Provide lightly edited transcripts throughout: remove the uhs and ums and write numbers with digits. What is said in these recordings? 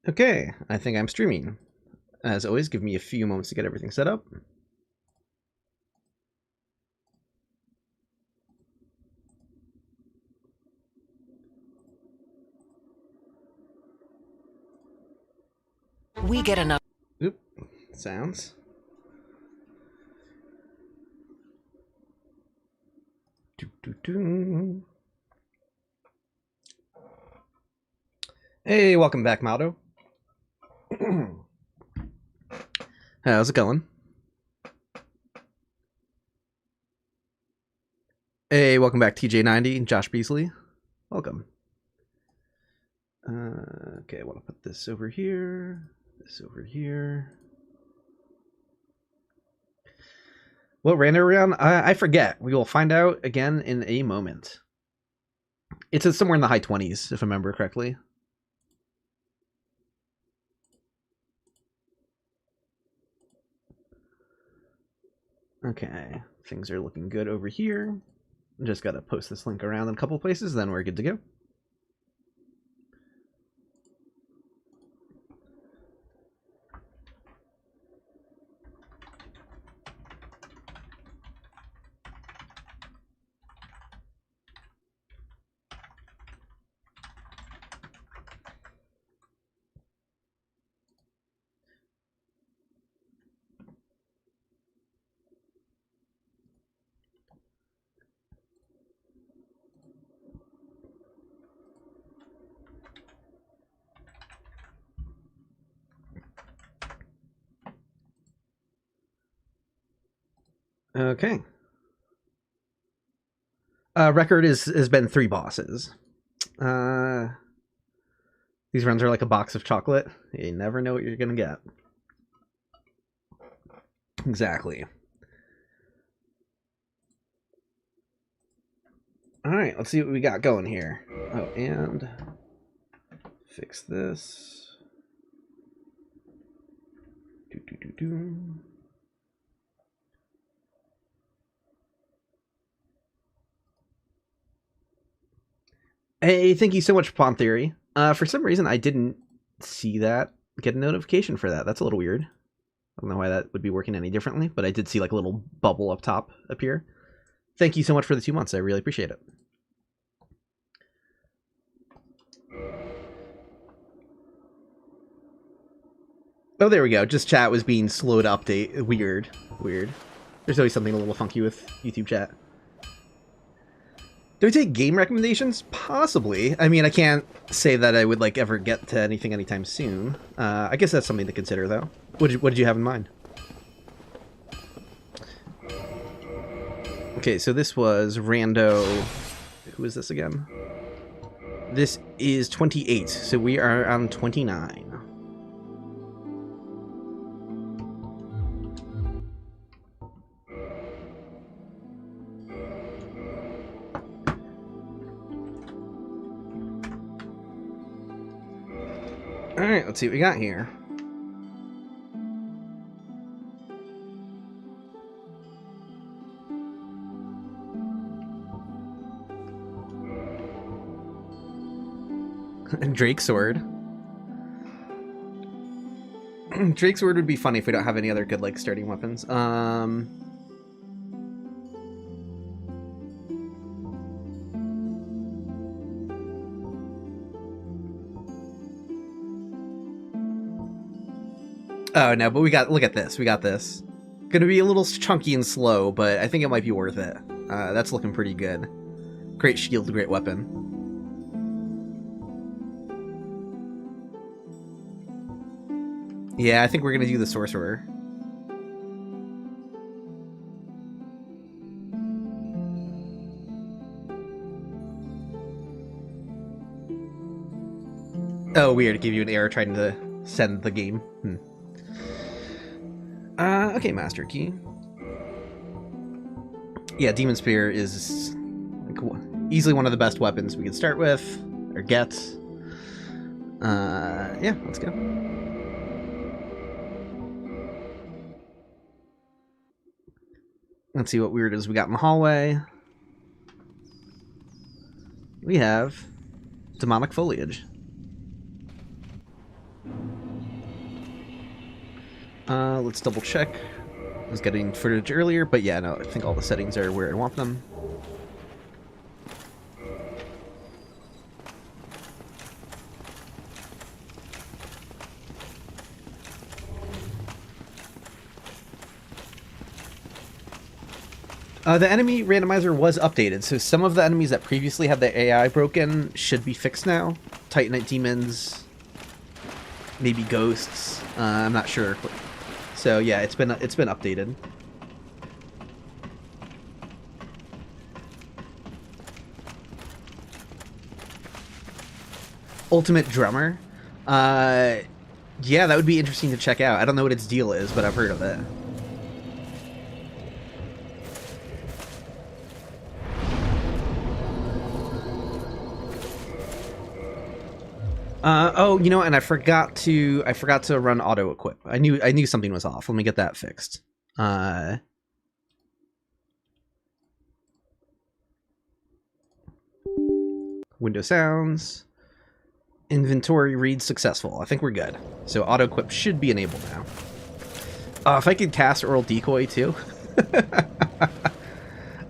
Okay, I think I'm streaming. As always, give me a few moments to get everything set up. We get enough. Oop, sounds. Hey, welcome back, Maldo. How's it going? Hey, welcome back, TJ90 and Josh Beasley. Welcome. Okay, I want to put this over here. This over here. What rando around? I forget. We will find out again in a moment. It's somewhere in the high 20s, if I remember correctly. Okay, things are looking good over here. Just got to post this link around in a couple places, then we're good to go. Okay. Record has been 3 bosses. These runs are like a box of chocolate. You never know what you're gonna get. Exactly. Alright, let's see what we got going here. Oh, and fix this. Hey, thank you so much, Pawn Theory. For some reason, I didn't see that, get a notification for that. That's a little weird. I don't know why that would be working any differently, but I did see like a little bubble up top appear. Thank you so much for the 2 months. I really appreciate it. Oh, there we go. Just chat was being slow to update. Weird. Weird. There's always something a little funky with YouTube chat. Do I take game recommendations? Possibly. I mean, I can't say that I would like ever get to anything anytime soon. I guess that's something to consider, though. What did you have in mind? Okay, so this was Rando. Who is this again? This is 28, so we are on 29. Alright, let's see what we got here. Drake Sword. Drake Sword would be funny if we don't have any other good, like, starting weapons. Oh, no, but we got... Look at this. We got this. Gonna be a little chunky and slow, but I think it might be worth it. That's looking pretty good. Great shield, great weapon. Yeah, I think we're gonna do the Sorcerer. Oh, weird. It gave you an error trying to send the game. Okay, Master Key. Yeah, Demon Spear is like, easily one of the best weapons we could start with, or get. Yeah, let's go. Let's see what weird is we got in the hallway. We have Demonic Foliage. Let's double check. I was getting footage earlier, but yeah, no, I think all the settings are where I want them. The enemy randomizer was updated, so some of the enemies that previously had the AI broken should be fixed now. Titanite demons, maybe ghosts. I'm not sure. So yeah, it's been updated. Ultimate Drummer. Yeah, that would be interesting to check out. I don't know what its deal is, but I've heard of it. Oh, you know, and I forgot to run AutoEquip. I knew something was off. Let me get that fixed. Window sounds. Inventory reads successful. I think we're good. So AutoEquip should be enabled now. If I could cast Oral Decoy too.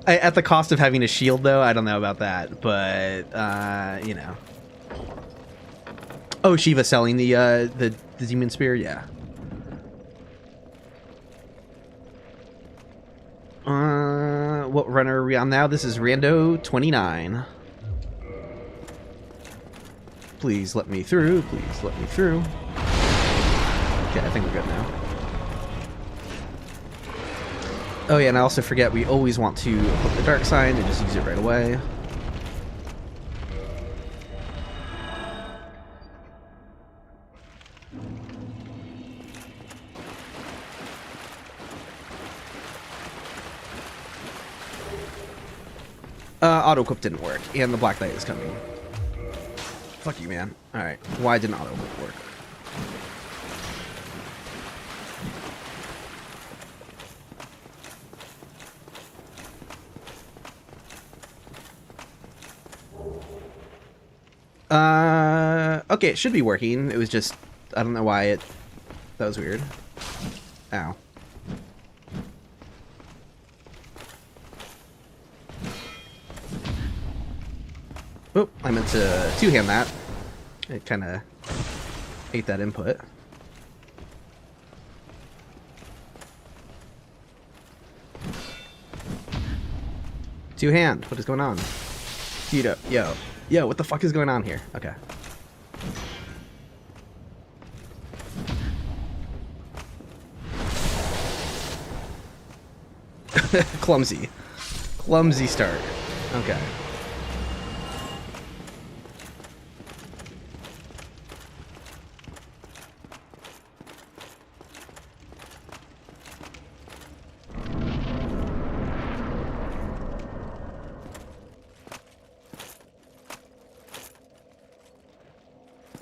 At the cost of having a shield, though, I don't know about that. But, you know. Oh, Shiva selling the Demon Spear? Yeah. What run are we on now? This is Rando 29. Please let me through. Please let me through. Okay, I think we're good now. Oh yeah, and I also forget we always want to put the dark sign and just use it right away. Auto-equip didn't work, and the Black Knight is coming. Fuck you, man. Alright, why didn't auto-equip work? Okay, it should be working. It was just, I don't know why it, that was weird. Ow. Oh, I meant to two-hand that. It kind of ate that input. Two-hand, what is going on? Yo, what the fuck is going on here? Okay. Clumsy. Clumsy start. Okay.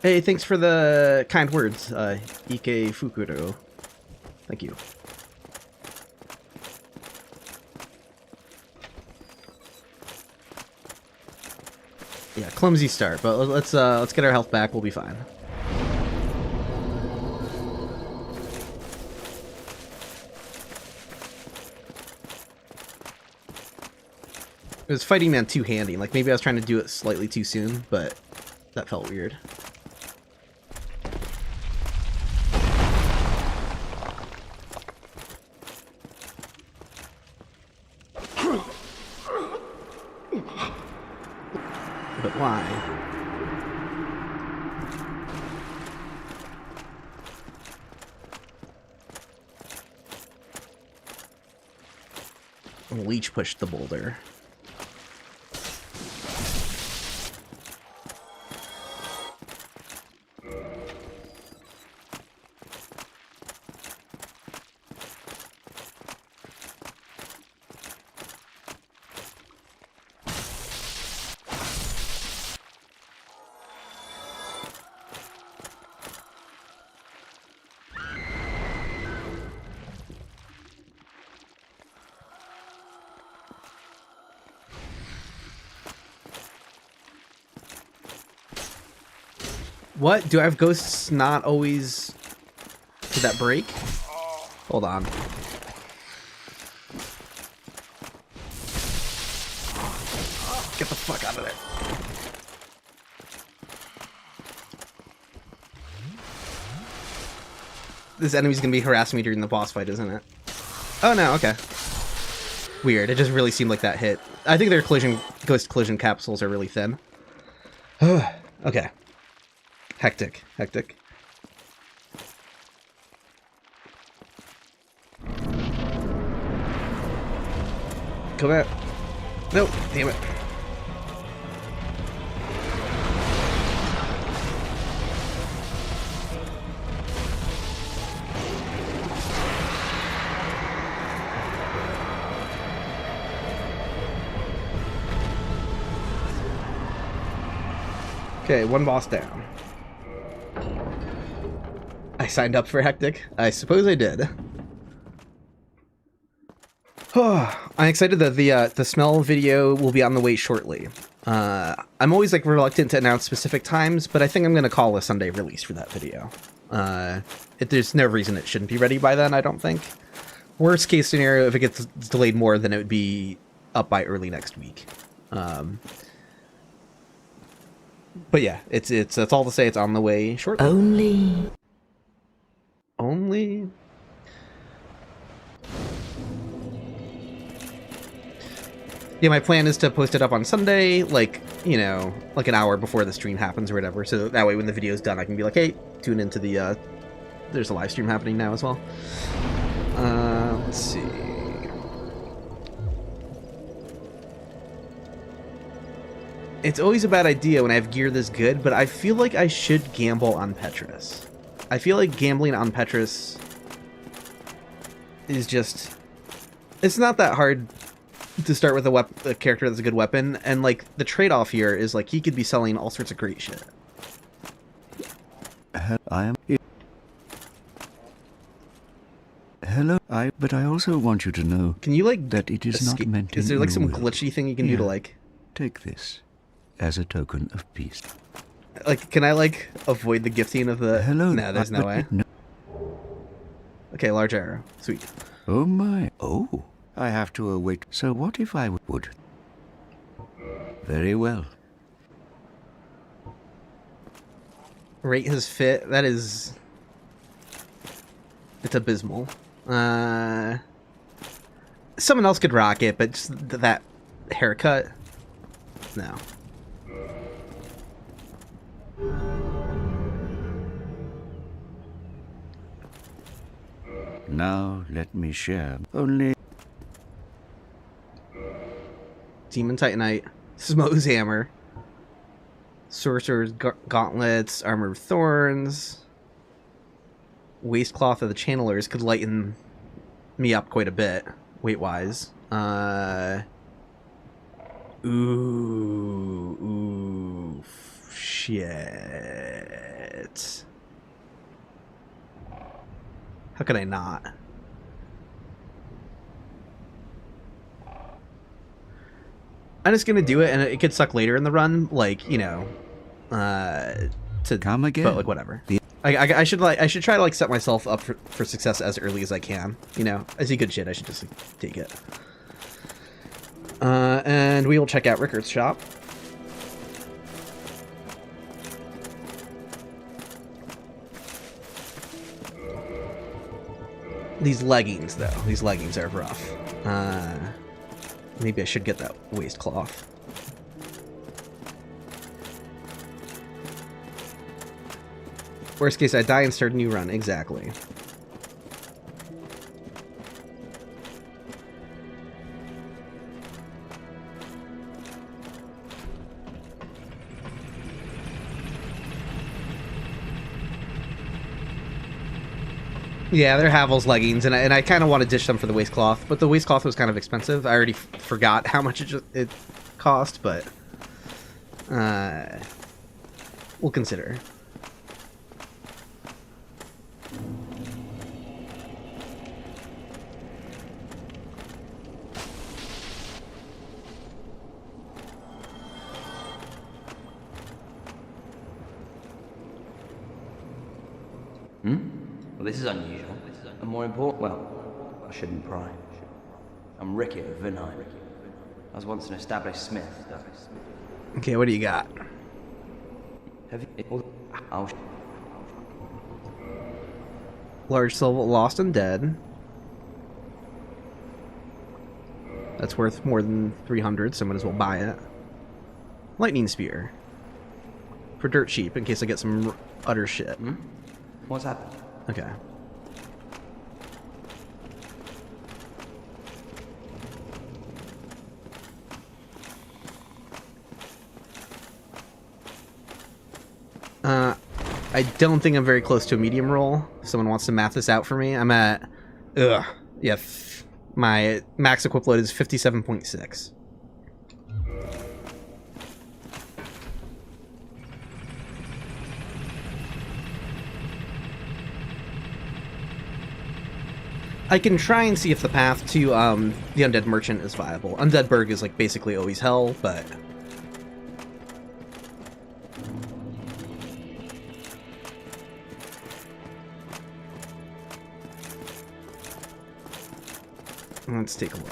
Hey, thanks for the kind words, Ike Fukuro. Thank you. Yeah, clumsy start, but let's get our health back. We'll be fine. It was Fighting Man two-handing. Like maybe I was trying to do it slightly too soon, but that felt weird. But why? Leech pushed the boulder. What? Do I have ghosts not always... Did that break? Hold on. Get the fuck out of there. This enemy's gonna be harassing me during the boss fight, isn't it? Oh no, okay. Weird, it just really seemed like that hit. I think their ghost collision capsules are really thin. Okay. Hectic. Come out. Nope, damn it. Okay, one boss down. I signed up for Hectic. I suppose I did. I'm excited that the smell video will be on the way shortly. I'm always like reluctant to announce specific times, but I think I'm gonna call a Sunday release for that video. There's no reason it shouldn't be ready by then, I don't think. Worst case scenario, if it gets delayed more, then it would be up by early next week. But yeah, that's all to say. It's on the way shortly. Only. Yeah, my plan is to post it up on Sunday, like, you know, like an hour before the stream happens or whatever. So that way, when the video's done, I can be like, hey, tune into the. There's a live stream happening now as well. Let's see. It's always a bad idea when I have gear this good, but I feel like I should gamble on Petrus. I feel like gambling on Petrus is just... It's not that hard to start with a character that's a good weapon, and like the trade-off here is like he could be selling all sorts of great shit. I am... Hello, but I also want you to know... Can you like... that it is not meant in Is there like some ill will. glitchy thing you can do to like... Take this as a token of peace. Like, can I like avoid the gifting of the... Hello. No, there's no way. No. Okay, large arrow. Sweet. Oh my. Oh, I have to await. So what if I would? Very well. Rate his fit. That is... It's abysmal. Someone else could rock it, but just that haircut... No. Now let me share. Only... Demon Titanite, Smo's Hammer, Sorcerer's Gauntlets, Armor of Thorns, Waistcloth of the Channelers could lighten me up quite a bit, weight-wise. Ooh, shit. How could I not? I'm just gonna do it, and it could suck later in the run, like, you know, to come again. But like, whatever. I should try to like set myself up for success as early as I can. You know, I see good shit. I should just like, take it. And we will check out Rickard's shop. These leggings, though. These leggings are rough. Maybe I should get that waistcloth. Worst case, I die and start a new run. Exactly. Yeah, they're Havel's leggings, and I kind of want to ditch them for the waistcloth, but the waistcloth was kind of expensive. I already forgot how much it cost, but we'll consider. Well, this is unusual. And more important, well, I shouldn't pry. I'm Ricky of Vinheim. I was once an established smith. Okay, what do you got? Have you... I'll... Large silver lost and dead. That's worth more than 300, so I might as well buy it. Lightning spear. For dirt cheap, in case I get some utter shit. What's happened? Okay. I don't think I'm very close to a medium roll. If someone wants to math this out for me, I'm at... Yeah, my max equip load is 57.6. I can try and see if the path to the Undead Merchant is viable. Undead Burg is like basically always hell, but... Let's take a look.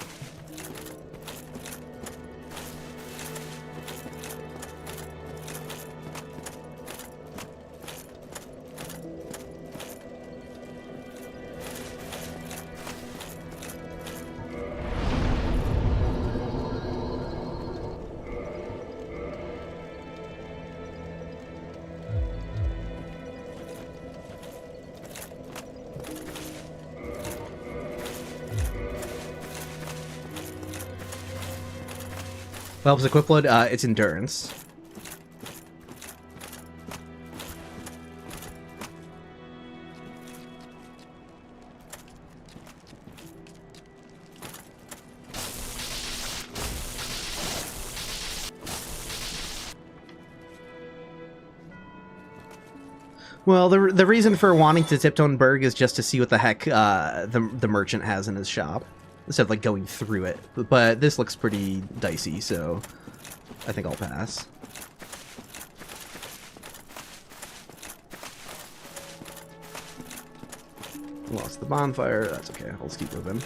What helps equip load? It's endurance. Well, the reason for wanting to Tiptone Berg is just to see what the heck the merchant has in his shop, instead of like going through it. But this looks pretty dicey, so I think I'll pass. Lost the bonfire. That's okay. I'll just keep moving.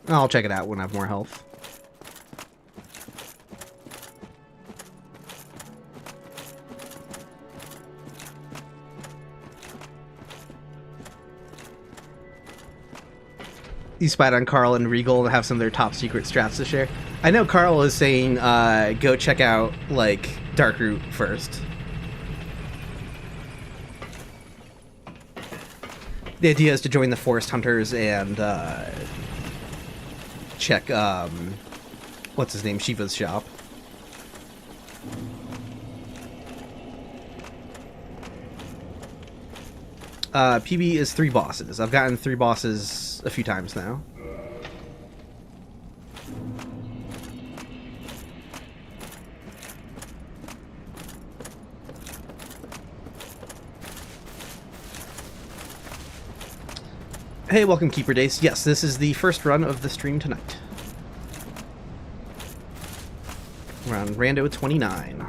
I'll check it out when I have more health. You spied on Carl and Regal to have some of their top secret strats to share. I know Carl is saying go check out like Darkroot first. The idea is to join the Forest Hunters and check what's his name, Shiva's shop. PB is 3 bosses. I've gotten 3 bosses a few times now. Hey, welcome Keeper Days. Yes, this is the first run of the stream tonight. We're on Rando 29.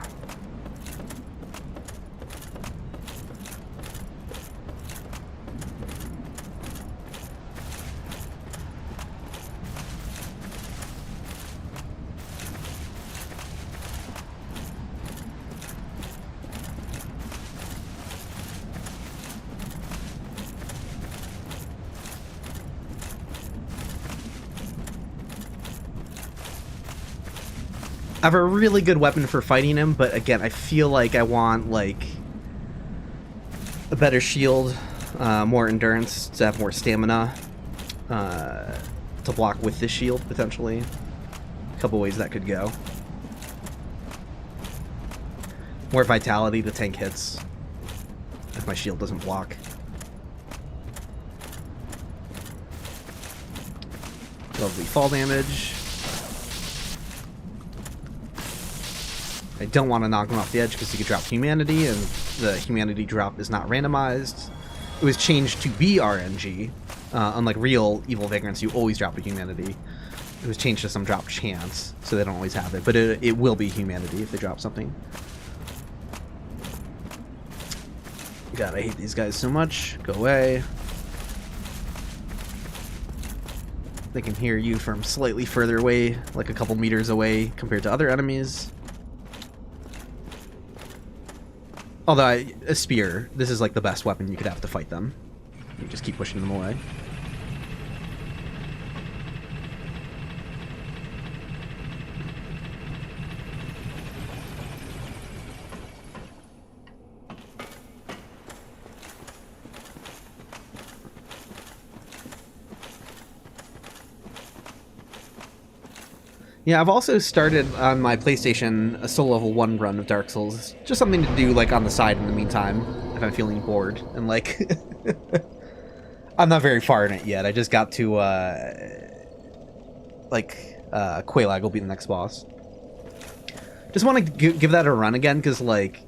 I have a really good weapon for fighting him, but again, I feel like I want, like, a better shield, more endurance, to have more stamina, to block with this shield, potentially. A couple ways that could go. More vitality to tank hits, if my shield doesn't block. Lovely fall damage. I don't want to knock him off the edge because he could drop humanity, and the humanity drop is not randomized. It was changed to be RNG. Unlike real evil vagrants, you always drop a humanity. It was changed to some drop chance, so they don't always have it. But it will be humanity if they drop something. God, I hate these guys so much. Go away. They can hear you from slightly further away, like a couple meters away compared to other enemies. Although, a spear, this is like the best weapon you could have to fight them. You just keep pushing them away. Yeah, I've also started on my PlayStation a soul level 1 run of Dark Souls. Just something to do like on the side in the meantime, if I'm feeling bored. And like, I'm not very far in it yet. I just got to, Quelaag will be the next boss. Just want to give that a run again, because like,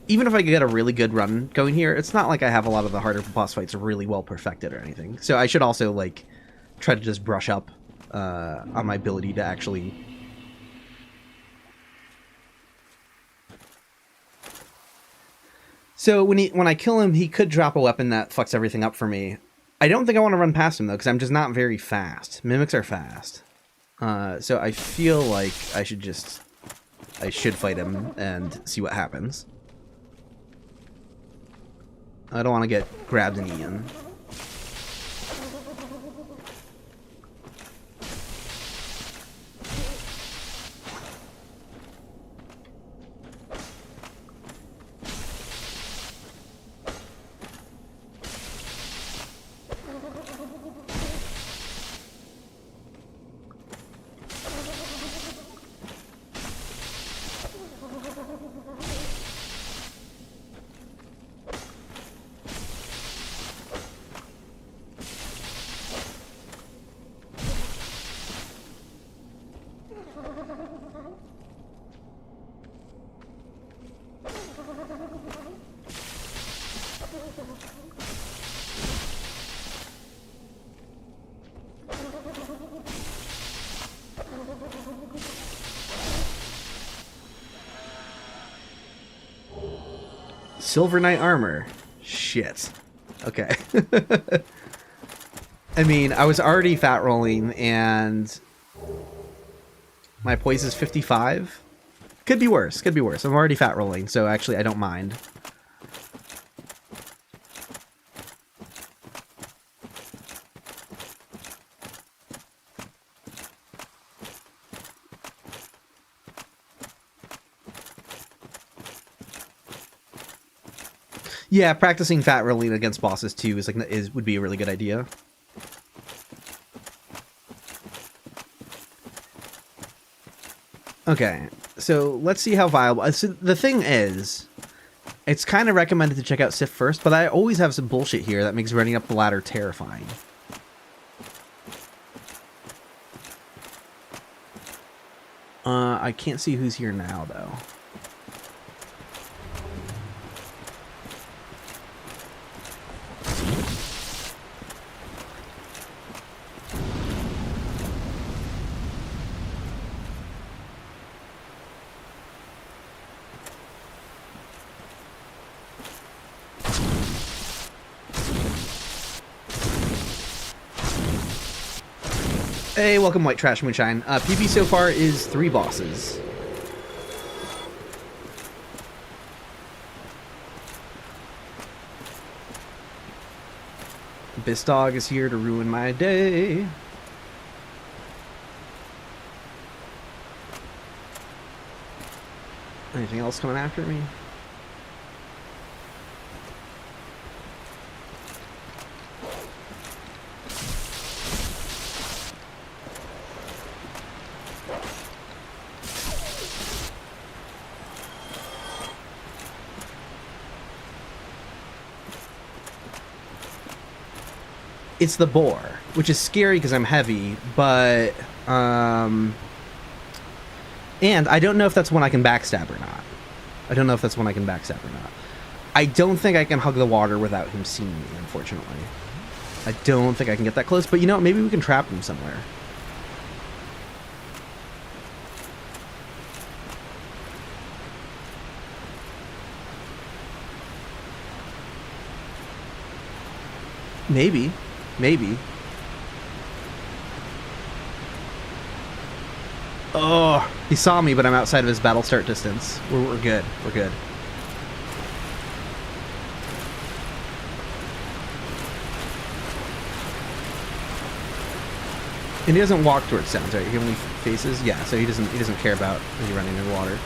even if I get a really good run going here, it's not like I have a lot of the harder boss fights really well perfected or anything. So I should also like, try to just brush up on my ability to actually So when I kill him, he could drop a weapon that fucks everything up for me. I don't think I want to run past him though, because I'm just not very fast. Mimics are fast. So I feel like I should fight him and see what happens. I don't want to get grabbed and eaten. Silver Knight armor. Shit. Okay. I mean, I was already fat rolling and my poise is 55. Could be worse. Could be worse. I'm already fat rolling, so actually I don't mind. Yeah, practicing fat rolling against bosses too would be a really good idea. Okay, so let's see how viable. So the thing is, it's kind of recommended to check out Sif first, but I always have some bullshit here that makes running up the ladder terrifying. I can't see who's here now though. Hey, welcome White Trash Moonshine. PB so far is 3 bosses. Bistog is here to ruin my day. Anything else coming after me? It's the boar, which is scary because I'm heavy, but, and I don't know if that's one I can backstab or not. I don't know if that's one I can backstab or not. I don't think I can hug the water without him seeing me, unfortunately. I don't think I can get that close, but you know what, maybe we can trap him somewhere. Maybe. Maybe. Oh, he saw me, but I'm outside of his battle start distance. We're good. We're good. And he doesn't walk towards sounds, right? He only faces. Yeah, so he doesn't care about me running in water.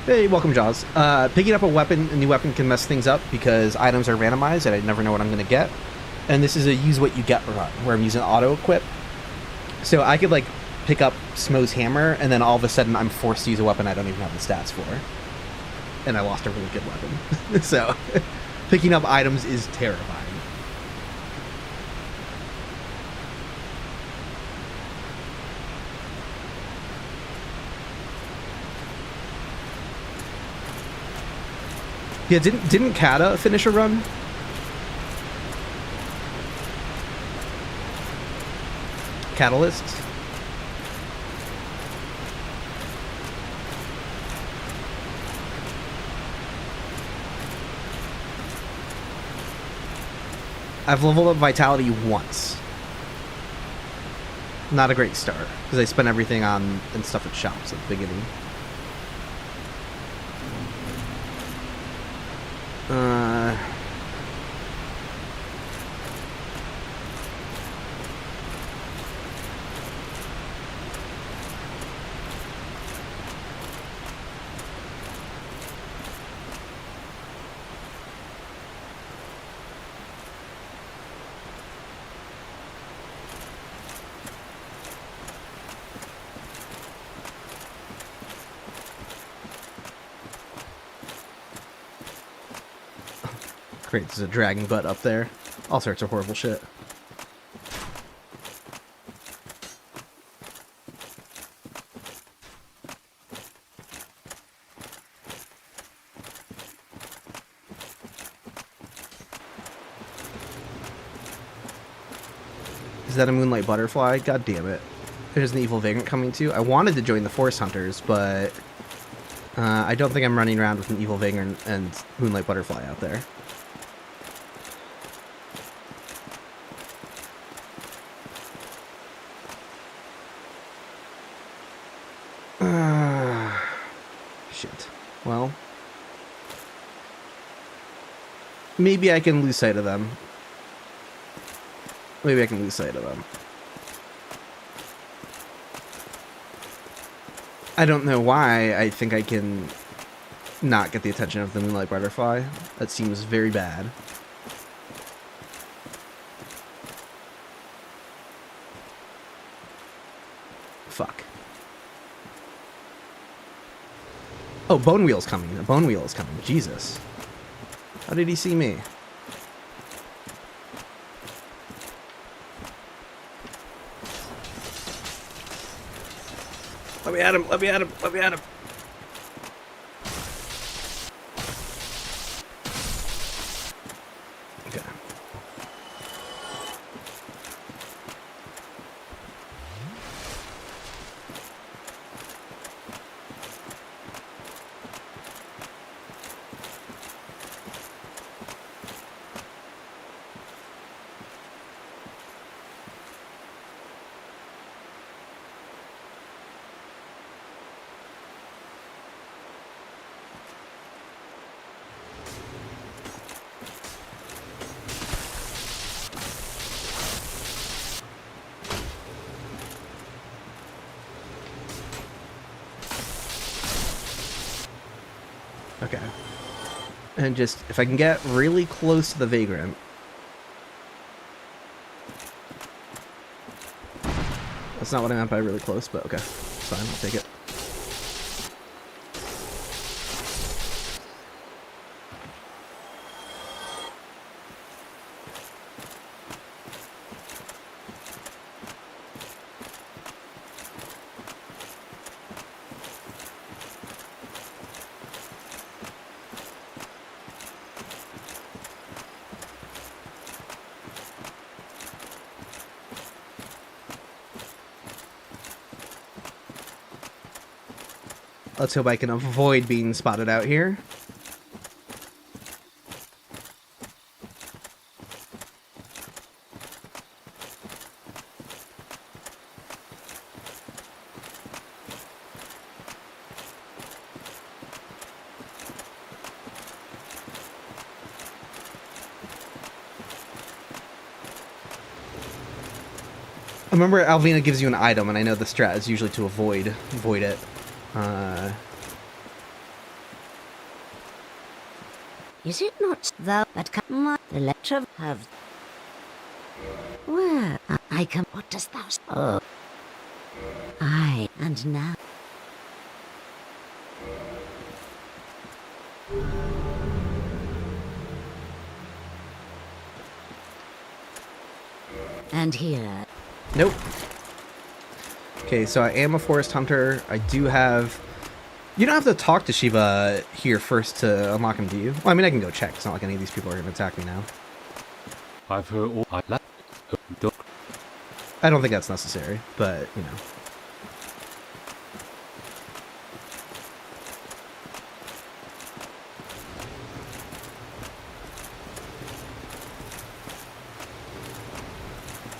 Hey, welcome, Jaws. Picking up a new weapon can mess things up because items are randomized and I never know what I'm going to get. And this is a use what you get run, where I'm using AutoEquip. So I could, like, pick up Smo's hammer, and then all of a sudden I'm forced to use a weapon I don't even have the stats for. And I lost a really good weapon. So, picking up items is terrifying. Yeah, didn't Kata finish a run? Catalyst? I've leveled up Vitality once. Not a great start, because I spent everything on and stuff at shops at the beginning. Great, there's a dragon butt up there. All sorts of horrible shit. Is that a moonlight butterfly? God damn it. There's an evil vagrant coming too. I wanted to join the forest hunters, but I don't think I'm running around with an evil vagrant and moonlight butterfly out there. Shit. Well, maybe I can lose sight of them. Maybe I can lose sight of them. I don't know why I think I can not get the attention of the moonlight butterfly. That seems very bad. Fuck. Oh, Bone Wheel's coming. The Bone Wheel is coming. Jesus. How did he see me? Let me at him. Let me at him. Let me at him. Okay. Okay. And just, if I can get really close to the vagrant. That's not what I meant by really close, but okay. It's fine, I'll take it. Let's hope I can avoid being spotted out here. remember Alvina gives you an item, and I know the strat is usually to avoid it. Is it not thou that come the letter have? Where I come? What dost thou? Oh, aye, and now. And here. Nope. Okay, so I am a forest hunter. I do have... You don't have to talk to Shiva here first to unlock him, do you? Well, I mean, I can go check. It's not like any of these people are going to attack me now. I've heard all I like. I don't think that's necessary, but, you know.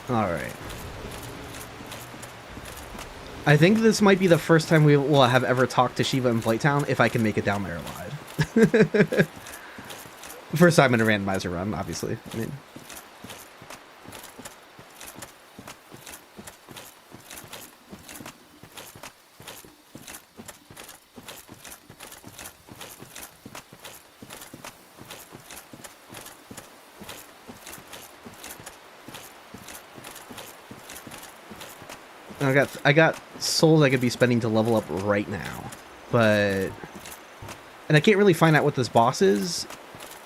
Alright. I think this might be the first time we will have ever talked to Shiva in Blighttown, if I can make it down there alive. First time in a randomizer run, obviously. I mean... I got souls I could be spending to level up right now, but... And I can't really find out what this boss is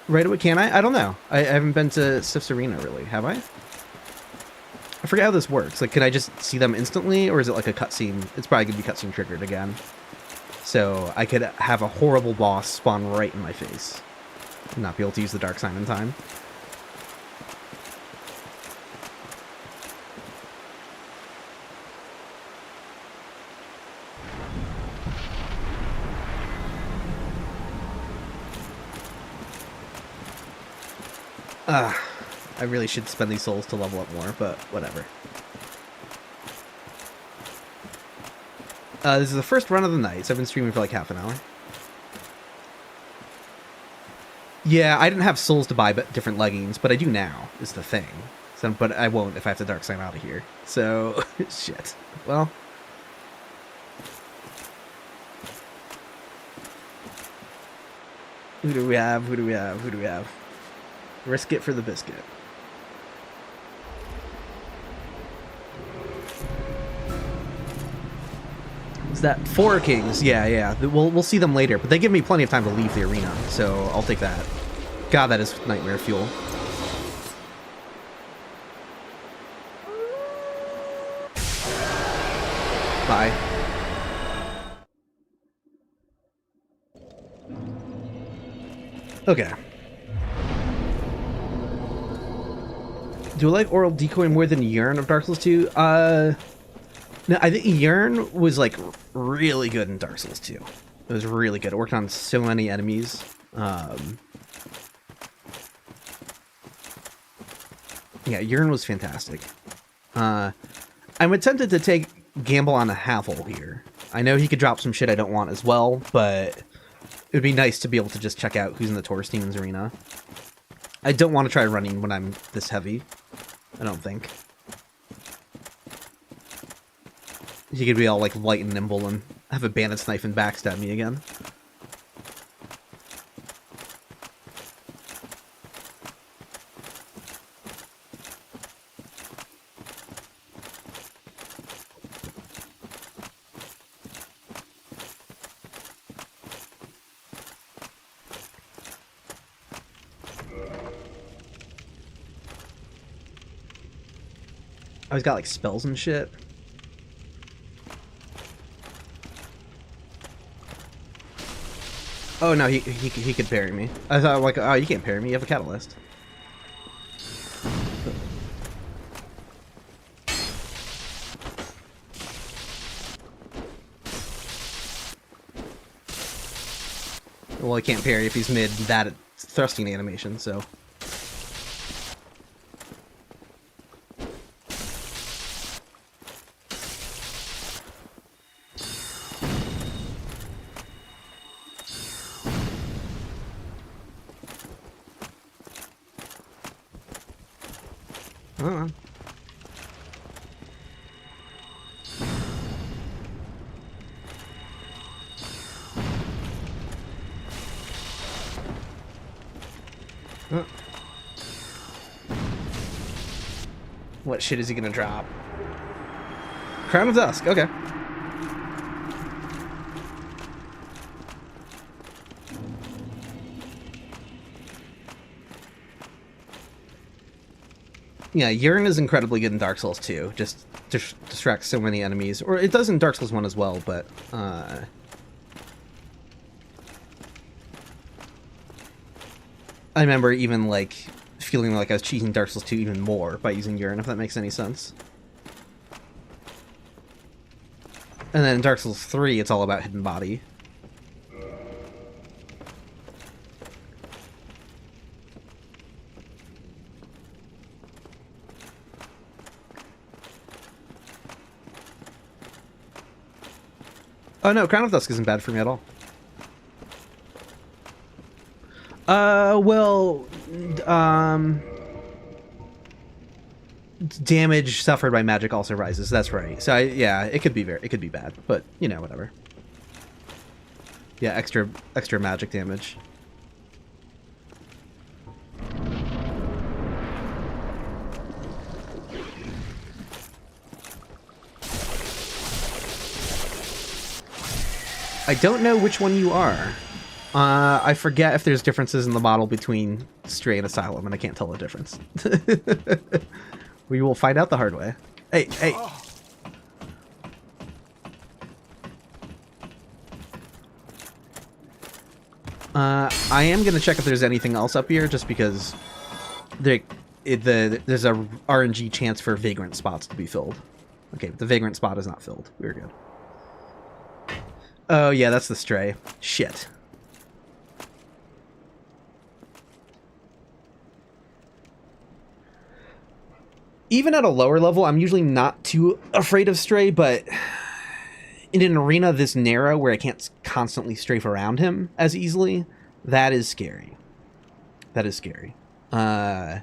right away, can I? I don't know. I haven't been to Sif's Arena, really. Have I? I forget how this works. Like, can I just see them instantly, or is it like a cutscene? It's probably going to be cutscene triggered again. So I could have a horrible boss spawn right in my face and not be able to use the Dark Sign in time. I really should spend these souls to level up more, but whatever. This is the first run of the night, so I've been streaming for like half an hour. Yeah, I didn't have souls to buy different leggings, but I do now, is the thing. So, but I won't if I have to Dark Sign out of here. So, shit. Well... Who do we have? Who do we have? Who do we have? Risk it for the biscuit. Is that 4 kings? Yeah. We'll see them later, but they give me plenty of time to leave the arena, so I'll take that. God, that is nightmare fuel. Bye. Okay. Do I like Oral Decoy more than Yearn of Dark Souls 2? No, I think Yearn was, like, really good in Dark Souls 2. It was really good. It worked on so many enemies. Yeah, Yearn was fantastic. I'm tempted to take Gamble on a Havel here. I know he could drop some shit I don't want as well, but it would be nice to be able to just check out who's in the Taurus Demon's arena. I don't want to try running when I'm this heavy. I don't think. He could be all, like, light and nimble and have a bandit's knife and backstab me again. Oh, he's got, like, spells and shit. Oh, no, he could parry me. I thought, like, oh, you can't parry me. You have a catalyst. Well, he can't parry if he's mid that thrusting animation, so... What shit is he gonna drop? Crown of Dusk, okay. Yeah, Urine is incredibly good in Dark Souls 2. Just distracts so many enemies. Or it does in Dark Souls 1 as well, but... I remember even, like, feeling like I was cheating Dark Souls 2 even more by using Urine, if that makes any sense. And then in Dark Souls 3, it's all about Hidden Body. Oh no, Crown of Dusk isn't bad for me at all. Well, damage suffered by magic also rises. That's right. So yeah, it could be bad, but you know, whatever. Yeah, extra magic damage. I don't know which one you are. I forget if there's differences in the model between Stray and Asylum, and I can't tell the difference. We will find out the hard way. Hey, hey! I am gonna check if there's anything else up here, just because there's a RNG chance for Vagrant spots to be filled. Okay, but the Vagrant spot is not filled. We're good. Oh yeah, that's the Stray. Shit. Even at a lower level, I'm usually not too afraid of Stray, but in an arena this narrow where I can't constantly strafe around him as easily, that is scary. That is scary. Yeah,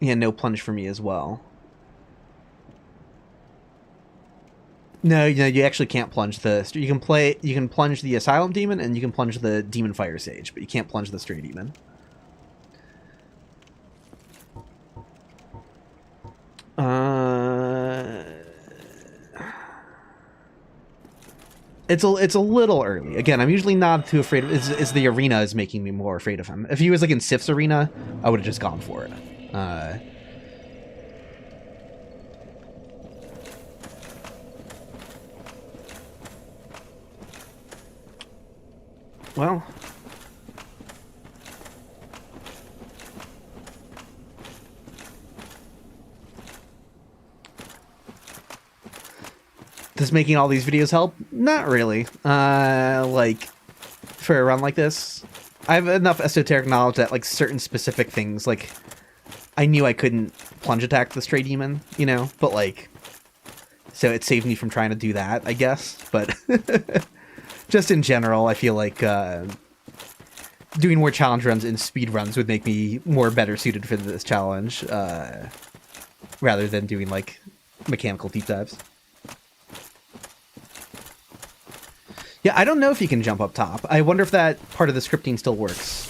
no plunge for me as well. No, you actually can't plunge the... You can plunge the Asylum Demon, and you can plunge the Demon Fire Sage, but you can't plunge the Stray Demon. It's a little early. Again, I'm usually not too afraid of... It's the arena is making me more afraid of him. If he was like in Sif's arena, I would have just gone for it. Well, does making all these videos help? Not really. Like, for a run like this, I have enough esoteric knowledge that, like, certain specific things, like, I knew I couldn't plunge attack the Stray Demon, you know? But, like, so it saved me from trying to do that, I guess. But... Just in general, I feel like doing more challenge runs and speed runs would make me more better suited for this challenge, rather than doing like mechanical deep dives. Yeah, I don't know if you can jump up top. I wonder if that part of the scripting still works.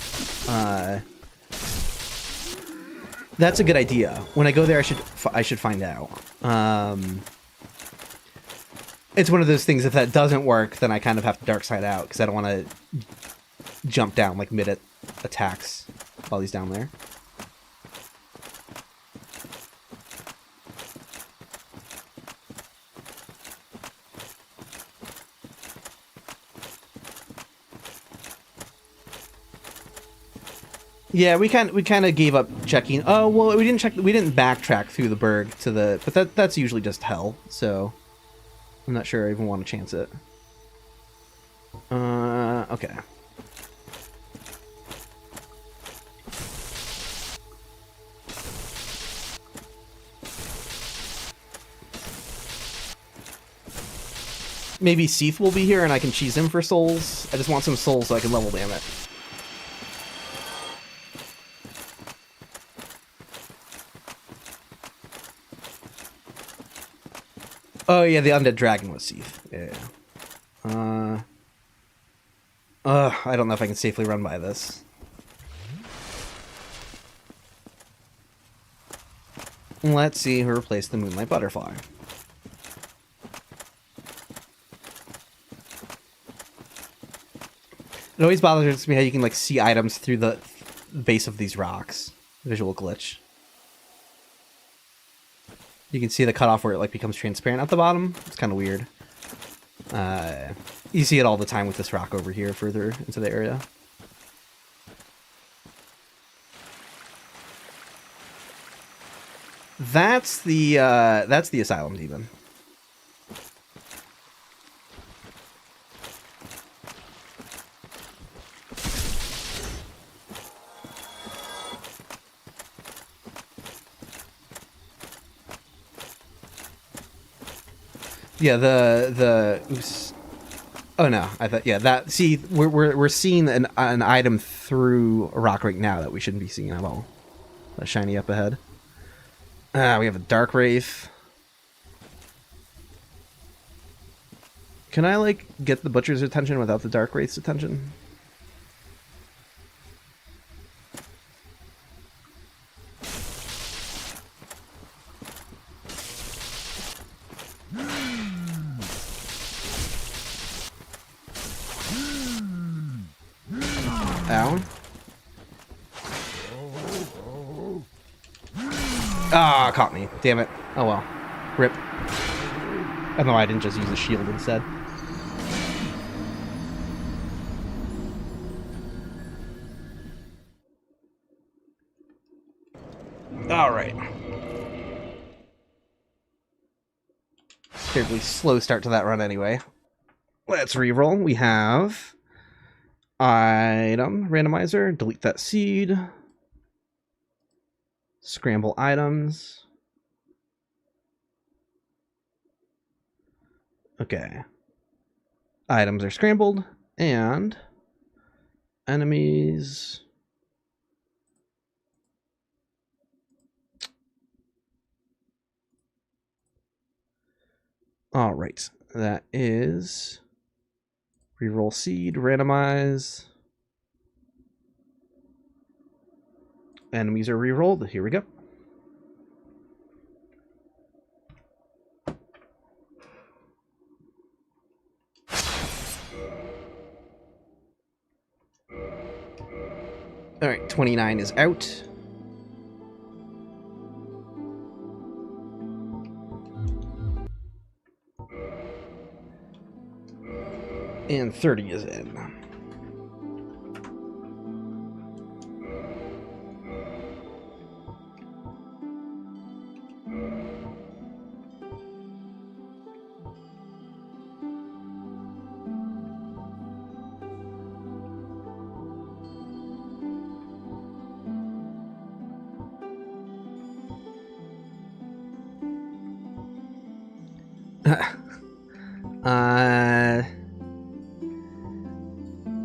That's a good idea. When I go there, I should find out. It's one of those things, if that doesn't work, then I kind of have to dark side out, because I don't want to jump down, like, mid-attacks while he's down there. Yeah, we kind of gave up checking. Oh, well, we didn't backtrack through the Berg to the... But that's usually just hell, so... I'm not sure I even want to chance it. Okay. Maybe Seath will be here and I can cheese him for souls. I just want some souls so I can level damn it. Oh yeah, the undead dragon was Seath. Yeah. I don't know if I can safely run by this. Let's see who replaced the Moonlight Butterfly. It always bothers me how you can like see items through the base of these rocks. Visual glitch. You can see the cutoff where it like becomes transparent at the bottom. It's kind of weird. You see it all the time with this rock over here further into the area. That's the asylum demon. Yeah, the oops. Oh no, I thought that. See, we're seeing an item through a rock right now that we shouldn't be seeing at all. That shiny up ahead. We have a Dark Wraith. Can I like get the Butcher's attention without the Dark Wraith's attention? Ow. Ah, caught me. Damn it. Oh well. Rip. I don't know why I didn't just use a shield instead. Alright. Terribly slow start to that run anyway. Let's reroll. We have Item Randomizer. Delete that seed. Scramble items. Okay. Items are scrambled, and enemies. All right. That is reroll seed, randomize. Enemies are rerolled. Here we go. All right, 29 is out. And 30 is in.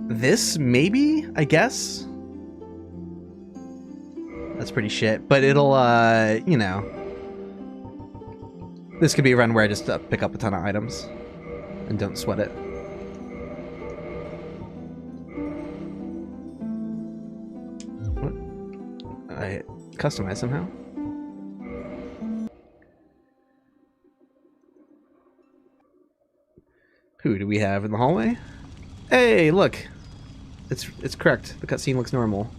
This maybe, I guess. That's pretty shit, but it'll you know, this could be a run where I just pick up a ton of items and don't sweat it. What? I customize somehow. Who do we have in the hallway? Hey, look. It's correct. The cutscene looks normal.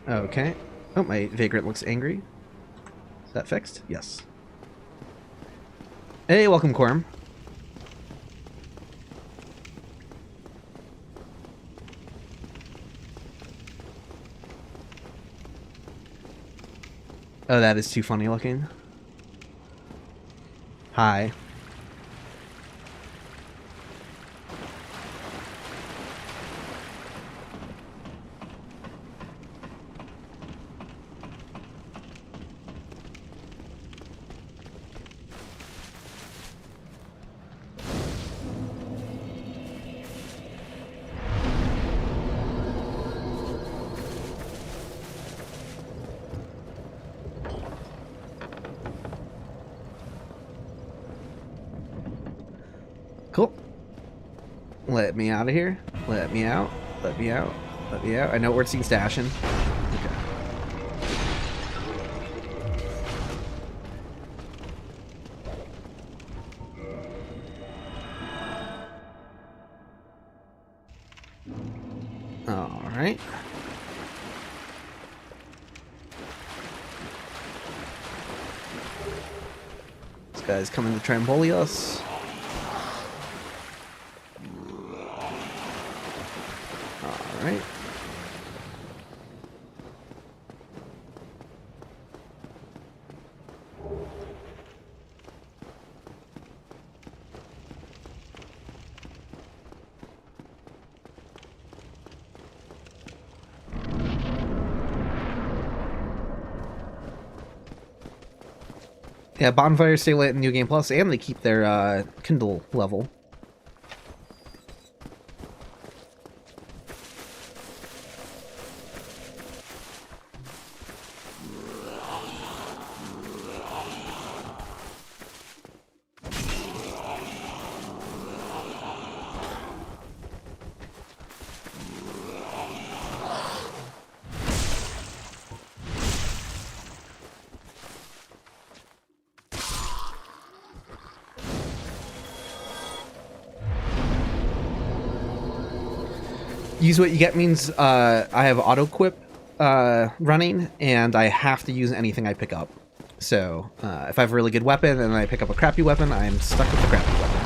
Okay. Oh, my vagrant looks angry. Is that fixed? Yes. Hey, welcome, Quorum. Oh, that is too funny looking. Hi. Cool. Let me out of here. Let me out. Let me out. But yeah, I know where it's stashing. Okay. Alright. This guy's coming to try and bully us. Alright. Yeah, bonfires stay lit in New Game Plus, and they keep their Kindle level. Use what you get means I have AutoEquip running, and I have to use anything I pick up. So if I have a really good weapon and I pick up a crappy weapon, I'm stuck with the crappy weapon.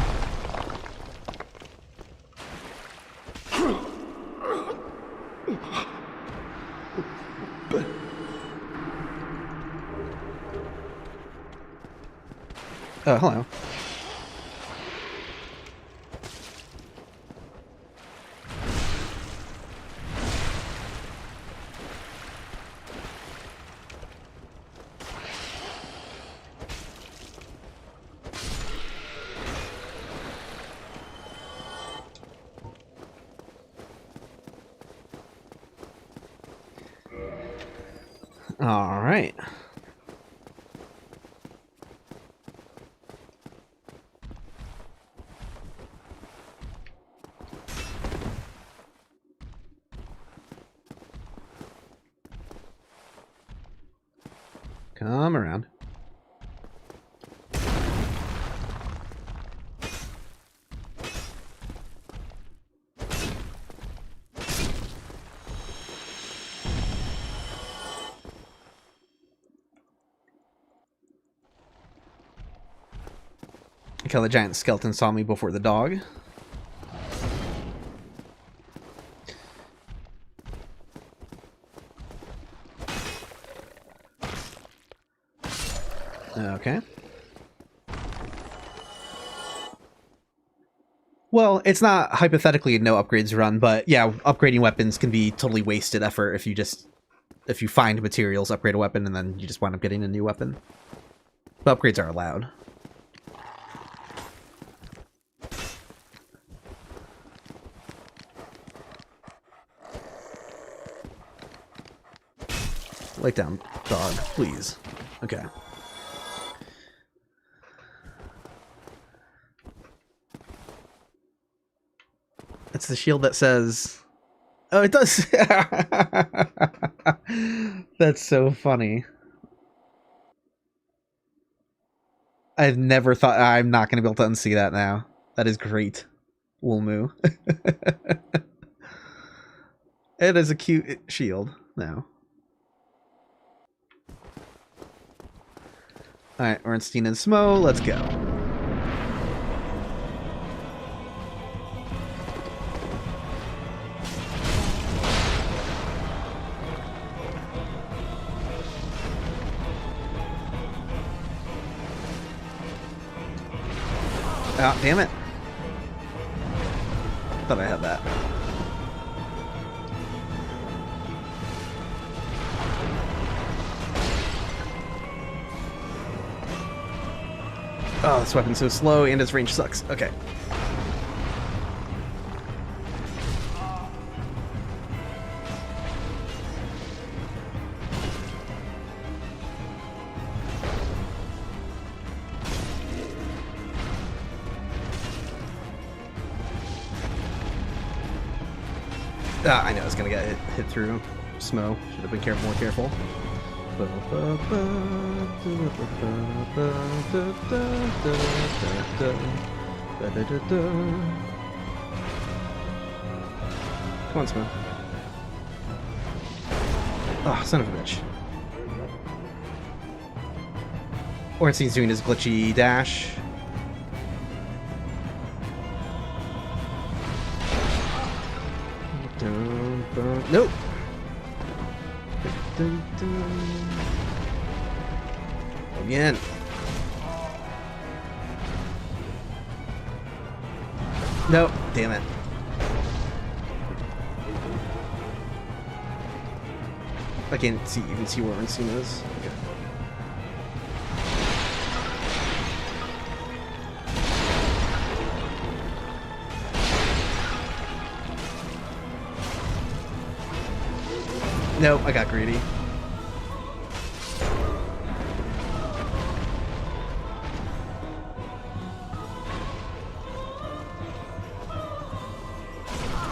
Oh, hello. All right. Come around. I how the giant skeleton saw me before the dog. Okay. Well, it's not hypothetically a no upgrades run, but yeah, upgrading weapons can be totally wasted effort if you find materials, upgrade a weapon, and then you just wind up getting a new weapon. But upgrades are allowed. Lay down, dog, please. Okay. It's the shield that says... Oh, it does! That's so funny. I've never thought... I'm not going to be able to unsee that now. That is great. Woolmoo. It is a cute shield now. Alright, Ornstein and Smo, let's go. Oh, damn it. Thought I had that. Oh, this weapon's so slow and its range sucks. Okay. I know it's gonna get hit through. Smo. Should have been more careful. Come on, Smo. Oh, son of a bitch. Ornstein's doing his glitchy dash. Nope. Again. Nope. Damn it. I can't see. You can see where Ornstein is. Okay. Nope, I got greedy.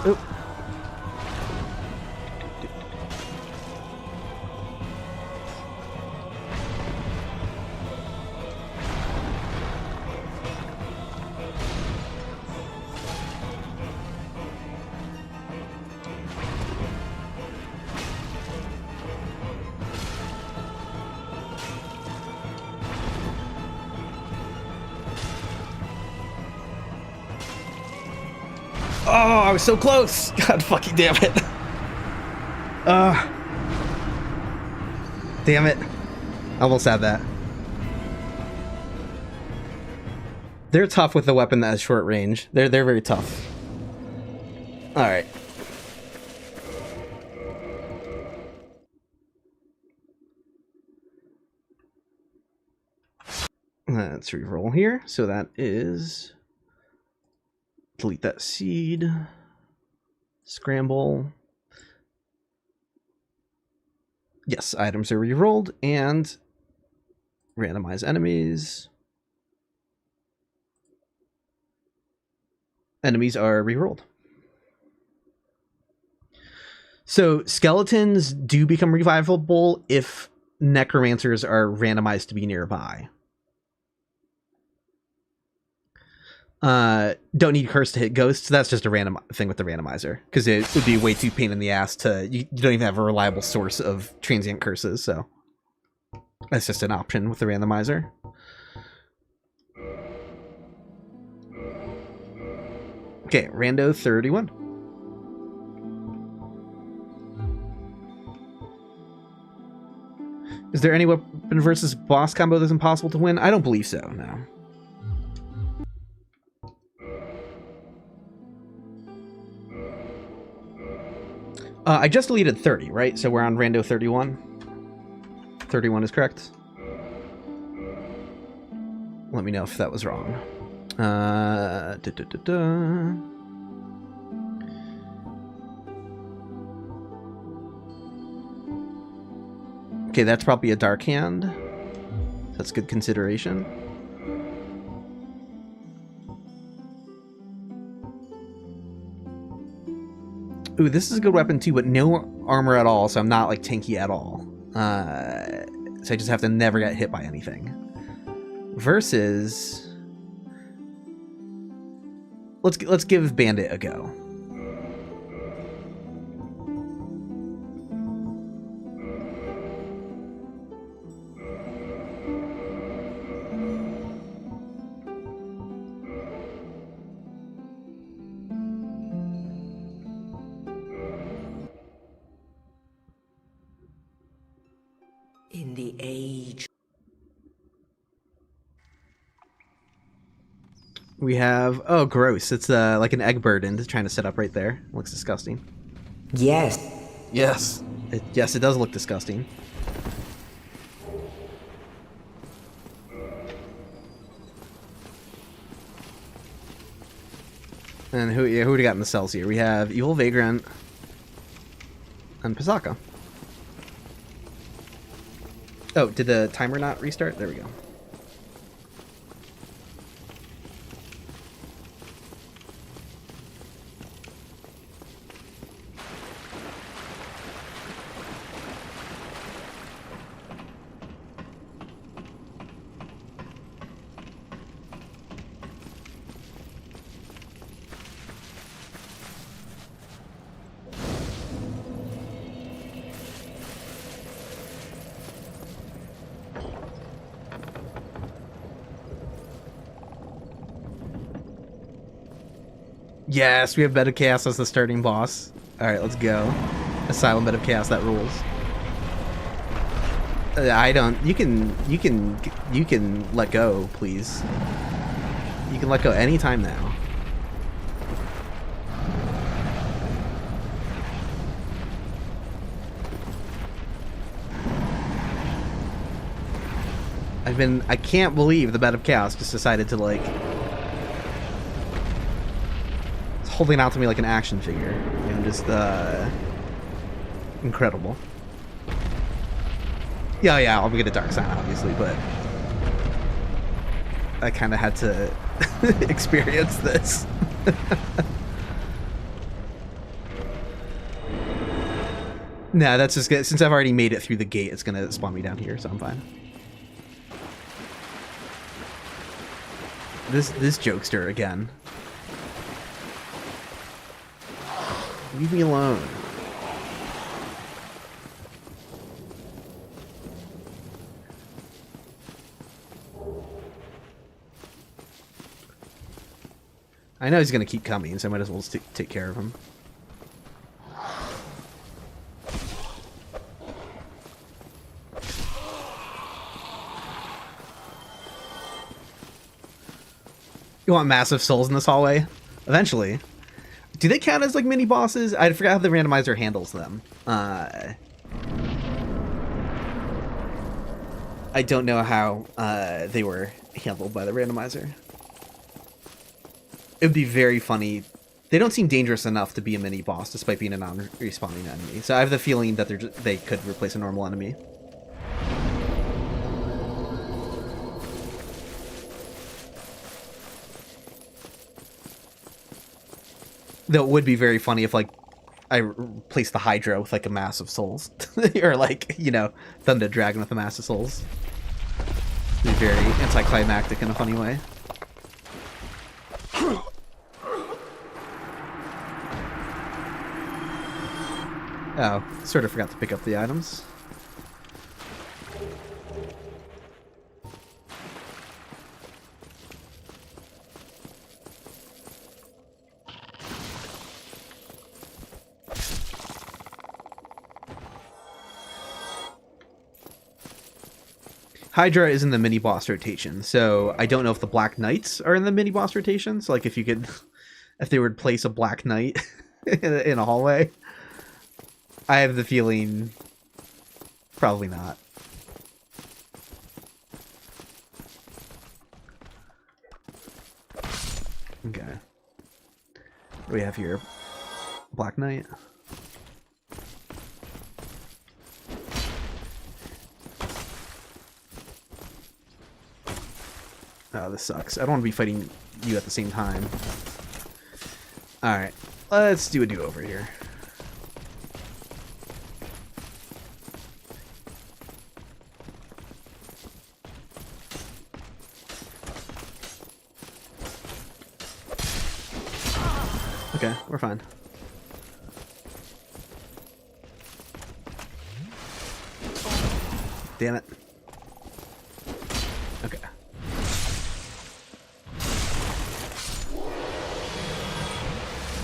Oop. Oh, I was so close! God fucking damn it. Damn it. Almost had that. They're tough with the weapon that has short range. They're very tough. Alright. Let's re-roll here. So that is... delete that seed. Scramble. Yes, items are re-rolled, and randomize enemies. Enemies are re-rolled. So skeletons do become revivable if necromancers are randomized to be nearby. Don't need curse to hit ghosts. That's just a random thing with the randomizer, because it would be way too pain in the ass to... You don't even have a reliable source of transient curses, so that's just an option with the randomizer. Okay, Rando 31. Is there any weapon versus boss combo that's impossible to win? I don't believe so, no. I just deleted 30, right? So we're on Rando 31. 31 is correct. Let me know if that was wrong. Okay, that's probably a dark hand. That's good consideration. Ooh, this is a good weapon too, but no armor at all, so I'm not like tanky at all. So I just have to never get hit by anything. Versus, let's give Bandit a go. In the age. We have, oh gross, it's like an egg burden trying to set up right there. Looks disgusting. Yes. Yes. Yes, it does look disgusting. And who do we got in the cells here? We have Evil Vagrant and Pisaka. Oh, did the timer not restart? There we go. Yes, we have Bed of Chaos as the starting boss. Alright, let's go. Asylum Bed of Chaos, that rules. I don't... You can let go, please. You can let go anytime now. I can't believe the Bed of Chaos just decided to, like... It's holding out to me like an action figure. And just, incredible. Yeah, I'll get a Dark Sign, obviously, but... I kind of had to experience this. Nah, that's just good. Since I've already made it through the gate, it's gonna spawn me down here, so I'm fine. This jokester again. Leave me alone. I know he's gonna keep coming, so I might as well just take care of him. You want massive souls in this hallway? Eventually. Do they count as, like, mini-bosses? I forgot how the randomizer handles them. I don't know how they were handled by the randomizer. It would be very funny. They don't seem dangerous enough to be a mini-boss, despite being a non-respawning enemy. So I have the feeling that they could replace a normal enemy. Though it would be very funny if, like, I replaced the Hydra with, like, a mass of souls. Or, like, you know, Thunder Dragon with a mass of souls. It'd be very anticlimactic in a funny way. Oh, sort of forgot to pick up the items. Hydra is in the mini-boss rotation, so I don't know if the Black Knights are in the mini-boss rotation. So, like, if you could... If they would place a Black Knight in a hallway. I have the feeling... Probably not. Okay. What do we have here? Black Knight. Oh, this sucks. I don't want to be fighting you at the same time. Alright. Let's do a do-over here. Okay, we're fine. Damn it. Okay.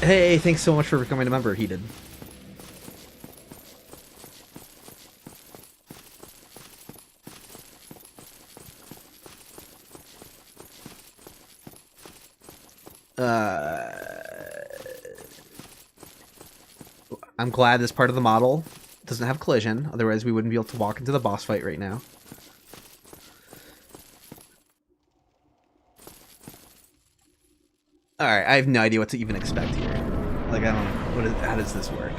Hey, thanks so much for becoming a member, Heated. I'm glad this part of the model doesn't have collision, otherwise we wouldn't be able to walk into the boss fight right now. Alright, I have no idea what to even expect here. Like, I don't... how does this work?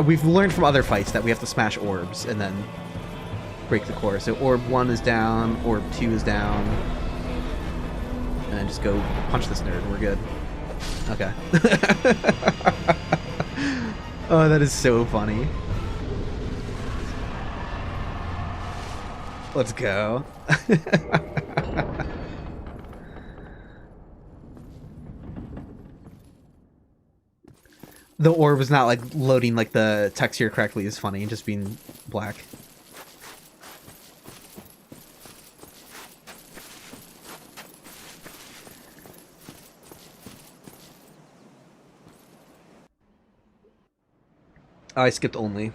We've learned from other fights that we have to smash orbs and then break the core. So orb 1 is down, orb 2 is down. And then just go punch this nerd, we're good. Okay. Oh, that is so funny. Let's go. The orb is not, like, loading, like, the text here correctly is funny, just being black. Oh, I skipped only.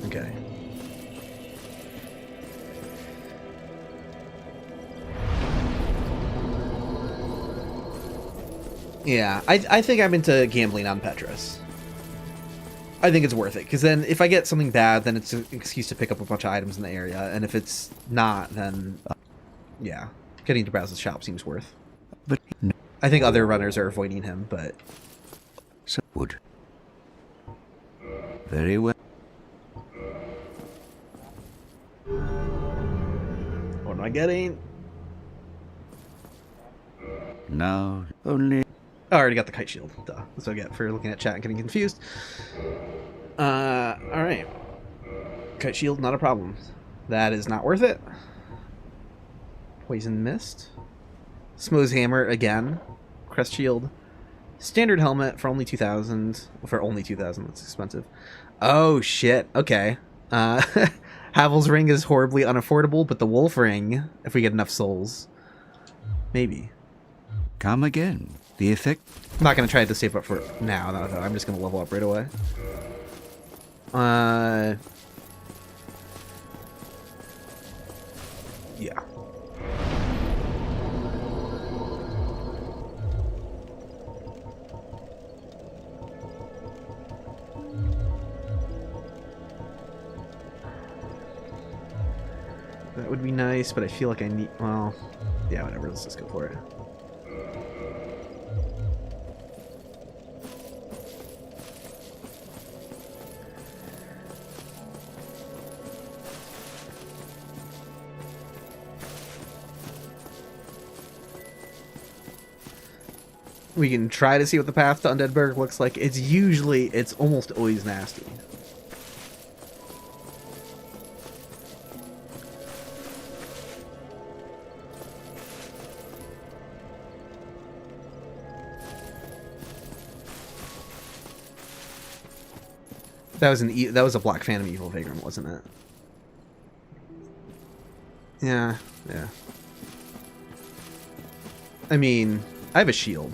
Okay. Yeah, I think I'm into gambling on Petrus. I think it's worth it, because then if I get something bad, then it's an excuse to pick up a bunch of items in the area, and if it's not, then yeah, getting to Browse's shop seems worth. But no, I think other runners are avoiding him, but so would. Very well. what am I getting? Now only. Oh, I already got the kite shield. Duh. That's what I get for looking at chat and getting confused. Alright. Kite shield, not a problem. That is not worth it. Poison mist. Smooth hammer again. Crest shield. Standard helmet for only 2,000. For only 2,000, that's expensive. Oh, shit. Okay. Havel's ring is horribly unaffordable, but the wolf ring, if we get enough souls. Maybe. Come again. The effect. I'm not going to try to save up for it now, though. I'm just going to level up right away. Yeah. That would be nice, but I feel like I need... Well, yeah, whatever. Let's just go for it. We can try to see what the path to Undeadburg looks like. It's almost always nasty. That was a Black Phantom Evil Vagrant, wasn't it? Yeah, yeah. I mean, I have a shield.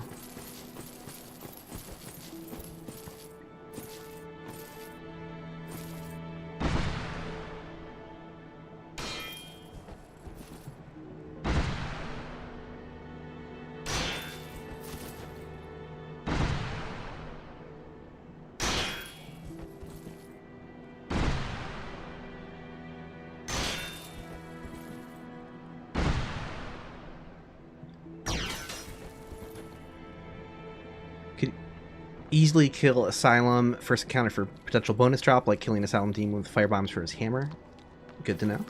Easily kill Asylum. First encounter for potential bonus drop, like killing Asylum Demon with firebombs for his hammer. Good to know.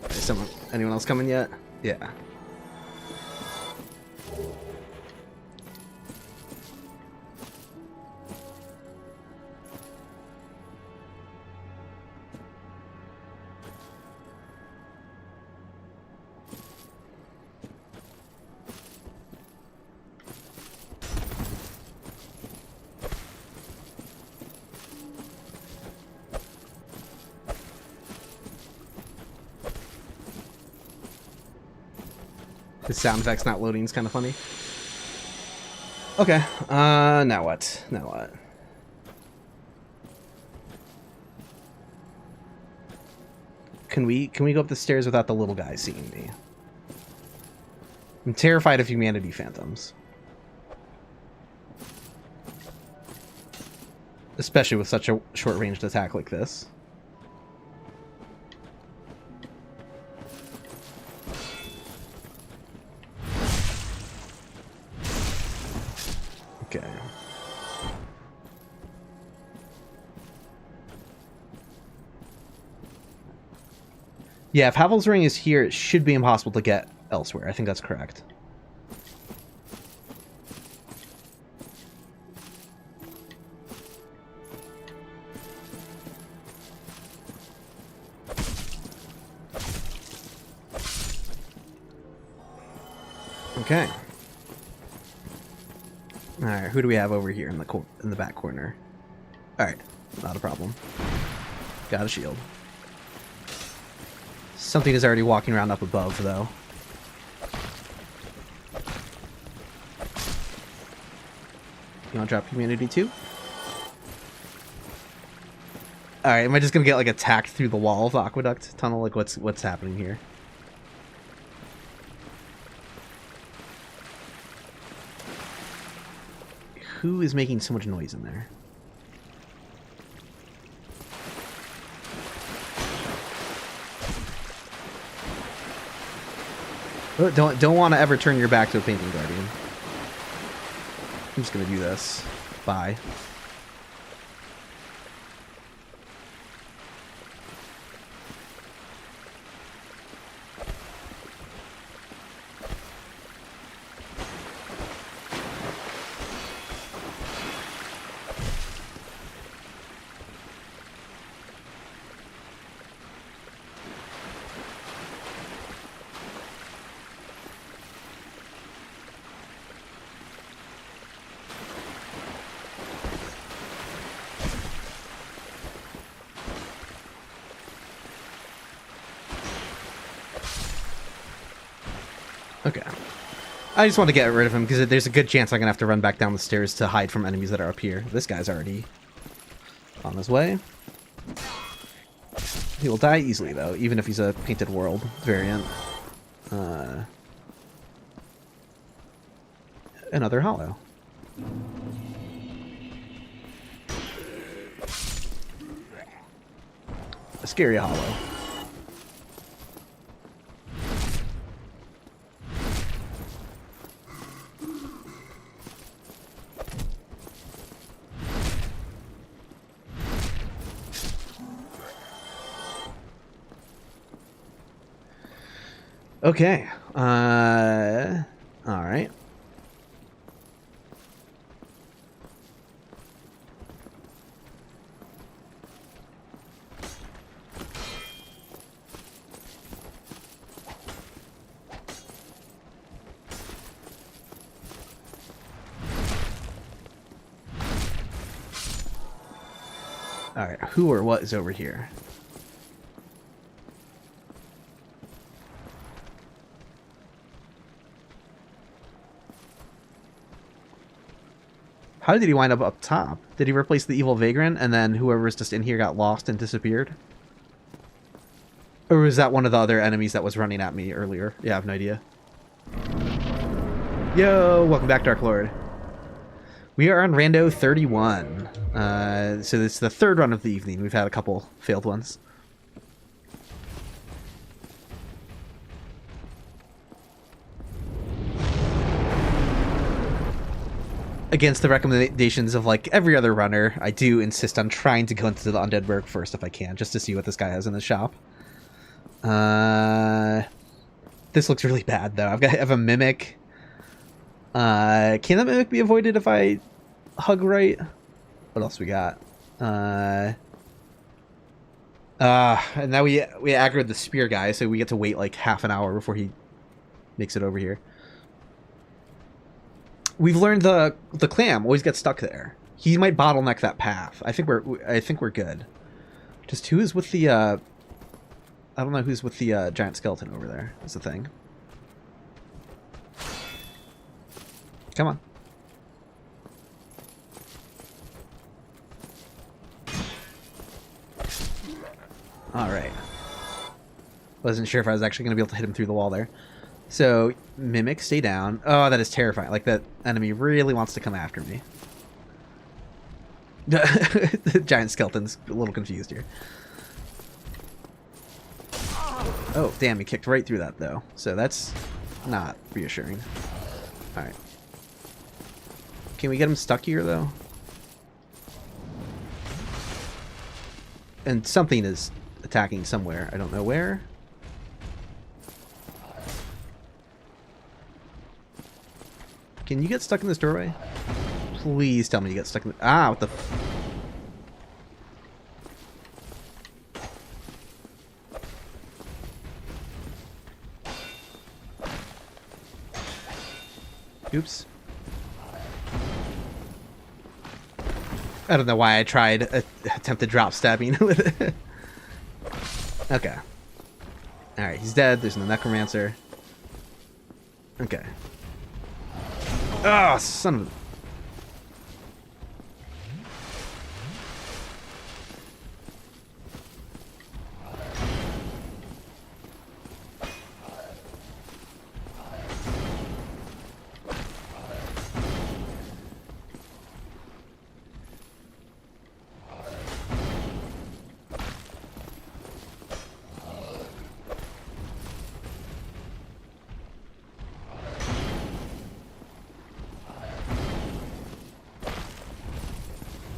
Is anyone else coming yet? Yeah. The sound effects not loading is kind of funny. Okay, now what? Now what? Can we go up the stairs without the little guy seeing me? I'm terrified of humanity phantoms. Especially with such a short-ranged attack like this. Okay. Yeah, if Havel's ring is here, it should be impossible to get elsewhere. I think that's correct. Okay. All right, who do we have over here in the back corner? All right, not a problem. Got a shield. Something is already walking around up above, though. You want to drop humanity too? All right, am I just gonna get like attacked through the wall of the aqueduct tunnel? Like, what's happening here? Who is making so much noise in there? Oh, don't want to ever turn your back to a painting guardian. I'm just gonna do this. Bye. Okay. I just want to get rid of him because there's a good chance I'm going to have to run back down the stairs to hide from enemies that are up here. This guy's already on his way. He will die easily, though, even if he's a Painted World variant. Another hollow. A scary hollow. Okay. All right. All right. Who or what is over here? How did he wind up top? Did he replace the evil vagrant and then whoever's just in here got lost and disappeared? Or was that one of the other enemies that was running at me earlier? Yeah, I have no idea. Yo, welcome back, Dark Lord. We are on Rando 31. So it's the third run of the evening. We've had a couple failed ones. Against the recommendations of like every other runner, I do insist on trying to go into the Undead Burg first if I can, just to see what this guy has in the shop. This looks really bad though. I have a mimic. Can that mimic be avoided if I hug right? What else we got? And now we aggroed the spear guy, so we get to wait like half an hour before he makes it over here. We've learned the clam always gets stuck there. He might bottleneck that path. I think we're good. Just who is with the I don't know who's with the giant skeleton over there. Is the thing. Come on. All right. Wasn't sure if I was actually going to be able to hit him through the wall there. So, Mimic, stay down. Oh, that is terrifying. Like, that enemy really wants to come after me. The giant skeleton's a little confused here. Oh, damn, he kicked right through that, though. So that's not reassuring. Alright. Can we get him stuck here, though? And something is attacking somewhere. I don't know where. Can you get stuck in this doorway? Please tell me you get stuck in the... Ah, what the... Oops. I don't know why I tried attempted drop stabbing with it. Okay. Alright, he's dead. There's no necromancer. Okay. Oh, son of a...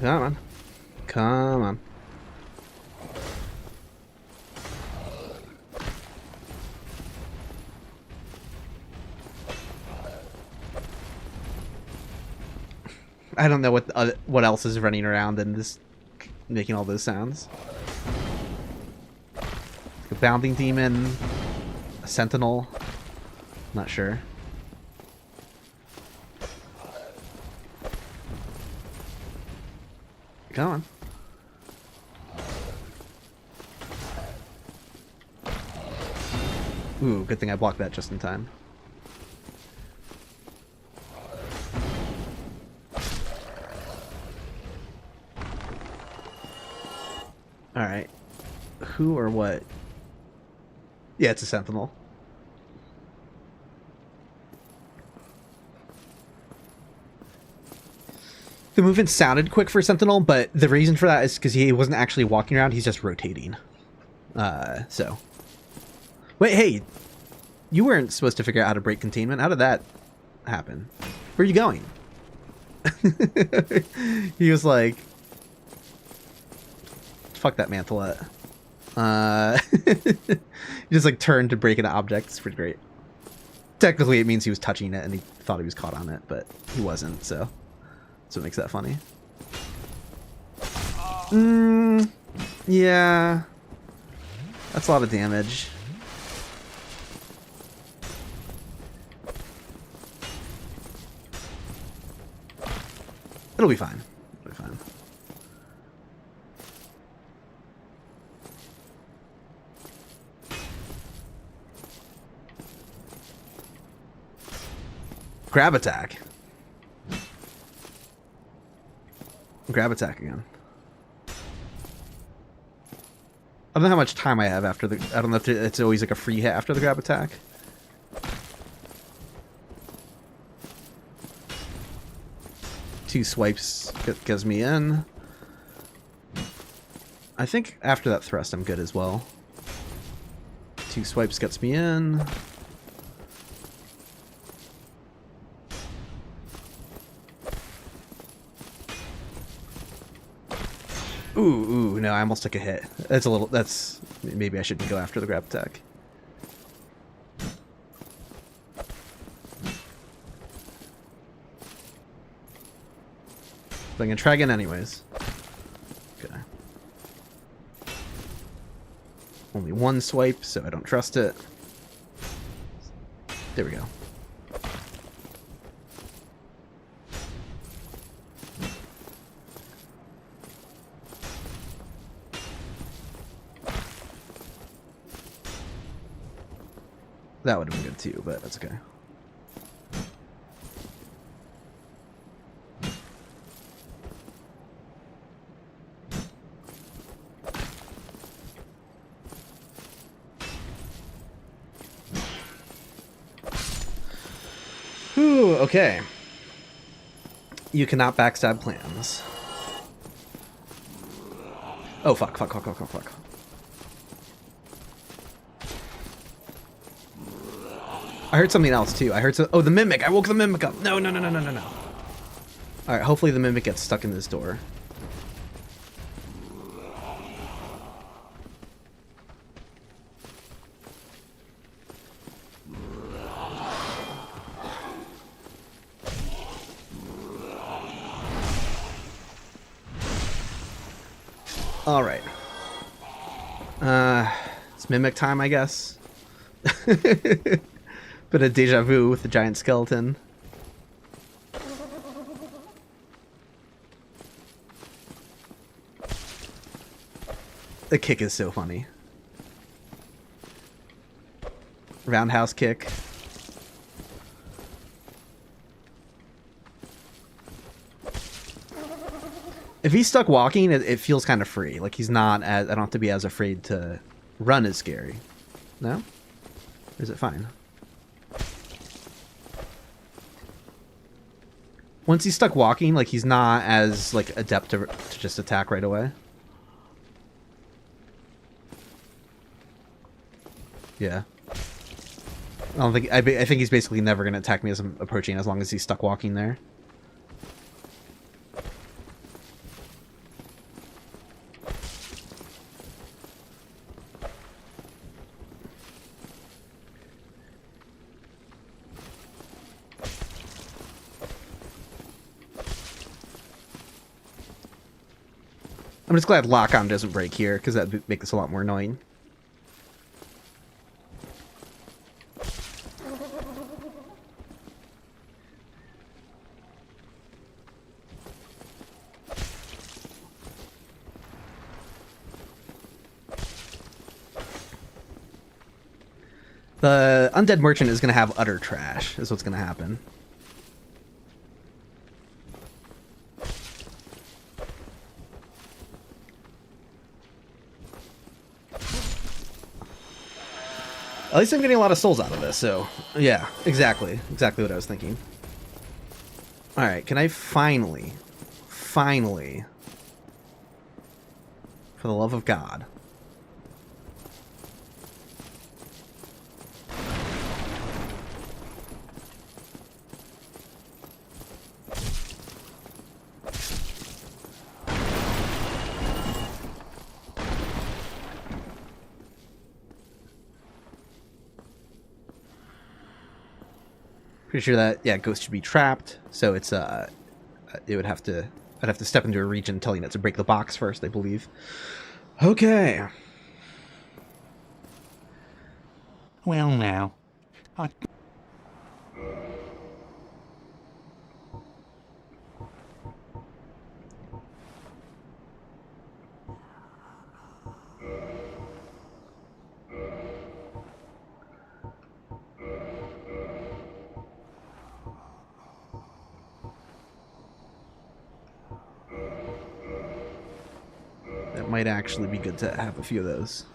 Come on. Come on. I don't know what else is running around and just making all those sounds. A bounding demon, a sentinel. Not sure. Come on. Ooh, good thing I blocked that just in time. Alright. Who or what? Yeah, it's a sentinel. The movement sounded quick for Sentinel, but the reason for that is because he wasn't actually walking around, he's just rotating. So. Wait, hey! You weren't supposed to figure out how to break containment. How did that happen? Where are you going? He was like... Fuck that mantelet. He just like turned to break an object. It's pretty great. Technically it means he was touching it and he thought he was caught on it, but he wasn't, so... So it makes that funny. Yeah. That's a lot of damage. It'll be fine. It'll be fine. Grab attack. Grab attack again. I don't know how much time I have after the... I don't know if it's always like a free hit after the grab attack. Two swipes gets me in. I think after that thrust I'm good as well. Two swipes gets me in. Ooh, no, I almost took a hit. That's a little... That's... Maybe I shouldn't go after the grab attack. But I'm gonna try again anyways. Okay. Only one swipe, so I don't trust it. There we go. That would have been good too, but that's okay. Whew, okay. You cannot backstab plans. Oh, fuck. I heard something else too. I heard some... Oh, the Mimic! I woke the Mimic up! No. Alright, hopefully the Mimic gets stuck in this door. Alright. It's Mimic time, I guess. Bit of deja vu with the giant skeleton. The kick is so funny. Roundhouse kick. If he's stuck walking, it feels kind of free. Like he's not as... I don't have to be as afraid to run as scary. No? Or is it fine? Once he's stuck walking, like he's not as like adept to just attack right away. Yeah. I don't think... I think he's basically never going to attack me as I'm approaching, as long as he's stuck walking there. I'm just glad lock-on doesn't break here, because that would make this a lot more annoying. The undead merchant is going to have utter trash, is what's going to happen. At least I'm getting a lot of souls out of this, so... Yeah, exactly. Exactly what I was thinking. Alright, can I finally... Finally... For the love of God... Pretty sure that, yeah, ghost should be trapped, so it's, it would have to, I'd have to step into a region telling it to break the box first, I believe. Okay. Well now, That might actually be good to have a few of those.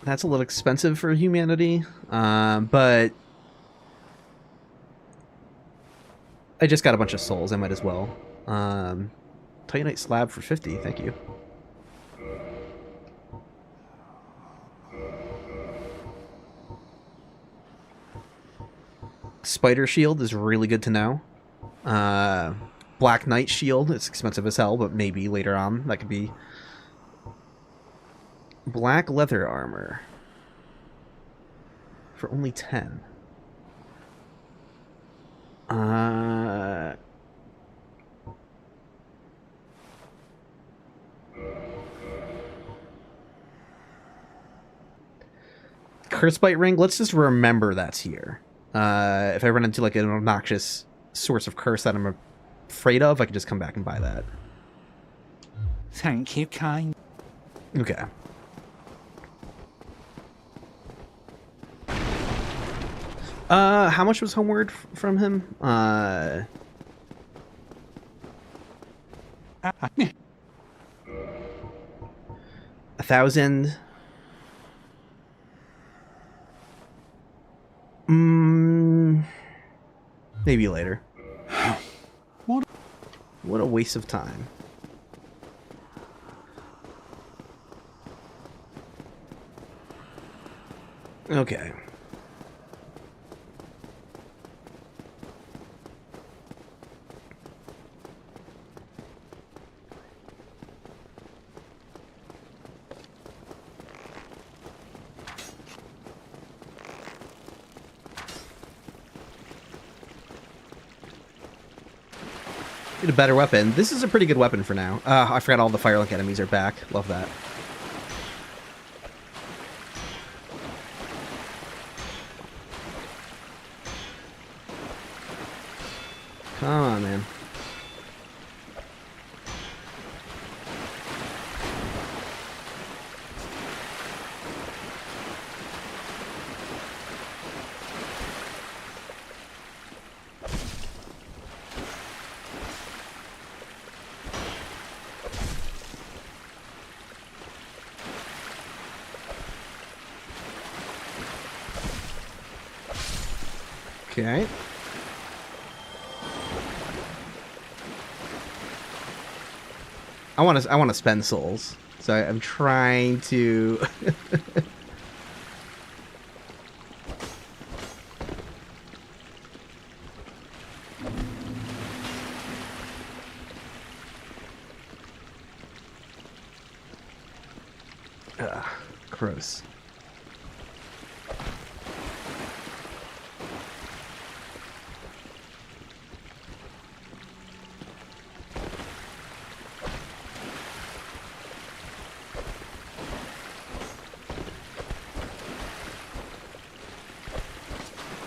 That's a little expensive for humanity, but I just got a bunch of souls, I might as well. Titanite slab for 50, thank you. Spider shield is really good to know. Black Knight shield, it's expensive as hell, but maybe later on that could be... Black leather armor for only 10. Curse Bite ring, let's just remember that's here. If I run into like an obnoxious source of curse that I'm afraid of, I can just come back and buy that. thank you, kind. Okay. How much was Homeward from him? 1,000. Maybe later. What a waste of time. Okay. Get a better weapon. This is a pretty good weapon for now. I forgot all the Firelink enemies are back. Love that. Come on, man. Okay. I want to spend souls, so I'm trying to. Ugh, gross.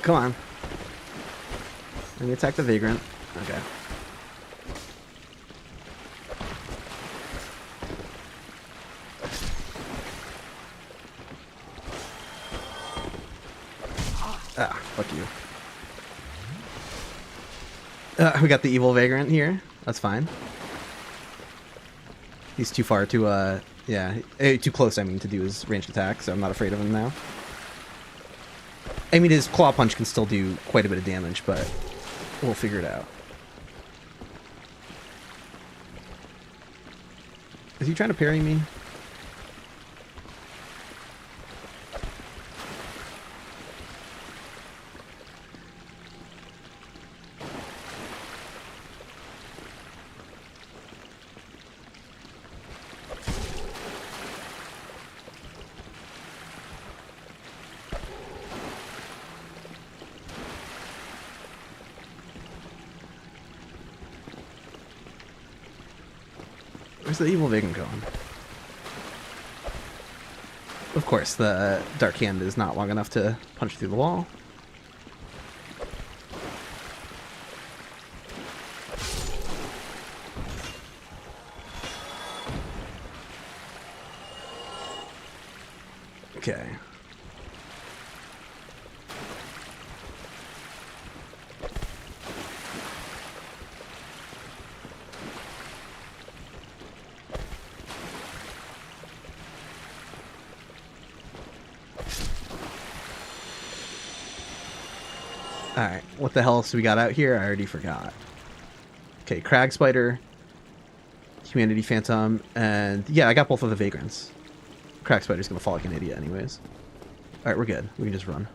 Come on. Let me attack the vagrant. Okay. Ah, fuck you. We got the evil vagrant here. That's fine. He's too far to, yeah, too close, I mean, to do his ranged attack, so I'm not afraid of him now. I mean, his claw punch can still do quite a bit of damage, but we'll figure it out. Is he trying to parry me? Where's the evil vagrant going? Of course, the dark hand is not long enough to punch through the wall. Okay. Alright, what the hell else we got out here? I already forgot. Okay, Crag Spider, Humanity Phantom, and yeah, I got both of the Vagrants. Crag Spider's gonna fall like an idiot anyways. Alright, we're good. We can just run.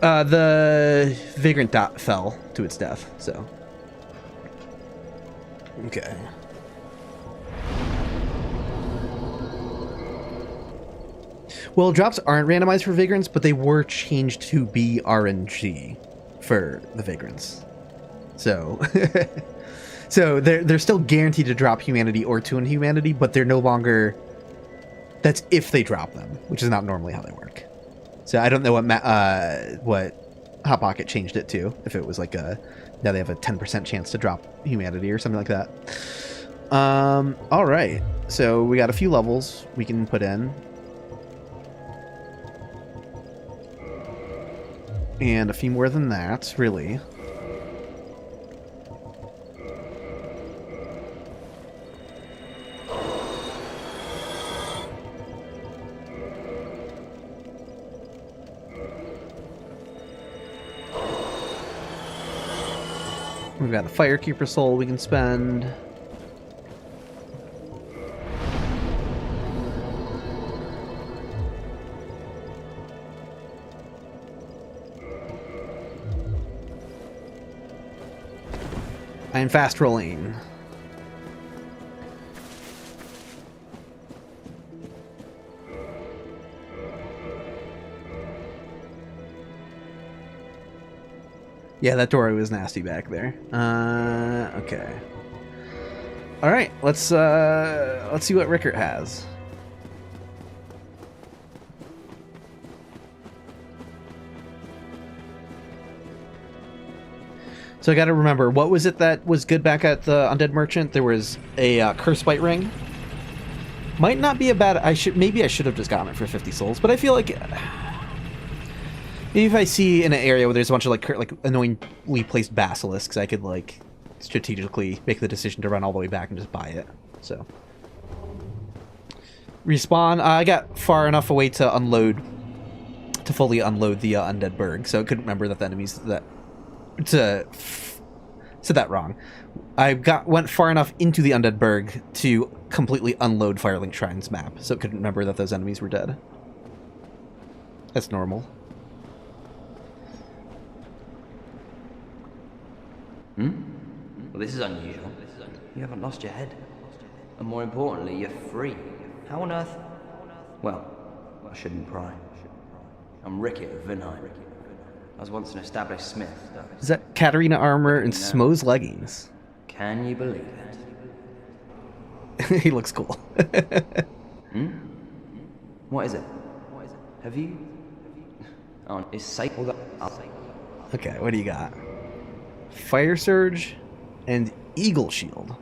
The Vagrant fell to its death, so. Okay. Well, drops aren't randomized for Vagrants, but they were changed to be RNG for the Vagrants. So, so they're still guaranteed to drop Humanity or Tune Humanity, but they're no longer. That's if they drop them, which is not normally how they work. So I don't know what Hot Pocket changed it to. If it was like now they have a 10% chance to drop Humanity or something like that. All right. So we got a few levels we can put in. And a few more than that, really. We've got a Firekeeper soul we can spend. I'm fast rolling. Yeah, that doorway was nasty back there. Okay. All right, let's see what Rickert has. So I got to remember, what was it that was good back at the Undead Merchant? There was a Curse Bite Ring. Might not be a bad. Maybe I should have just gotten it for 50 souls, but I feel like Maybe if I see in an area where there's a bunch of like annoyingly placed basilisks, I could like strategically make the decision to run all the way back and just buy it. So respawn. I got far enough away to fully unload the undead berg, so I couldn't remember that the enemies that said that wrong. I went far enough into the undead berg to completely unload Firelink Shrine's map, so it couldn't remember that those enemies were dead. That's normal. Well, this is unusual. You haven't lost your head. And more importantly, you're free. How on earth? Well, I shouldn't pry. I'm Ricky of Vinheim. I was once an established smith. Is that Katarina armor and Smo's leggings? Can you believe it? He looks cool. What is it? Have you? Oh, is safe? Okay, what do you got? Fire Surge and Eagle Shield.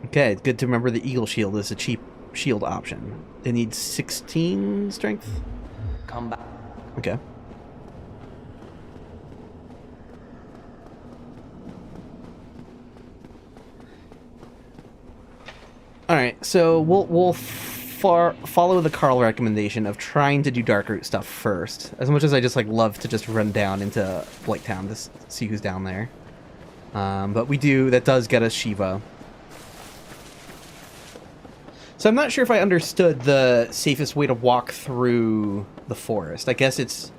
Okay, it's good to remember the Eagle Shield is a cheap shield option. It needs 16 strength? Come back. Okay. Alright, so we'll follow the Carl recommendation of trying to do dark route stuff first. As much as I just like love to just run down into Blighttown to see who's down there. But that does get us Shiva. So I'm not sure if I understood the safest way to walk through the forest. I guess it's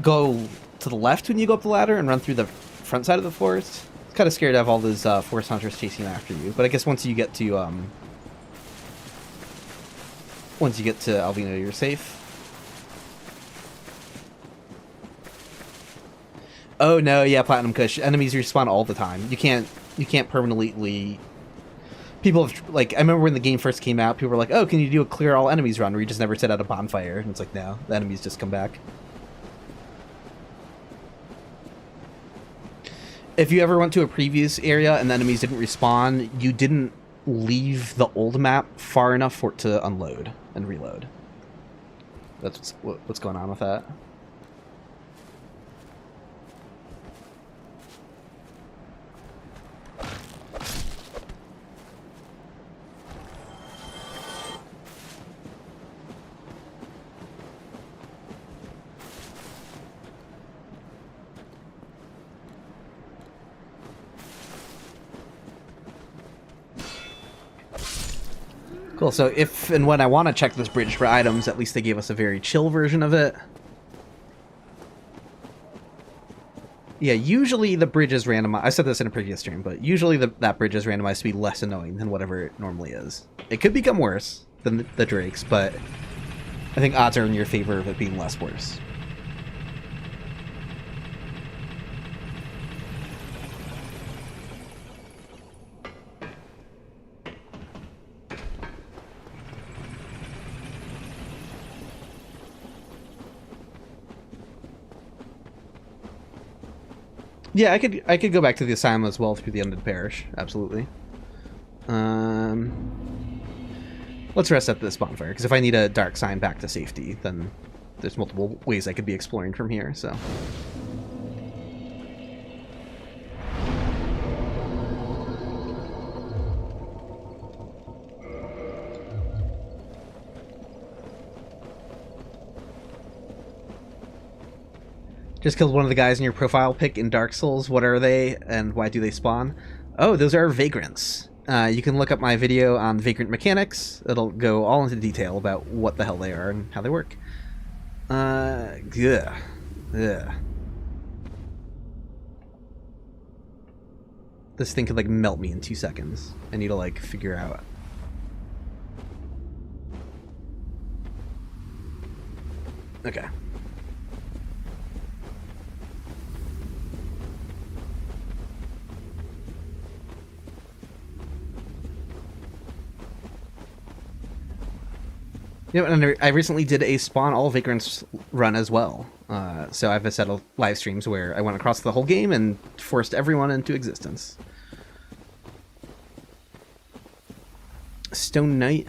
go to the left when you go up the ladder and run through the front side of the forest. It's kind of scared to have all those forest hunters chasing after you. But I guess once you get to Alvino, you're safe. Oh no, yeah, Platinum Kush. Enemies respawn all the time. You can't permanently. People have, like, I remember when the game first came out, people were like, "Oh, can you do a clear all enemies run where you just never set out a bonfire?" And it's like, no, the enemies just come back. If you ever went to a previous area and the enemies didn't respawn, you didn't leave the old map far enough for it to unload and reload. That's what's going on with that. Cool, so if and when I want to check this bridge for items, at least they gave us a very chill version of it. Yeah, usually the bridge is randomized. I said this in a previous stream, but usually that bridge is randomized to be less annoying than whatever it normally is. It could become worse than the Drakes, but I think odds are in your favor of it being less worse. Yeah, I could go back to the asylum as well through the Undead Parish. Absolutely. Let's rest at this bonfire, because if I need a dark sign back to safety, then there's multiple ways I could be exploring from here, so... Just killed one of the guys in your profile pic in Dark Souls. What are they, and why do they spawn? Oh, those are vagrants. You can look up my video on vagrant mechanics. It'll go all into detail about what the hell they are and how they work. Ugh. This thing could, like, melt me in 2 seconds. I need to, like, figure out... Okay. You know, and I recently did a spawn all vagrants run as well. So I have a set of live streams where I went across the whole game and forced everyone into existence. Stone Knight.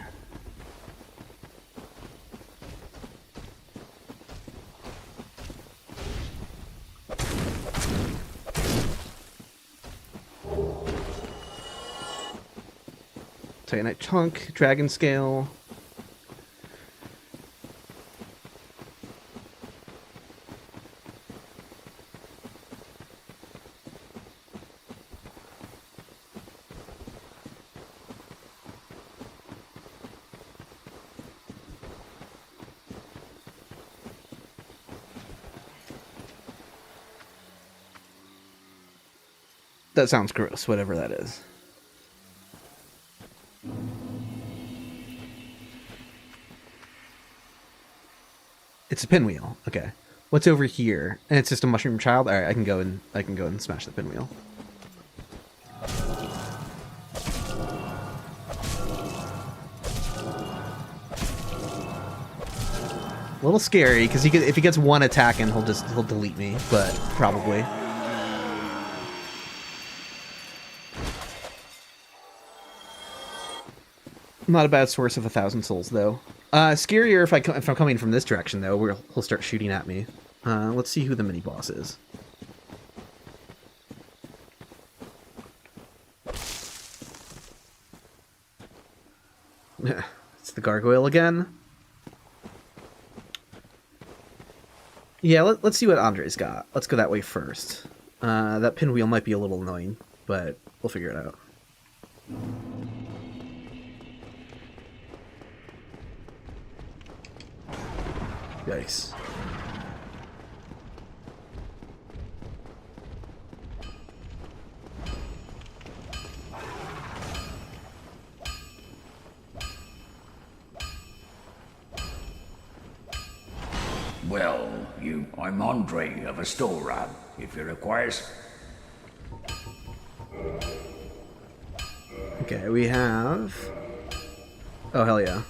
Titanite chunk, dragon scale. That sounds gross, whatever that is. It's a pinwheel. Okay. What's over here? And it's just a mushroom child? Alright, I can go and smash the pinwheel. A little scary, because if he gets one attack in, he'll delete me, but probably. Not a bad source of 1,000 souls, though. Scarier if I'm coming from this direction, though, where he'll start shooting at me. Let's see who the mini-boss is. It's the gargoyle again. Yeah, let's see what Andre's got. Let's go that way first. That pinwheel might be a little annoying, but we'll figure it out. Yikes. Well, I'm Andre of a store run, if you requires. Okay, we have... Oh, hell yeah.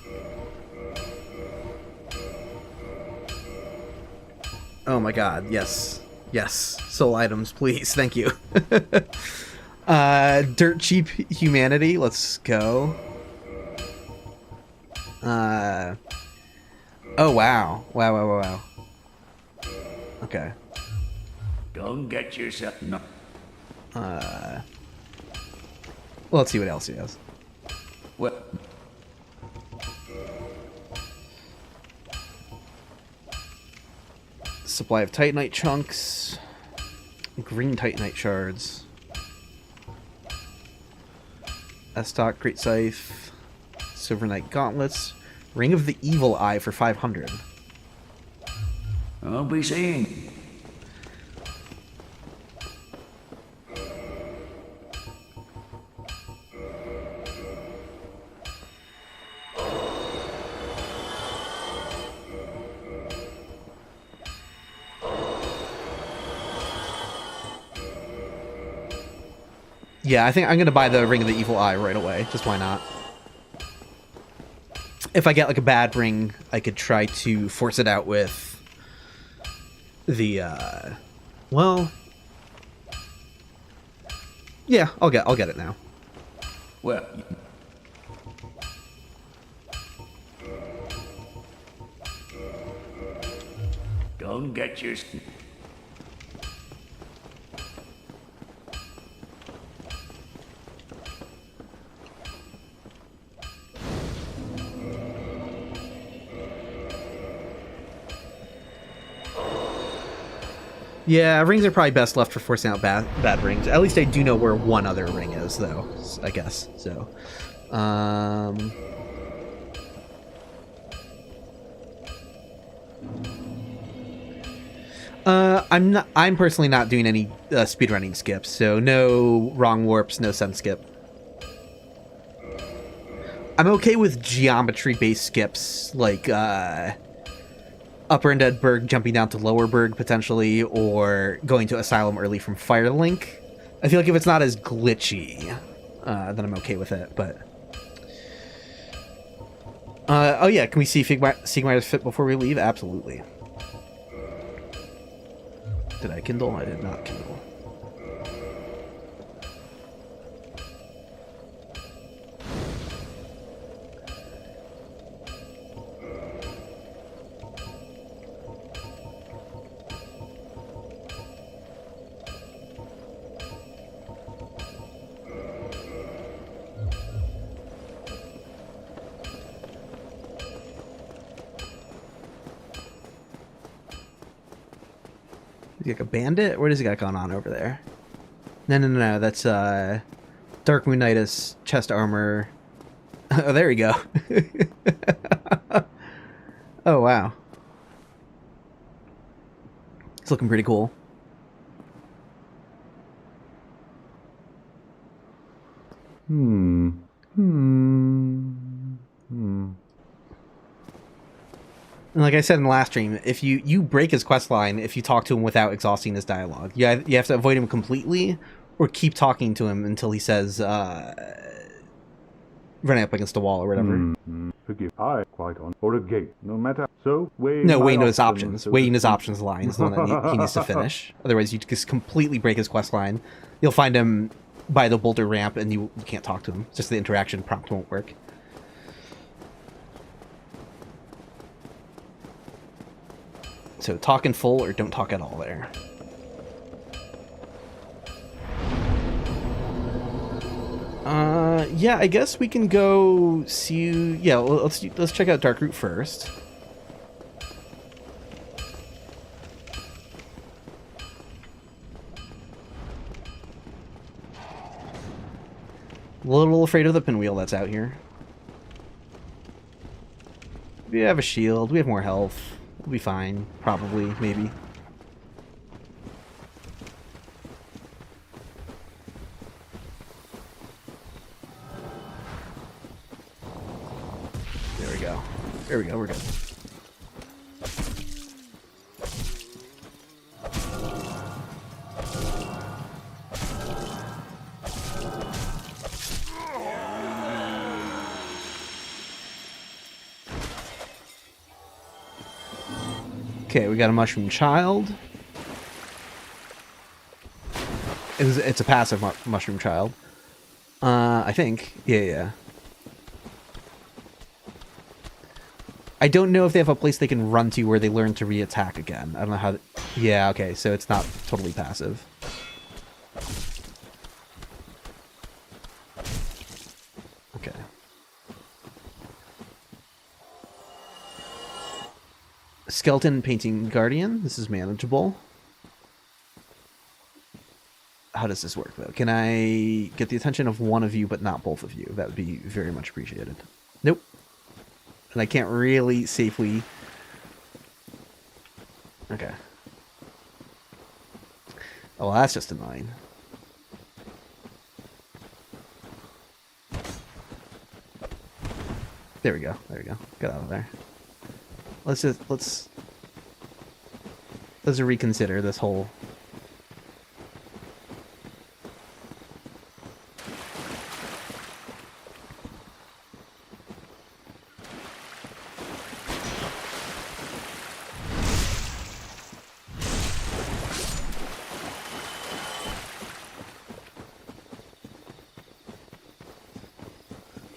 Oh my god, yes. Yes. Soul items, please. Thank you. Dirt cheap humanity. Let's go. Oh, wow. Wow. Okay. Don't get yourself... No. Well, let's see what else he has. Well... Supply of Titanite chunks. Green Titanite shards. S-Stock, Great Scythe. Silver Knight gauntlets. Ring of the Evil Eye for 500. I'll be seeing. Yeah, I think I'm going to buy the Ring of the Evil Eye right away. Just why not? If I get like a bad ring, I could try to force it out with the well, yeah, I'll get it now. Well... Don't get your... Yeah, rings are probably best left for forcing out bad rings. At least I do know where one other ring is, though, I guess. So, I'm personally not doing any speedrunning skips, so no wrong warps, no sun skip. I'm okay with geometry-based skips, like Upper Undeadburg jumping down to Lowerburg, potentially, or going to Asylum early from Firelink. I feel like if it's not as glitchy, then I'm okay with it, but... oh yeah, can we see Sigmar's fit before we leave? Absolutely. Did I Kindle? I did not Kindle. Is he like a bandit? What does he got going on over there? No. That's Dark Moonitis, chest armor. Oh, there we go. Oh, wow. It's looking pretty cool. And like I said in the last stream, if you break his quest line if you talk to him without exhausting his dialogue. You have to avoid him completely or keep talking to him until he says running up against a wall or whatever. Forgive, I quite on or a gate, no matter. So weighing his options. Weighing his options line is the one that he needs to finish. Otherwise, you just completely break his quest line. You'll find him by the boulder ramp, and you can't talk to him. Just the interaction prompt won't work. So talk in full or don't talk at all there. Yeah, I guess we can go see. Yeah, let's check out Darkroot first. A little afraid of the pinwheel that's out here. We have a shield. We have more health. We'll be fine. Probably. Maybe. There we go, we're good. Okay, we got a mushroom child. It's a passive mushroom child. I think. Yeah. I don't know if they have a place they can run to where they learn to re-attack again. I don't know how... Yeah, okay, so it's not totally passive. Okay. Skeleton Painting Guardian. This is manageable. How does this work, though? Can I get the attention of one of you, but not both of you? That would be very much appreciated. Nope. And I can't really safely... Okay. Oh, well, that's just annoying. There we go. Get out of there. Let's reconsider this whole...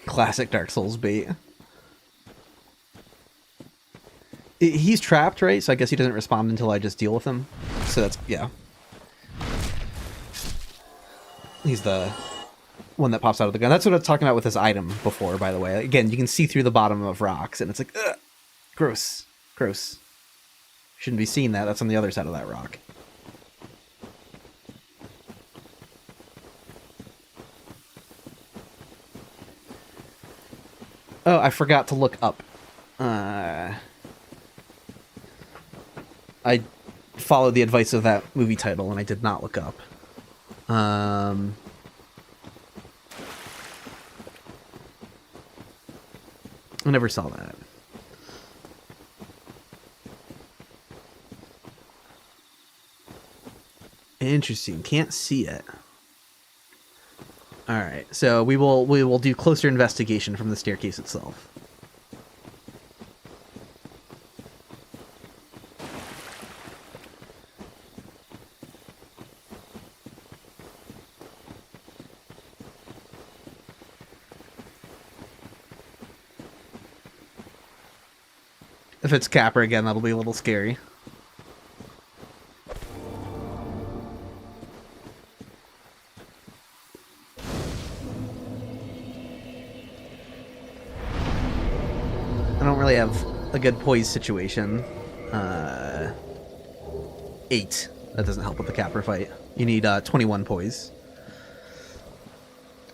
Classic Dark Souls bait. He's trapped, right? So I guess he doesn't respond until I just deal with him. So that's, yeah. He's the one that pops out of the gun. That's what I was talking about with this item before, by the way. Again, you can see through the bottom of rocks, and it's like, ugh, gross. Shouldn't be seeing that. That's on the other side of that rock. Oh, I forgot to look up. I followed the advice of that movie title, and I did not look up. I never saw that. Interesting. Can't see it. All right, so we will do closer investigation from the staircase itself. If it's Capper again, that'll be a little scary. Have a good poise situation. 8. That doesn't help with the capper fight. You need 21 poise.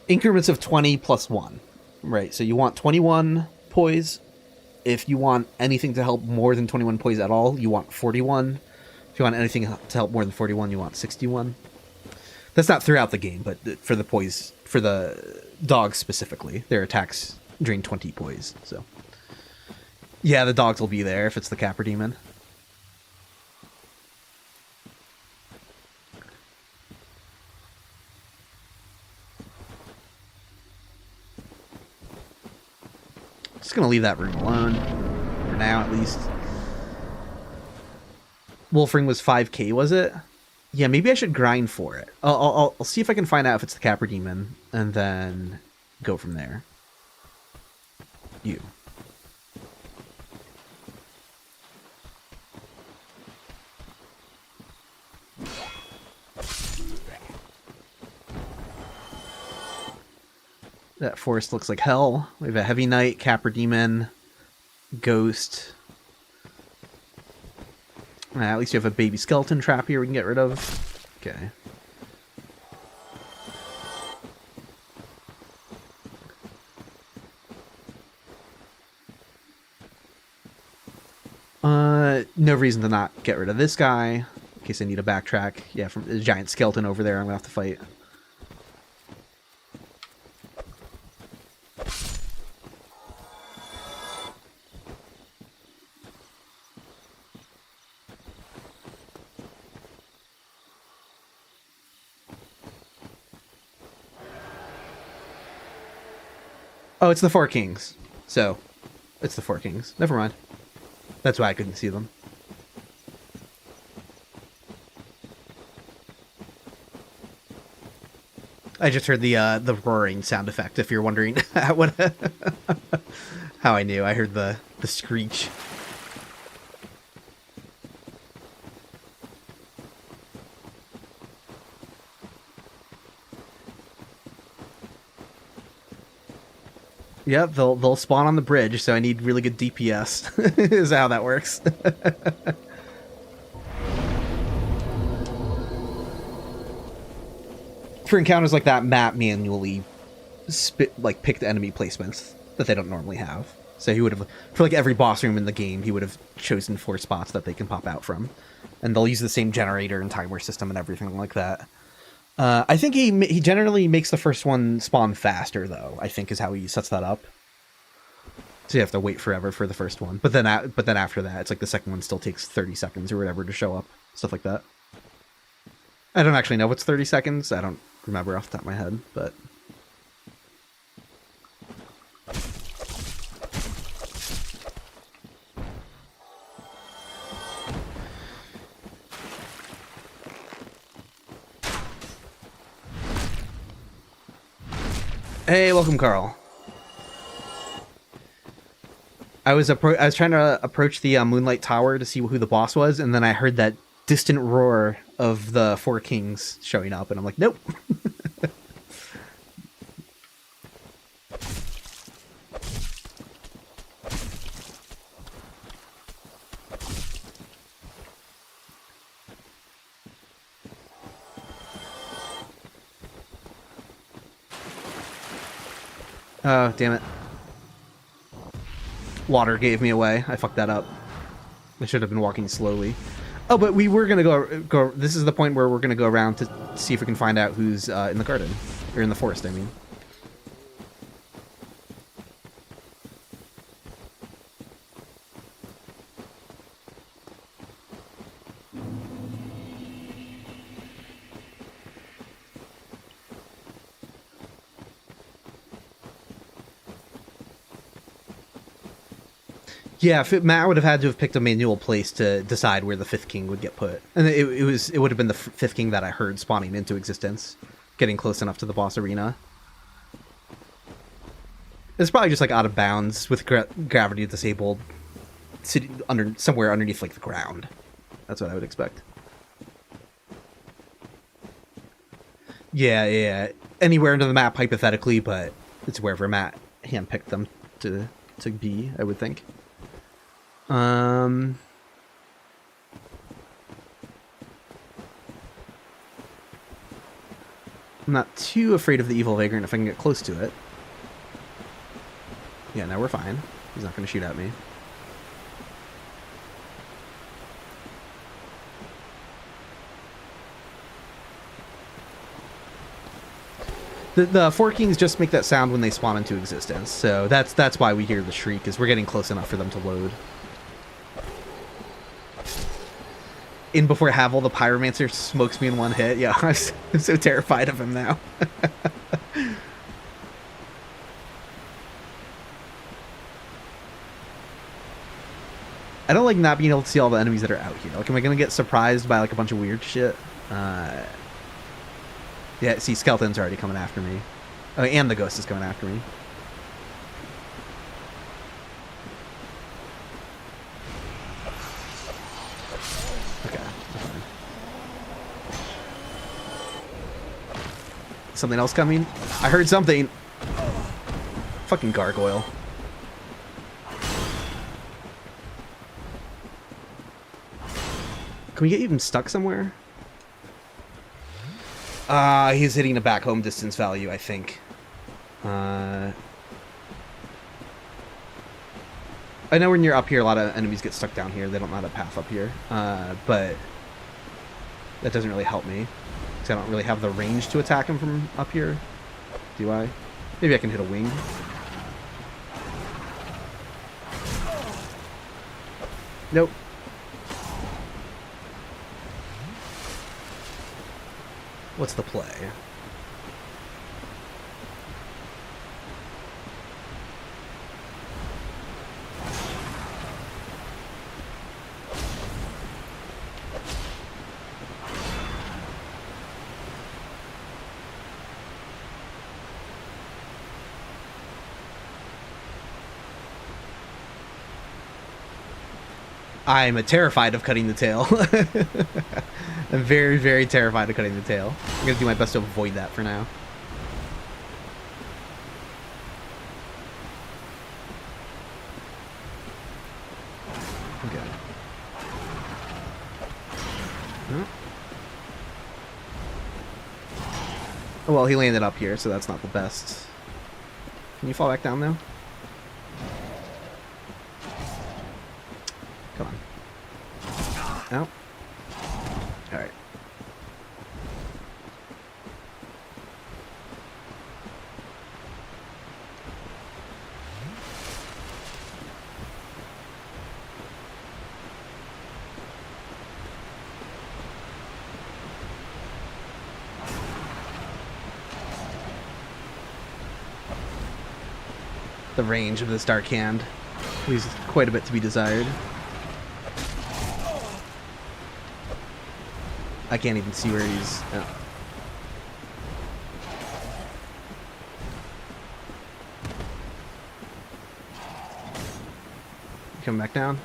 Increments of 20 plus 1. Right, so you want 21 poise. If you want anything to help more than 21 poise at all, you want 41. If you want anything to help more than 41, you want 61. That's not throughout the game, but for the poise, for the dogs specifically, their attacks drain 20 poise. So, yeah, the dogs will be there if it's the capper demon. Just gonna leave that room alone for now, at least. Wolfring was 5k, was it? Yeah, maybe I should grind for it. I'll see if I can find out if it's the capper demon, and then go from there. You. That forest looks like hell. We have a heavy knight, capper demon, ghost. At least you have a baby skeleton trap here we can get rid of. Okay. No reason to not get rid of this guy. In case I need a backtrack. Yeah, from the giant skeleton over there I'm gonna have to fight. Oh, it's the Four Kings. So, it's the Four Kings. Never mind. That's why I couldn't see them. I just heard the roaring sound effect, if you're wondering what how I knew. I heard the screech. Yep, they'll spawn on the bridge, so I need really good DPS. Is how that works. For encounters like that, map manually pick the enemy placements that they don't normally have. So he would have, for like every boss room in the game, he would have chosen 4 spots that they can pop out from, and they'll use the same generator and timer system and everything like that. I think he generally makes the first one spawn faster, though. I think is how he sets that up. So you have to wait forever for the first one, but then after that, it's like the second one still takes 30 seconds or whatever to show up, stuff like that. I don't actually know what's 30 seconds. I don't remember off the top of my head, but hey, welcome, Carl. I was trying to approach the Moonlight Tower to see who the boss was, and then I heard that distant roar of the Four Kings showing up, and I'm like, nope. Oh, damn it. Water gave me away. I fucked that up. I should have been walking slowly. Oh, but we were gonna go. This is the point where we're gonna go around to see if we can find out who's in the garden, or in the forest, I mean. Yeah, Matt would have had to have picked a manual place to decide where the fifth king would get put, and it would have been the fifth king that I heard spawning into existence, getting close enough to the boss arena. It's probably just like out of bounds with gravity disabled, sitting somewhere underneath like the ground. That's what I would expect. Yeah, anywhere into the map hypothetically, but it's wherever Matt handpicked them to be, I would think. I'm not too afraid of the evil vagrant if I can get close to it. Yeah, now we're fine. He's not going to shoot at me. The Four Kings just make that sound when they spawn into existence, so that's why we hear the shriek, is we're getting close enough for them to load. In before Havel, the Pyromancer smokes me in one hit. Yeah, I'm so terrified of him now. I don't like not being able to see all the enemies that are out here. Like, am I going to get surprised by, like, a bunch of weird shit? Yeah, see, Skeleton's already coming after me. Oh, and the Ghost is coming after me. Okay. Something else coming? I heard something. Fucking gargoyle. Can we get even stuck somewhere? He's hitting a back home distance value, I think. I know when you're up here, a lot of enemies get stuck down here. They don't know how to path up here. But that doesn't really help me, because I don't really have the range to attack him from up here. Do I? Maybe I can hit a wing. Nope. What's the play? I'm terrified of cutting the tail. I'm very, very terrified of cutting the tail. I'm going to do my best to avoid that for now. Okay. Huh? Oh, well, he landed up here, so that's not the best. Can you fall back down now? Come on. Out. Alright. The range of this Dark Hand leaves quite a bit to be desired. I can't even see where he's... Oh. Come back down.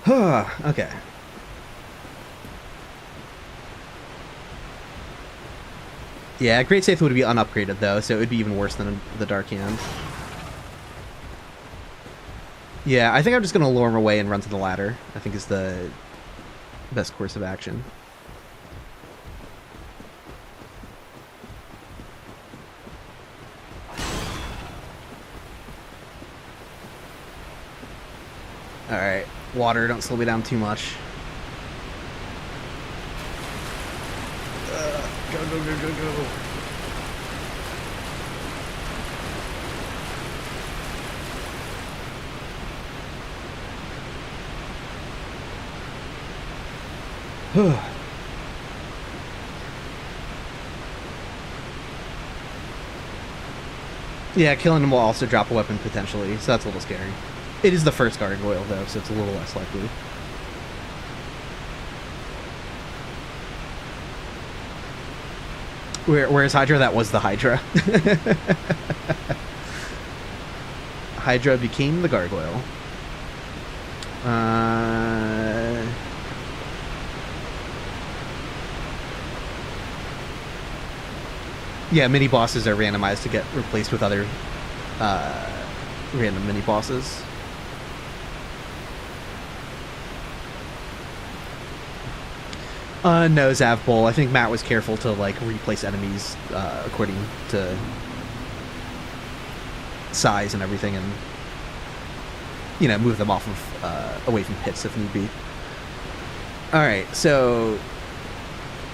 Okay. Yeah, Great Saith would be unupgraded though, so it would be even worse than the Dark Hand. Yeah, I think I'm just going to lure him away and run to the ladder. I think is the best course of action. Alright, water, don't slow me down too much. Go, go, go, go, go. Yeah, killing him will also drop a weapon potentially, so that's a little scary. It is the first gargoyle though, so it's a little less likely. Where's Hydra? That was the Hydra. Hydra became the gargoyle. Yeah, mini bosses are randomized to get replaced with other random mini bosses. No, Zavbol. I think Matt was careful to like replace enemies according to size and everything, and you know, move them off of away from pits if need be. All right, so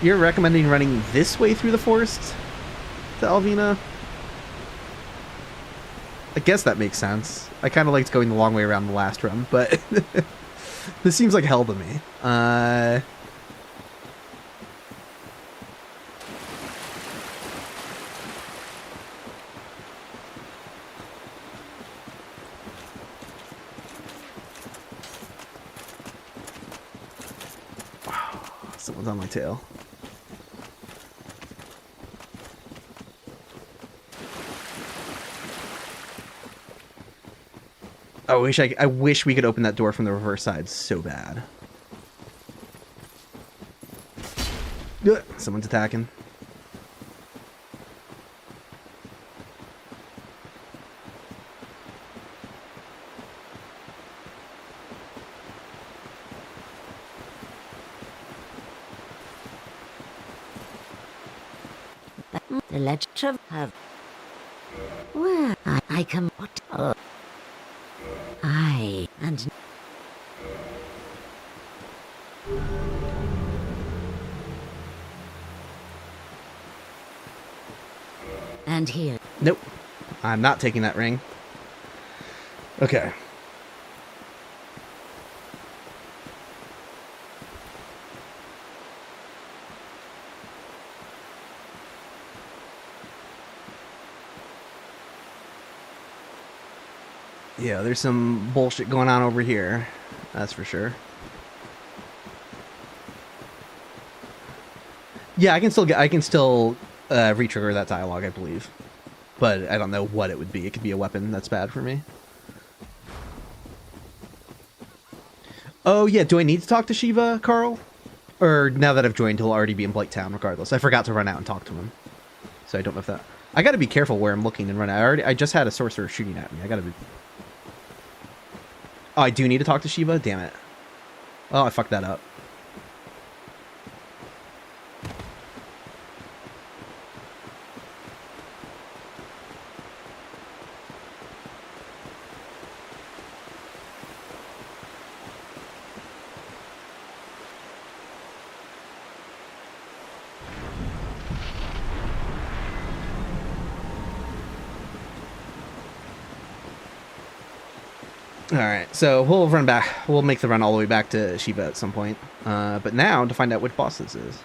you're recommending running this way through the forest to Alvina? I guess that makes sense. I kind of liked going the long way around the last run, but this seems like hell to me. Someone's on my tail. I wish we could open that door from the reverse side so bad. Ugh, someone's attacking. The legend of have. Where I come what? I and here. Nope. I'm not taking that ring. Okay. Yeah, there's some bullshit going on over here. That's for sure. Yeah, I can still re-trigger that dialogue, I believe. But I don't know what it would be. It could be a weapon that's bad for me. Oh, yeah, do I need to talk to Shiva, Carl? Or now that I've joined, he'll already be in Blight Town regardless. I forgot to run out and talk to him. So I don't know if that... I gotta be careful where I'm looking and run out. I just had a sorcerer shooting at me. I gotta be... Oh, I do need to talk to Shiva? Damn it. Oh, I fucked that up. Alright, so we'll run back. We'll make the run all the way back to Shiva at some point. But now, to find out which boss this is.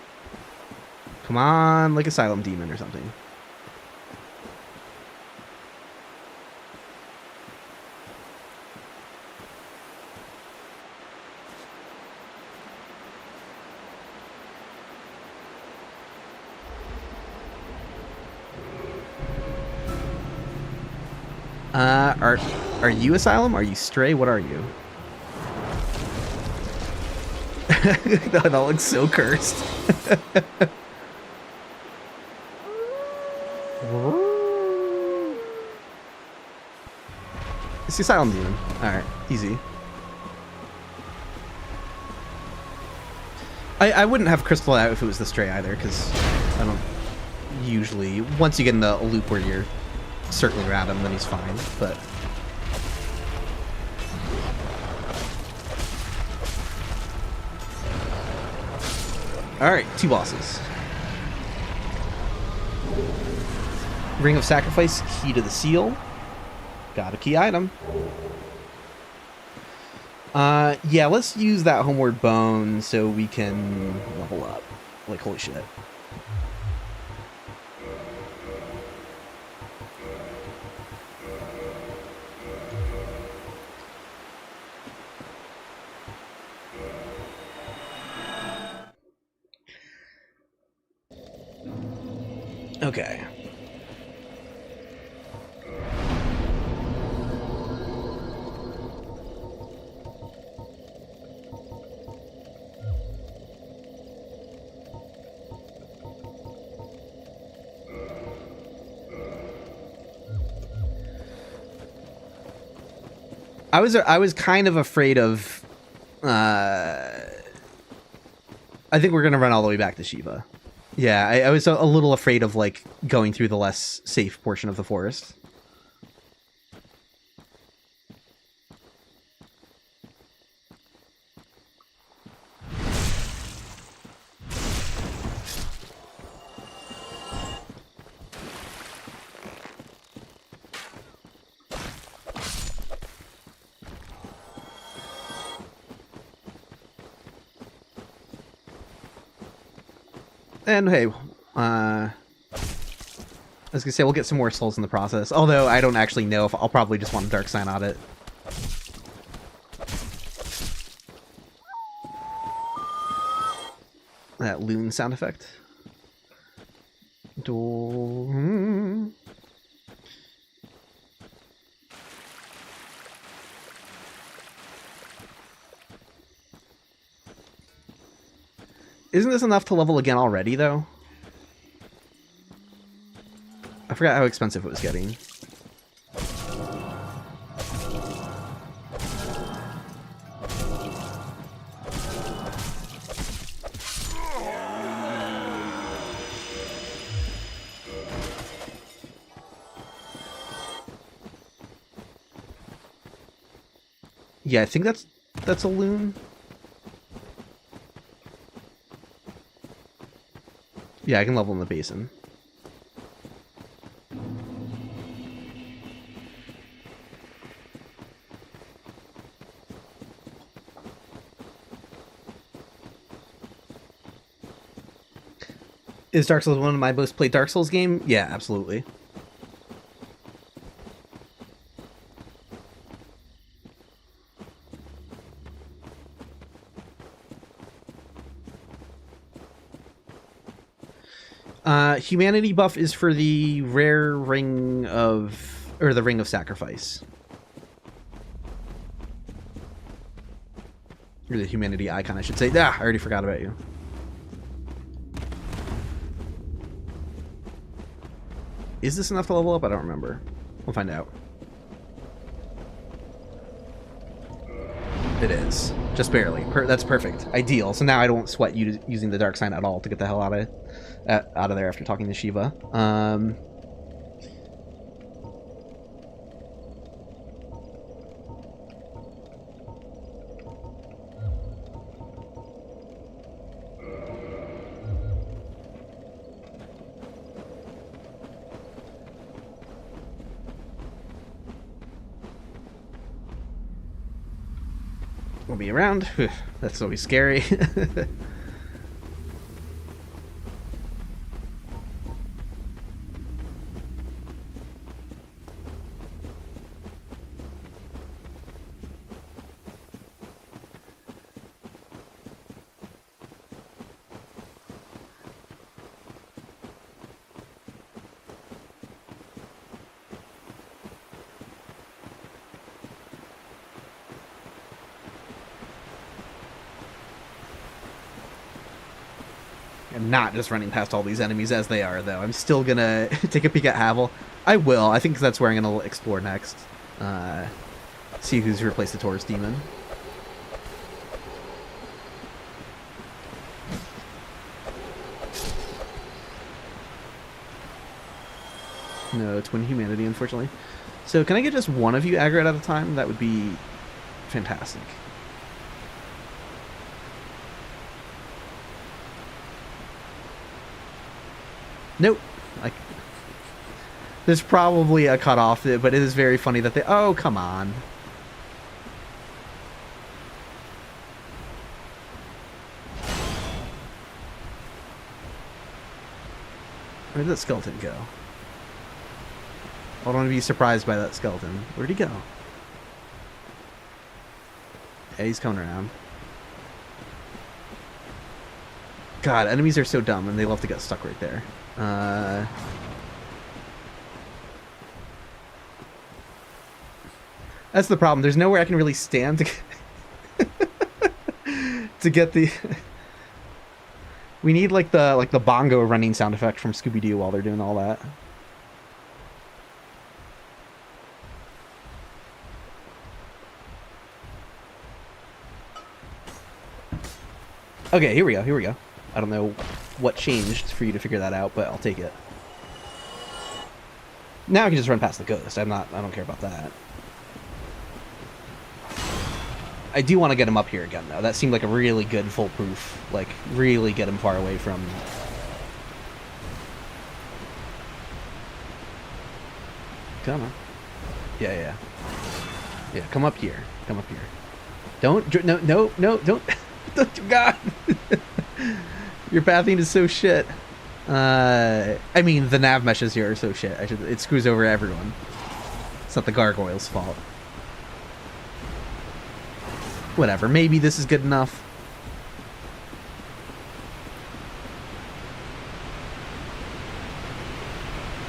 Come on, like Asylum Demon or something. Are you Asylum? Are you Stray? What are you? That looks so cursed. It's the Asylum Demon. Alright, easy. I wouldn't have Crystal out if it was the Stray either, because I don't usually... Once you get in the loop where you're circling around him, then he's fine, but... Alright, 2 bosses. Ring of Sacrifice, Key to the Seal. Got a key item. Yeah, let's use that Homeward Bone so we can level up. Like, holy shit. Okay. I was kind of afraid of I think we're gonna run all the way back to Shiva. Yeah, I was a little afraid of like going through the less safe portion of the forest. And hey, I was gonna say we'll get some more souls in the process. Although I don't actually know if I'll probably just want a dark sign on it. That loon sound effect. Isn't this enough to level again already, though? I forgot how expensive it was getting. Yeah, I think that's a loon. Yeah, I can level in the basin. Is Dark Souls one of my most played Dark Souls game? Yeah, absolutely. Humanity buff is for the rare ring of... or the ring of sacrifice. Or the humanity icon, I should say. Ah, I already forgot about you. Is this enough to level up? I don't remember. We'll find out. It is. Just barely. That's perfect. Ideal. So now I don't sweat using the dark sign at all to get the hell out of there after talking to Shiva. We'll be around. That's always scary. I'm not just running past all these enemies as they are, though. I'm still gonna take a peek at Havel. I will. I think that's where I'm gonna explore next. See who's replaced the Taurus Demon. No, Twin Humanity, unfortunately. So can I get just one of you aggroed at a time? That would be fantastic. Nope. There's probably a cutoff, but it is very funny that they... Oh, come on. Where did that skeleton go? I don't want to be surprised by that skeleton. Where'd he go? Yeah, he's coming around. God, enemies are so dumb, and they love to get stuck right there. That's the problem. There's nowhere I can really stand to get the... We need like the bongo running sound effect from Scooby-Doo while they're doing all that. Okay, here we go, here we go. I don't know what changed for you to figure that out, but I'll take it. Now I can just run past the ghost. I don't care about that. I do want to get him up here again, though. That seemed like a really good foolproof, like, really get him far away from... Come on. Yeah. Yeah, come up here. Come up here. Don't... No, don't... Don't... God! Your pathing is so shit. I mean, the nav meshes here are so shit. It screws over everyone. It's not the gargoyle's fault. Whatever, maybe this is good enough.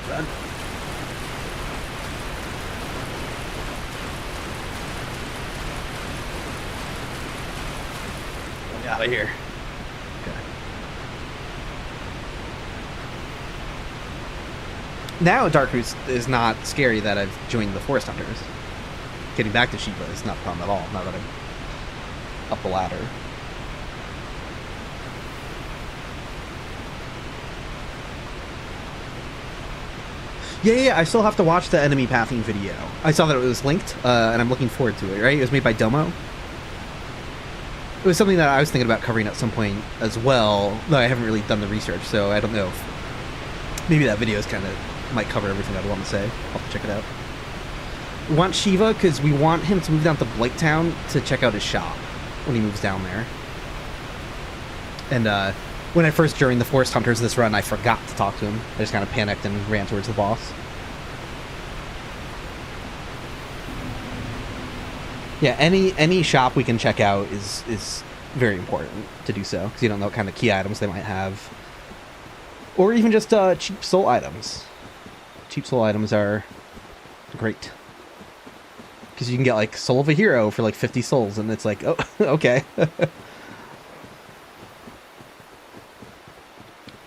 Run. Get out of here. Okay. Now Dark Roots is not scary that I've joined the Forest Hunters. Getting back to Shiva is not a problem at all, now that I'm up the ladder. Yeah, I still have to watch the enemy pathing video. I saw that it was linked, and I'm looking forward to it, right? It was made by Domo. It was something that I was thinking about covering at some point as well, though I haven't really done the research, so I don't know if... Maybe that video is kind of... might cover everything I'd want to say. I'll have to check it out. We want Shiva because we want him to move down to Blighttown to check out his shop when he moves down there. And when I first joined the Forest Hunters this run, I forgot to talk to him. I just kind of panicked and ran towards the boss. Yeah, any shop we can check out is very important to do so, because you don't know what kind of key items they might have. Or even just cheap soul items. Cheap soul items are great. Because you can get, like, Soul of a Hero for, like, 50 souls, and it's like, oh, okay.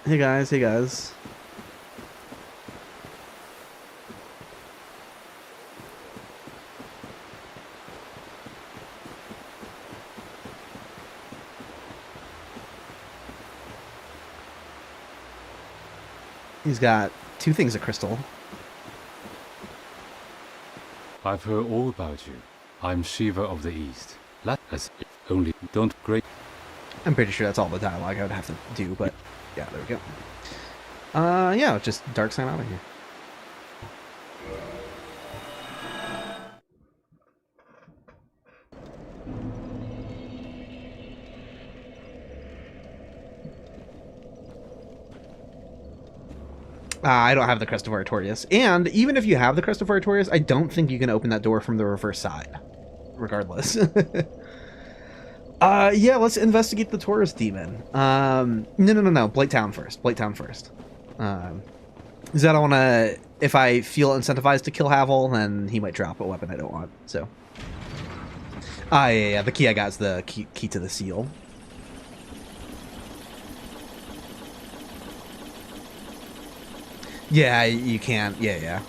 Hey guys, hey guys. He's got 2 things of crystal. I've heard all about you. I'm Shiva of the East. Let us only don't great. I'm pretty sure that's all the dialogue I would have to do, but yeah, there we go. Yeah, just dark sign out of here. I don't have the Crest of Artorias. And even if you have the Crest of Artorias, I don't think you can open that door from the reverse side. Regardless. Yeah, let's investigate the Taurus demon. No. Blighttown first. Blighttown first. Because I don't want to... If I feel incentivized to kill Havel, then he might drop a weapon I don't want, so... yeah, the key I got is the key to the seal. Yeah, you can't. Yeah.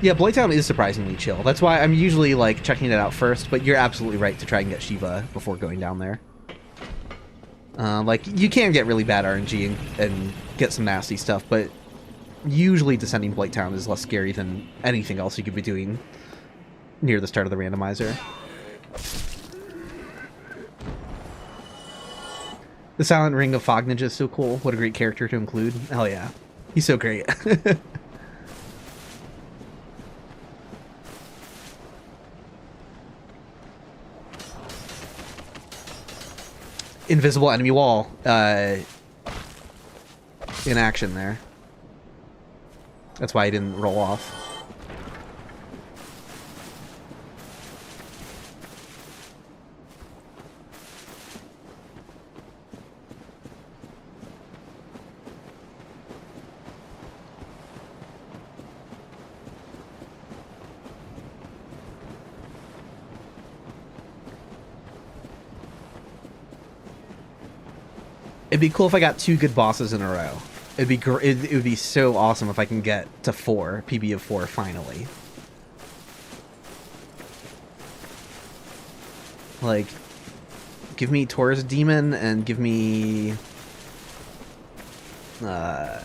Yeah, Blighttown is surprisingly chill. That's why I'm usually, like, checking it out first, but you're absolutely right to try and get Shiva before going down there. Like, you can get really bad RNG and get some nasty stuff, but usually descending Blighttown is less scary than anything else you could be doing near the start of the randomizer. The Silent Ring of Fog Ninja is so cool. What a great character to include. Hell yeah. He's so great. Invisible enemy wall in action there. That's why I didn't roll off. It'd be cool if I got 2 good bosses in a row. It'd be it would be so awesome if I can get to 4, PB of 4 finally. Like, give me Taurus Demon and give me I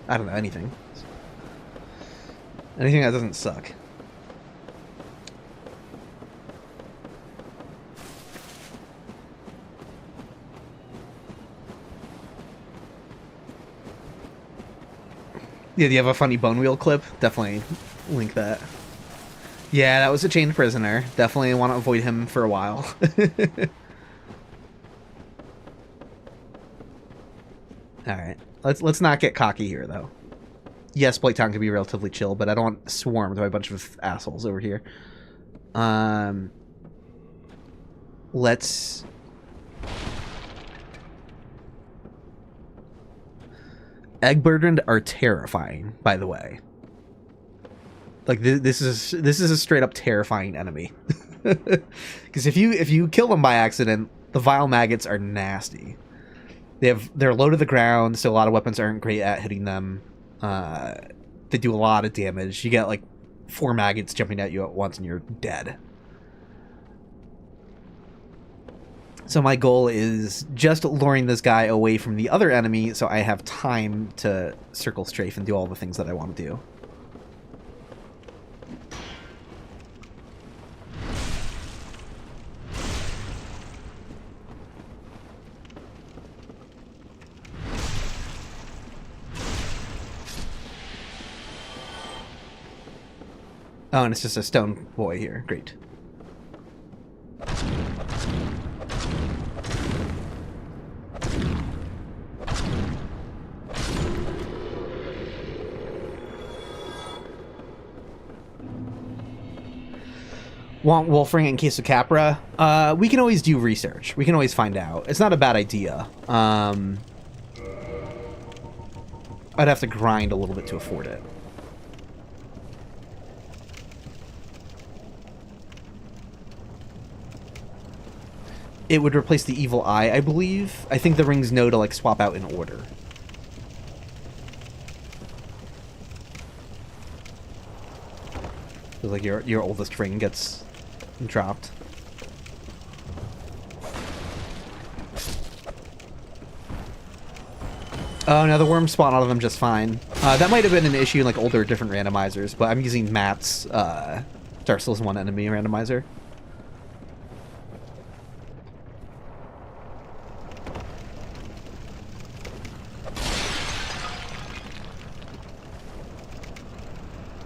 don't know, anything. Anything that doesn't suck. Yeah, do you have a funny bone wheel clip? Definitely link that. Yeah, that was a chained prisoner. Definitely want to avoid him for a while. Alright. Let's not get cocky here, though. Yes, Blighttown can be relatively chill, but I don't want swarmed by a bunch of assholes over here. Let's... Eggburned are terrifying, by the way. Like, this is a straight up terrifying enemy. Because if you kill them by accident, the vile maggots are nasty. They're low to the ground, so a lot of weapons aren't great at hitting them. They do a lot of damage. You get like 4 maggots jumping at you at once and you're dead. So my goal is just luring this guy away from the other enemy so I have time to circle strafe and do all the things that I want to do. Oh, and it's just a stone boy here. Great. Want Wolfring in case of Capra? We can always do research. We can always find out. It's not a bad idea. I'd have to grind a little bit to afford it. It would replace the Evil Eye, I believe. I think the rings know to, like, swap out in order. So, like, your oldest ring gets dropped. Oh, no, the worms spawn out of them just fine. That might have been an issue in, like, older, different randomizers, but I'm using Matt's Dark Souls 1 Enemy Randomizer.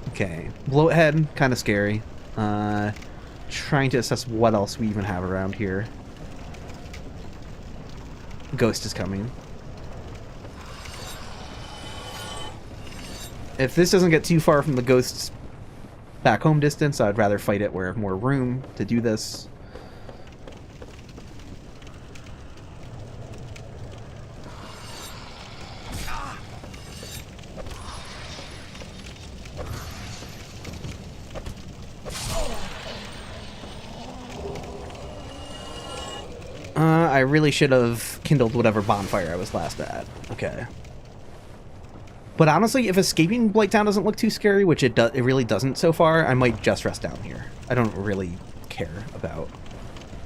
Okay, Bloathead, kind of scary. Trying to assess what else we even have around here. Ghost is coming. If this doesn't get too far from the Ghost's back home distance, I'd rather fight it where I have more room to do this. I really should have kindled whatever bonfire I was last at. Okay. But honestly, if escaping Blighttown doesn't look too scary, which it really doesn't so far, I might just rest down here. I don't really care about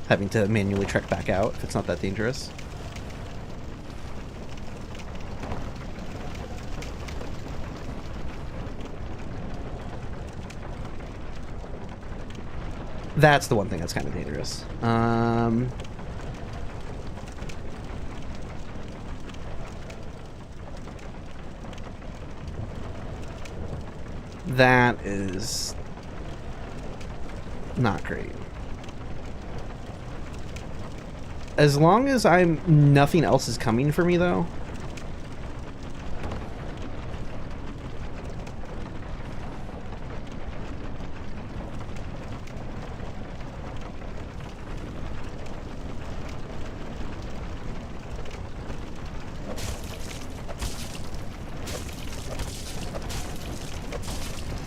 having to manually trek back out if it's not that dangerous. That's the one thing that's kind of dangerous. That is not great. As long as nothing else is coming for me, though.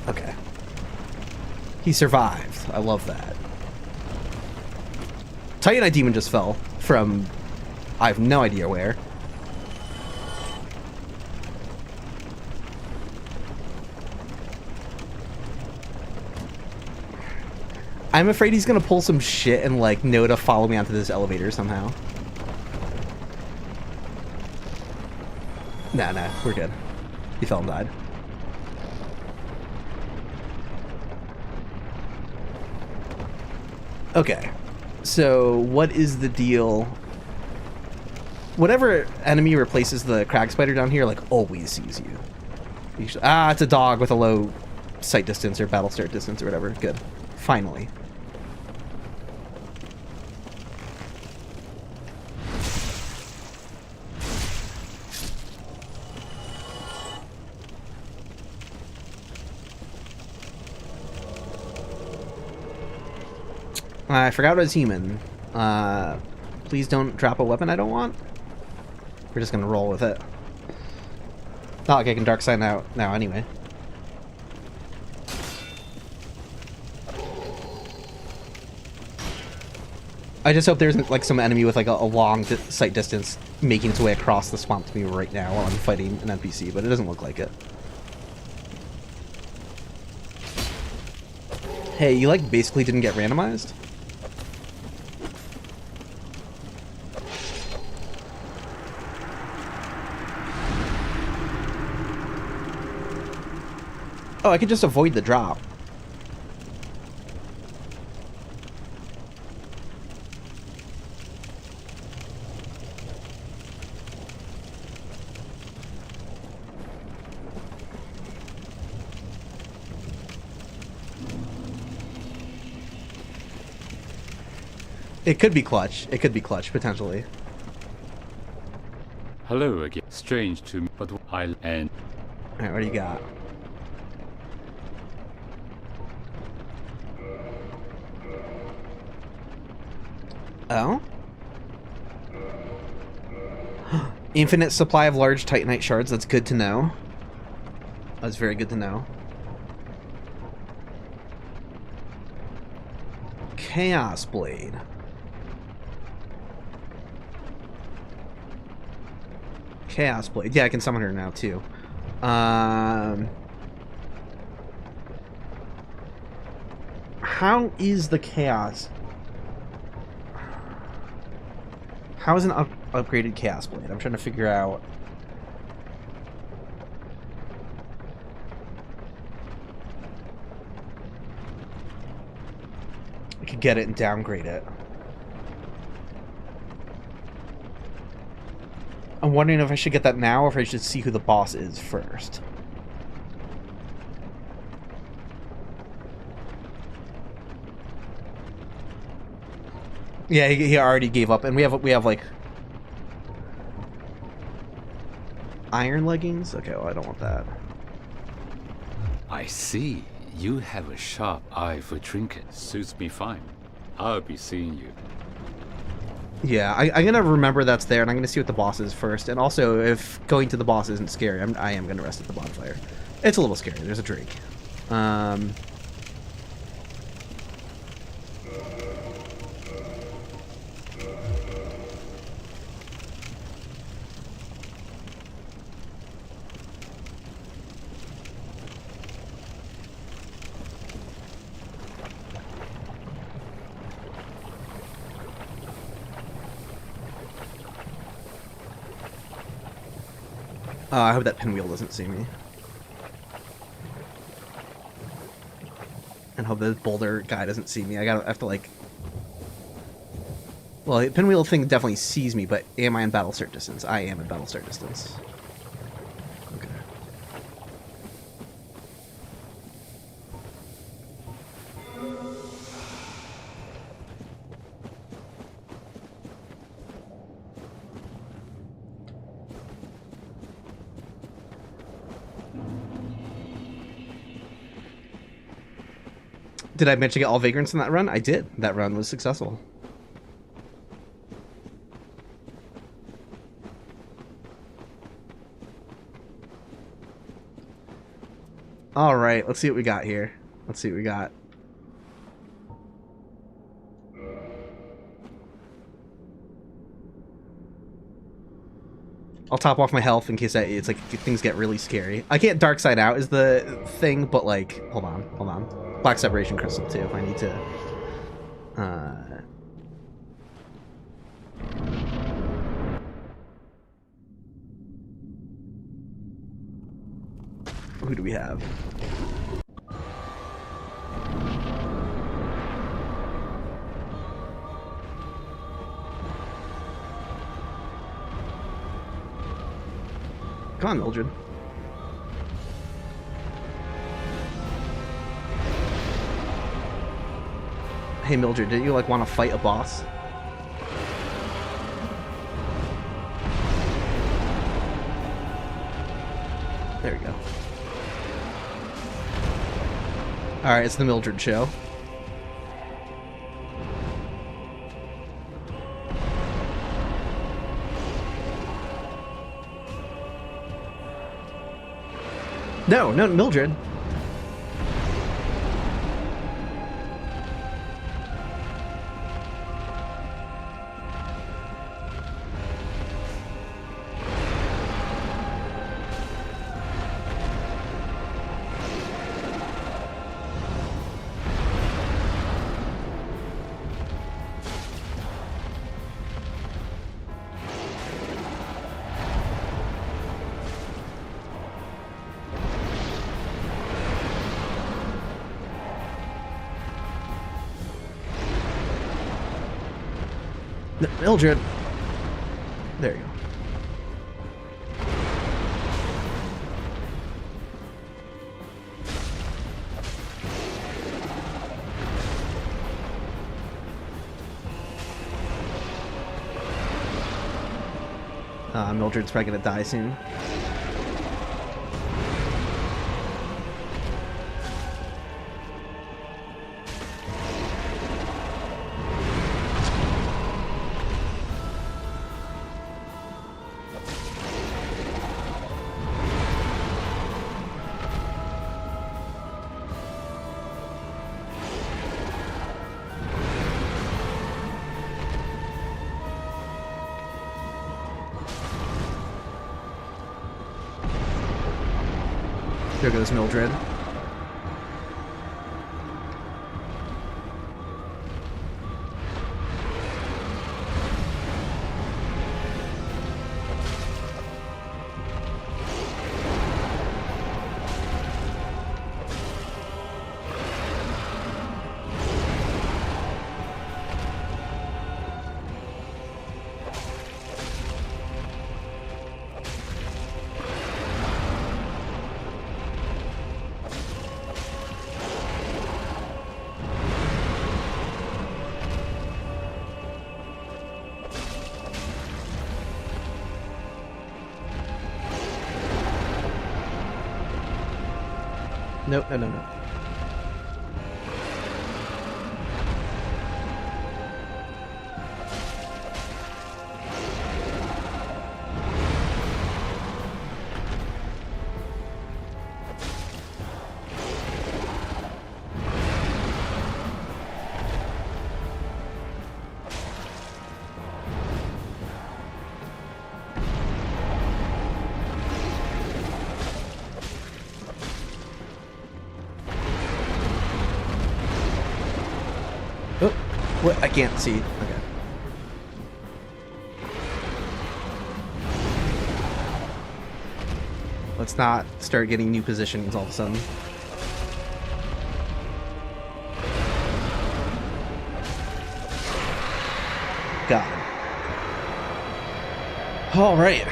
Okay. He survived. I love that. Titanite Demon just fell from I have no idea where. I'm afraid he's gonna pull some shit and like know to follow me onto this elevator somehow. Nah, we're good. He fell and died. Okay, so what is the deal? Whatever enemy replaces the crag spider down here, like, always sees you. It's a dog with a low sight distance or battle start distance or whatever. Good. Finally. I forgot I was human. Please don't drop a weapon I don't want. We're just gonna roll with it. Not like I can dark side now anyway. I just hope there's like some enemy with like a long sight distance making its way across the swamp to me right now while I'm fighting an NPC, but it doesn't look like it. Hey, you like basically didn't get randomized? Oh, I could just avoid the drop. It could be clutch. It could be clutch, potentially. Hello again. Strange to me, but I'll end. Alright, what do you got? Oh? Infinite supply of large titanite shards. That's good to know. That's very good to know. Chaos Blade. Chaos Blade. Yeah, I can summon her now, too. How is the Chaos... How is an upgraded Chaos Blade? I'm trying to figure out... I could get it and downgrade it. I'm wondering if I should get that now or if I should see who the boss is first. Yeah, he already gave up, and we have like iron leggings. Okay, well I don't want that. I see. You have a sharp eye for trinkets. Suits me fine. I'll be seeing you. Yeah, I'm gonna remember that's there, and I'm gonna see what the boss is first. And also, if going to the boss isn't scary, I am gonna rest at the bonfire. It's a little scary. There's a drake. I hope that pinwheel doesn't see me. And hope the boulder guy doesn't see me. I have to like... Well, the pinwheel thing definitely sees me, but am I in battle start distance? I am in battle start distance. Okay. Did I manage to get all vagrants in that run? I did. That run was successful. Alright, let's see what we got here. Let's see what we got. I'll top off my health in case it's like things get really scary. I can't dark side out is the thing, but like, hold on. Black separation crystal too if I need to Who do we have? Come on, Mildred. Hey, Mildred, did you, like, want to fight a boss? There we go. Alright, it's the Mildred show. No, Mildred. Mildred. There you go. Mildred's probably gonna die soon. There goes Mildred. No. Oh, what? I can't see. Okay. Let's not start getting new positions all of a sudden. God. Alright.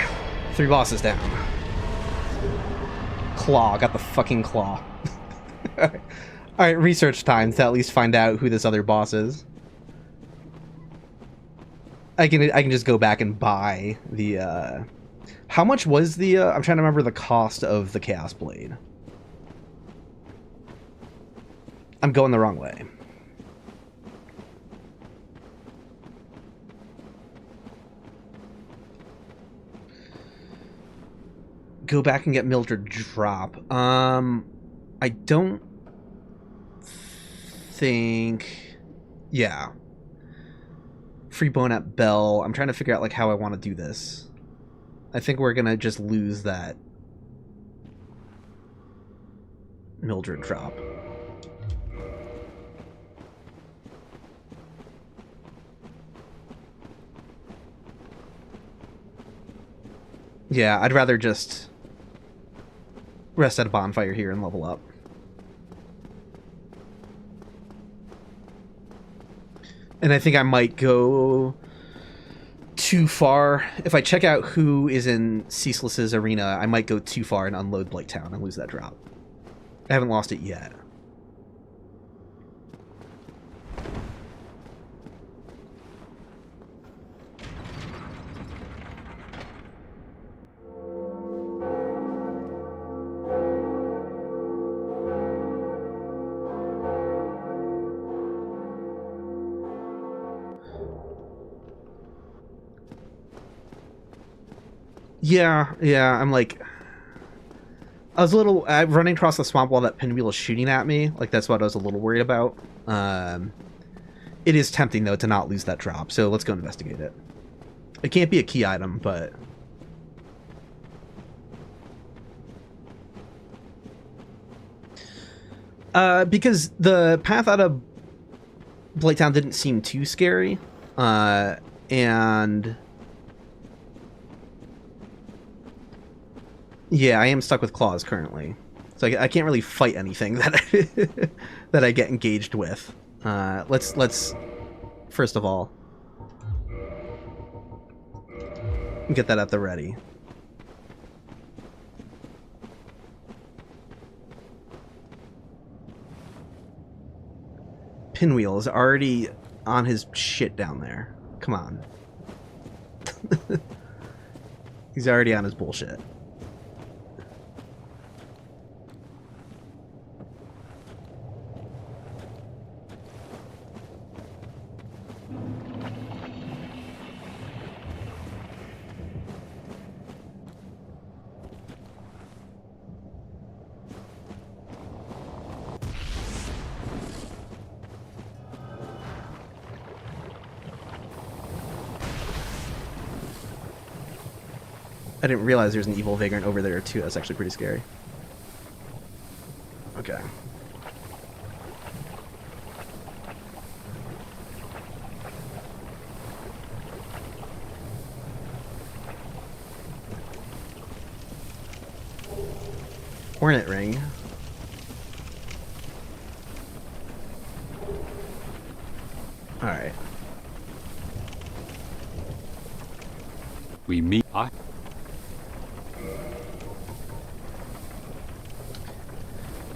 3 bosses down. Claw. Got the fucking claw. Alright, research time to at least find out who this other boss is. I can just go back and buy the, How much was the, I'm trying to remember the cost of the Chaos Blade. I'm going the wrong way. Go back and get Mildred drop. I don't think... Yeah. Free bone at Bell. I'm trying to figure out, like, how I want to do this. I think we're gonna just lose that Mildred drop. Yeah, I'd rather just rest at a bonfire here and level up. And I think I might go too far. If I check out who is in Ceaseless's arena, I might go too far and unload Blighttown and lose that drop. I haven't lost it yet. Yeah, I'm like... I was a little... running across the swamp while that pinwheel is shooting at me. Like, that's what I was a little worried about. It is tempting, though, to not lose that drop, so let's go investigate it. It can't be a key item, but... because the path out of Blighttown didn't seem too scary, and... Yeah, I am stuck with claws currently, so I can't really fight anything that I, that I get engaged with. Let's first of all get that at the ready. Pinwheel is already on his shit down there. Come on. He's already on his bullshit. I didn't realize there's an evil vagrant over there too. That's actually pretty scary. Okay. Hornet ring. All right. We meet.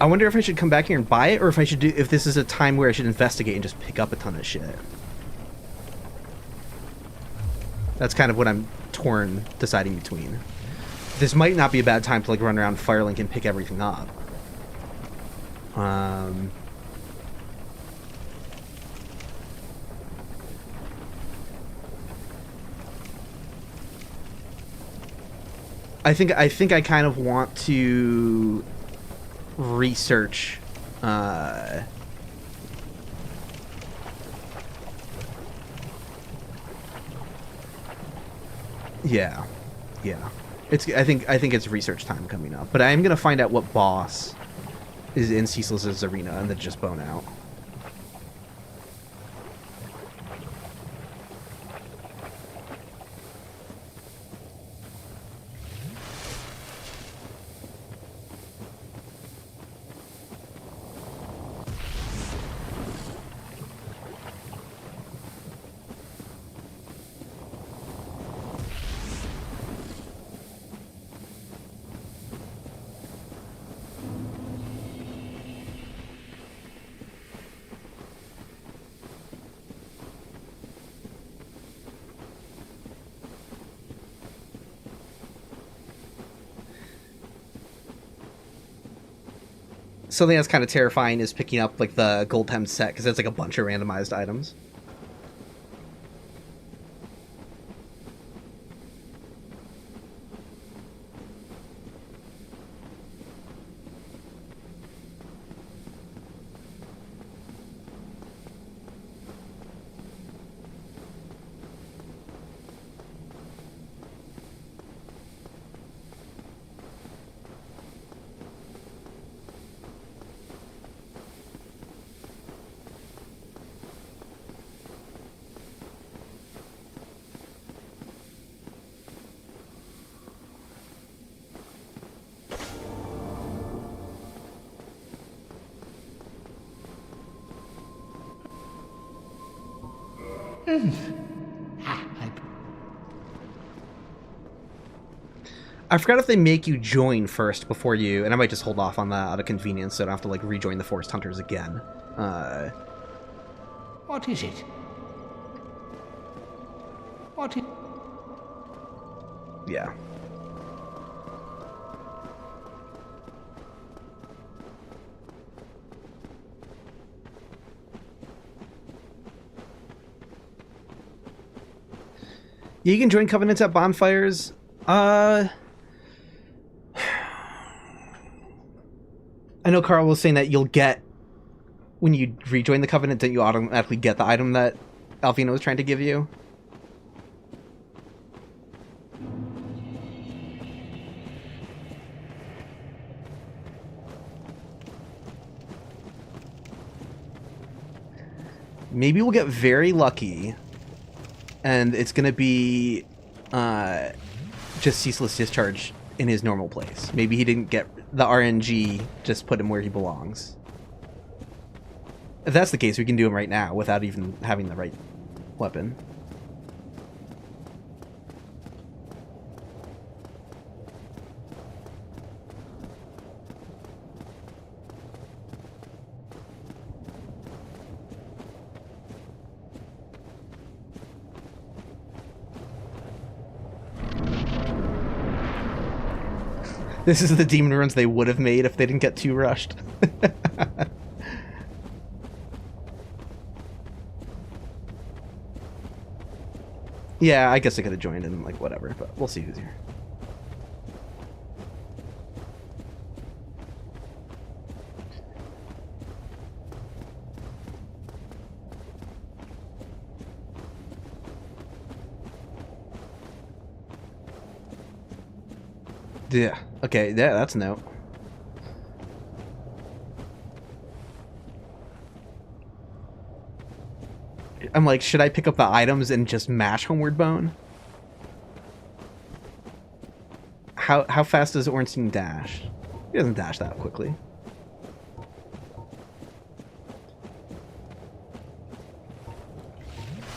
I wonder if I should come back here and buy it, or if I should do, if this is a time where I should investigate and just pick up a ton of shit. That's kind of what I'm torn deciding between. This might not be a bad time to like run around Firelink and pick everything up. I think I kind of want to research yeah I think it's research time coming up, but I am gonna find out what boss is in Ceaseless's arena and then just bone out. Something that's kind of terrifying is picking up like the gold hem set, because it's like a bunch of randomized items. I forgot if they make you join first before you, and I might just hold off on that out of convenience so I don't have to like rejoin the Forest Hunters again. What is it? What is... Yeah. Yeah, you can join covenants at bonfires. I know Carl was saying that you'll get, when you rejoin the covenant, that you automatically get the item that Alvino was trying to give you. Maybe we'll get very lucky, and it's going to be just Ceaseless Discharge in his normal place. Maybe he didn't get the RNG, just put him where he belongs. If that's the case, we can do him right now without even having the right weapon. This is the demon runs they would have made if they didn't get too rushed. Yeah, I guess I could have joined in, like, whatever, but we'll see who's here. Yeah, okay, yeah, that's a note. I'm like, should I pick up the items and just mash Homeward Bone? How fast does Ornstein dash? He doesn't dash that quickly.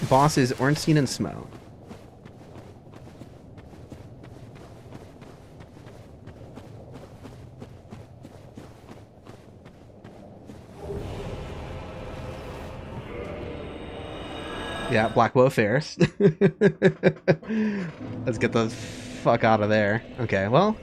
Boss is Ornstein and Smo. Yeah, Blackbow Affairs. Let's get the fuck out of there. Okay, well.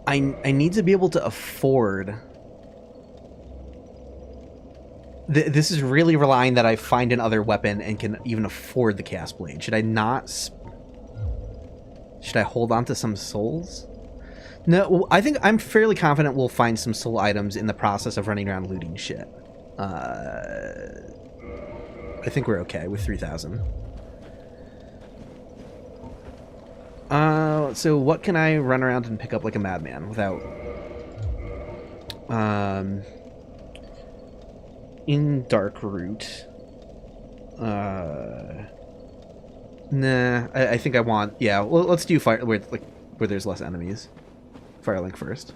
I need to be able to afford... This is really relying that I find another weapon and can even afford the Chaos Blade. Should I not... Should I hold on to some souls? No, I think I'm fairly confident we'll find some soul items in the process of running around looting shit. I think we're okay with 3,000. So what can I run around and pick up like a madman without... in Dark Route. Nah, I think I want... Yeah, well, let's do fire where there's less enemies. Firelink first.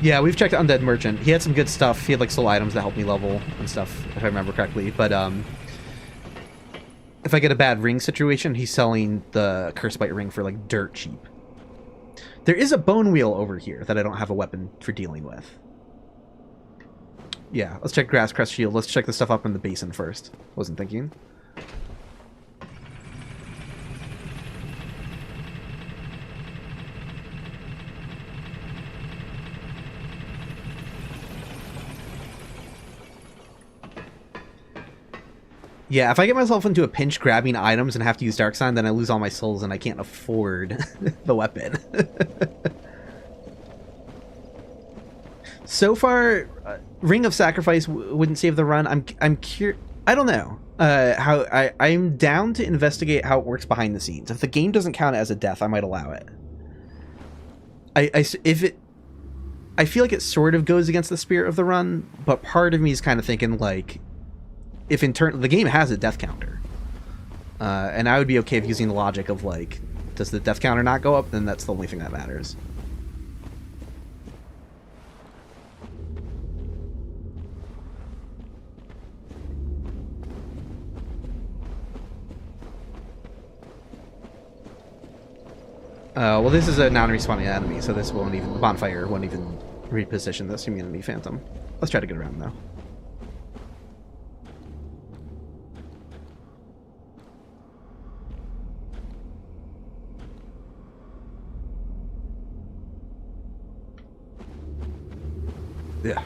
Yeah, we've checked Undead Merchant. He had some good stuff. He had like soul items that helped me level and stuff, if I remember correctly. But if I get a bad ring situation, he's selling the Cursebite ring for like dirt cheap. There is a bone wheel over here that I don't have a weapon for dealing with. Yeah, let's check Grass Crest Shield. Let's check the stuff up in the basin first. Wasn't thinking. Yeah, if I get myself into a pinch grabbing items and have to use Dark Sign, then I lose all my souls and I can't afford the weapon. So far, Ring of Sacrifice wouldn't save the run. I'm curious. I don't know. I'm down to investigate how it works behind the scenes. If the game doesn't count it as a death, I might allow it. If it I feel like it sort of goes against the spirit of the run, but part of me is kind of thinking, like, if the game has a death counter, and I would be okay with using the logic of, like, does the death counter not go up, then that's the only thing that matters. Well, this is a non-respawning enemy, so this won't even... The bonfire won't even reposition this immunity phantom. Let's try to get around, though. Yeah.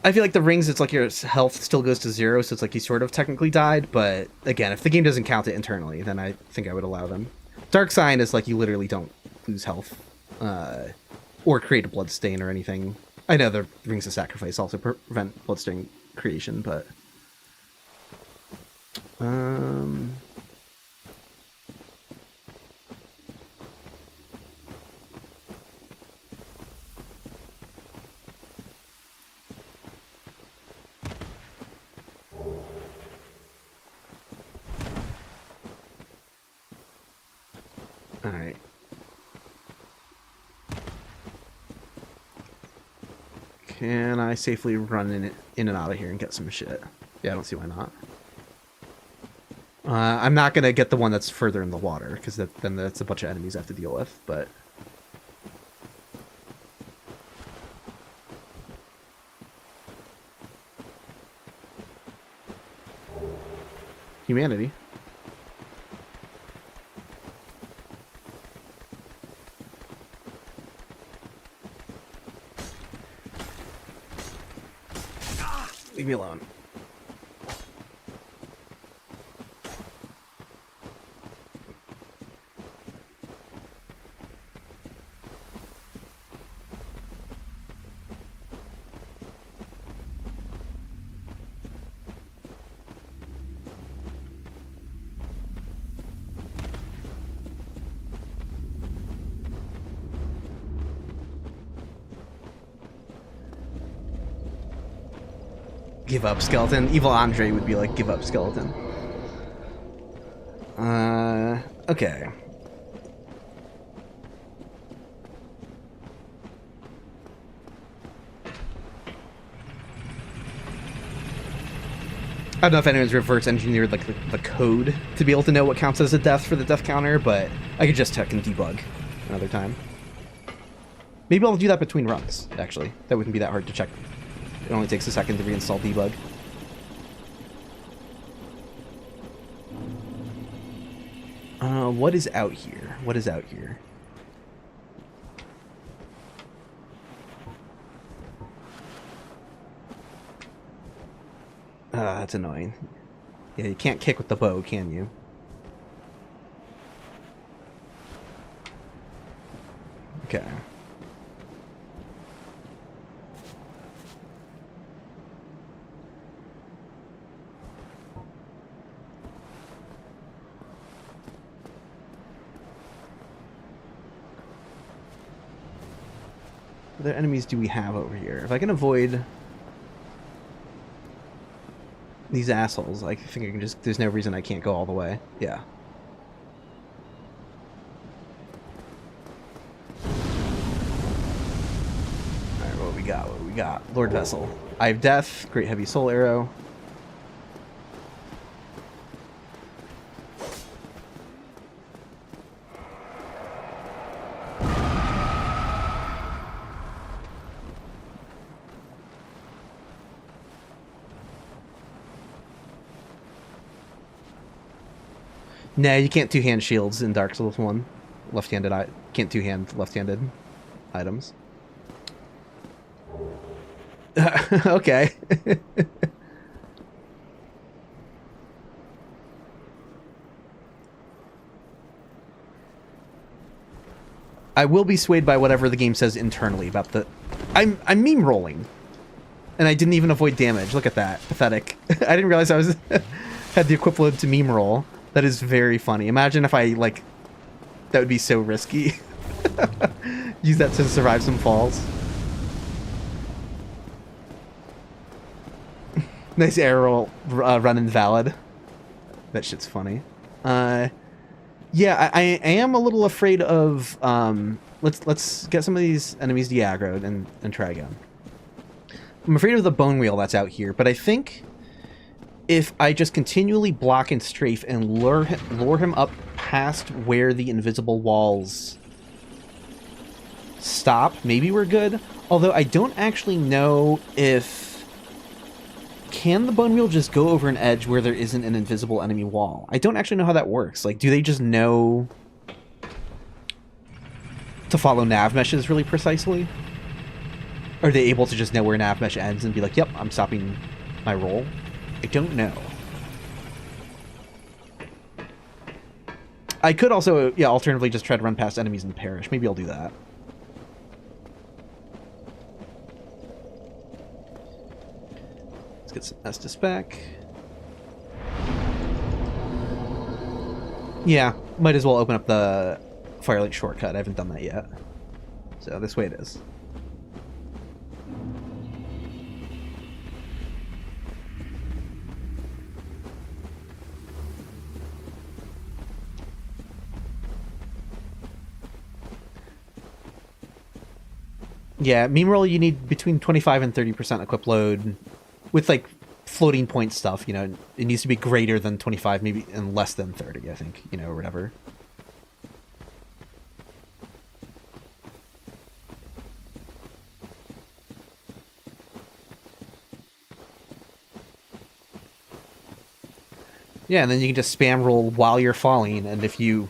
I feel like the rings, it's like your health still goes to 0, so it's like you sort of technically died, but again, if the game doesn't count it internally, then I think I would allow them. Dark Sign is like you literally don't lose health, or create a bloodstain or anything. I know the Rings of Sacrifice also prevent bloodstain creation, but... Alright. Can I safely run in and out of here and get some shit? Yeah, I don't see why not. I'm not going to get the one that's further in the water, because then that's a bunch of enemies I have to deal with, but... Humanity. Leave me alone. Give up, skeleton. Evil Andre would be like, give up, skeleton. Okay. I don't know if anyone's reverse engineered like the code to be able to know what counts as a death for the death counter, but I could just check and debug another time. Maybe I'll do that between runs, actually. That wouldn't be that hard to check. It only takes a second to reinstall debug. What is out here? What is out here? That's annoying. Yeah, you can't kick with the bow, can you? Okay. What other enemies do we have over here? If I can avoid these assholes, I think I can just... There's no reason I can't go all the way. Yeah. Alright, what we got? What do we got? Lord Vessel. Eye of Death. Great Heavy Soul Arrow. Nah, you can't two-hand shields in Dark Souls 1. Left-handed, can't two-hand left-handed items. Okay. I will be swayed by whatever the game says internally about the I'm meme rolling. And I didn't even avoid damage. Look at that. Pathetic. I didn't realize I was had the equip load to meme roll. That is very funny. Imagine if I, like... That would be so risky. Use that to survive some falls. Nice arrow run invalid. That shit's funny. Yeah, I am a little afraid of... Let's get some of these enemies de-aggroed and try again. I'm afraid of the bone wheel that's out here, but I think if I just continually block and strafe and lure him up past where the invisible walls stop, maybe we're good. Although I don't actually know if... Can the bone wheel just go over an edge where there isn't an invisible enemy wall? I don't actually know how that works. Like, do they just know to follow nav meshes really precisely? Are they able to just know where nav mesh ends and be like, yep, I'm stopping my roll? I don't know. I could also, yeah, alternatively just try to run past enemies and perish. Maybe I'll do that. Let's get some Estus back. Yeah, might as well open up the Firelight shortcut. I haven't done that yet. So this way it is. Yeah, meme roll, you need between 25 and 30% equip load with, like, floating point stuff, you know. It needs to be greater than 25, maybe, and less than 30, I think, you know, or whatever. Yeah, and then you can just spam roll while you're falling, and if you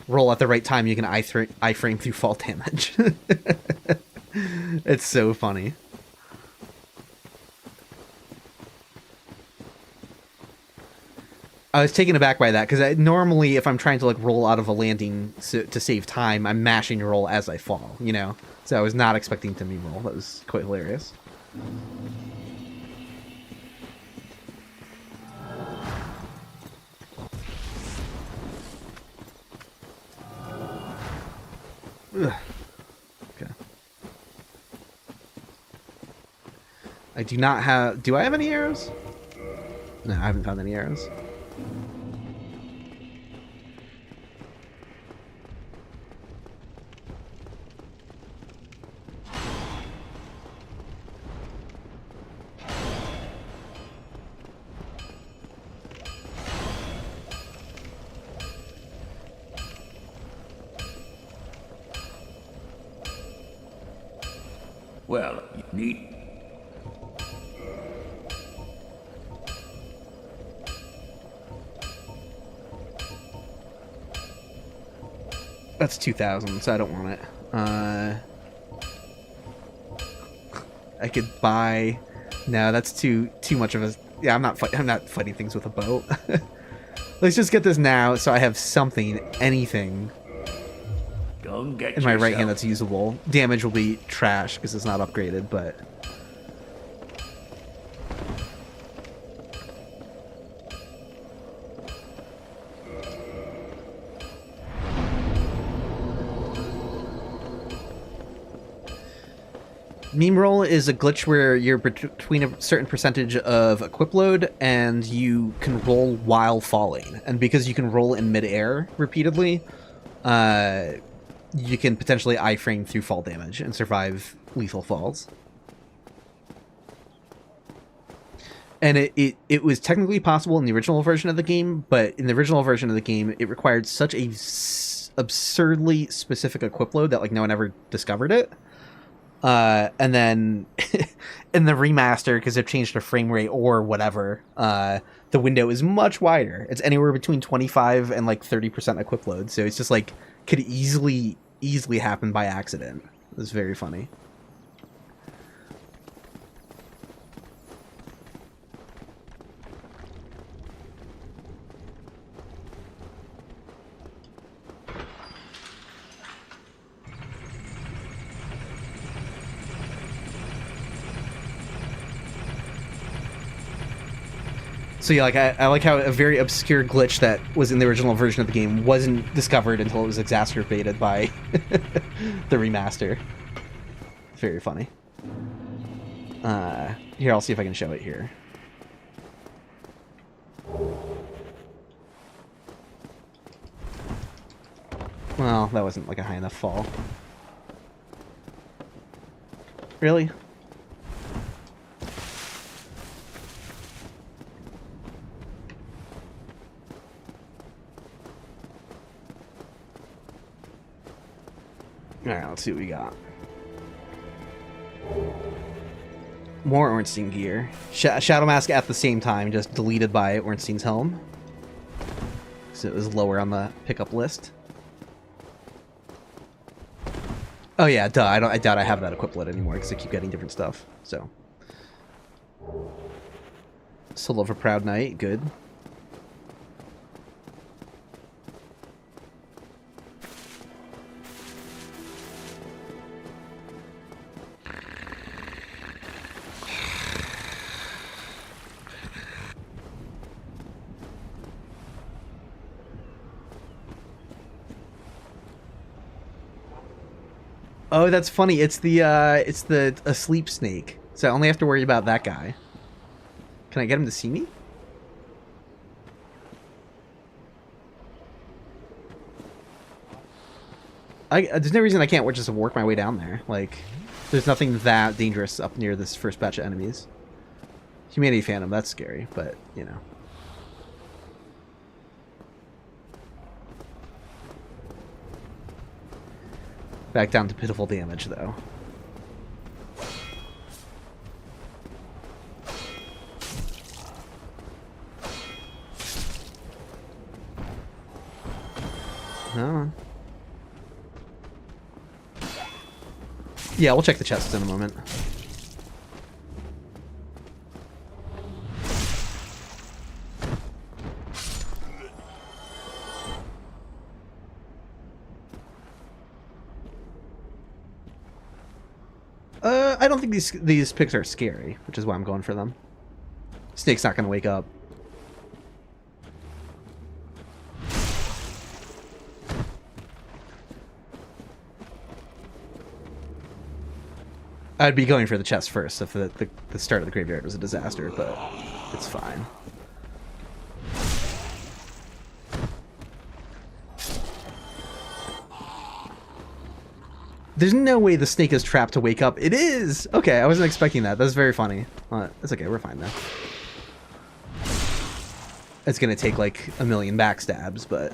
roll at the right time, you can iframe through fall damage. It's so funny. I was taken aback by that, because normally if I'm trying to, like, roll out of a landing to save time, I'm mashing roll as I fall, you know? So I was not expecting to meme roll. That was quite hilarious. Ugh. Okay. I do not have... Do I have any arrows? No, I haven't found any arrows. Well, you need... That's 2,000, so I don't want it. I could buy... No, that's too much of a... Yeah, I'm not fighting things with a bow. Let's just get this now, so I have something, anything, in my right hand that's usable. Damage will be trash because it's not upgraded, but... Meme roll is a glitch where you're between a certain percentage of equip load and you can roll while falling. And because you can roll in midair repeatedly, you can potentially iframe through fall damage and survive lethal falls. And it was technically possible in the original version of the game, but in the original version of the game, it required such a absurdly specific equip load that, like, no one ever discovered it. And then in the remaster, because they've changed the frame rate or whatever, the window is much wider. It's anywhere between 25 and like 30% equip load. So it's just like could easily happen by accident. It's very funny. So yeah, like I like how a very obscure glitch that was in the original version of the game wasn't discovered until it was exacerbated by the remaster. Very funny. Here, I'll see if I can show it here. Well, that wasn't like a high enough fall. Really? Alright, let's see what we got. More Ornstein gear. Shadow Mask at the same time, just deleted by Ornstein's helm. So it was lower on the pickup list. Oh yeah, duh. I doubt I have that equiplet anymore because I keep getting different stuff. So. Soul of a Proud Knight, good. Oh, that's funny. It's the asleep snake. So I only have to worry about that guy. Can I get him to see me? There's no reason I can't just work my way down there. Like, there's nothing that dangerous up near this first batch of enemies. Humanity Phantom, that's scary, but, you know. Back down to pitiful damage, though. Oh. Yeah, we'll check the chests in a moment. I don't think these pigs are scary, which is why I'm going for them. Snake's not going to wake up. I'd be going for the chest first if the start of the graveyard was a disaster, but it's fine. There's no way the snake is trapped to wake up. It is! Okay, I wasn't expecting that. That's very funny. It's okay, we're fine now. It's gonna take like a million backstabs, but...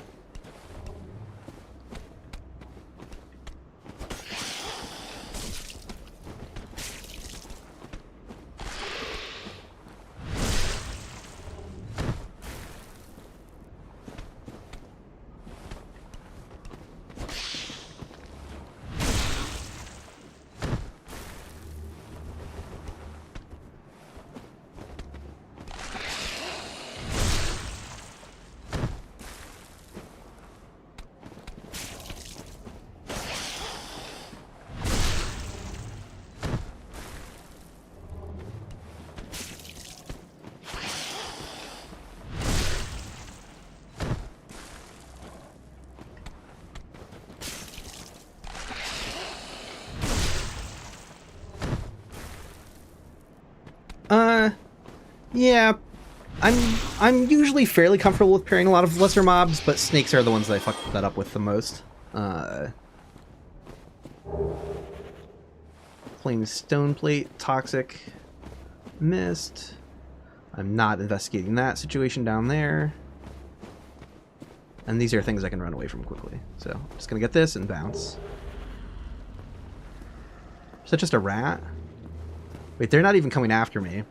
Yeah, I'm usually fairly comfortable with parrying a lot of lesser mobs, but snakes are the ones that I fuck that up with the most. Flame Stone Plate, Toxic, missed. I'm not investigating that situation down there. And these are things I can run away from quickly. So I'm just gonna get this and bounce. Is that just a rat? Wait, they're not even coming after me.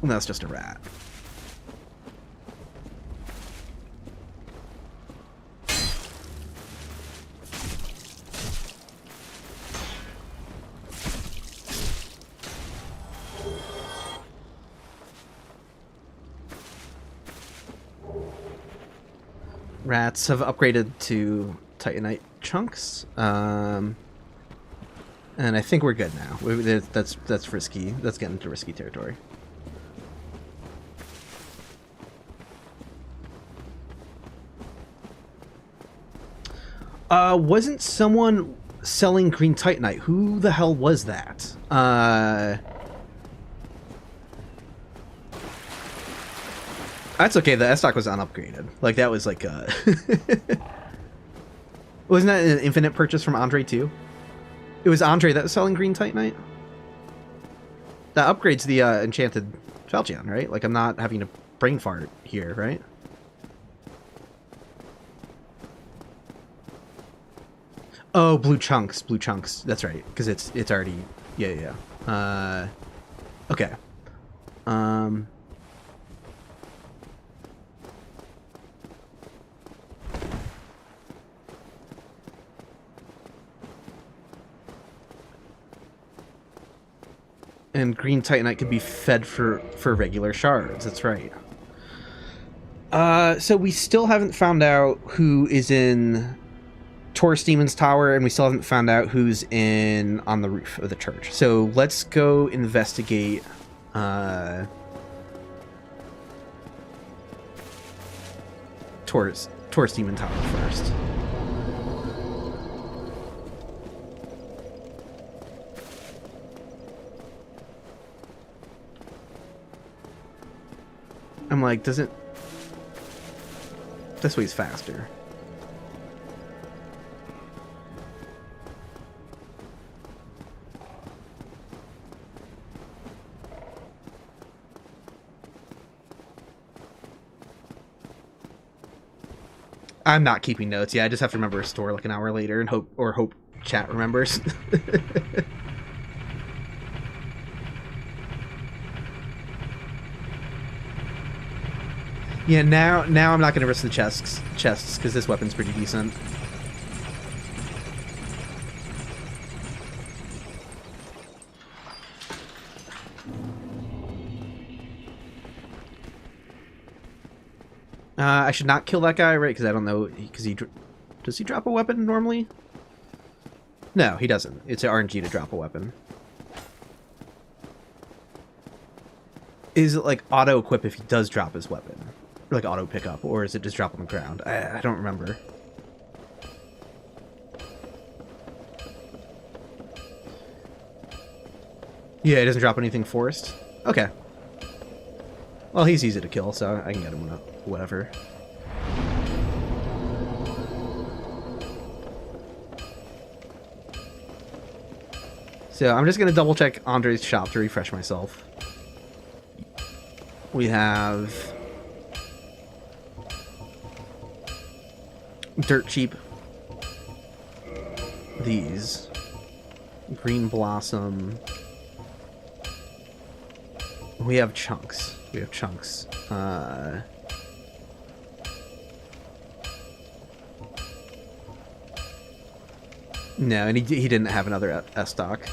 No, that's just a rat. Rats have upgraded to Titanite chunks. And I think we're good now. That's risky. That's getting into risky territory. Wasn't someone selling green titanite? Who the hell was that? That's okay. The S stock was unupgraded. Like that was like wasn't that an infinite purchase from Andre too? It was Andre that was selling green titanite. That upgrades the enchanted Falchion, right? Like I'm not having to brain fart here, right? Oh, blue chunks. That's right, because it's already yeah. Okay. And green titanite could be fed for regular shards. That's right. So we still haven't found out who is in Taurus Demon's Tower, and we still haven't found out who's on the roof of the church. So let's go investigate Taurus Demon Tower first. I'm like, doesn't... This way's faster. I'm not keeping notes. Yeah, I just have to remember a store like an hour later and hope chat remembers. Yeah, now I'm not going to risk the chests because this weapon's pretty decent. I should not kill that guy, right? Because I don't know. Because does he drop a weapon normally? No, he doesn't. It's an RNG to drop a weapon. Is it like auto-equip if he does drop his weapon? Or like auto-pickup? Or is it just drop on the ground? I don't remember. Yeah, it doesn't drop anything forced? Okay. Well, he's easy to kill, so I can get him whatever. So I'm just going to double check Andre's shop to refresh myself. We have dirt cheap. These. Green blossom. We have chunks. No, and he didn't have another S stock.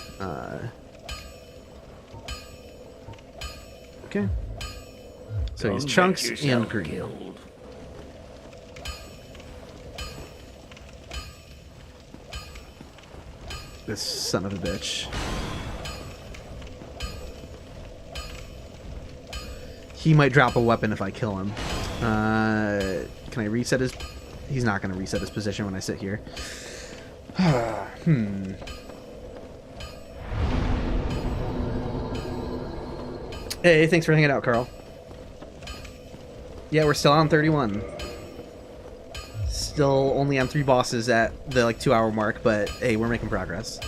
Okay. So he's chunks and green. Killed. This son of a bitch. He might drop a weapon if I kill him. Can I reset his... He's not going to reset his position when I sit here. Hey, thanks for hanging out, Carl. Yeah, we're still on 31. Still only on 3 bosses at the 2-hour mark, but hey, we're making progress.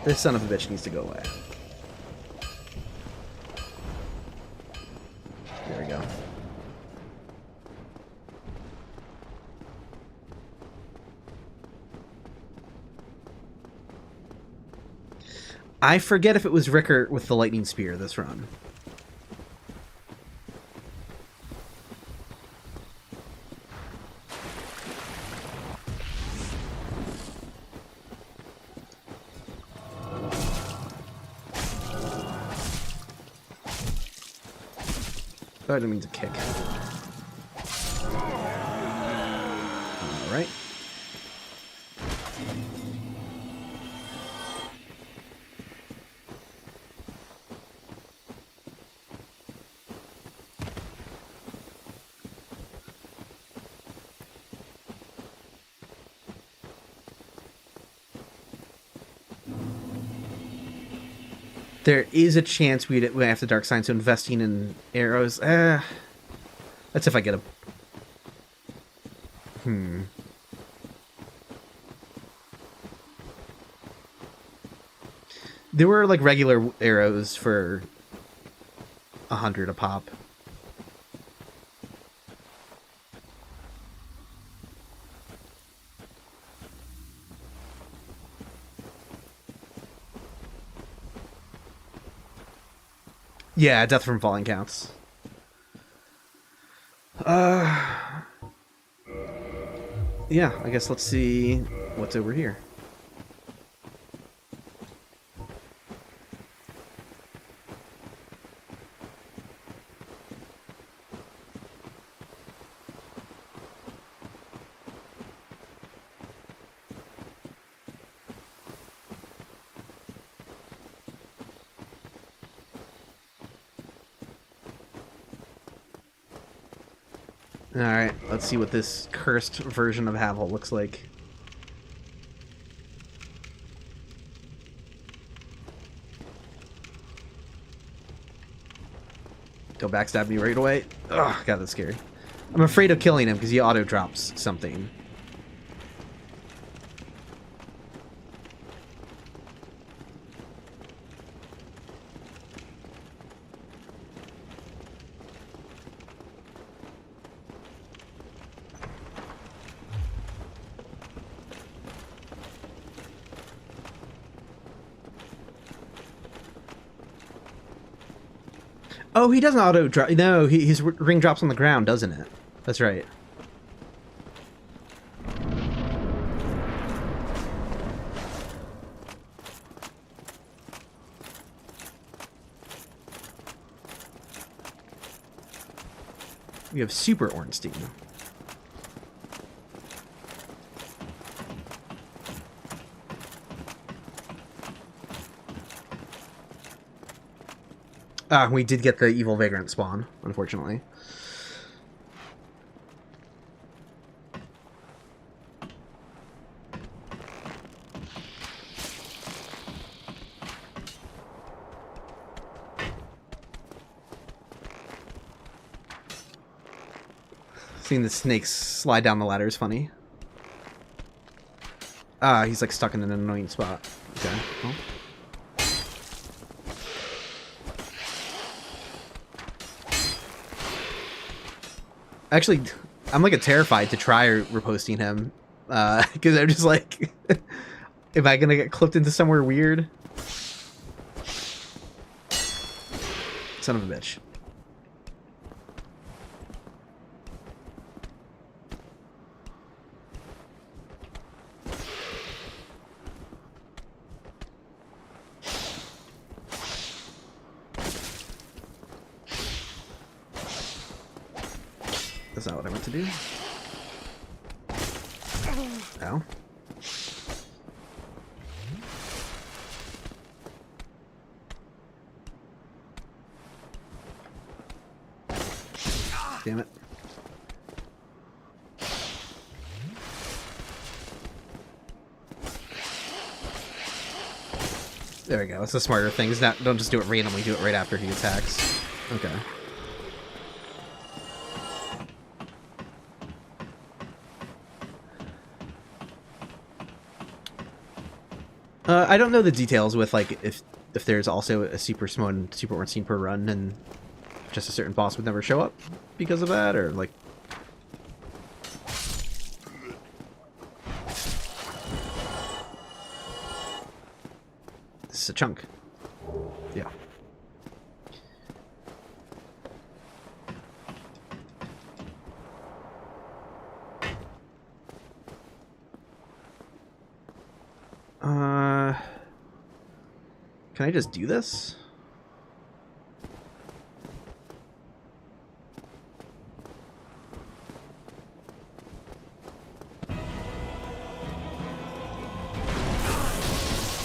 This son of a bitch needs to go away. There we go. I forget if it was Rickert with the lightning spear this run. Oh, I didn't mean to kick. Alright. There is a chance we have to dark sign, so investing in arrows. That's if I get a. There were like regular arrows for 100 a pop. Yeah, death from falling counts. Yeah, I guess let's see what's over here. Alright, let's see what this cursed version of Havel looks like. Don't backstab me right away. Ugh, God, that's scary. I'm afraid of killing him because he auto-drops something. Oh, he doesn't auto-drop. No, his ring drops on the ground, doesn't it? That's right. We have Super Ornstein. We did get the Evil Vagrant spawn, unfortunately. Seeing the snakes slide down the ladder is funny. He's like stuck in an annoying spot. Okay. Well. Actually, I'm like terrified to try reposting him, because I'm just like, am I gonna get clipped into somewhere weird? Son of a bitch. That's not what I meant to do. Ow. Damn it. There we go. That's the smarter thing. Is not, don't just do it randomly. Do it right after he attacks. Okay. I don't know the details with like if there's also a super Ornstein per run and just a certain boss would never show up because of that, or like. This is a chunk. Yeah. Can I just do this?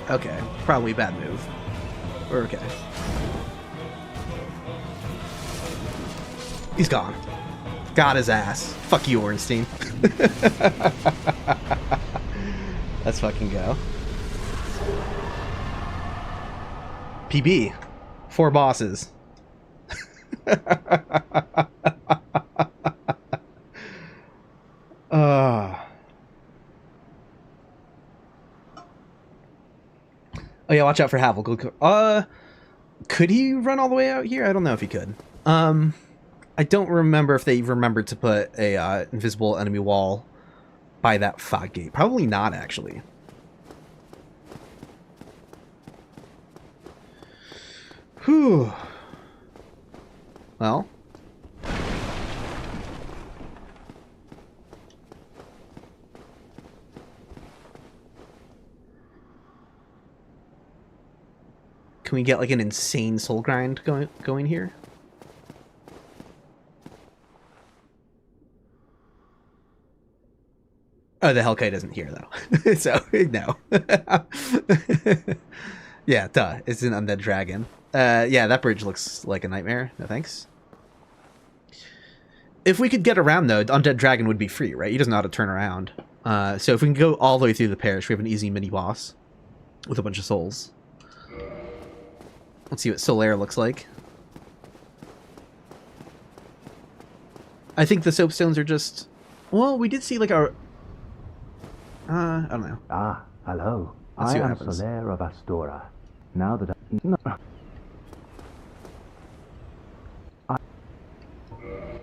Okay, probably a bad move. We're okay. He's gone. Got his ass. Fuck you, Ornstein. Let's fucking go. PB. 4 bosses. Oh yeah, watch out for Havel. Could he run all the way out here? I don't know if he could. I don't remember if they remembered to put a invisible enemy wall by that fog gate. Probably not, actually. Whew. Well. Can we get like an insane soul grind going here? Oh, the Hellkite isn't here though. So no. Yeah, duh. It's an undead dragon. Yeah, that bridge looks like a nightmare. No thanks. If we could get around though, undead dragon would be free, right? He doesn't know how to turn around. So if we can go all the way through the parish, we have an easy mini boss with a bunch of souls. Let's see what Solaire looks like. I think the soapstones are just... Well, we did see like a... I don't know. Ah, hello. Let's see I what am happens. Solaire of Astora. Now that no.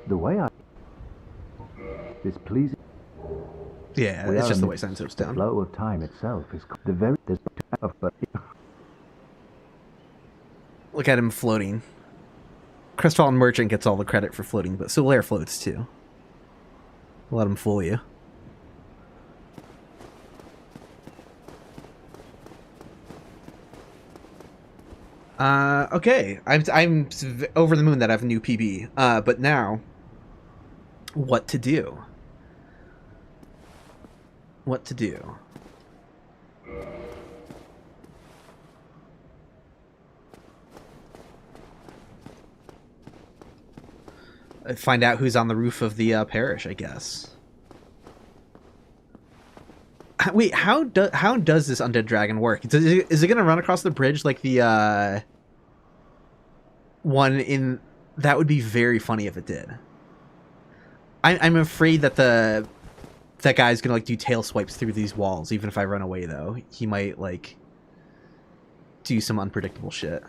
The way I... This pleasing... Yeah, We it's are just the way amidst Sun soap's The down. flow of time itself is the very... Look at him floating. Crestfallen Merchant gets all the credit for floating, but Solaire floats too. Let him fool you. Okay. I'm over the moon that I have a new PB. But now, what to do? What to do? Find out who's on the roof of the parish, I guess. Wait, how does this undead dragon work? Is it going to run across the bridge like the one in... That would be very funny if it did. I'm afraid that that guy's going to like do tail swipes through these walls, even if I run away, though. He might like do some unpredictable shit.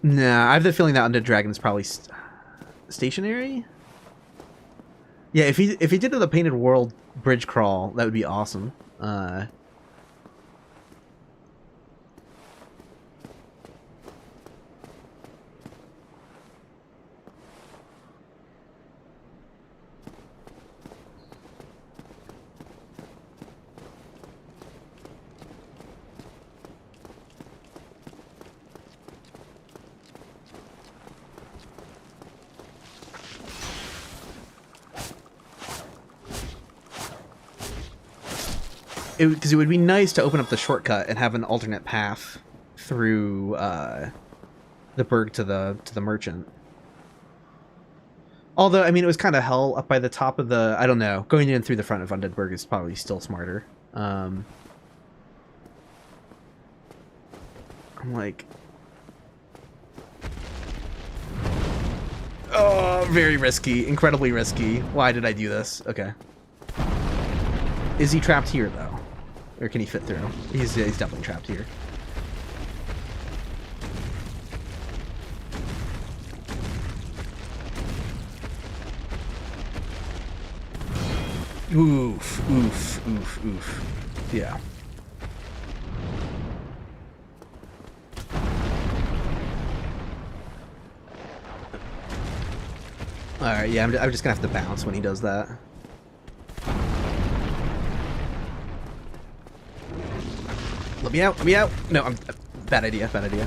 Nah, I have the feeling that Undead Dragon is probably stationary. Yeah, if he did the Painted World bridge crawl, that would be awesome. Because it would be nice to open up the shortcut and have an alternate path through the Berg to the merchant. Although, I mean, it was kind of hell up by the top of the... I don't know. Going in through the front of Undead Berg is probably still smarter. I'm like... Oh, very risky. Incredibly risky. Why did I do this? Okay. Is he trapped here, though? Or can he fit through? He's definitely trapped here. Oof, oof, oof, oof. Yeah. Alright, yeah, I'm just gonna have to bounce when he does that. Let me out, let me out! No, bad idea, bad idea.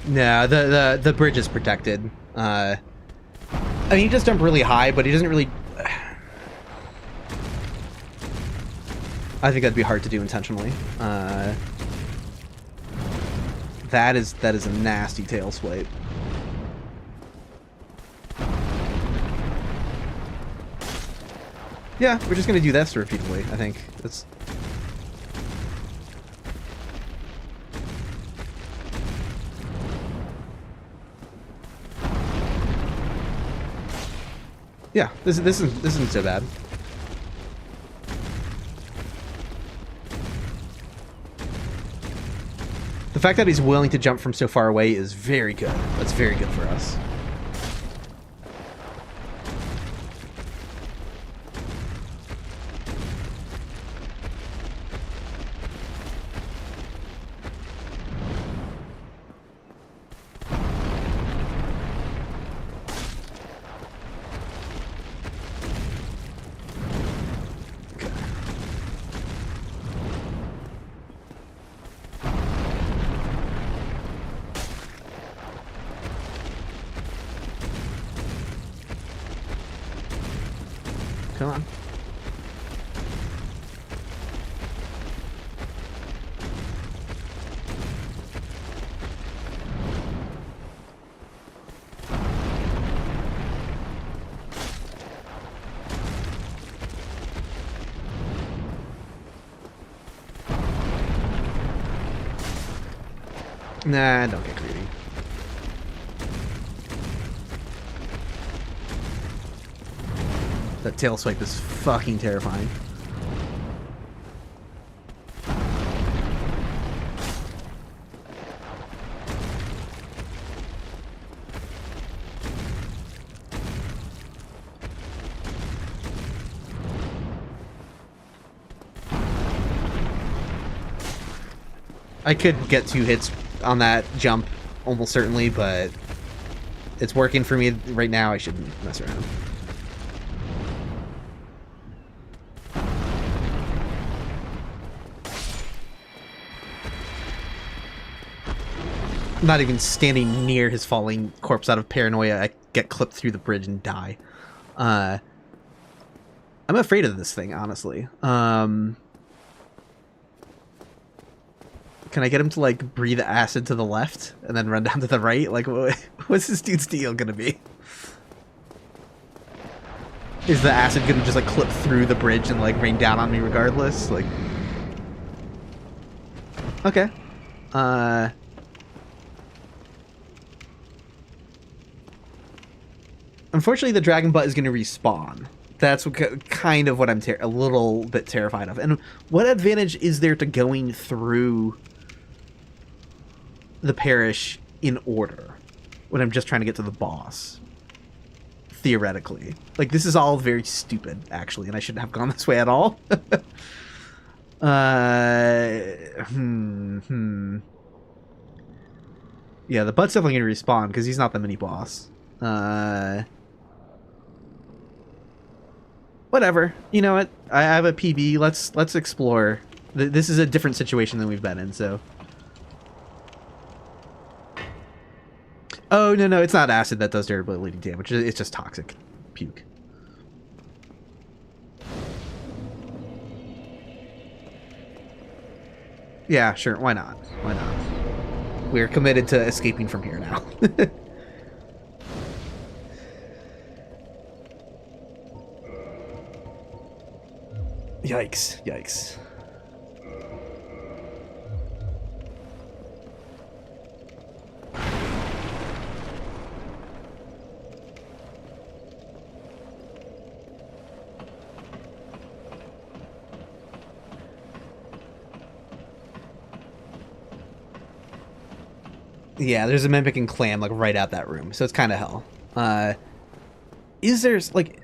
No, the bridge is protected. I mean, he just jumped really high, but he doesn't really... I think that'd be hard to do intentionally. That is a nasty tail swipe. Yeah, we're just gonna do this repeatedly, I think. That's... Yeah, this isn't so bad. The fact that he's willing to jump from so far away is very good. That's very good for us. Come on. Nah, don't get greedy. That tail swipe is fucking terrifying. I could get 2 hits on that jump, almost certainly, but it's working for me right now. I shouldn't mess around. I'm not even standing near his falling corpse out of paranoia. I get clipped through the bridge and die. I'm afraid of this thing, honestly. Can I get him to, like, breathe acid to the left and then run down to the right? Like, what's this dude's deal gonna be? Is the acid gonna just, like, clip through the bridge and, like, rain down on me regardless? Like... Okay. Unfortunately, the dragon butt is gonna respawn. That's kind of what I'm a little bit terrified of. And what advantage is there to going through the parish in order when I'm just trying to get to the boss? Theoretically. Like, this is all very stupid, actually, and I shouldn't have gone this way at all. Yeah, the butt's definitely gonna respawn, because he's not the mini-boss. Whatever. You know what? I have a PB. Let's explore. This is a different situation than we've been in, so... Oh, no, it's not acid that does durability damage. It's just toxic puke. Yeah, sure. Why not? Why not? We're committed to escaping from here now. Yikes. Yikes. Yeah, there's a mimic and clam, like, right out that room, so it's kind of hell. Is there, like...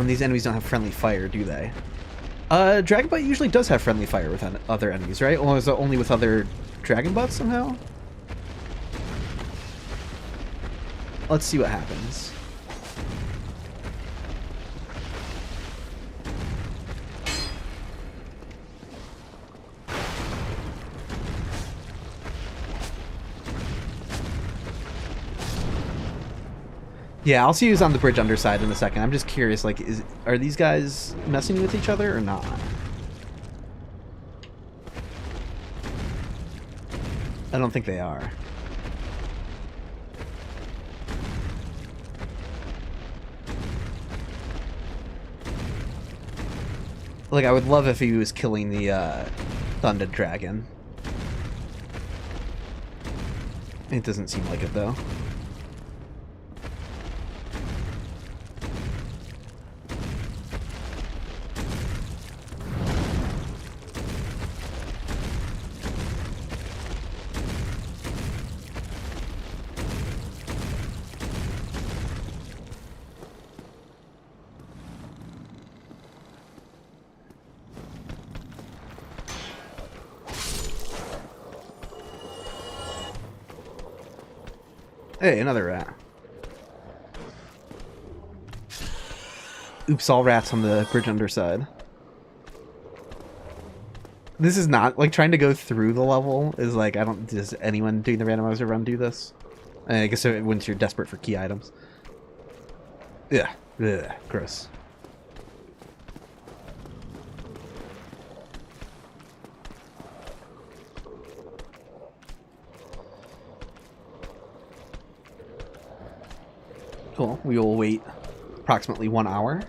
These enemies don't have friendly fire, do they? Dragonbite usually does have friendly fire with other enemies, right? Or is it only with other Dragonbutts somehow? Let's see what happens. Yeah, I'll see who's on the bridge underside in a second. I'm just curious, like, are these guys messing with each other or not? I don't think they are. Like, I would love if he was killing the Thunder Dragon. It doesn't seem like it, though. Hey, another rat. Oops, all rats on the bridge underside. This is not, like, trying to go through the level is like, I don't, does anyone doing the randomizer run do this? I guess once you're desperate for key items. Yeah, ugh, gross. Cool. We will wait approximately 1 hour.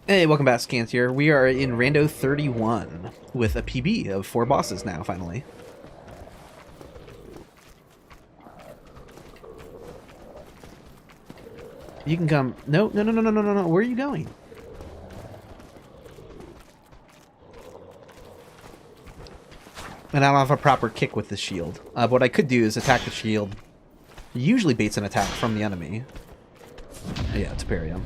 Hey, welcome back, Scans here. We are in Rando 31 with a PB of 4 bosses now, finally. You can come. No, no, no, no, no, no, no. Where are you going? And I don't have a proper kick with the shield. What I could do is attack the shield. It usually baits an attack from the enemy. Yeah, it's parry him.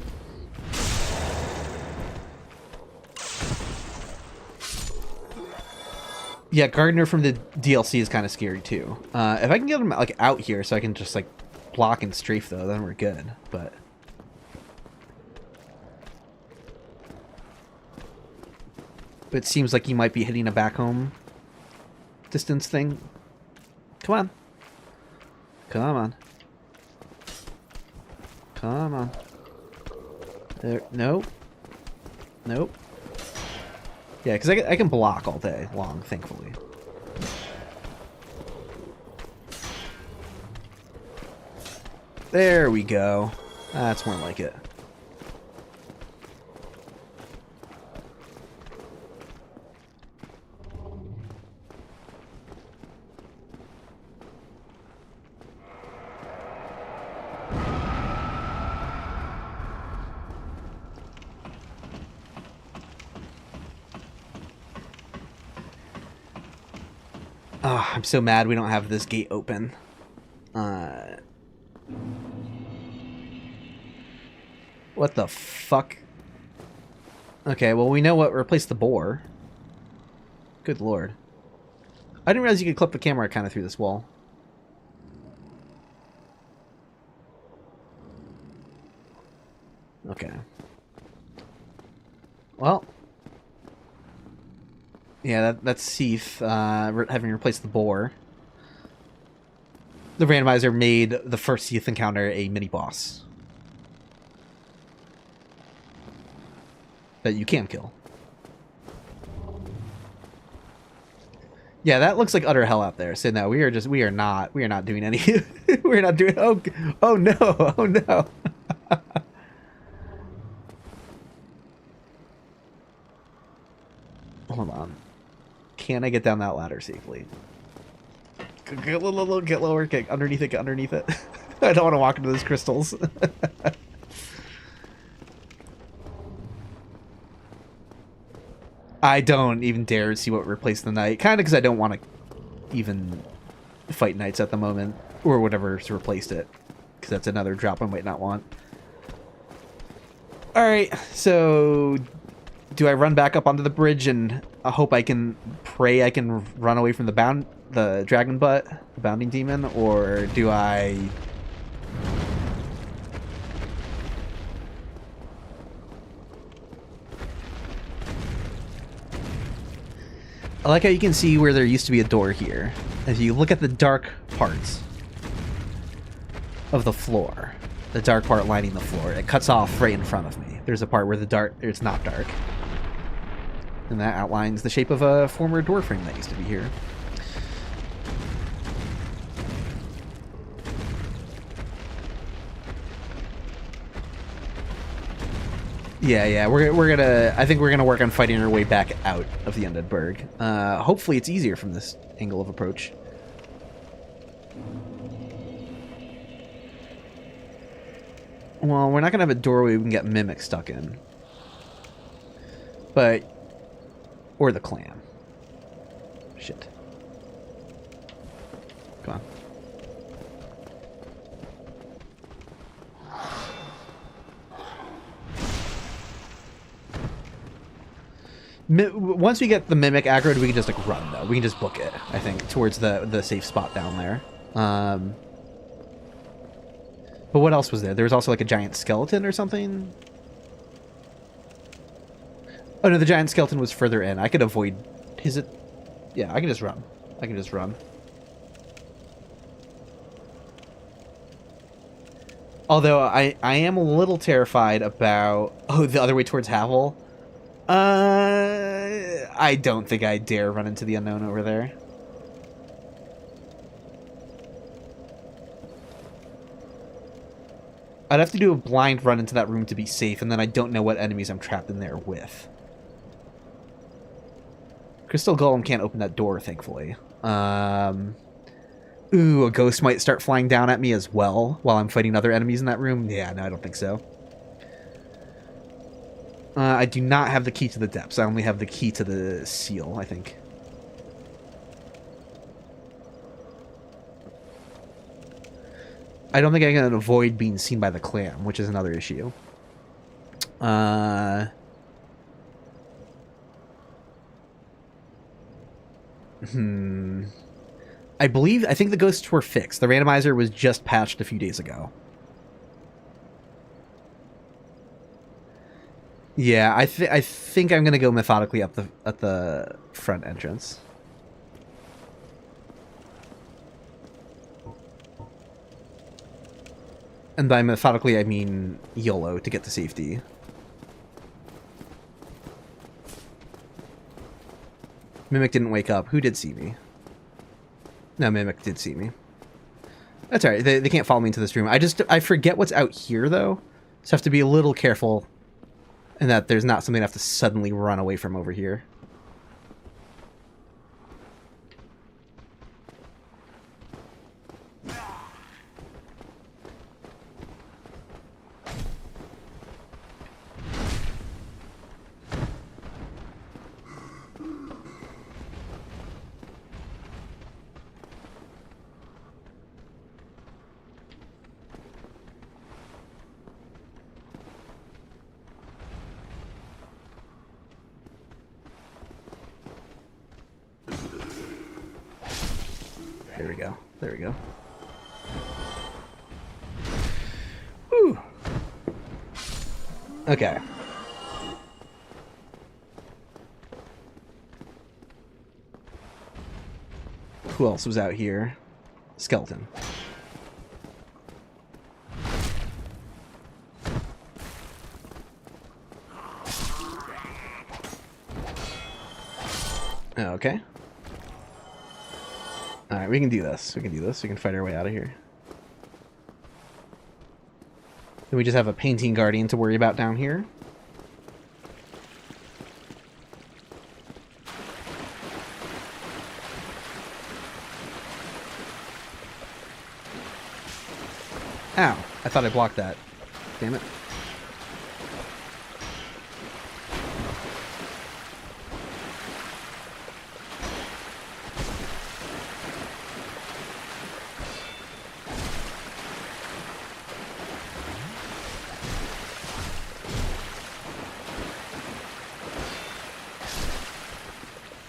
Yeah, Gardener from the DLC is kind of scary too. If I can get him like out here so I can just like block and strafe though, then we're good. But it seems like he might be hitting a back home distance thing. Come on. Come on. Come on. There. Nope. Nope. Yeah, because I can block all day long, thankfully. There we go. That's more like it. Oh, I'm so mad we don't have this gate open. What the fuck? Okay, well we know what replaced the boar. Good lord. I didn't realize you could clip the camera kind of through this wall. Okay. Well. Yeah, that's Seath, having replaced the boar. The randomizer made the first Seath encounter a mini-boss. That you can kill. Yeah, that looks like utter hell out there. So no, we are not doing any we're not doing oh no, oh no. Hold on. Can I get down that ladder safely? Get lower, get underneath it, get underneath it. I don't want to walk into those crystals. I don't even dare see what replaced the knight. Kind of because I don't want to even fight knights at the moment. Or whatever's replaced it. Because that's another drop I might not want. Alright, so do I run back up onto the bridge and I hope I can pray I can run away from the dragon butt, the bounding demon, or do I I like how you can see where there used to be a door here. If you look at the dark parts of the floor, the dark part lining the floor, it cuts off right in front of me. There's a part where it's not dark. And that outlines the shape of a former door frame that used to be here. Yeah, I think we're gonna work on fighting our way back out of the Undead Burg. Hopefully it's easier from this angle of approach. Well, we're not gonna have a doorway we can get Mimic stuck in. But... Or the clan. Shit. Come on. Once we get the Mimic aggroed, we can just like run though. We can just book it, I think, towards the safe spot down there. But what else was there? There was also like a giant skeleton or something. Oh no, the giant skeleton was further in. I could avoid his... Yeah, I can just run. I can just run. Although I am a little terrified about... Oh, the other way towards Havel? I don't think I dare run into the unknown over there. I'd have to do a blind run into that room to be safe, and then I don't know what enemies I'm trapped in there with. Crystal Golem can't open that door, thankfully. Ooh, a ghost might start flying down at me as well while I'm fighting other enemies in that room. Yeah, no, I don't think so. I do not have the key to the depths. I only have the key to the seal, I think. I don't think I can avoid being seen by the clan, which is another issue. I think the ghosts were fixed. The randomizer was just patched a few days ago. Yeah, I think I'm gonna go methodically up at the front entrance. And by methodically, I mean YOLO to get to safety. Mimic didn't wake up. Who did see me? No, Mimic did see me. That's alright. They can't follow me into this room. I forget what's out here, though. So I have to be a little careful. And that there's not something I have to suddenly run away from over here. There we go. There we go. Whew. Okay. Who else was out here? Skeleton. Okay. Alright, we can do this. We can do this. We can fight our way out of here. Then we just have a painting guardian to worry about down here. Ow. I thought I blocked that. Damn it.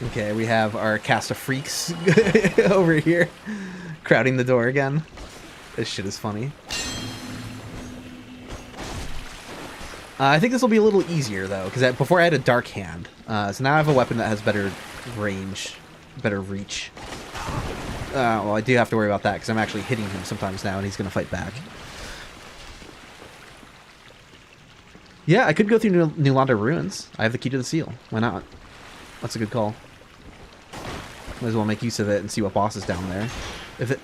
Okay, we have our cast of freaks over here, crowding the door again. This shit is funny. I think this will be a little easier, though, because before I had a dark hand. So now I have a weapon that has better range, better reach. Well, I do have to worry about that because I'm actually hitting him sometimes now, and he's going to fight back. Yeah, I could go through New Londo Ruins. I have the key to the seal. Why not? That's a good call. Might as well make use of it and see what boss is down there. If it...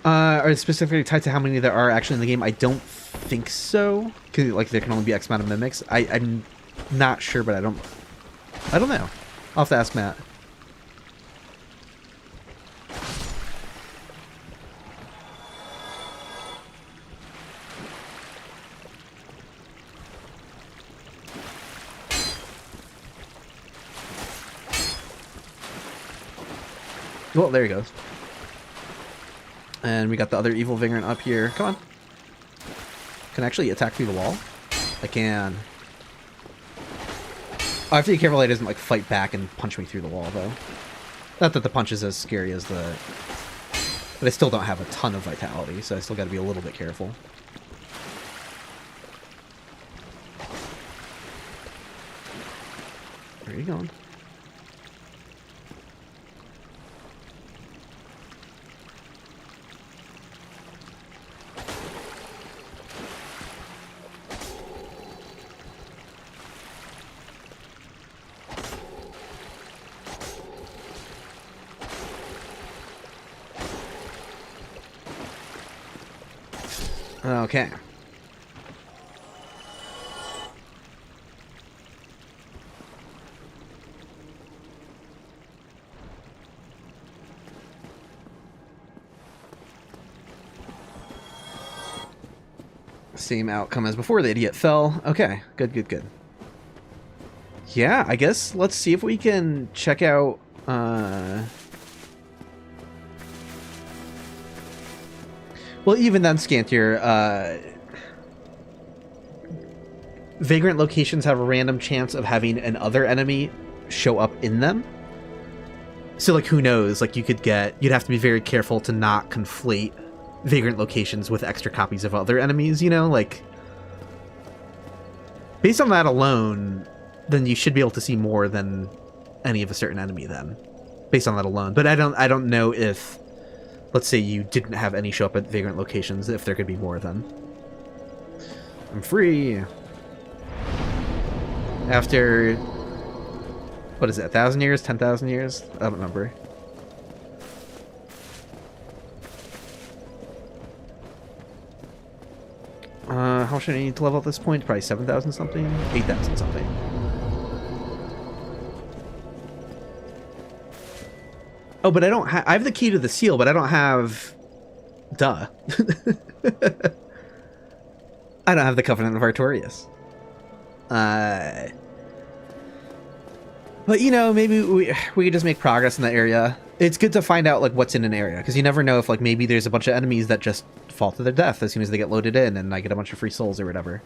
are specifically tied to how many there are actually in the game? I don't think so. 'Cause, like, there can only be X amount of mimics. I'm not sure, but I don't know. I'll have to ask Matt. Well, there he goes. And we got the other evil vagrant up here. Come on. Can I actually attack through the wall? I can. I have to be careful that he doesn't, like, fight back and punch me through the wall, though. Not that the punch is as scary as the... But I still don't have a ton of vitality, so I still gotta be a little bit careful. Where are you going? Okay. Same outcome as before. The idiot fell. Okay. Good, good, good. Yeah, I guess let's see if we can check out... Well, even then, Scantier, vagrant locations have a random chance of having another enemy show up in them. So, like, who knows? Like, you'd have to be very careful to not conflate vagrant locations with extra copies of other enemies, you know? Like, based on that alone, then you should be able to see more than any of a certain enemy then. Based on that alone. But I don't know if... Let's say you didn't have any show up at vagrant locations, if there could be more of them. I'm free! After... What is it, 1,000 years? 10,000 years? I don't remember. How much do I need to level at this point? Probably 7,000 something? 8,000 something. Oh, but I don't have... I have the key to the seal, but I don't have... Duh. I don't have the Covenant of Artorias. But, you know, maybe we could just make progress in that area. It's good to find out, like, what's in an area, because you never know if, like, maybe there's a bunch of enemies that just fall to their death as soon as they get loaded in, and I get a bunch of free souls or whatever.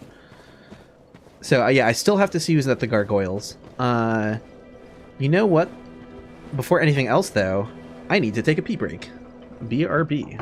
So, yeah, I still have to see who's at the gargoyles. You know what? Before anything else, though, I need to take a pee break. BRB.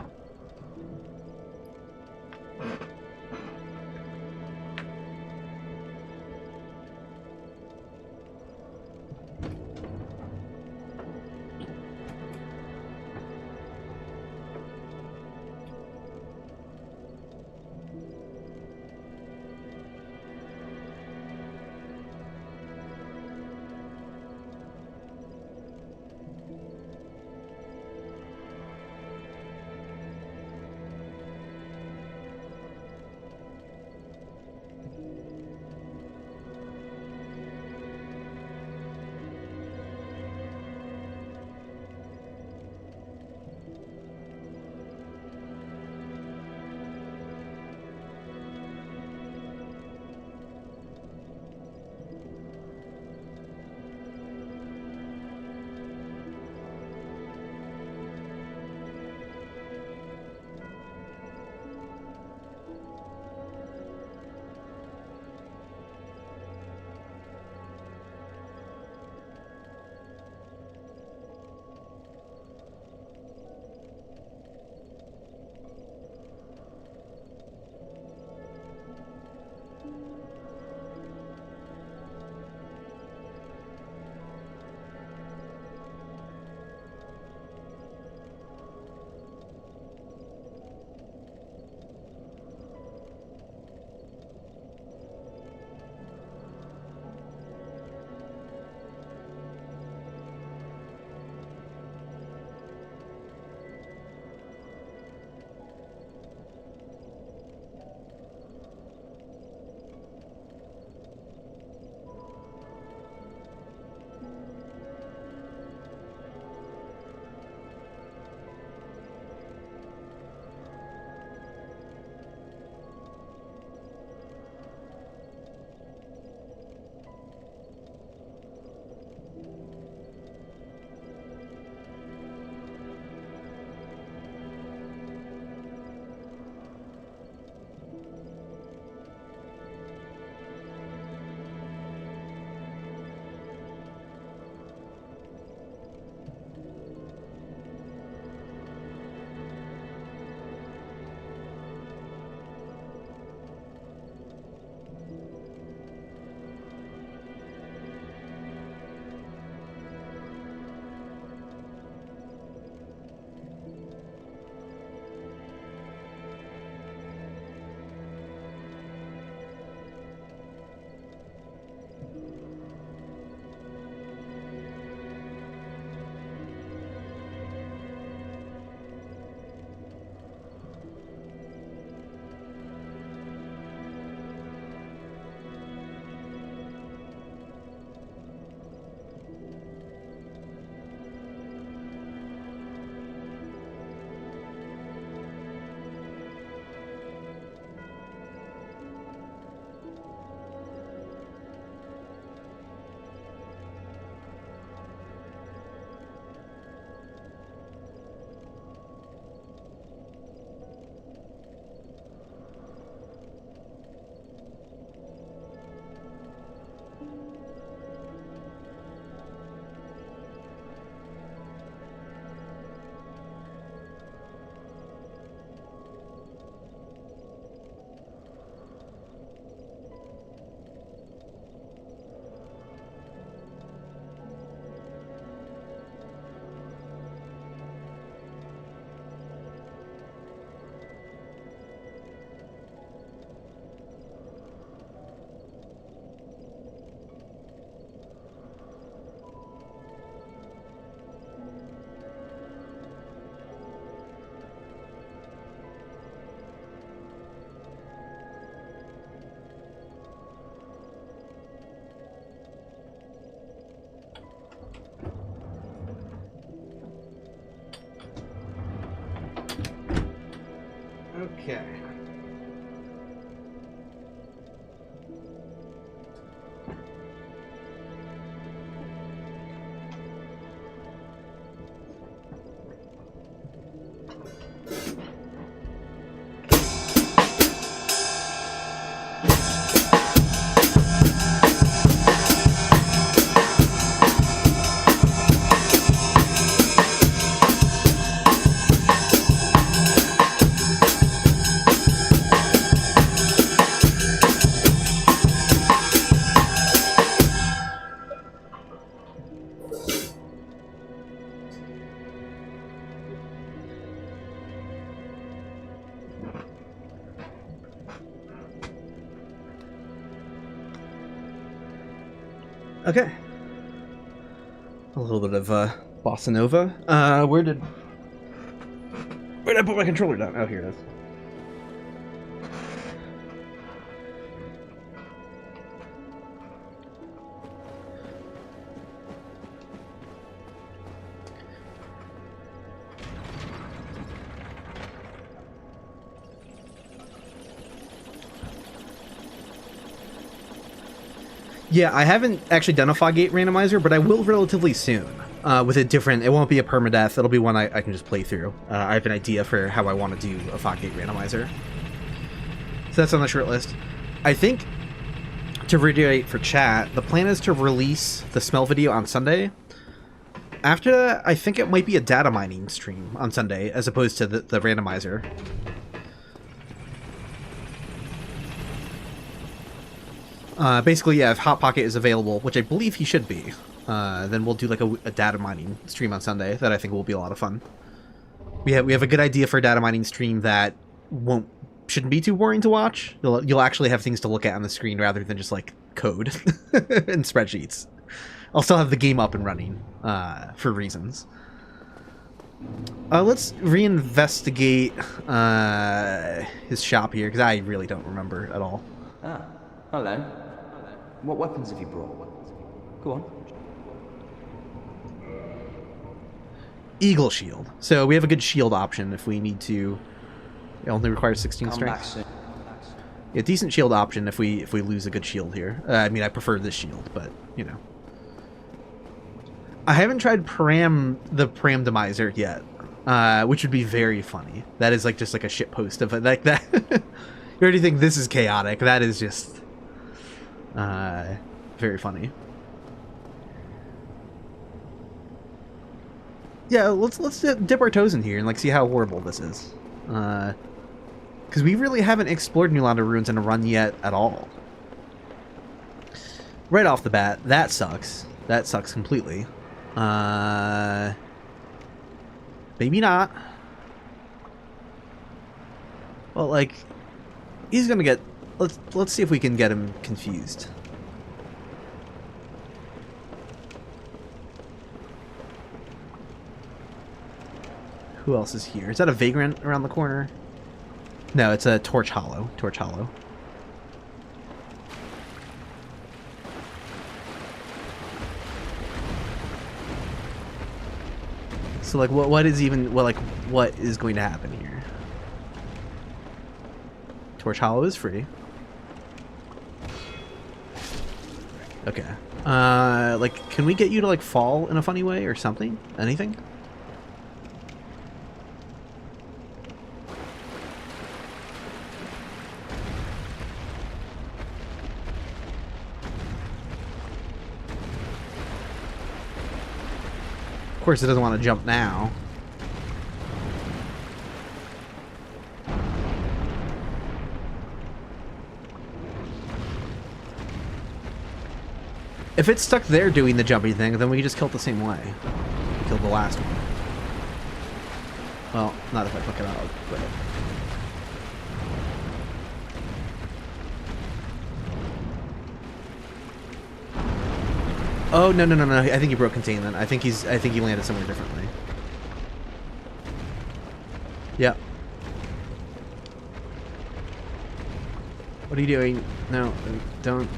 Okay. A little bit of bossa nova. Where did I put my controller down? Oh, here it is. Yeah, I haven't actually done a fog gate randomizer, but I will relatively soon. With a different, it won't be a permadeath, it'll be one I can just play through. I have an idea for how I want to do a fog gate randomizer. So that's on the short list. I think, to reiterate for chat, the plan is to release the smell video on Sunday. After that, I think it might be a data mining stream on Sunday, as opposed to the randomizer. Basically, yeah, if Hot Pocket is available, which I believe he should be, then we'll do like a data mining stream on Sunday that I think will be a lot of fun. We have a good idea for a data mining stream that shouldn't be too boring to watch. You'll actually have things to look at on the screen rather than just like code and spreadsheets. I'll still have the game up and running for reasons. Let's reinvestigate his shop here because I really don't remember at all. Ah, hello. What weapons have you brought? Go on. Eagle shield. So we have a good shield option if we need to. It only requires 16 Come strength. back soon. Yeah, decent shield option if we lose a good shield here. I mean, I prefer this shield, but you know. I haven't tried the Paramdeath yet, which would be very funny. That is like just like a shit post of it like that. You already think this is chaotic. That is just very funny. Yeah, let's dip our toes in here and like see how horrible this is. Because we really haven't explored New Londo Ruins in a run yet at all. Right off the bat, that sucks. That sucks completely. Maybe not. Well, like, he's gonna get. Let's see if we can get him confused. Who else is here? Is that a Vagrant around the corner? No, it's a Torch Hollow. Torch Hollow. So, like, what is even... Well, like, what is going to happen here? Torch Hollow is free. Okay. Like, can we get you to, like, fall in a funny way or something? Anything? Of course, it doesn't want to jump now. If it's stuck there doing the jumpy thing, then we can just kill it the same way. We killed the last one. Well, not if I fuck it up, but... Oh, no. I think he broke containment. I think he landed somewhere differently. Yep. What are you doing? No, don't.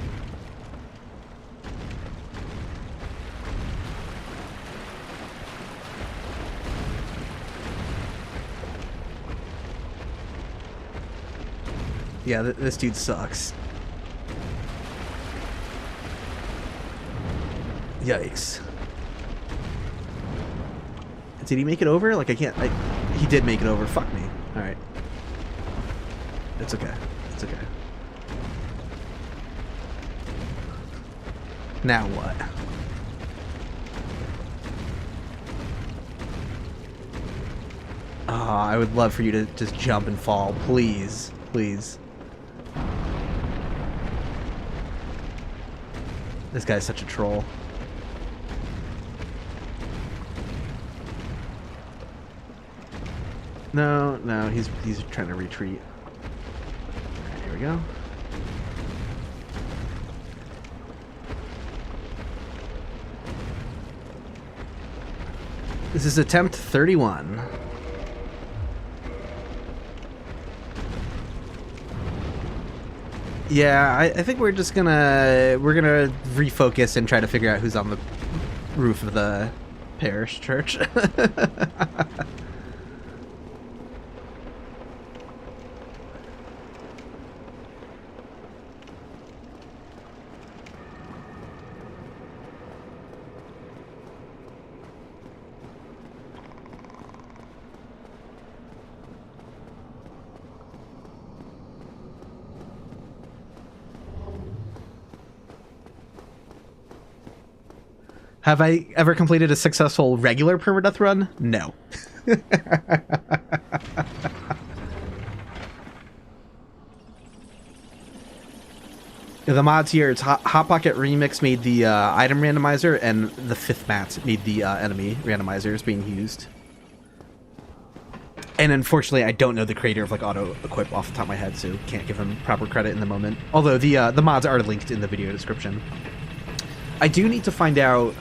Yeah, this dude sucks. Yikes. Did he make it over? Like, I can't... he did make it over. Fuck me. Alright. It's okay. It's okay. Now what? Oh, I would love for you to just jump and fall. Please. Please. This guy's such a troll. No, he's trying to retreat. Alright, here we go. This is attempt 31. Yeah, I think we're just gonna refocus and try to figure out who's on the roof of the parish church. Have I ever completed a successful regular permadeath run? No. The mods here, it's Hot Pocket Remix made the Item Randomizer, and the 5th mat made the Enemy Randomizers being used. And unfortunately, I don't know the creator of like AutoEquip off the top of my head, so can't give him proper credit in the moment. Although the mods are linked in the video description. I do need to find out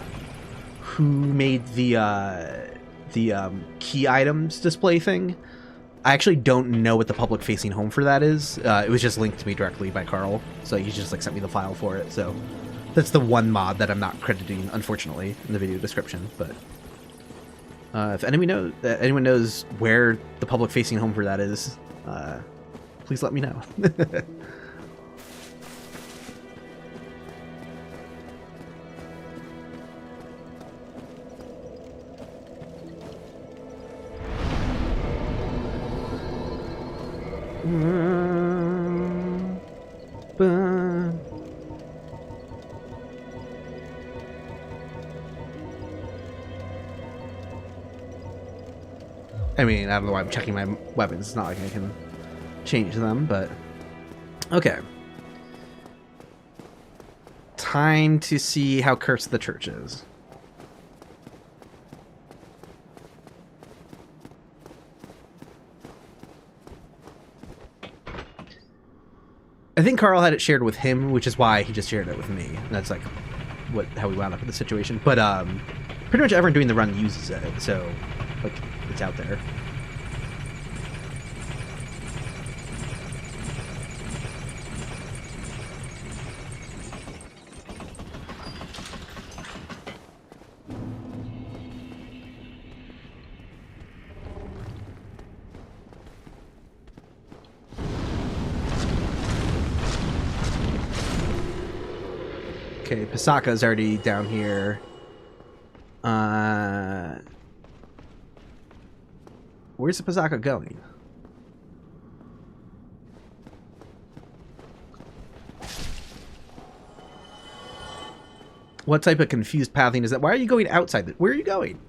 who made the key items display thing. I actually don't know what the public facing home for that is. It was just linked to me directly by Carl, so he just like sent me the file for it. So that's the one mod that I'm not crediting, unfortunately, in the video description. But if anyone knows where the public facing home for that is, please let me know. I mean, I don't know why I'm checking my weapons. It's not like I can change them, but... Okay. Time to see how cursed the church is. I think Carl had it shared with him, which is why he just shared it with me. And that's like how we wound up in the situation. But pretty much everyone doing the run uses it, so like it's out there. Okay, Pasaka's already down here. Where's the Pasaka going? What type of confused pathing is that? Why are you going outside? Where are you going?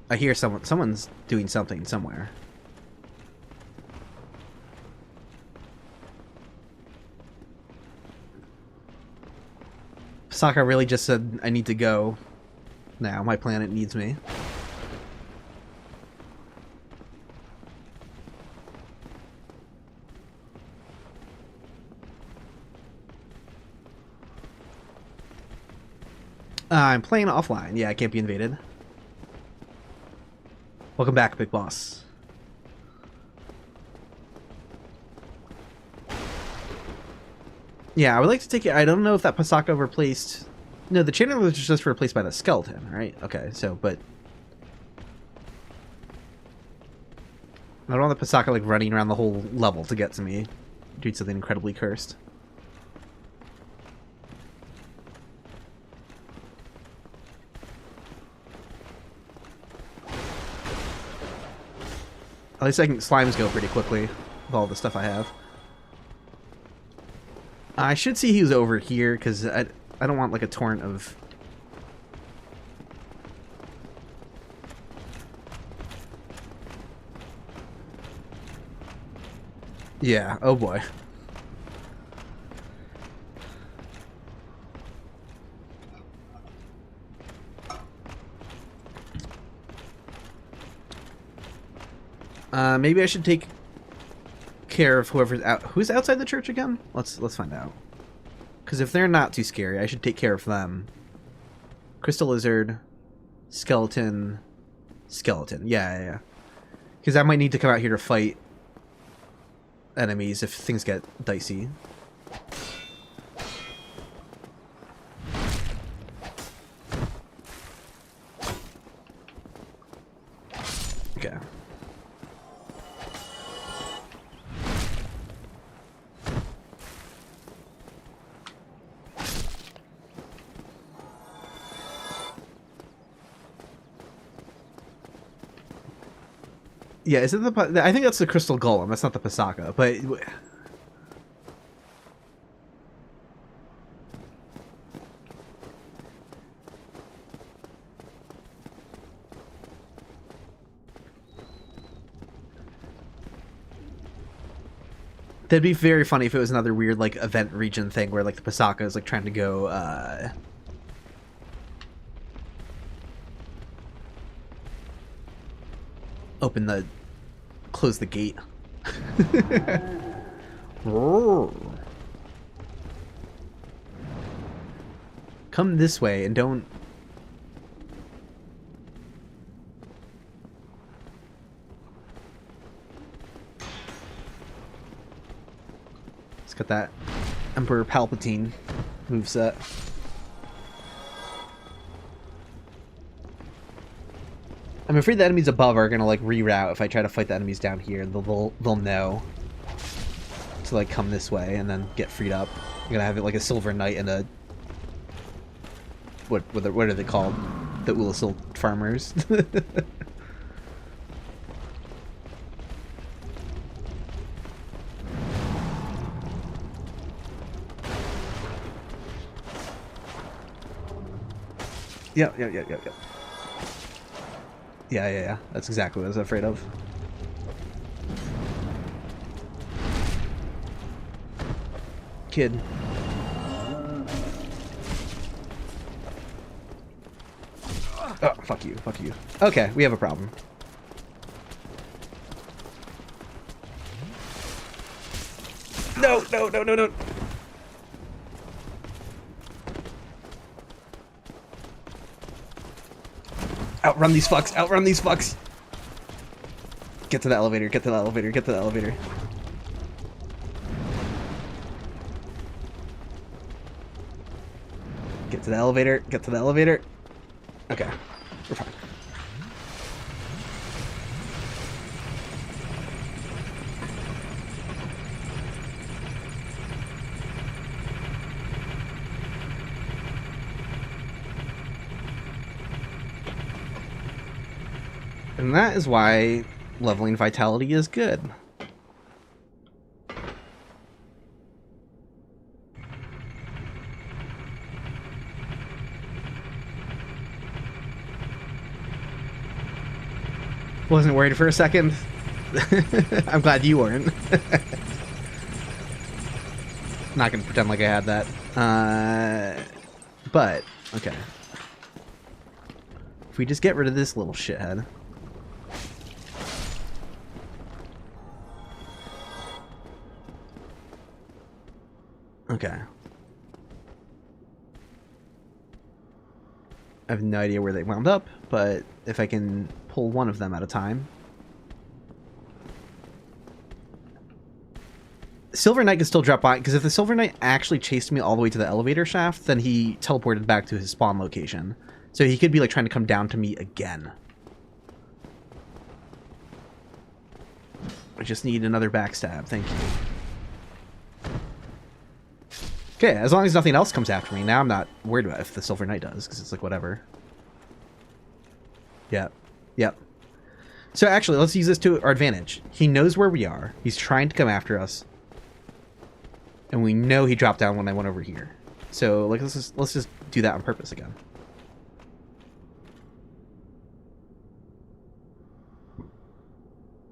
I hear someone's doing something somewhere. Sokka really just said, I need to go now. My planet needs me. I'm playing offline. Yeah, I can't be invaded. Welcome back, Big Boss. Yeah, I would like to take it. I don't know if that Pasaka replaced... No, the channel was just replaced by the skeleton, right? Okay, so, but... I don't want the Pasaka, like, running around the whole level to get to me. Doing something incredibly cursed. At least I can slimes go pretty quickly with all the stuff I have. I should see he was over here, because I don't want, like, a torrent of... Yeah, oh boy. Maybe I should take care of whoever's out. Who's outside the church again? Let's find out. Because if they're not too scary, I should take care of them. Crystal Lizard, Skeleton, Skeleton. Yeah. Because I might need to come out here to fight enemies if things get dicey. Okay. Yeah, is it the... I think that's the Crystal Golem. That's not the Pasaka, but... That'd be very funny if it was another weird, like, event region thing where, like, the Pasaka is, like, trying to go, close the gate. Come this way and don't... Let's get that Emperor Palpatine moveset. I'm afraid the enemies above are gonna like reroute if I try to fight the enemies down here. They'll know to like come this way and then get freed up. I'm gonna have it like a Silver Knight and a what are they called? The Ulasil farmers. Yep. Yeah. That's exactly what I was afraid of. Kid. Oh, fuck you. Okay, we have a problem. No. Outrun these fucks. Get to the elevator. Get to the elevator. Get to the elevator. Okay, we're fine. And that is why leveling vitality is good. Wasn't worried for a second. I'm glad you weren't. Not gonna pretend like I had that. But, okay. If we just get rid of this little shithead. Okay. I have no idea where they wound up, but if I can pull one of them at a time. Silver Knight can still drop by, because if the Silver Knight actually chased me all the way to the elevator shaft, then he teleported back to his spawn location. So he could be like trying to come down to me again. I just need another backstab, thank you. Okay, as long as nothing else comes after me, now I'm not worried about if the Silver Knight does, because it's like, whatever. Yep. So actually, let's use this to our advantage. He knows where we are. He's trying to come after us. And we know he dropped down when I went over here. So, like, let's just do that on purpose again.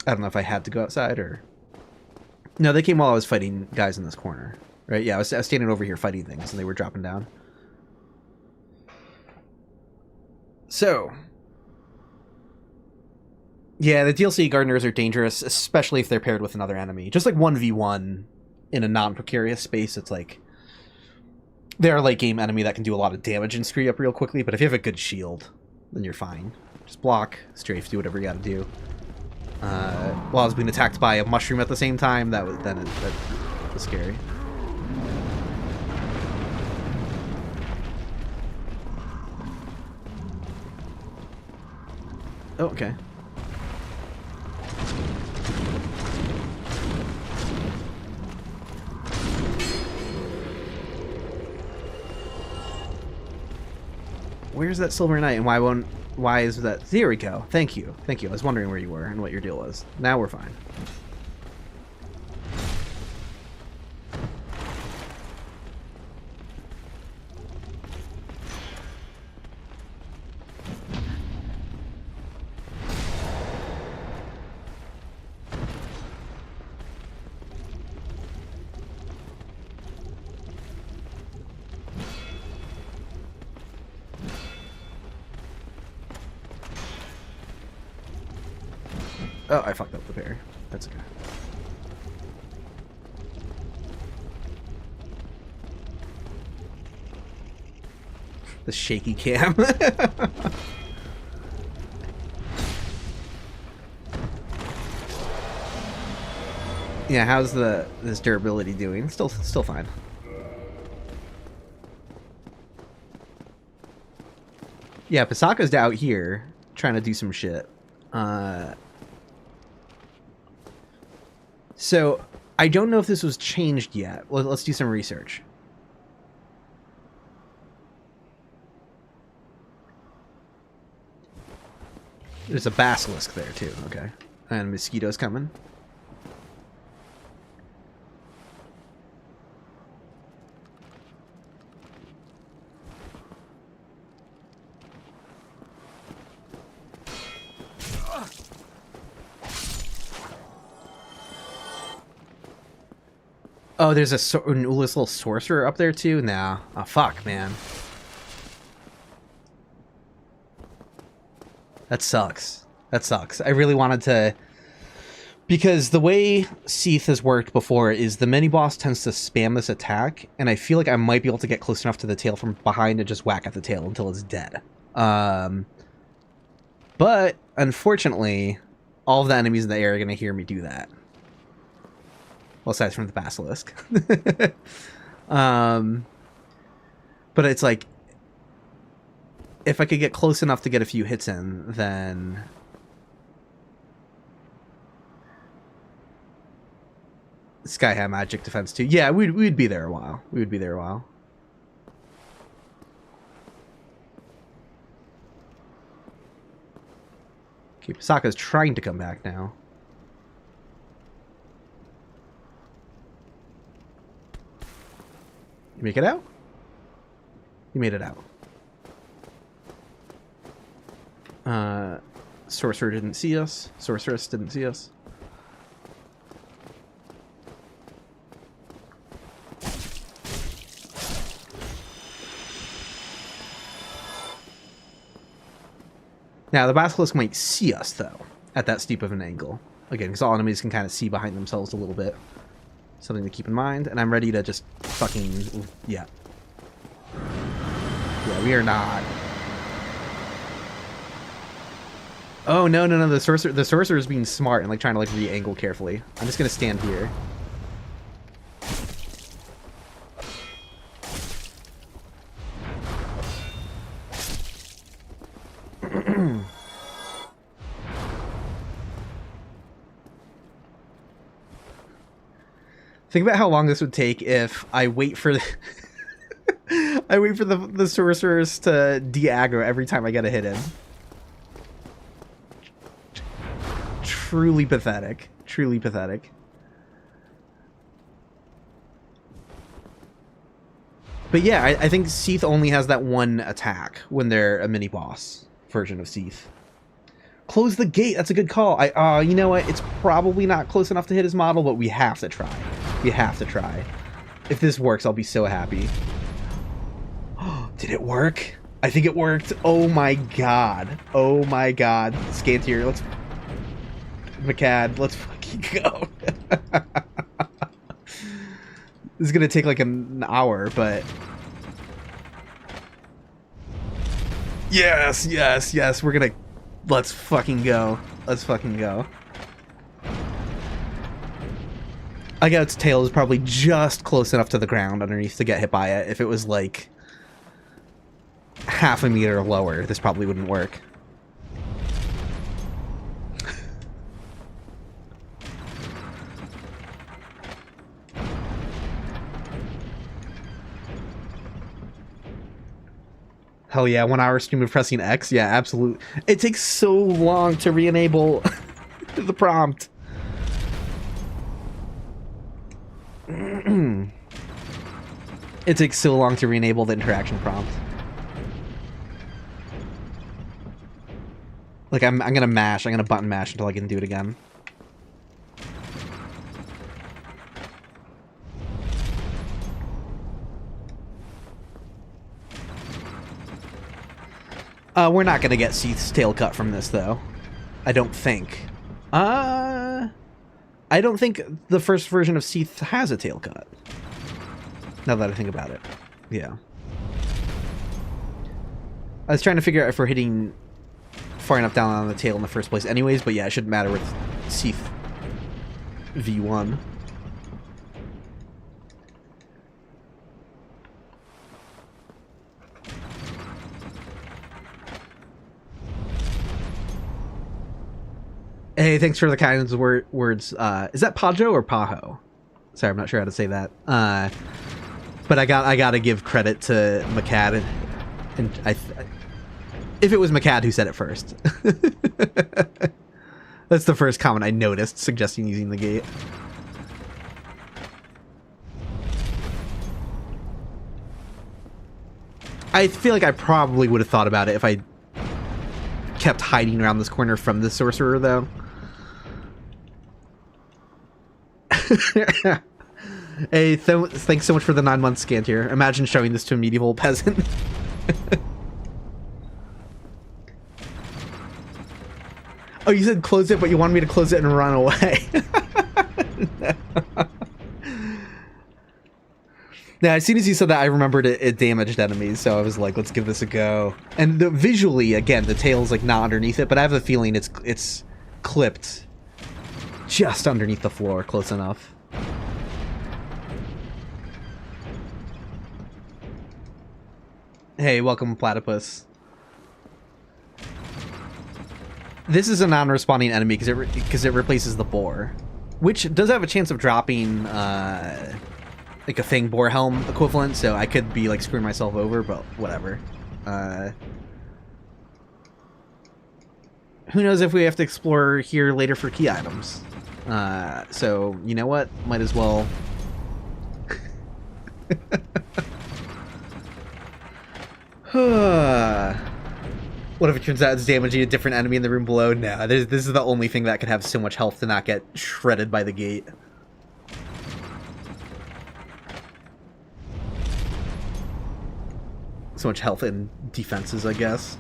I don't know if I had to go outside or... No, they came while I was fighting guys in this corner. Right, yeah, I was standing over here fighting things, and they were dropping down. So... Yeah, the DLC Gardeners are dangerous, especially if they're paired with another enemy. Just like 1v1 in a non-precarious space, it's like... They're a late game enemy that can do a lot of damage and screw you up real quickly, but if you have a good shield, then you're fine. Just block, strafe, do whatever you gotta do. While I was being attacked by a mushroom at the same time, that was scary. Oh, okay. Where's that Silver Knight, and why is that? There we go. Thank you. Thank you. I was wondering where you were and what your deal was. Now we're fine. Oh, I fucked up the pair. That's okay. The shaky cam. Yeah, how's this durability doing? Still fine. Yeah, Pisaka's out here trying to do some shit. So, I don't know if this was changed yet. Let's do some research. There's a basilisk there, too. Okay. And mosquitoes coming. Oh, there's this little sorcerer up there too? Nah. Oh, fuck, man. That sucks. That sucks. I really wanted to... Because the way Seath has worked before is the mini-boss tends to spam this attack, and I feel like I might be able to get close enough to the tail from behind and just whack at the tail until it's dead. But, unfortunately, all of the enemies in the area are going to hear me do that. Well, aside from the basilisk. But it's like, if I could get close enough to get a few hits in, then... Sky had magic defense too. Yeah, we'd be there a while. We would be there a while. Okay, Pisaka's trying to come back now. You make it out? You made it out. Sorcerer didn't see us. Sorceress didn't see us. Now, the basilisk might see us, though, at that steep of an angle. Again, because all enemies can kind of see behind themselves a little bit. Something to keep in mind, and I'm ready to just fucking... Yeah. Yeah, we are not... Oh, no, no, no, the sorcerer is being smart and, like, trying to, like, re-angle carefully. I'm just gonna stand here. Think about how long this would take if I wait for I wait for the sorcerers to de-aggro every time I get a hit in. Truly pathetic. Truly pathetic. But yeah, I think Seath only has that one attack when they're a mini-boss version of Seath. Close the gate. That's a good call. You know what? It's probably not close enough to hit his model, but we have to try. We have to try. If this works, I'll be so happy. Did it work? I think it worked. Oh my god. Oh my god. Scantier, let's... McCad, let's fucking go. This is gonna take like an hour, but... Yes, yes, yes. We're gonna... Let's fucking go. Let's fucking go. I guess its tail is probably just close enough to the ground underneath to get hit by it. If it was like half a meter lower, this probably wouldn't work. Hell yeah, 1 hour stream of pressing X? Yeah, absolutely. It takes so long to re-enable the prompt. It takes so long to re-enable the interaction prompt. Like, I'm gonna mash, I'm gonna button mash until I can do it again. We're not gonna get Seath's tail cut from this, though. I don't think. I don't think the first version of Seath has a tail cut. Now that I think about it. Yeah. I was trying to figure out if we're hitting far enough down on the tail in the first place anyways, but yeah, it shouldn't matter with Seath V1. Hey, thanks for the kind words. Is that Pajo or Pajo? Sorry, I'm not sure how to say that. But I gotta give credit to McCad, and if it was McCad who said it first. That's the first comment I noticed suggesting using the gate. I feel like I probably would have thought about it if I kept hiding around this corner from the sorcerer, though. Hey, thanks so much for the 9-month scan here. Imagine showing this to a medieval peasant. Oh, you said close it, but you wanted me to close it and run away. Now, as soon as you said that, I remembered it damaged enemies, so I was like, let's give this a go. And visually, again, the tail's like not underneath it, but I have a feeling it's clipped just underneath the floor, close enough. Hey, welcome, Platypus. This is a non-responding enemy because it replaces the boar, which does have a chance of dropping like a Fang Boar Helm equivalent, so I could be like screwing myself over, but whatever. Who knows if we have to explore here later for key items. So, you know what? Might as well... What if it turns out it's damaging a different enemy in the room below? No, this is the only thing that could have so much health to not get shredded by the gate. So much health and defenses, I guess.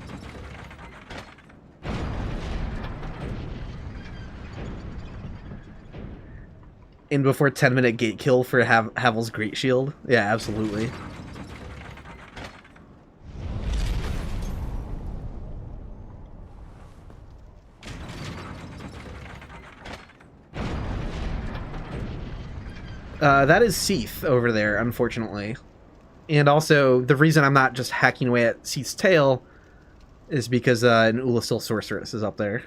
In before 10-minute gate kill for Havel's Great Shield? Yeah, absolutely. That is Seath over there, unfortunately. And also, the reason I'm not just hacking away at Seath's tail is because an Ulasil Sorceress is up there.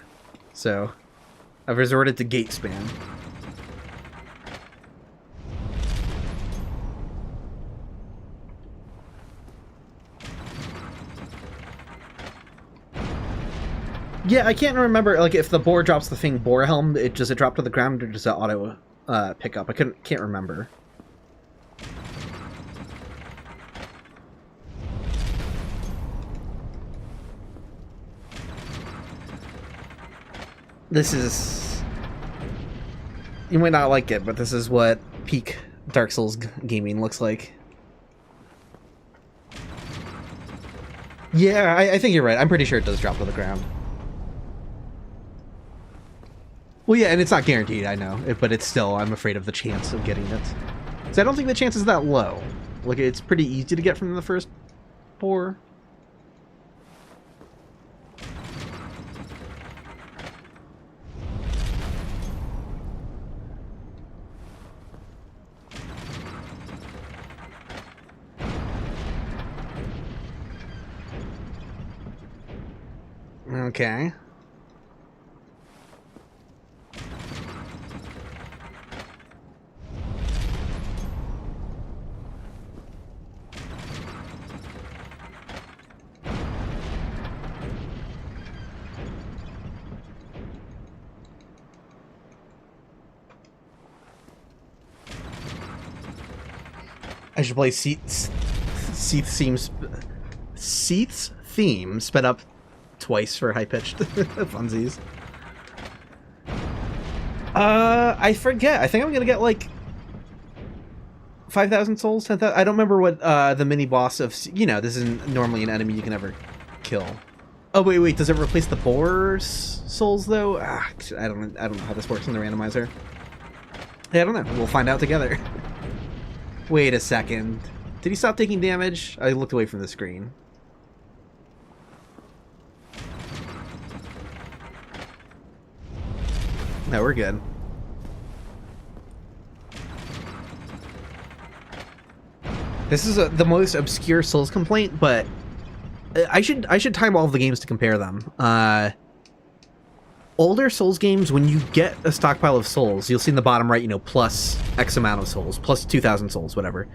So, I've resorted to gate spam. Yeah, I can't remember, like, if the boar drops the Fang Boar Helm, does it drop to the ground, or does it auto pick up? I can't remember. This is... You might not like it, but this is what peak Dark Souls gaming looks like. Yeah, I think you're right. I'm pretty sure it does drop to the ground. Well, yeah, and it's not guaranteed, I know, but it's still, I'm afraid of the chance of getting it. So I don't think the chance is that low. Like, it's pretty easy to get from the first boar. Okay. I should play Seath's theme sped up twice for high-pitched funsies. I forget. I think I'm gonna get like 5,000 souls, 10,000. I don't remember what the mini boss of, you know, this isn't normally an enemy you can ever kill. Oh wait, does it replace the boar's souls though? I don't know how this works in the randomizer. Yeah, I don't know. We'll find out together. Wait a second. Did he stop taking damage? I looked away from the screen. No, we're good. This is the most obscure Souls complaint, but I should time all of the games to compare them. Older Souls games, when you get a stockpile of souls, you'll see in the bottom right, you know, plus X amount of souls, plus 2,000 souls, whatever.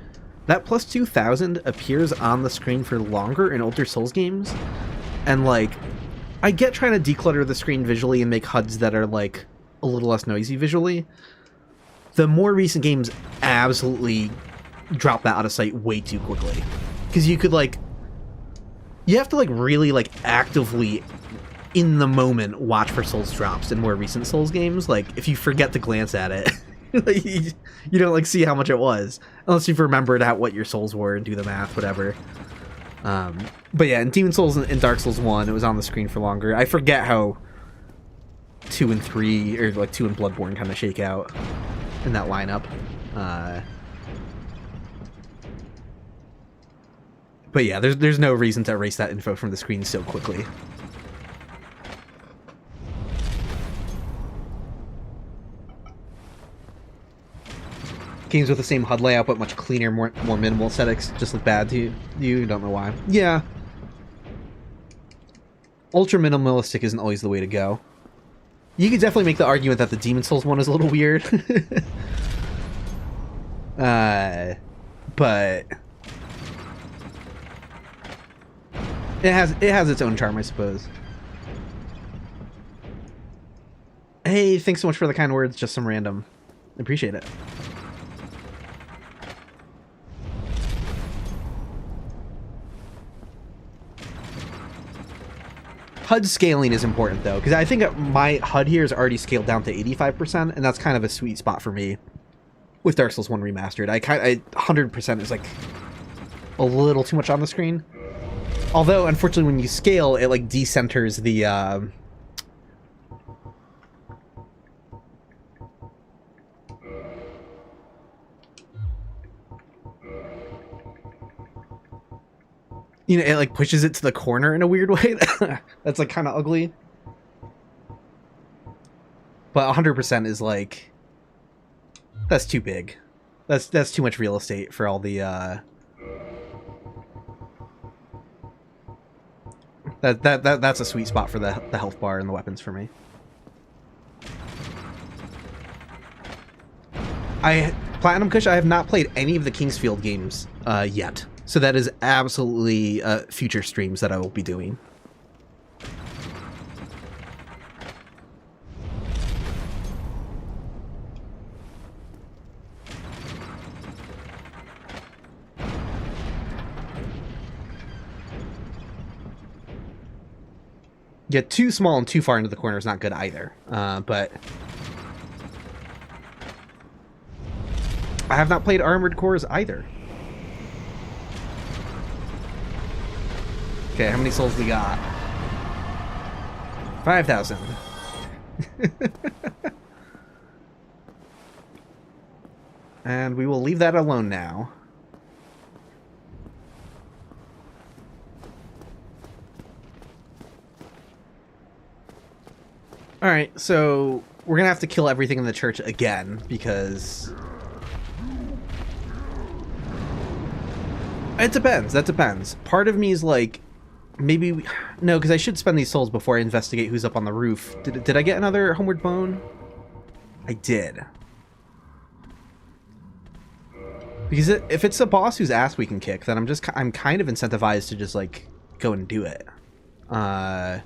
That plus 2,000 appears on the screen for longer in older Souls games, and like, I get trying to declutter the screen visually and make HUDs that are like a little less noisy visually. The more recent games absolutely drop that out of sight way too quickly, because you could like, you have to like really like actively in the moment watch for souls drops in more recent Souls games. Like if you forget to glance at it, you don't like see how much it was unless you've remembered out what your souls were and do the math, whatever. But yeah, in Demon Souls and Dark Souls 1, it was on the screen for longer. I forget how 2 and 3, or like 2 and Bloodborne kind of shake out in that lineup. But yeah, there's no reason to erase that info from the screen so quickly. Games with the same HUD layout but much cleaner, more minimal aesthetics just look bad to you. Don't know why. Yeah. Ultra minimalistic isn't always the way to go. You could definitely make the argument that the Demon Souls one is a little weird. But it has its own charm, I suppose. Hey, thanks so much for the kind words, just some random. Appreciate it. HUD scaling is important, though, because I think my HUD here is already scaled down to 85%, and that's kind of a sweet spot for me with Dark Souls 1 Remastered. I 100% is, like, a little too much on the screen. Although, unfortunately, when you scale, it, like, decenters the, you know, it like pushes it to the corner in a weird way. That's like kind of ugly. But 100% is like, that's too big. That's too much real estate for all the that's a sweet spot for the health bar and the weapons for me. Platinum Kush, I have not played any of the Kingsfield games yet. So that is absolutely future streams that I will be doing. Yeah, too small and too far into the corner is not good either. But I have not played Armored Cores either. Okay, how many souls we got? 5,000. And we will leave that alone now. Alright, so we're gonna have to kill everything in the church again, because it depends. That depends. Part of me is like, Maybe no, because I should spend these souls before I investigate who's up on the roof. Did I get another homeward bone? I did. Because if it's a boss whose ass we can kick, then I'm kind of incentivized to just like go and do it. I'm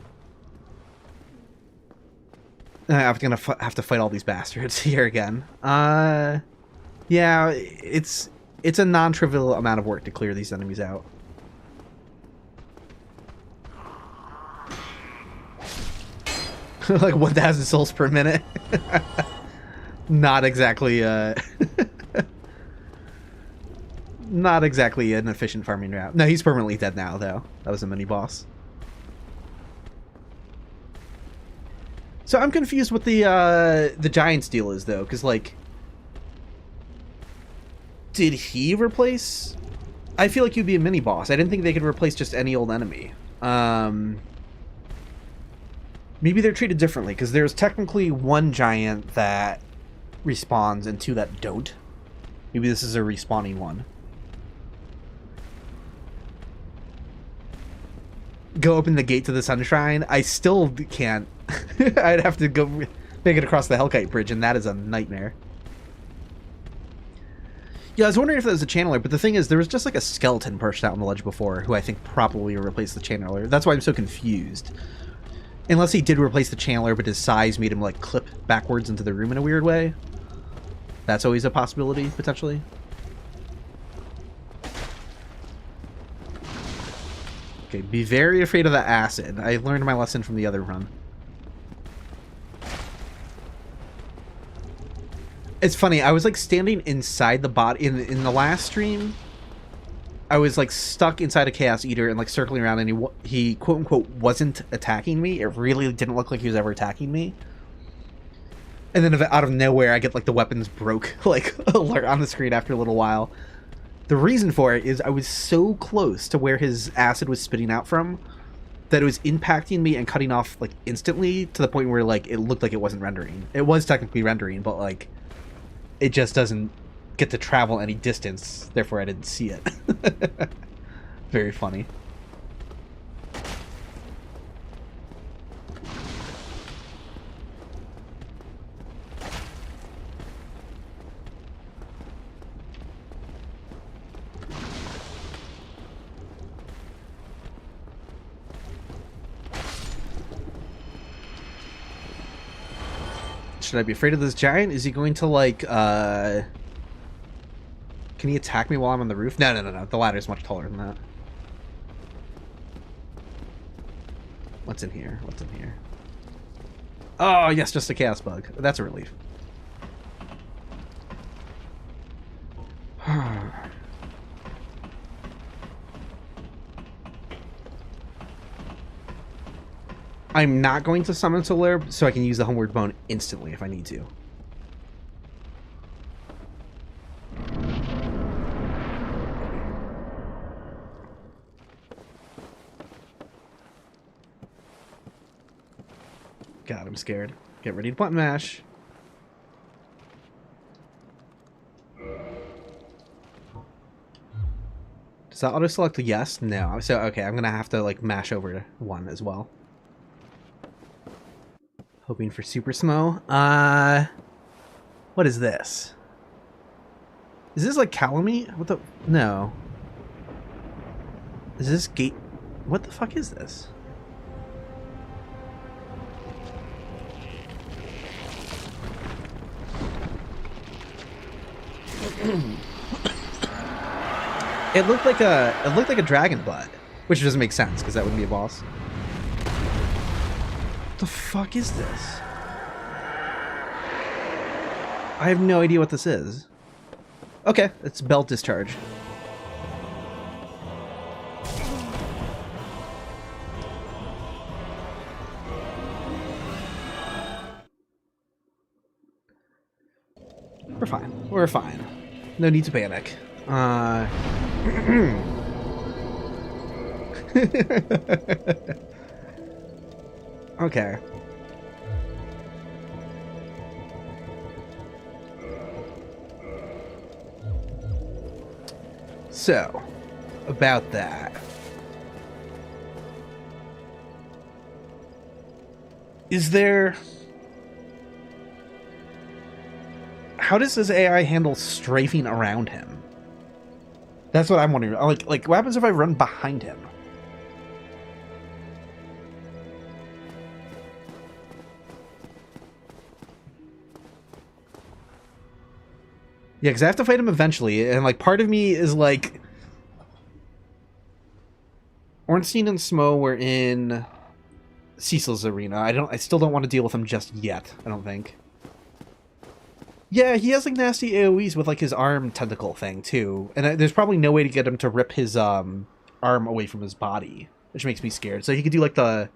gonna have to fight all these bastards here again. Yeah, it's a non-trivial amount of work to clear these enemies out. Like 1,000 souls per minute. Not exactly not exactly an efficient farming route. No, he's permanently dead now though. That was a mini boss. So I'm confused what the Giant's deal is though, because like, did he replace? I feel like he'd be a mini boss. I didn't think they could replace just any old enemy. Maybe they're treated differently, because there's technically one giant that respawns and two that don't. Maybe this is a respawning one. Go open the gate to the Sunshrine. I still can't. I'd have to go make it across the Hellkite Bridge, and that is a nightmare. Yeah, I was wondering if that was a channeler, but the thing is, there was just like a skeleton perched out on the ledge before, who I think probably replaced the channeler. That's why I'm so confused. Unless he did replace the channeler, but his size made him like clip backwards into the room in a weird way. That's always a possibility, potentially. Okay, be very afraid of the acid. I learned my lesson from the other run. It's funny, I was like standing inside the bot in the last stream. I was like stuck inside a Chaos Eater and like circling around, and he quote unquote wasn't attacking me. It really didn't look like he was ever attacking me. And then out of nowhere, I get like the weapons broke like alert on the screen after a little while. The reason for it is I was so close to where his acid was spitting out from that it was impacting me and cutting off like instantly, to the point where like it looked like it wasn't rendering. It was technically rendering, but like it just doesn't get to travel any distance, therefore I didn't see it. Very funny. Should I be afraid of this giant? Is he going to like can he attack me while I'm on the roof? No. The ladder is much taller than that. What's in here? What's in here? Oh, yes, just a chaos bug. That's a relief. I'm not going to summon Solar so I can use the Homeward Bone instantly if I need to. God, I'm scared. Get ready to button mash. Does that auto-select a yes? No. So, okay, I'm going to have to, like, mash over to one as well. Hoping for super smo. What is this? Is this, like, Calamite? What the... No. Is this gate... What the fuck is this? It looked like a dragon butt, which doesn't make sense because that wouldn't be a boss. What the fuck is this? I have no idea what this is. Okay, it's belt discharge. We're fine. We're fine. No need to panic. Okay. So, about that. Is there... How does this AI handle strafing around him? That's what I'm wondering. Like what happens if I run behind him? Yeah, because I have to fight him eventually, and like part of me is like, Ornstein and Smo were in Cecil's arena. I still don't want to deal with him just yet. I don't think. Yeah, he has like nasty AoEs with like his arm tentacle thing too, and there's probably no way to get him to rip his arm away from his body, which makes me scared. So he could do like the,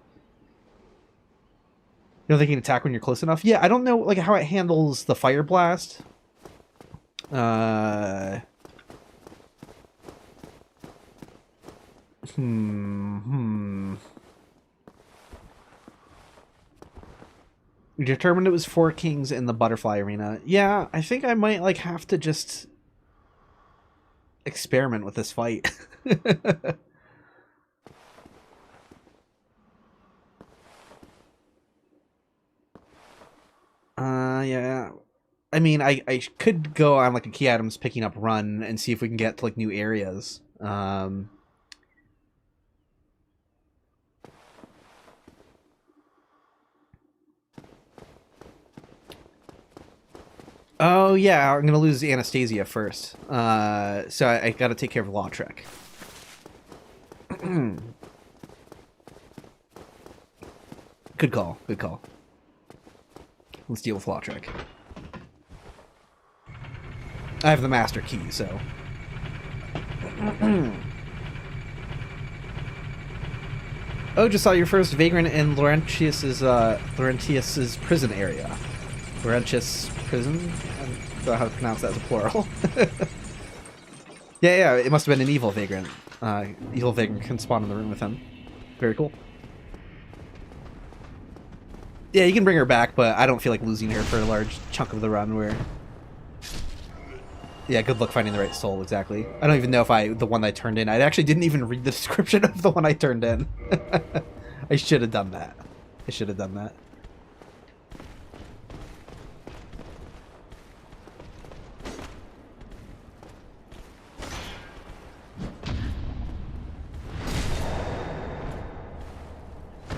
you know, they can attack when you're close enough. Yeah, I don't know like how it handles the fire blast. You determined it was 4 kings in the butterfly arena. Yeah, I think I might like have to just experiment with this fight. Yeah. I mean, I could go on like a key items picking up run and see if we can get to like new areas. Oh yeah, I'm gonna lose Anastasia first. So I gotta take care of Lautrec. Good call. Good call. Let's deal with Lautrec. I have the master key, so. Oh, just saw your first vagrant in Laurentius's prison area. Laurentius prison? I don't know how to pronounce that as a plural. Yeah, it must have been an evil vagrant. Evil vagrant can spawn in the room with him. Very cool. Yeah, you can bring her back, but I don't feel like losing her for a large chunk of the run where... Yeah, good luck finding the right soul, exactly. I don't even know if the one I turned in... I actually didn't even read the description of the one I turned in. I should have done that. I should have done that.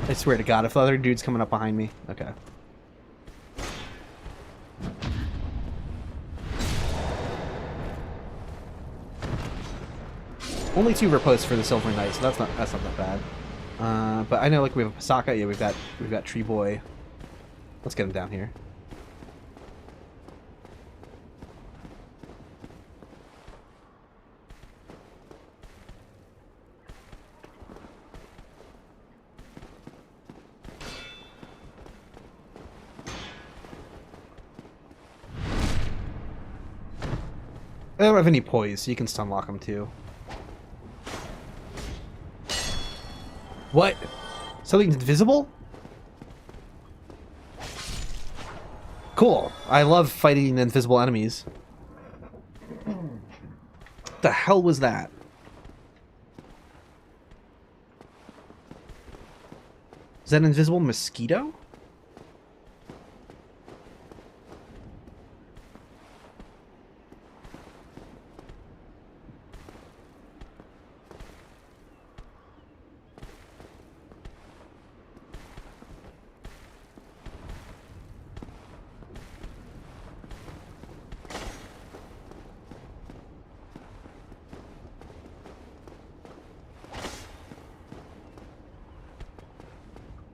I swear to God, if the other dude's coming up behind me. Okay. Only 2 riposts for the Silver Knight, so that's not that bad. But I know like we have a Pasaka, yeah, we've got Tree Boy. Let's get him down here. I don't have any poise, so you can stun lock him too. What? Something's invisible? Cool. I love fighting invisible enemies. What the hell was that? Is that an invisible mosquito?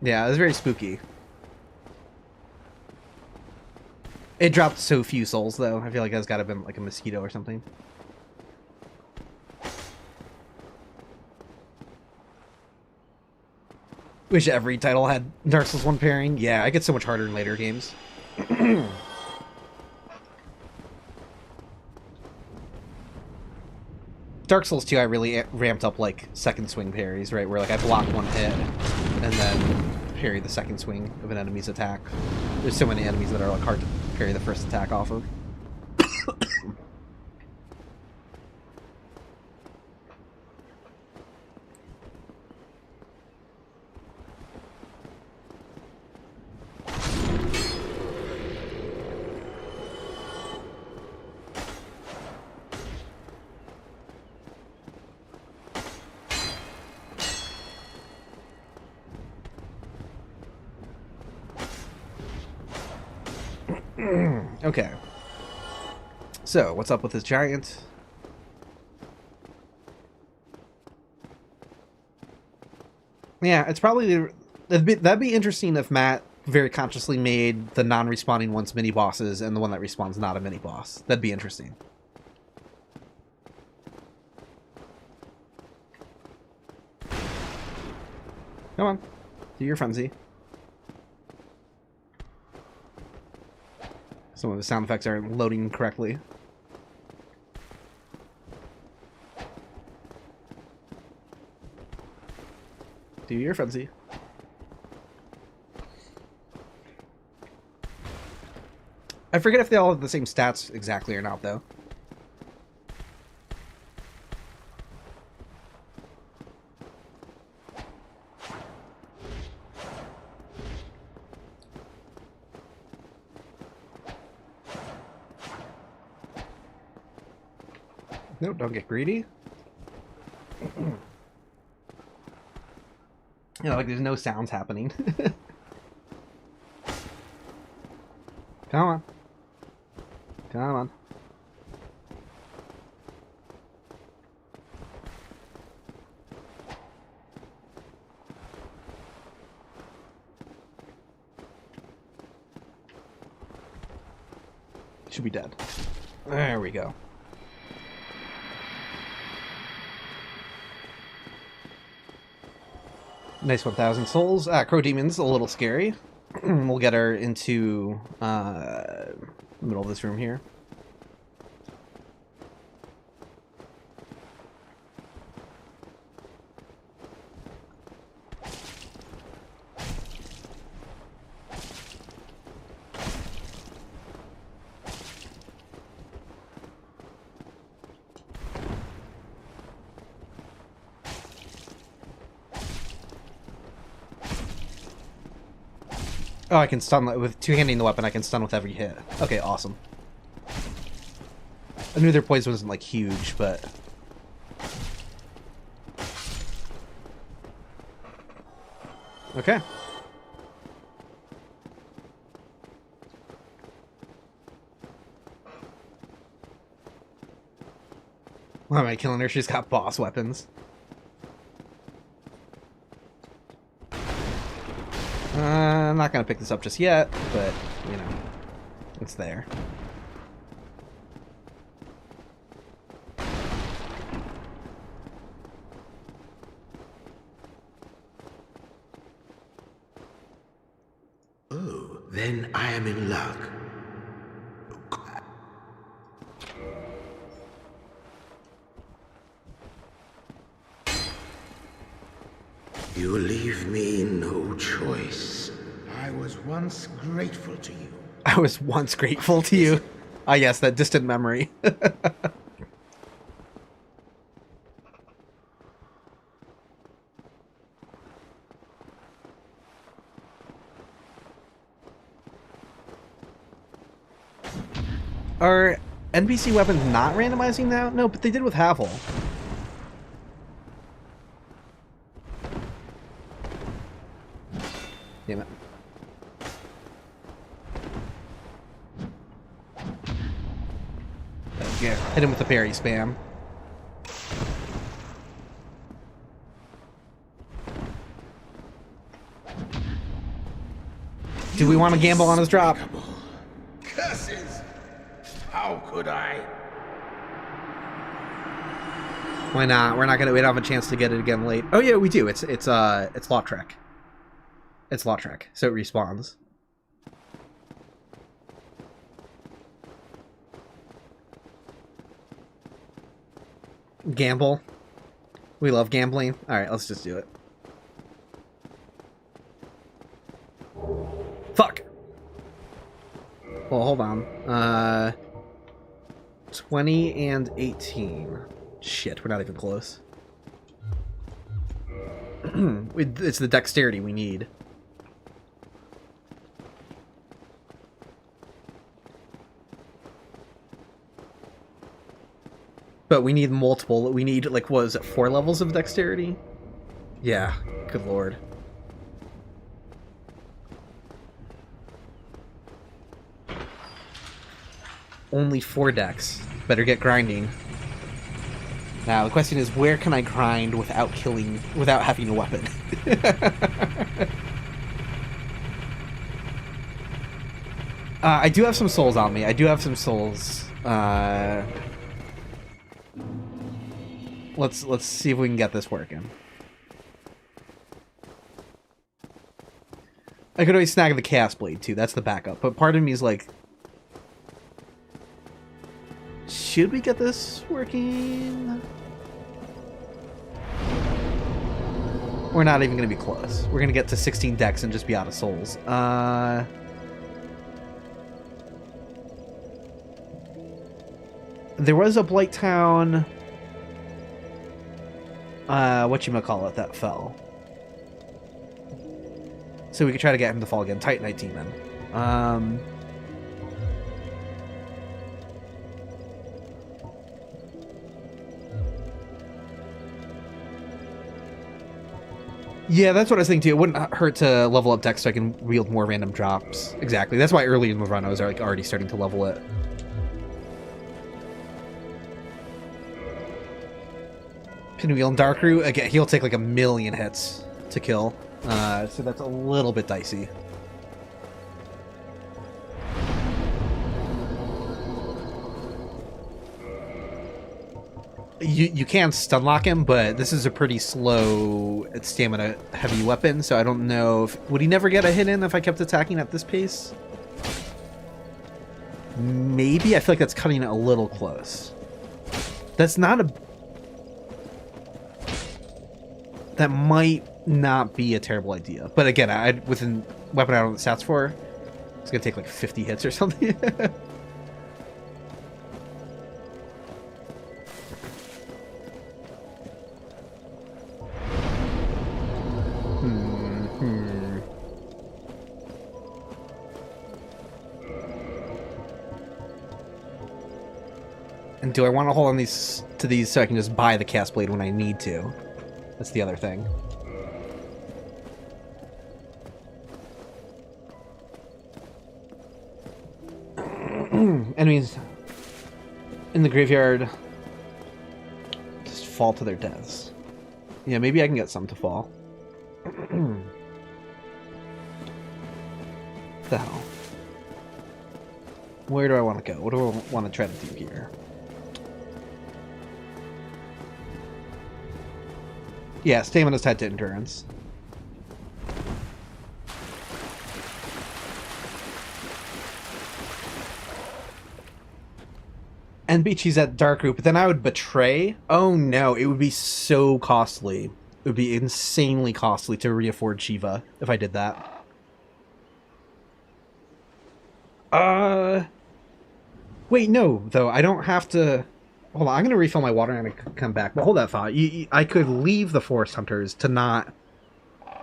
Yeah, it was very spooky. It dropped so few souls, though. I feel like that's got to have been like a mosquito or something. Wish every title had Dark Souls 1 pairing. Yeah, it gets so much harder in later games. Dark Souls 2, I really ramped up like second swing parries, right? Where like I block one hit and then parry the second swing of an enemy's attack. There's so many enemies that are like hard to parry the first attack off of. Okay. So, what's up with this giant? Yeah, it's probably... That'd be interesting if Matt very consciously made the non-respawning ones mini-bosses and the one that respawns not a mini-boss. That'd be interesting. Come on. Do your frenzy. Some of the sound effects aren't loading correctly. Do your frenzy. I forget if they all have the same stats exactly or not, though. No, don't get greedy. You know, like there's no sounds happening. Come on. Come on. Should be dead. There we go. Nice 1,000 souls. Crow Demon's a little scary. We'll get her into the middle of this room here. Oh, I can stun with two-handing the weapon. I can stun with every hit. Okay, awesome. I knew their poison wasn't like huge, but okay. Why am I killing her? She's got boss weapons. I'm not going to pick this up just yet, but, you know, it's there. Oh, then I am in luck. You leave me no choice. I was once grateful to you. I was once grateful to you. Ah, yes, that distant memory. Are NPC weapons not randomizing now? No, but they did with Havel. Damn it. Yeah, hit him with the parry spam. Do we want to gamble on his drop? Curses! How could I? Why not? We're not gonna. We don't have a chance to get it again late. Oh yeah, we do. It's Lautrec. It's Lautrec, so it respawns. Gamble. We love gambling. Alright, let's just do it. Fuck! Well, hold on. 20 and 18. Shit, we're not even close. It's the dexterity we need. But we need multiple. We need, like, what is it, 4 levels of dexterity? Yeah, good lord. Only 4 decks. Better get grinding. Now, the question is, where can I grind without having a weapon? I do have some souls on me. Let's see if we can get this working. I could always snag the Chaos Blade, too. That's the backup. But part of me is like, should we get this working? We're not even going to be close. We're going to get to 16 decks and just be out of souls. There was a Blight Town, whatchamacallit, that fell. So we could try to get him to fall again. Titanite Demon. Yeah, that's what I was thinking too. It wouldn't hurt to level up decks so I can wield more random drops. Exactly. That's why early in the run I was like already starting to level it. Pinwheel and Darkroot, again, he'll take like 1,000,000 hits to kill. So that's a little bit dicey. You can stun lock him, but this is a pretty slow stamina heavy weapon, so I don't know if... Would he never get a hit in if I kept attacking at this pace? Maybe? I feel like that's cutting it a little close. That's not a... That might not be a terrible idea. But again, with a weapon I don't know the stats for, it's going to take like 50 hits or something. And do I want to hold on to these so I can just buy the Cast Blade when I need to? That's the other thing. Enemies in the graveyard just fall to their deaths. Yeah, maybe I can get some to fall. What the hell? Where do I want to go? What do I want to try to do here? Yeah, stamina's tied to endurance. And Beachy's at Darkroot, but then I would betray. Oh no, it would be so costly. It would be insanely costly to re-afford Shiva if I did that. Wait, no, though. I don't have to... Hold on, I'm going to refill my water and I'm going to come back. But hold that thought. I could leave the Forest Hunters to not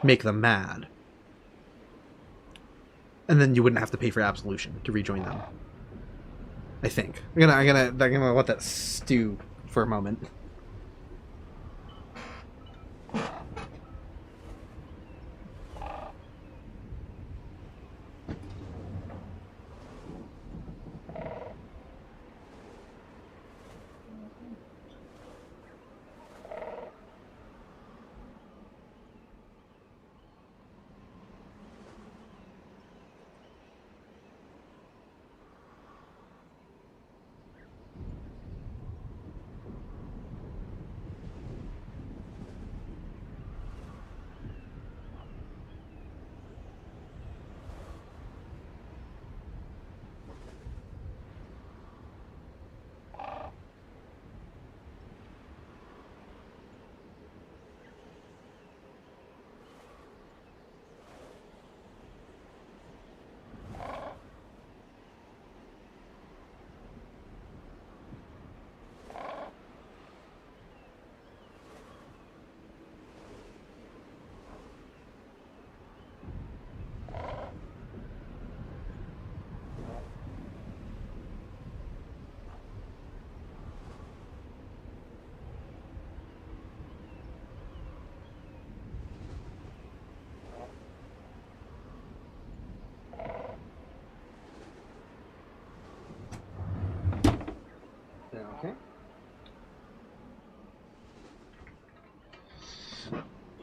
make them mad. And then you wouldn't have to pay for Absolution to rejoin them. I think. I'm gonna let that stew for a moment.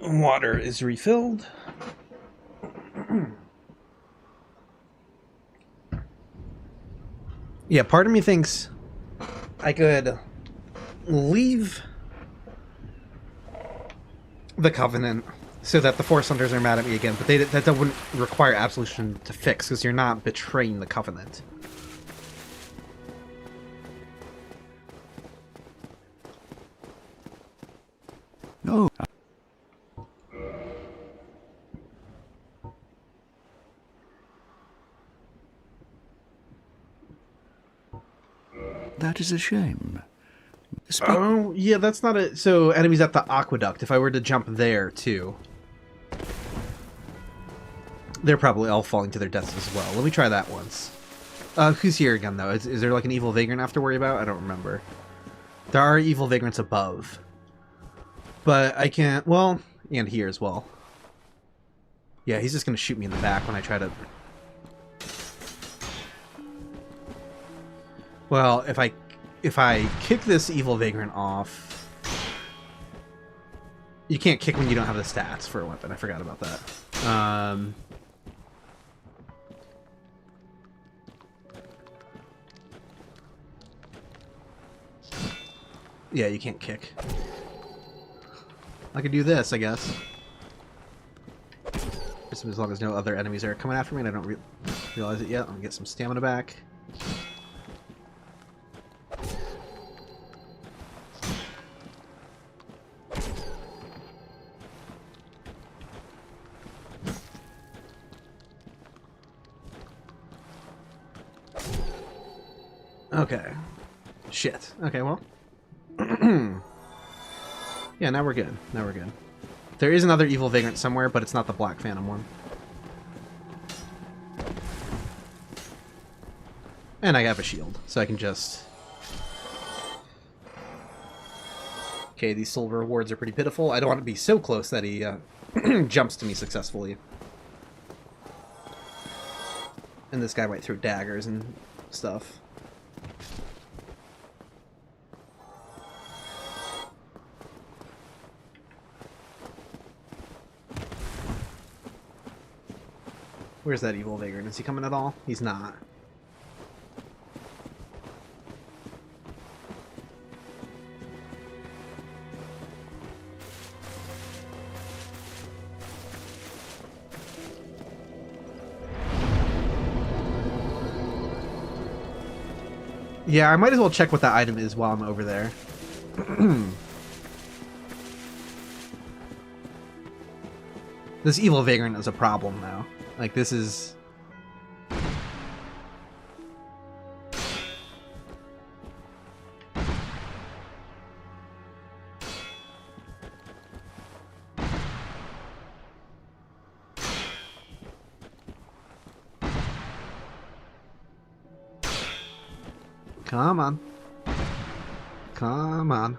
Water is refilled. Yeah, part of me thinks I could leave the Covenant so that the Force Hunters are mad at me again, but that wouldn't require Absolution to fix, because you're not betraying the Covenant. No. That is a shame. Oh, yeah, that's not a... So, enemies at the Aqueduct, if I were to jump there, too, they're probably all falling to their deaths as well. Let me try that once. Who's here again, though? Is there, like, an evil vagrant I have to worry about? I don't remember. There are evil vagrants above. But I can't... Well, and here as well. Yeah, he's just gonna shoot me in the back when I try to... Well, if I kick this evil vagrant off... You can't kick when you don't have the stats for a weapon. I forgot about that. Yeah, you can't kick. I could do this, I guess. Just as long as no other enemies are coming after me and I don't realize it yet. I'm gonna get some stamina back. Okay. Shit. Okay, well. Yeah, now we're good. Now we're good. There is another evil vagrant somewhere, but it's not the Black Phantom one. And I have a shield, so I can just... Okay, these silver rewards are pretty pitiful. I don't want to be so close that he jumps to me successfully. And this guy might throw daggers and stuff. Where's that evil vagrant? Is he coming at all? He's not. Yeah, I might as well check what that item is while I'm over there. This evil vagrant is a problem now. Like, this is... Come on. Come on.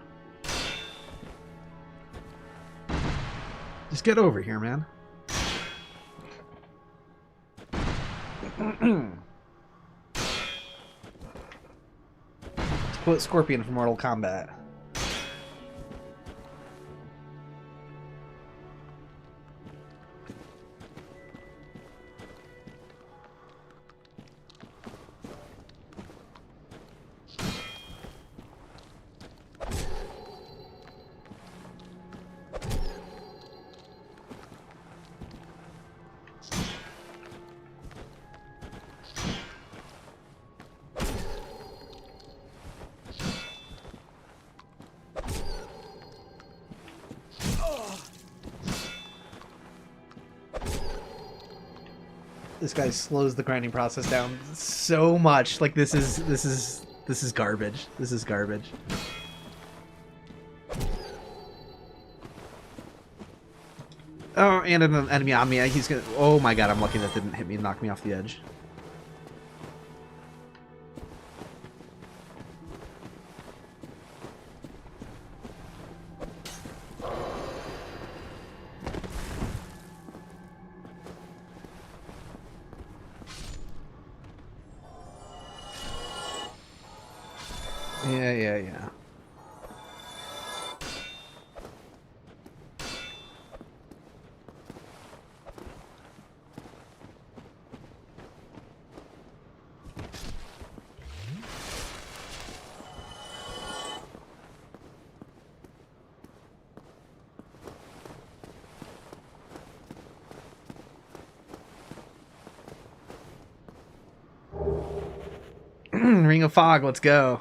Just get over here, man. To quote Scorpion from Mortal Kombat. This guy slows the grinding process down so much. Like, this is garbage. This is garbage. Oh, and an enemy on me. He's gonna... Oh my god, I'm lucky that didn't hit me and knock me off the edge. Yeah. Ring of Fog, let's go.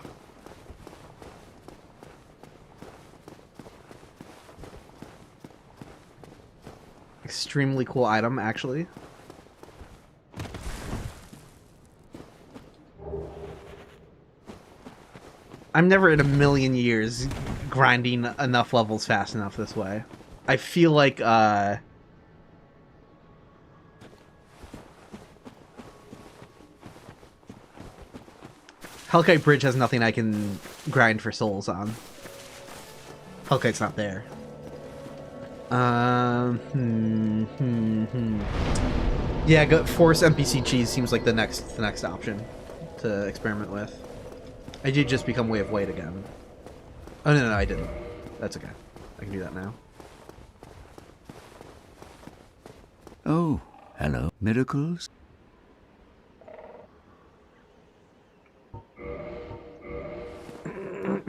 Extremely cool item, actually. I'm never in a million years grinding enough levels fast enough this way. I feel like, Hellkite Bridge has nothing I can grind for souls on. Hellkite's not there. Yeah, force NPC cheese seems like the next option to experiment with. I did just become Way of White again. Oh no, I didn't. That's okay. I can do that now. Oh, hello. Miracles?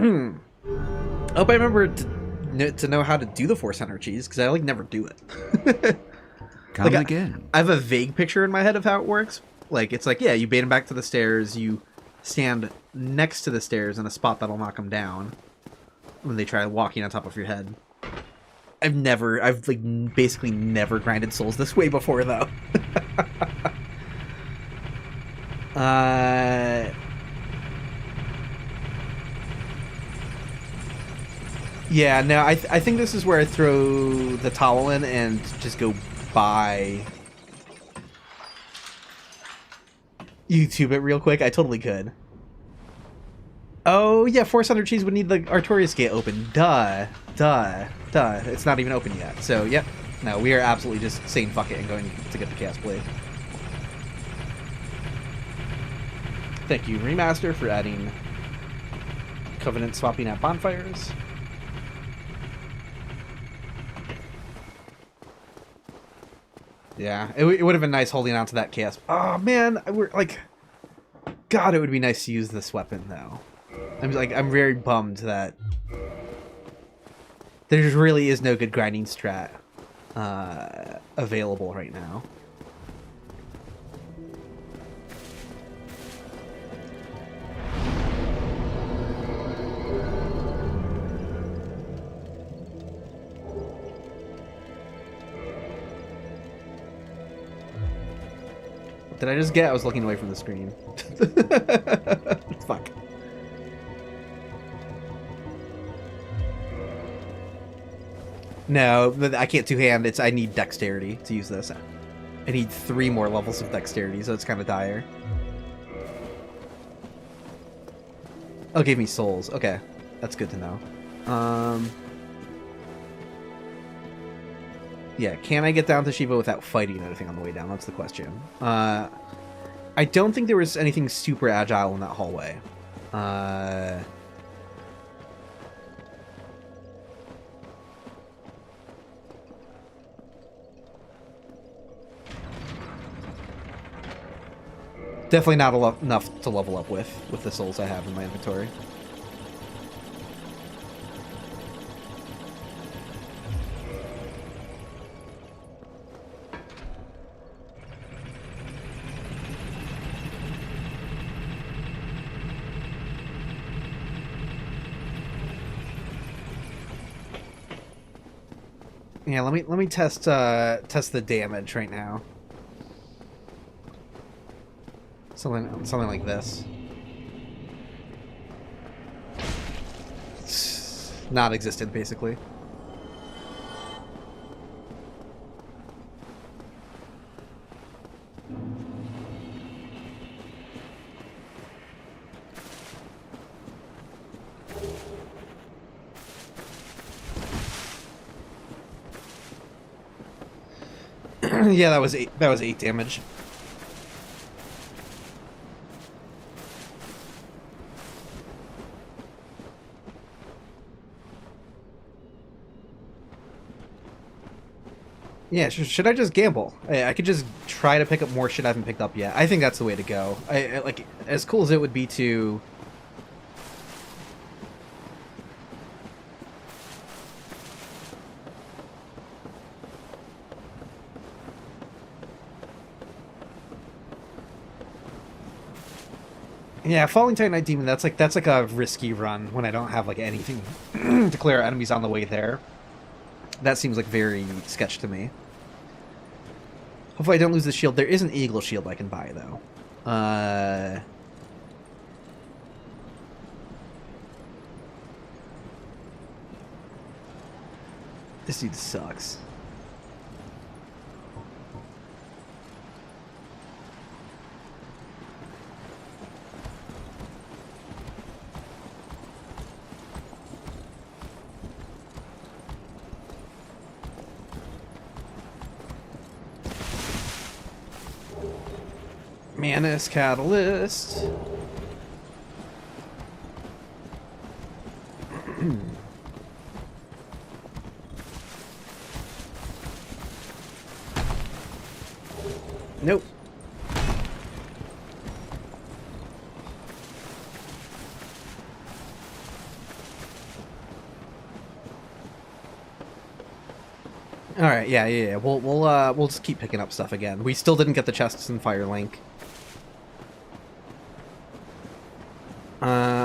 I hope I remember to know how to do the Force energies, because I like never do it. Come like, again. I have a vague picture in my head of how it works. Like, it's like, yeah, you bait him back to the stairs, you stand next to the stairs in a spot that'll knock them down when they try walking on top of your head. I've like basically never grinded souls this way before, though. Yeah, no, I think this is where I throw the towel in and just go buy YouTube it real quick. I totally could. Oh, yeah, Force Hunter Cheese would need the Artorias Gate open. Duh. It's not even open yet. So, yep. No, we are absolutely just saying fuck it and going to get the Chaos Blade. Thank you, Remaster, for adding Covenant swapping at bonfires. Yeah, it would have been nice holding on to that chaos. Oh man, we're like, God, it would be nice to use this weapon though. I'm very bummed that there really is no good grinding strat available right now. Did I just get? I was looking away from the screen. Fuck. No, I can't two-hand. I need dexterity to use this. I need 3 more levels of dexterity, so it's kind of dire. Oh, gave me souls. Okay, that's good to know. Yeah, can I get down to Shiva without fighting anything on the way down? That's the question. I don't think there was anything super agile in that hallway. Definitely not enough to level up with the souls I have in my inventory. Yeah, let me test the damage right now. Something like this. It's non-existent, basically. Yeah, that was 8 damage. Yeah, should I just gamble? I could just try to pick up more shit I haven't picked up yet. I think that's the way to go. I like, as cool as it would be to... Yeah, Falling Titanite Demon, that's like a risky run when I don't have like anything to clear enemies on the way there. That seems like very sketch to me. Hopefully I don't lose the shield. There is an eagle shield I can buy though. This dude sucks. Manus Catalyst. Nope. All right, yeah. We'll just keep picking up stuff again. We still didn't get the chests in Firelink.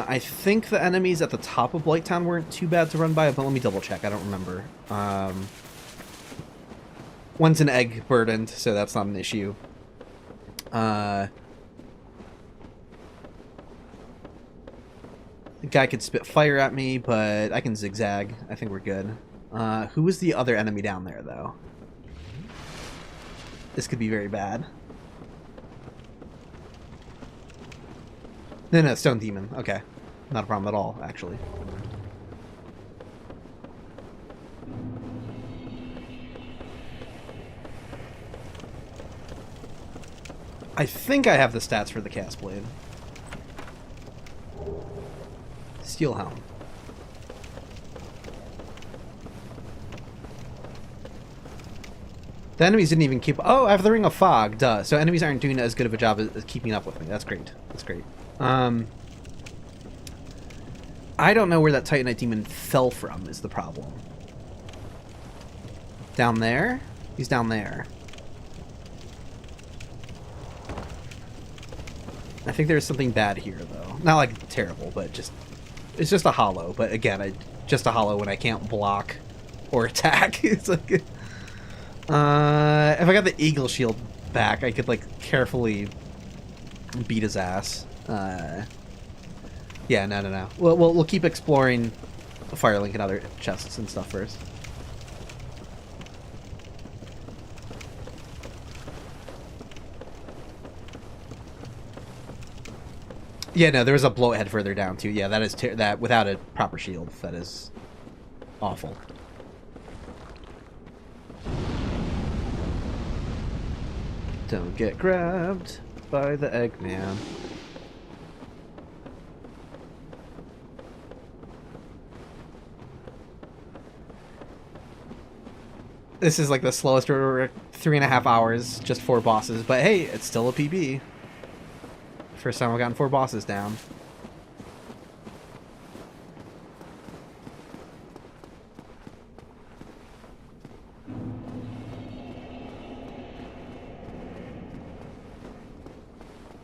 I think the enemies at the top of Blighttown weren't too bad to run by, but let me double check. I don't remember. One's an egg burdened, so that's not an issue. The guy could spit fire at me, but I can zigzag. I think we're good. Who was the other enemy down there, though? This could be very bad. No, Stone Demon. Okay. Not a problem at all, actually. I think I have the stats for the Cast Blade. Steel Helm. The enemies didn't even keep... Oh, I have the Ring of Fog. Duh. So enemies aren't doing as good of a job as keeping up with me. That's great. That's great. I don't know where that Titanite Demon fell from is the problem. Down there? He's down there. I think there's something bad here, though. Not like terrible, but just... It's just a hollow. But again, just a hollow when I can't block or attack. It's like... if I got the Eagle Shield back, I could, like, carefully beat his ass. Yeah, no. We'll keep exploring Firelink and other chests and stuff first. Yeah, no, there was a bloathead further down too. Yeah, that is that without a proper shield, that is awful. Don't get grabbed by the Eggman. This is like the slowest 3.5 hours, just 4 bosses, but hey, it's still a PB. First time I've gotten 4 bosses down.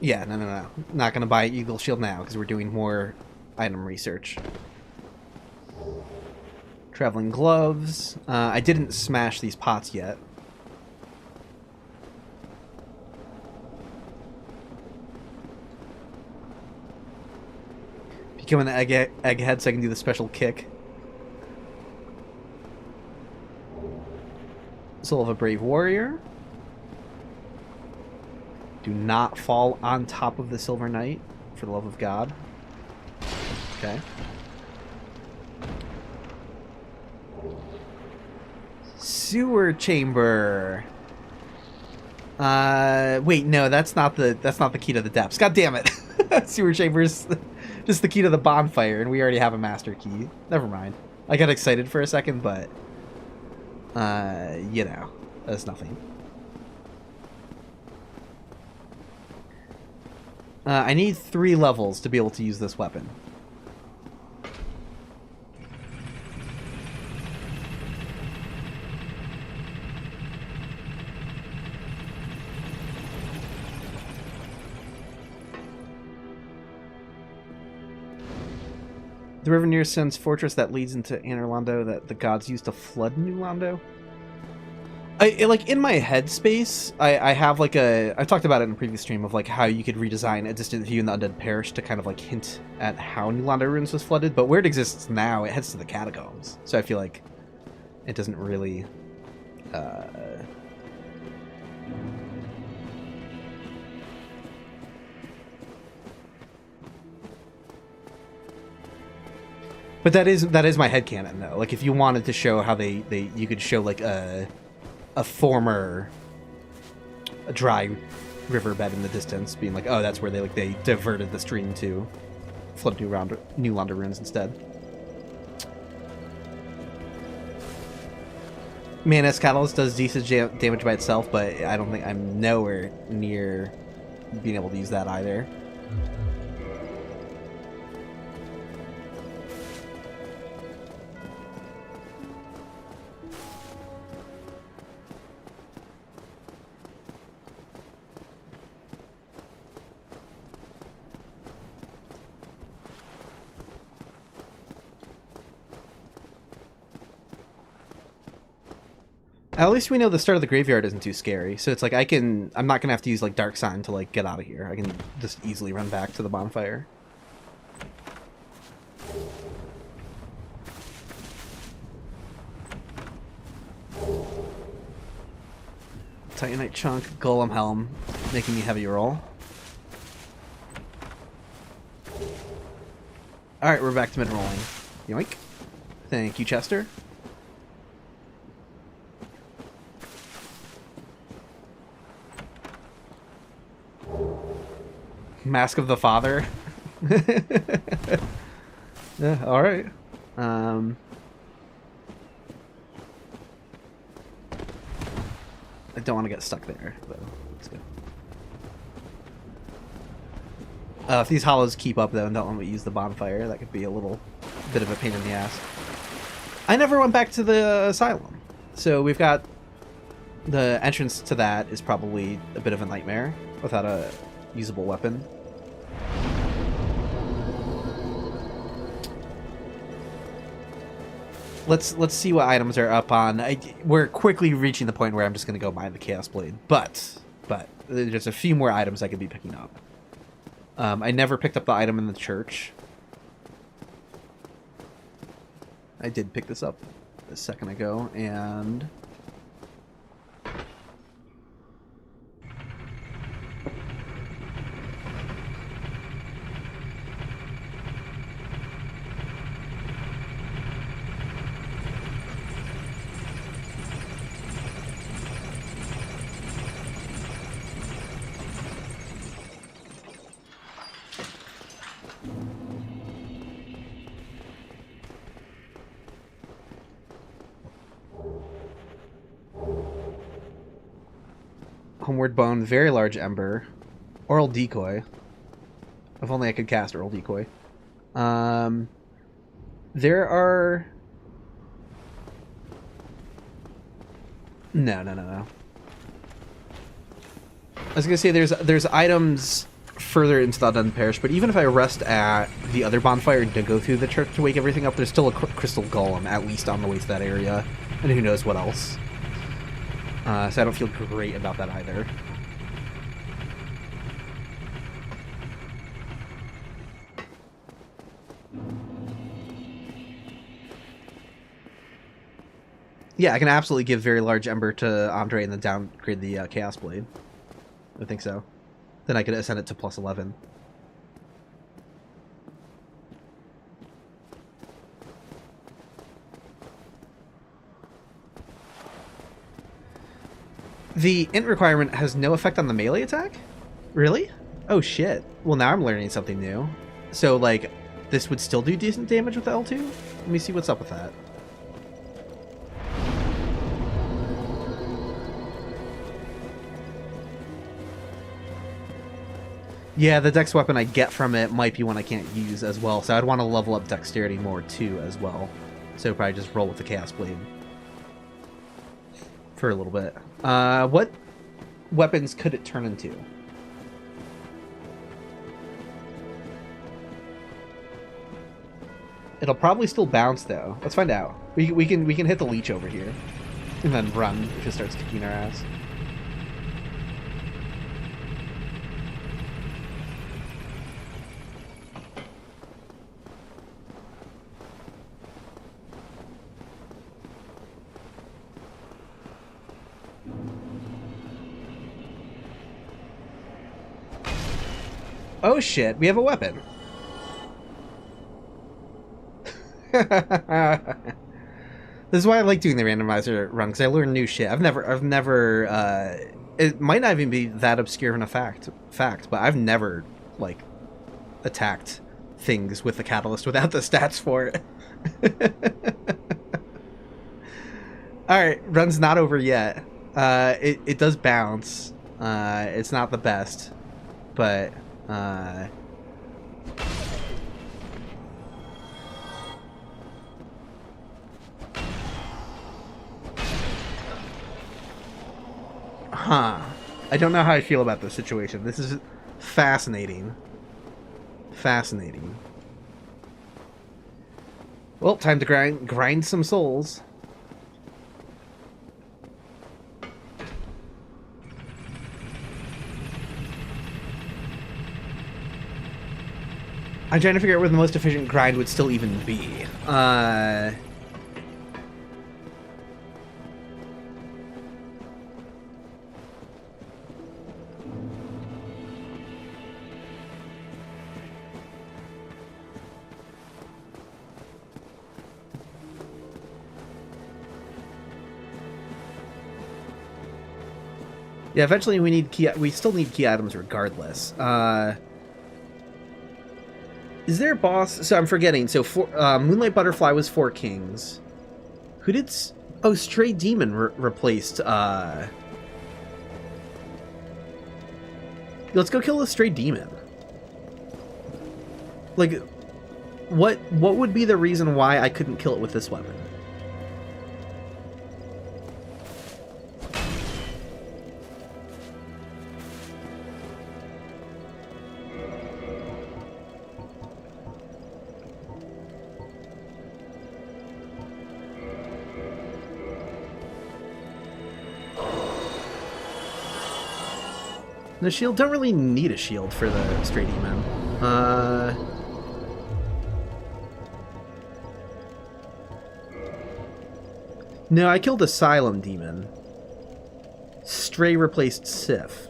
Yeah, no. Not gonna buy Eagle Shield now, because we're doing more item research. Traveling gloves. I didn't smash these pots yet. Becoming the egghead so I can do the special kick. Soul of a Brave Warrior. Do not fall on top of the Silver Knight, for the love of God. Okay. Sewer chamber. Wait, no, that's not the key to the depths. God damn it. Sewer chamber's just the key to the bonfire, and we already have a master key. Never mind. I got excited for a second, but you know, that's nothing. I need 3 levels to be able to use this weapon. The river near Sun's fortress that leads into Anor Londo that the gods used to flood New Londo. Like in my headspace, I have like I talked about it in a previous stream of like how you could redesign a distant view in the Undead Parish to kind of like hint at how New Londo ruins was flooded, but where it exists now, it heads to the catacombs. So I feel like it doesn't really But that is my headcanon though. Like if you wanted to show how you could show like a former dry riverbed in the distance, being like, oh, that's where they diverted the stream to flood New Londo ruins instead. Manus Catalyst does decent damage by itself, but I don't think I'm nowhere near being able to use that either. At least we know the start of the graveyard isn't too scary, so it's like I'm not gonna have to use like Dark Sign to like get out of here. I can just easily run back to the bonfire. Titanite chunk, Golem helm, making me heavy roll. Alright, we're back to mid-rolling. Yoink. Thank you, Chester. Mask of the Father. Yeah, alright. I don't want to get stuck there, though. Let's go. If these hollows keep up, though, and don't let me use the bonfire, that could be a little bit of a pain in the ass. I never went back to the asylum, so we've got the entrance to that is probably a bit of a nightmare without a usable weapon. Let's see what items are up on. We're quickly reaching the point where I'm just going to go buy the Chaos Blade, but there's a few more items I could be picking up. I never picked up the item in the church. I did pick this up a second ago, and Homeward Bone, Very Large Ember, Oral Decoy. If only I could cast Oral Decoy. There are... No. I was gonna say there's items further into the Undead Parish, but even if I rest at the other bonfire and go through the church to wake everything up, there's still a crystal golem at least on the way to that area, and who knows what else. So I don't feel great about that either. Yeah, I can absolutely give Very Large Ember to Andre and then downgrade the Chaos Blade. I think so. Then I could ascend it to plus 11. The int requirement has no effect on the melee attack? Really? Oh shit. Well, now I'm learning something new. So, like, this would still do decent damage with L2? Let me see what's up with that. Yeah, the dex weapon I get from it might be one I can't use as well, so I'd want to level up dexterity more too as well. So probably just roll with the Chaos Blade for a little bit. What weapons could it turn into? It'll probably still bounce though. Let's find out. We can hit the leech over here, and then run if it starts kicking our ass. Oh shit, we have a weapon. This is why I like doing the randomizer run, because I learn new shit. I've never it might not even be that obscure in a fact, but I've never like attacked things with the catalyst without the stats for it. Alright, run's not over yet. It does bounce. It's not the best, but I don't know how I feel about this situation. This is fascinating. Fascinating. Well, time to grind some souls. I'm trying to figure out where the most efficient grind would still even be. Yeah, eventually we still need key items regardless. Is there a boss? So I'm forgetting. So Moonlight Butterfly was 4 kings. Who did? Oh, Stray Demon replaced. Let's go kill the Stray Demon. Like, what would be the reason why I couldn't kill it with this weapon? The shield, don't really need a shield for the Stray Demon. No, I killed Asylum Demon. Stray replaced Sif.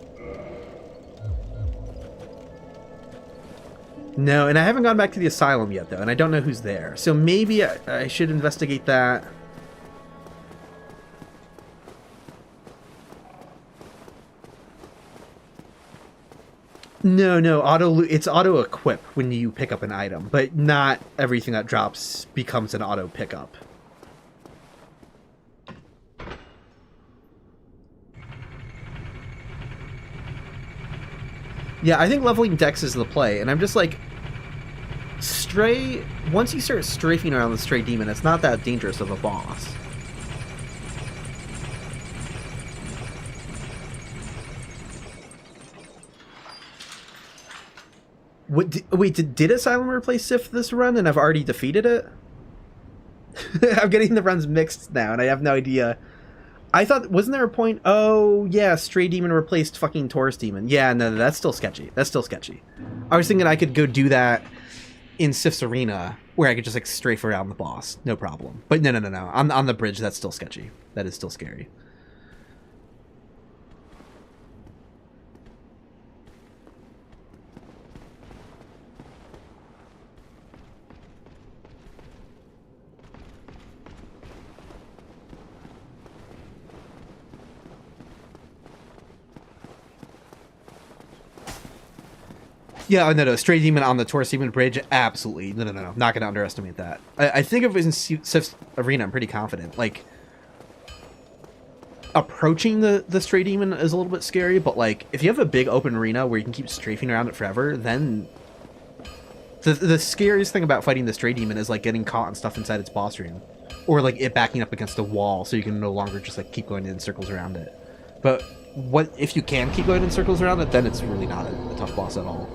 No, and I haven't gone back to the Asylum yet, though, and I don't know who's there. So maybe I should investigate that. No, it's AutoEquip when you pick up an item, but not everything that drops becomes an auto pickup. Yeah, I think leveling Dex is the play, and I'm just like, Stray, once you start strafing around the Stray Demon, it's not that dangerous of a boss. Wait, did Asylum replace Sif this run and I've already defeated it? I'm getting the runs mixed now and I have no idea. I thought, wasn't there a point? Oh, yeah, Stray Demon replaced fucking Taurus Demon. Yeah, no, that's still sketchy. That's still sketchy. I was thinking I could go do that in Sif's Arena where I could just like strafe around the boss. No problem. But no. On the bridge, that's still sketchy. That is still scary. Yeah, no, Stray Demon on the Taurus Demon bridge, absolutely. No. Not going to underestimate that. I think if it was in Sif's Arena, I'm pretty confident. Like, approaching the Stray Demon is a little bit scary, but, like, if you have a big open arena where you can keep strafing around it forever, then the scariest thing about fighting the Stray Demon is, like, getting caught and stuff inside its boss room. Or, like, it backing up against a wall so you can no longer just, like, keep going in circles around it. But what if you can keep going in circles around it, then it's really not a tough boss at all.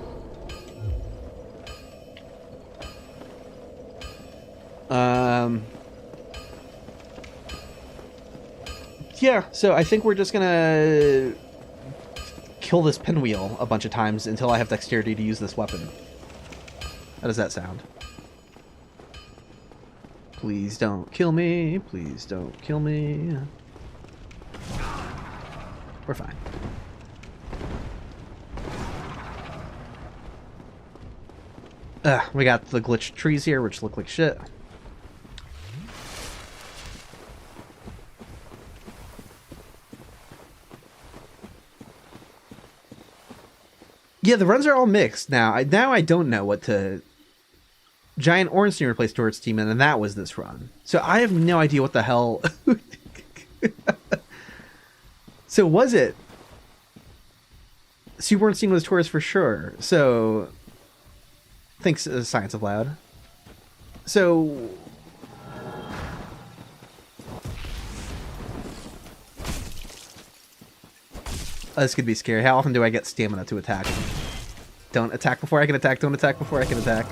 Yeah, so I think we're just gonna kill this pinwheel a bunch of times until I have dexterity to use this weapon. How does that sound? Please don't kill me. Please don't kill me. We're fine. We got the glitched trees here, which look like shit. Yeah, the runs are all mixed now. Now I don't know what to... Giant Ornstein replaced Torch Team, and that was this run. So I have no idea what the hell... So was it? Super Ornstein was Taurus for sure. So... Thanks, Science of Loud. So... This could be scary. How often do I get stamina to attack? Don't attack before I can attack. Don't attack before I can attack.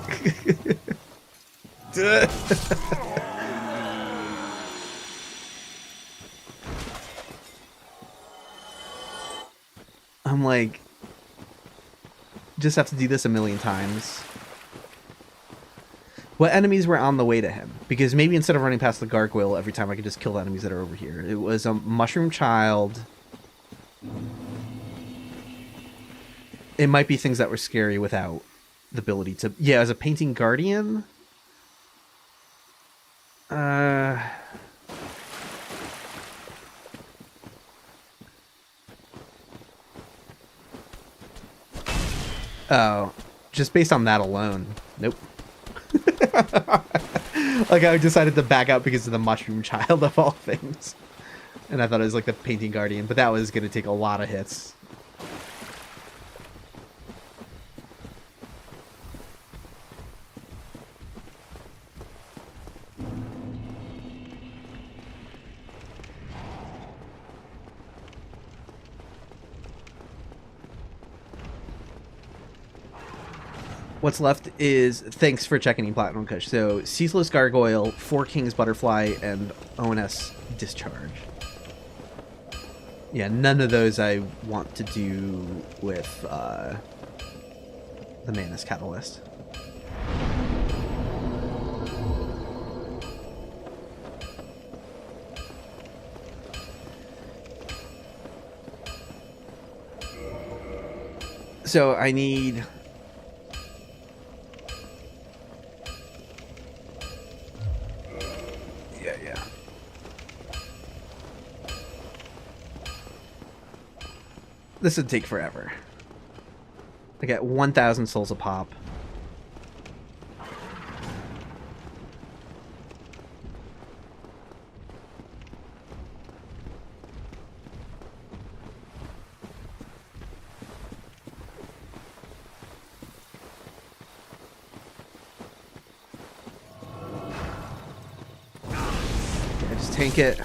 I'm like... Just have to do this a million times. What enemies were on the way to him? Because maybe instead of running past the gargoyle every time, I could just kill the enemies that are over here. It was a mushroom child... It might be things that were scary without the ability to... Yeah, as a painting guardian? Oh, just based on that alone. Nope. Like, I decided to back out because of the mushroom child of all things. And I thought it was like the painting guardian, but that was going to take a lot of hits. What's left is, thanks for checking in, Platinum Kush. So, Ceaseless Gargoyle, Four Kings Butterfly, and ONS Discharge. Yeah, none of those I want to do with the Manus Catalyst. So, I need... This would take forever. I get 1,000 souls a pop. Okay, just tank it.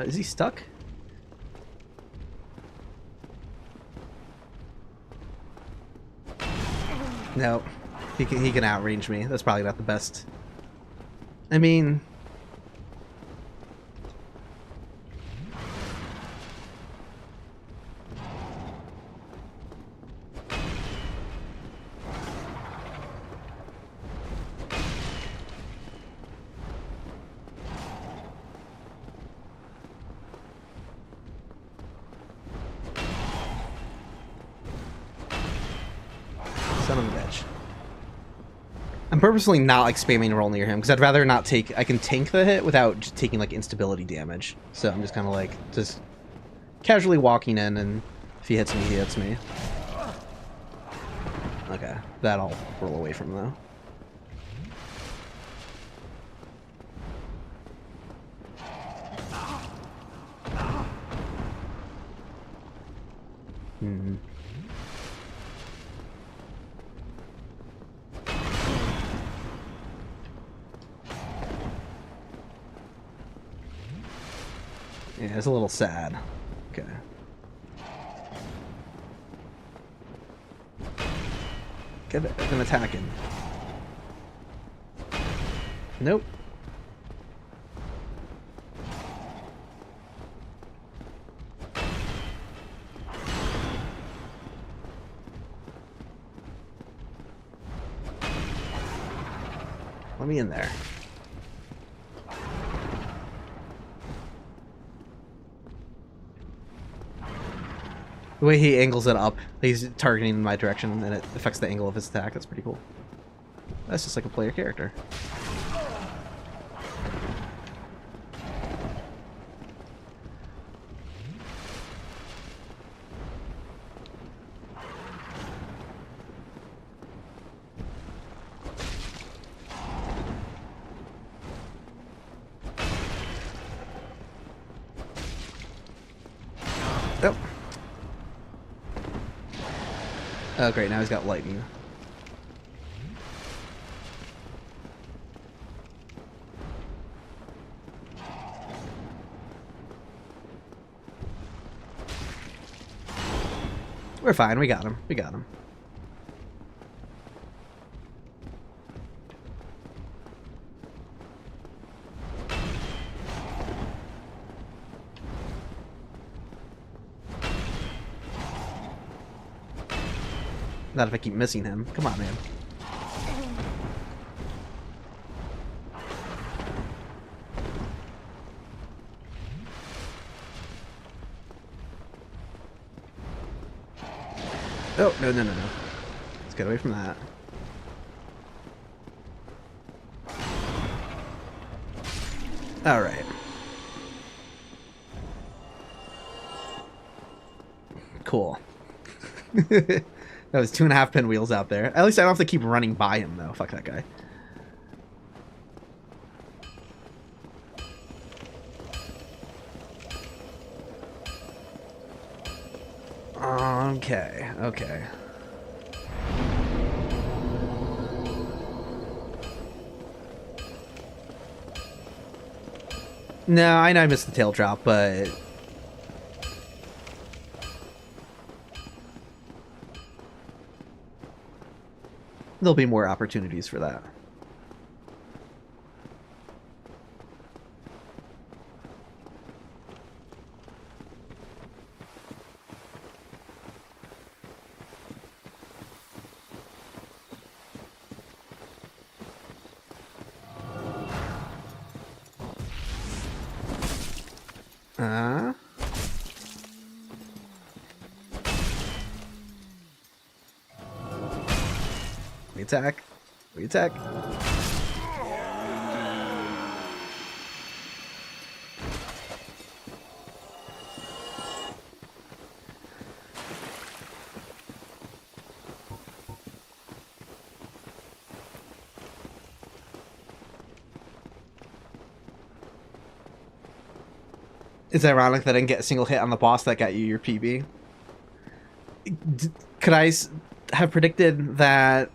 Is he stuck? No. He can outrange me. That's probably not the best. I mean... Son of a bitch. I'm purposely not like spamming a roll near him because I'd rather not take... I can tank the hit without just taking like instability damage. So I'm just kind of like just casually walking in, and if he hits me, he hits me. Okay, that I'll roll away from though. Hmm. Yeah, it's a little sad. Okay. Get them attacking. Nope. Let me in there. The way he angles it up, he's targeting my direction, and it affects the angle of his attack. That's pretty cool. That's just like a player character. Oh. Oh, great. Now he's got lightning. We're fine. We got him. We got him. Not if I keep missing him. Come on, man. Oh, no, no, no, no. Let's get away from that. Alright. Cool. That was 2.5 pinwheels out there. At least I don't have to keep running by him, though. Fuck that guy. Okay, okay. No, I know I missed the tail drop, but... there'll be more opportunities for that. We attack. We attack. It's ironic that I didn't get a single hit on the boss that got you your PB. Could I have predicted that,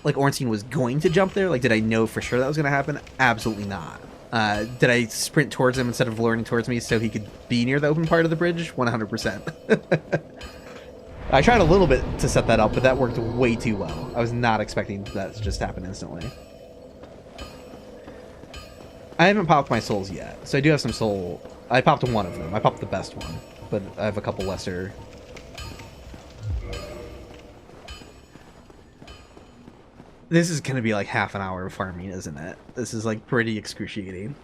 like, Ornstein was going to jump there? Like, did I know for sure that was going to happen? Absolutely not. Did I sprint towards him instead of luring towards me so he could be near the open part of the bridge? 100%. I tried a little bit to set that up, but that worked way too well. I was not expecting that to just happen instantly. I haven't popped my souls yet, so I do have some soul... I popped one of them. I popped the best one, but I have a couple lesser... This is going to be like half an hour of farming, isn't it? This is like pretty excruciating.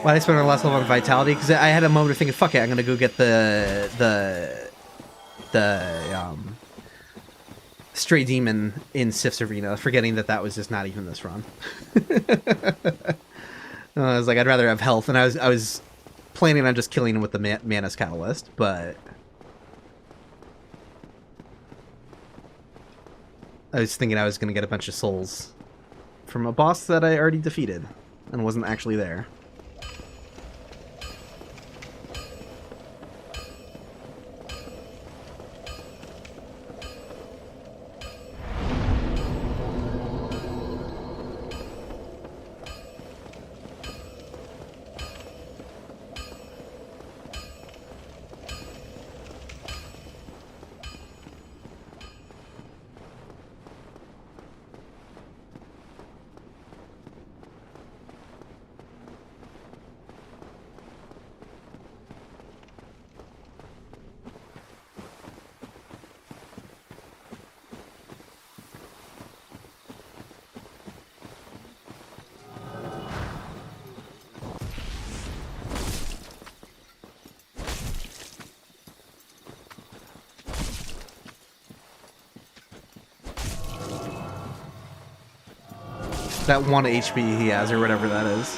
Why did I spend my last level on Vitality? Because I had a moment of thinking, fuck it, I'm gonna go get the Stray Demon in Sif's Arena, forgetting that was just not even this run. I was like, I'd rather have health, and I was planning on just killing him with the Mana's Catalyst, but I was thinking I was gonna get a bunch of souls from a boss that I already defeated and wasn't actually there. That 1 HP he has, or whatever that is.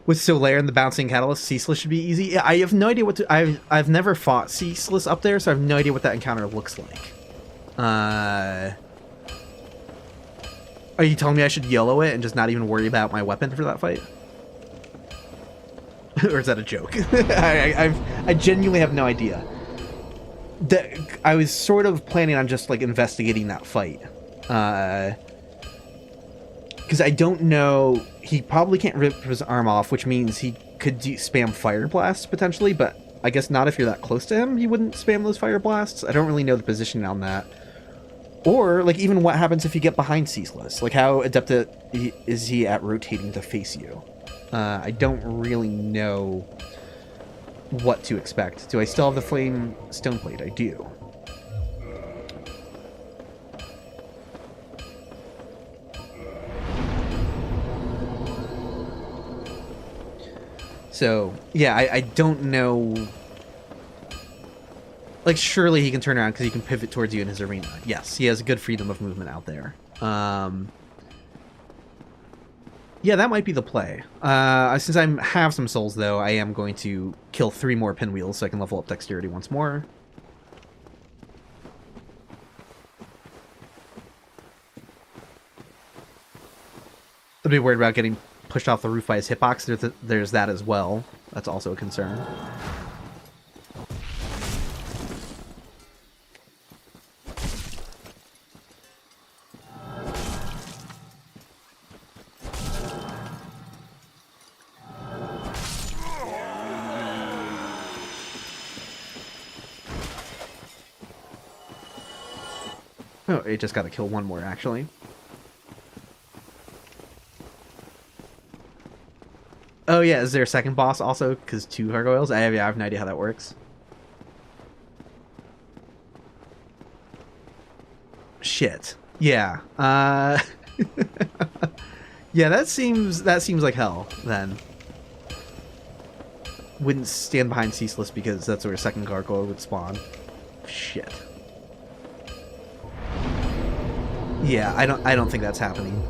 With Solaire and the bouncing catalyst, Ceaseless should be easy. Yeah, I have no idea what to. I've never fought Ceaseless up there, so I have no idea what that encounter looks like. Are you telling me I should YOLO it and just not even worry about my weapon for that fight? Or is that a joke? I genuinely have no idea. I was sort of planning on just like investigating that fight. Because I don't know, he probably can't rip his arm off, which means he could spam Fire Blasts potentially, but I guess not if you're that close to him, he wouldn't spam those Fire Blasts. I don't really know the position on that. Or, like, even what happens if you get behind Ceaseless? Like, how adept is he at rotating to face you? I don't really know what to expect. Do I still have the Flame Stoneplate? I do. So, yeah, I don't know. Like, surely he can turn around because he can pivot towards you in his arena. Yes, he has good freedom of movement out there. Yeah, that might be the play. Since I have some souls, though, I am going to kill 3 more pinwheels so I can level up dexterity once more. I'd be worried about getting pushed off the roof by his hitbox. There's that as well. That's also a concern. Oh, it just got to kill 1 more, actually. Oh, yeah, is there a second boss also? Because 2 gargoyles? I have no idea how that works. Shit. Yeah. Yeah, that seems like hell, then. Wouldn't stand behind Ceaseless because that's where a second gargoyle would spawn. Shit. Yeah, I don't think that's happening.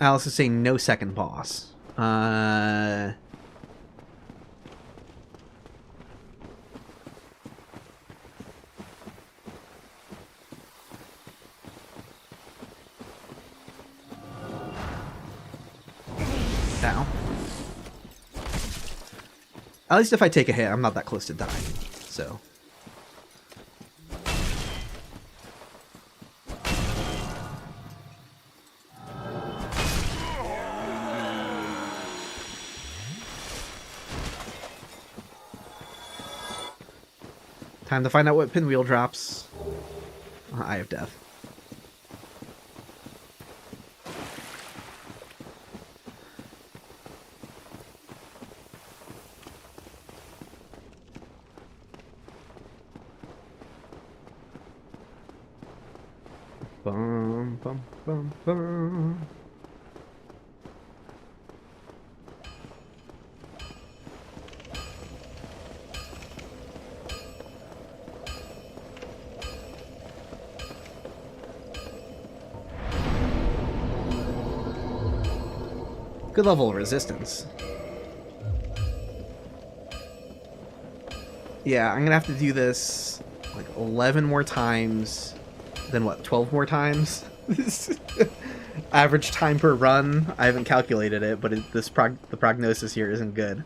Alice is saying no second boss. Ow. At least if I take a hit, I'm not that close to dying, so. Time to find out what pinwheel drops. Eye of Death. Bum, bum, bum, bum. Good level of resistance. Yeah, I'm gonna have to do this like 11 more times. Then what, 12 more times? Average time per run. I haven't calculated it, but the prognosis here isn't good.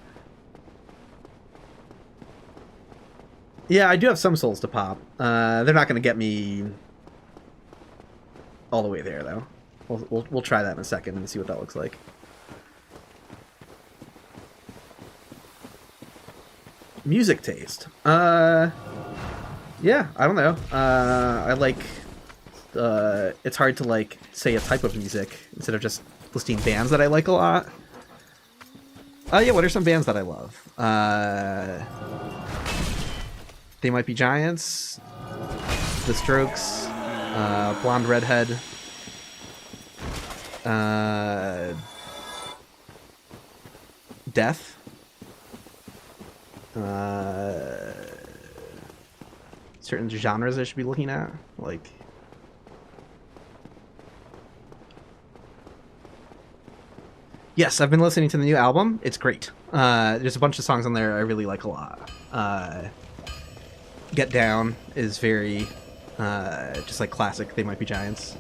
Yeah, I do have some souls to pop. They're not going to get me all the way there, though. We'll try that in a second and see what that looks like. Music taste. Yeah, I don't know. I like... it's hard to, like, say a type of music instead of just listing bands that I like a lot. Yeah, what are some bands that I love? They Might Be Giants, The Strokes, Blonde Redhead, Death, certain genres I should be looking at, like... Yes, I've been listening to the new album. It's great. There's a bunch of songs on there I really like a lot. Get Down is very just like classic They Might Be Giants.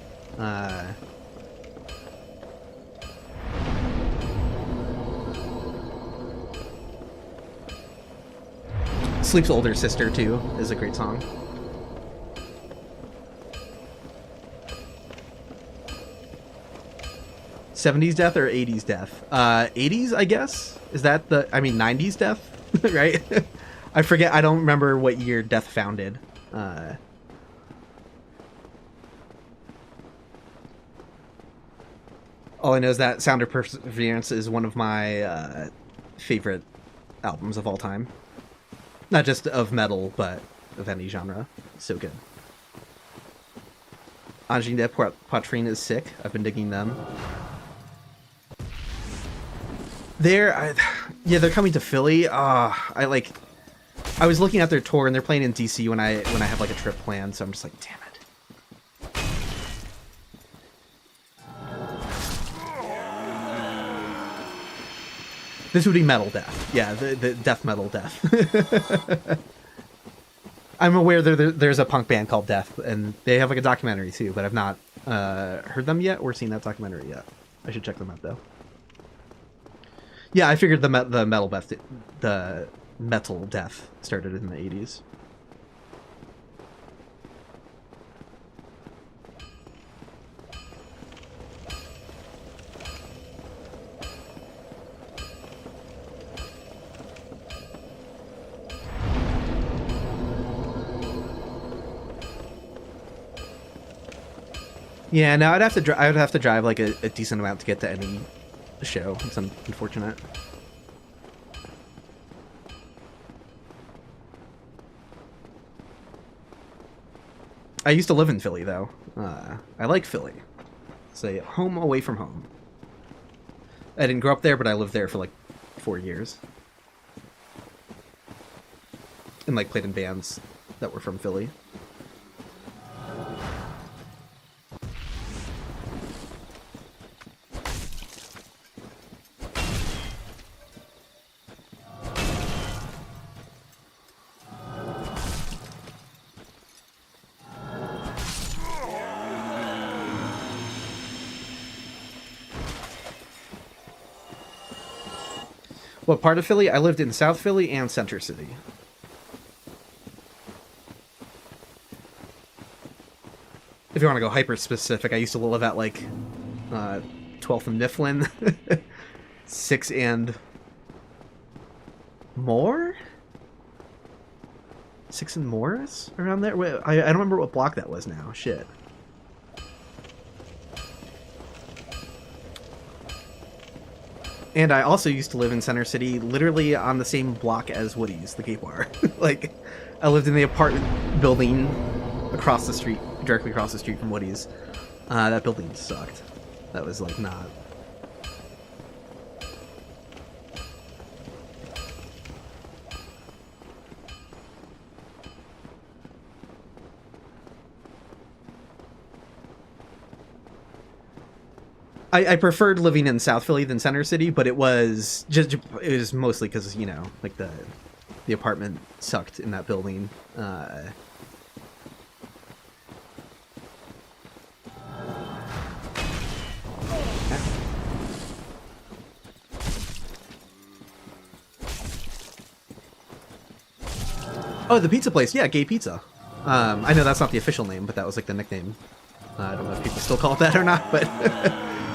Sleep's Older Sister too is a great song. '70s Death or '80s Death? '80s, I guess. Is that the? I mean, '90s Death, right? I forget. I don't remember what year Death founded. All I know is that Sound of Perseverance is one of my favorite albums of all time. Not just of metal, but of any genre. So good. Angine de Poitrine is sick. I've been digging them. Yeah, they're coming to Philly. I was looking at their tour and they're playing in DC when I have like a trip planned, so I'm just like, damn it. This would be metal death. Yeah, the death metal death. I'm aware there's a punk band called Death, and they have like a documentary too, but I've not heard them yet or seen that documentary yet. I should check them out though. Yeah, I figured the metal death started in the 80s. Yeah, no, I'd have to drive like a decent amount to get to any show. It's unfortunate. I used to live in Philly though. I like Philly. It's a home away from home. I didn't grow up there, but I lived there for like 4 years. And like played in bands that were from Philly. What part of Philly? I lived in South Philly and Center City. If you want to go hyper specific, I used to live at like 12th and Mifflin, 6 and more. 6 and Morris around there. Wait, I don't remember what block that was now. Shit. And I also used to live in Center City, literally on the same block as Woody's, the gay bar. Like, I lived in the apartment building across the street, directly across the street from Woody's. That building sucked. That was, like, not... I preferred living in South Philly than Center City, but it was mostly because, you know, like the apartment sucked in that building. Oh, the pizza place. Yeah, Gay Pizza. I know that's not the official name, but that was like the nickname. I don't know if people still call it that or not, but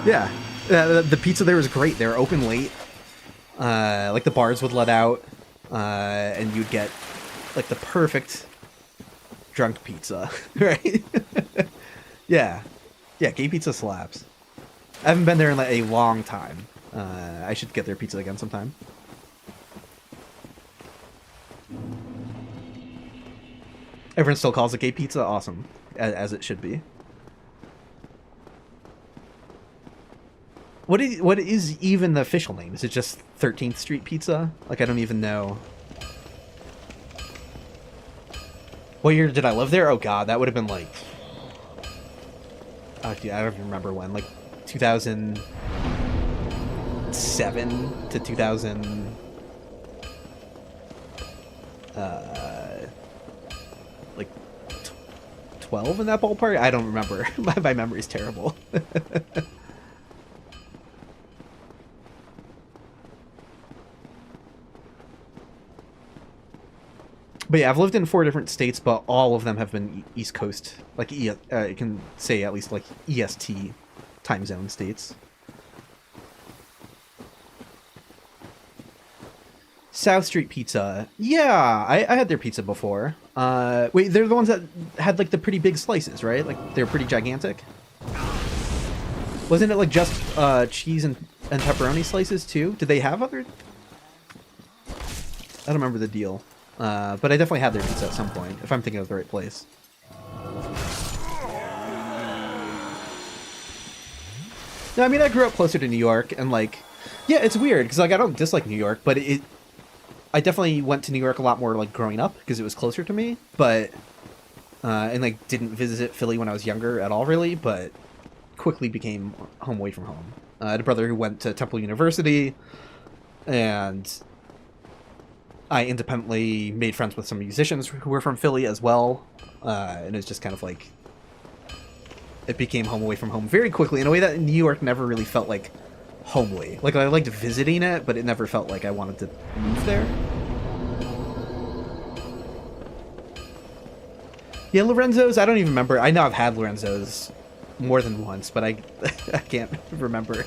yeah. The pizza there was great. They were open late. Like the bars would let out, and you'd get like the perfect drunk pizza, right? Yeah. Yeah, Gay Pizza slaps. I haven't been there in like a long time. I should get their pizza again sometime. Everyone still calls it Gay Pizza. Awesome. As it should be. What is even the official name? Is it just 13th Street Pizza? Like, I don't even know. What year did I live there? Oh god, that would have been like... Oh, yeah, I don't even remember when. Like, 2007 to 2000... like 12 in that ballpark? I don't remember. My memory's terrible. But yeah, I've lived in 4 different states, but all of them have been East Coast. Like, you can say at least like EST time zone states. South Street Pizza. Yeah, I had their pizza before. Wait, they're the ones that had like the pretty big slices, right? Like, they're pretty gigantic. Wasn't it like just cheese and pepperoni slices too? Did they have other... I don't remember the deal. But I definitely had their pizza at some point, if I'm thinking of the right place. No, I mean, I grew up closer to New York, and like, yeah, it's weird, because like, I don't dislike New York, but I definitely went to New York a lot more like growing up, because it was closer to me, but, and like, didn't visit Philly when I was younger at all, really, but quickly became home away from home. I had a brother who went to Temple University, and... I independently made friends with some musicians who were from Philly as well, and it's just kind of like, it became home away from home very quickly in a way that New York never really felt like homely. Like, I liked visiting it, but it never felt like I wanted to move there. Yeah, Lorenzo's, I don't even remember. I know I've had Lorenzo's more than once, but I can't remember.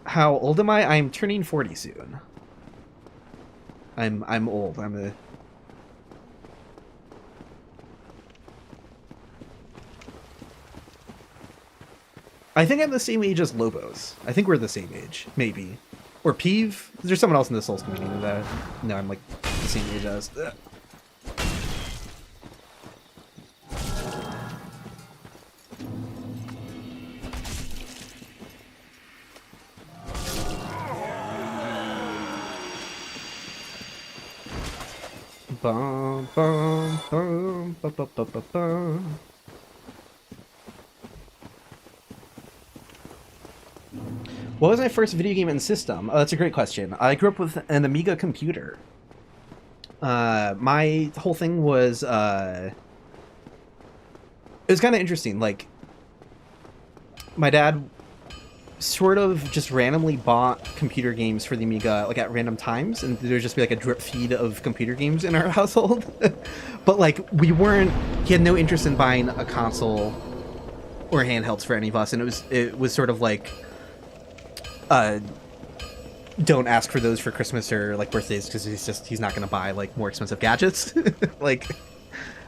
How old am I? I'm turning 40 soon. I'm old. I think I'm the same age as Lobos. I think we're the same age, maybe. Or Peeve. There's someone else in the Souls community that no, I'm like the same age as. Ugh. Bum, bum, bum, bum, bum, bum, bum, bum. What was my first video game and system? Oh, that's a great question. I grew up with an Amiga computer. My whole thing was, it was kind of interesting. Like, my dad sort of just randomly bought computer games for the Amiga, like, at random times, and there would just be, like, a drip feed of computer games in our household. But, like, he had no interest in buying a console or handhelds for any of us, and it was sort of like, don't ask for those for Christmas or like birthdays because he's not going to buy like more expensive gadgets like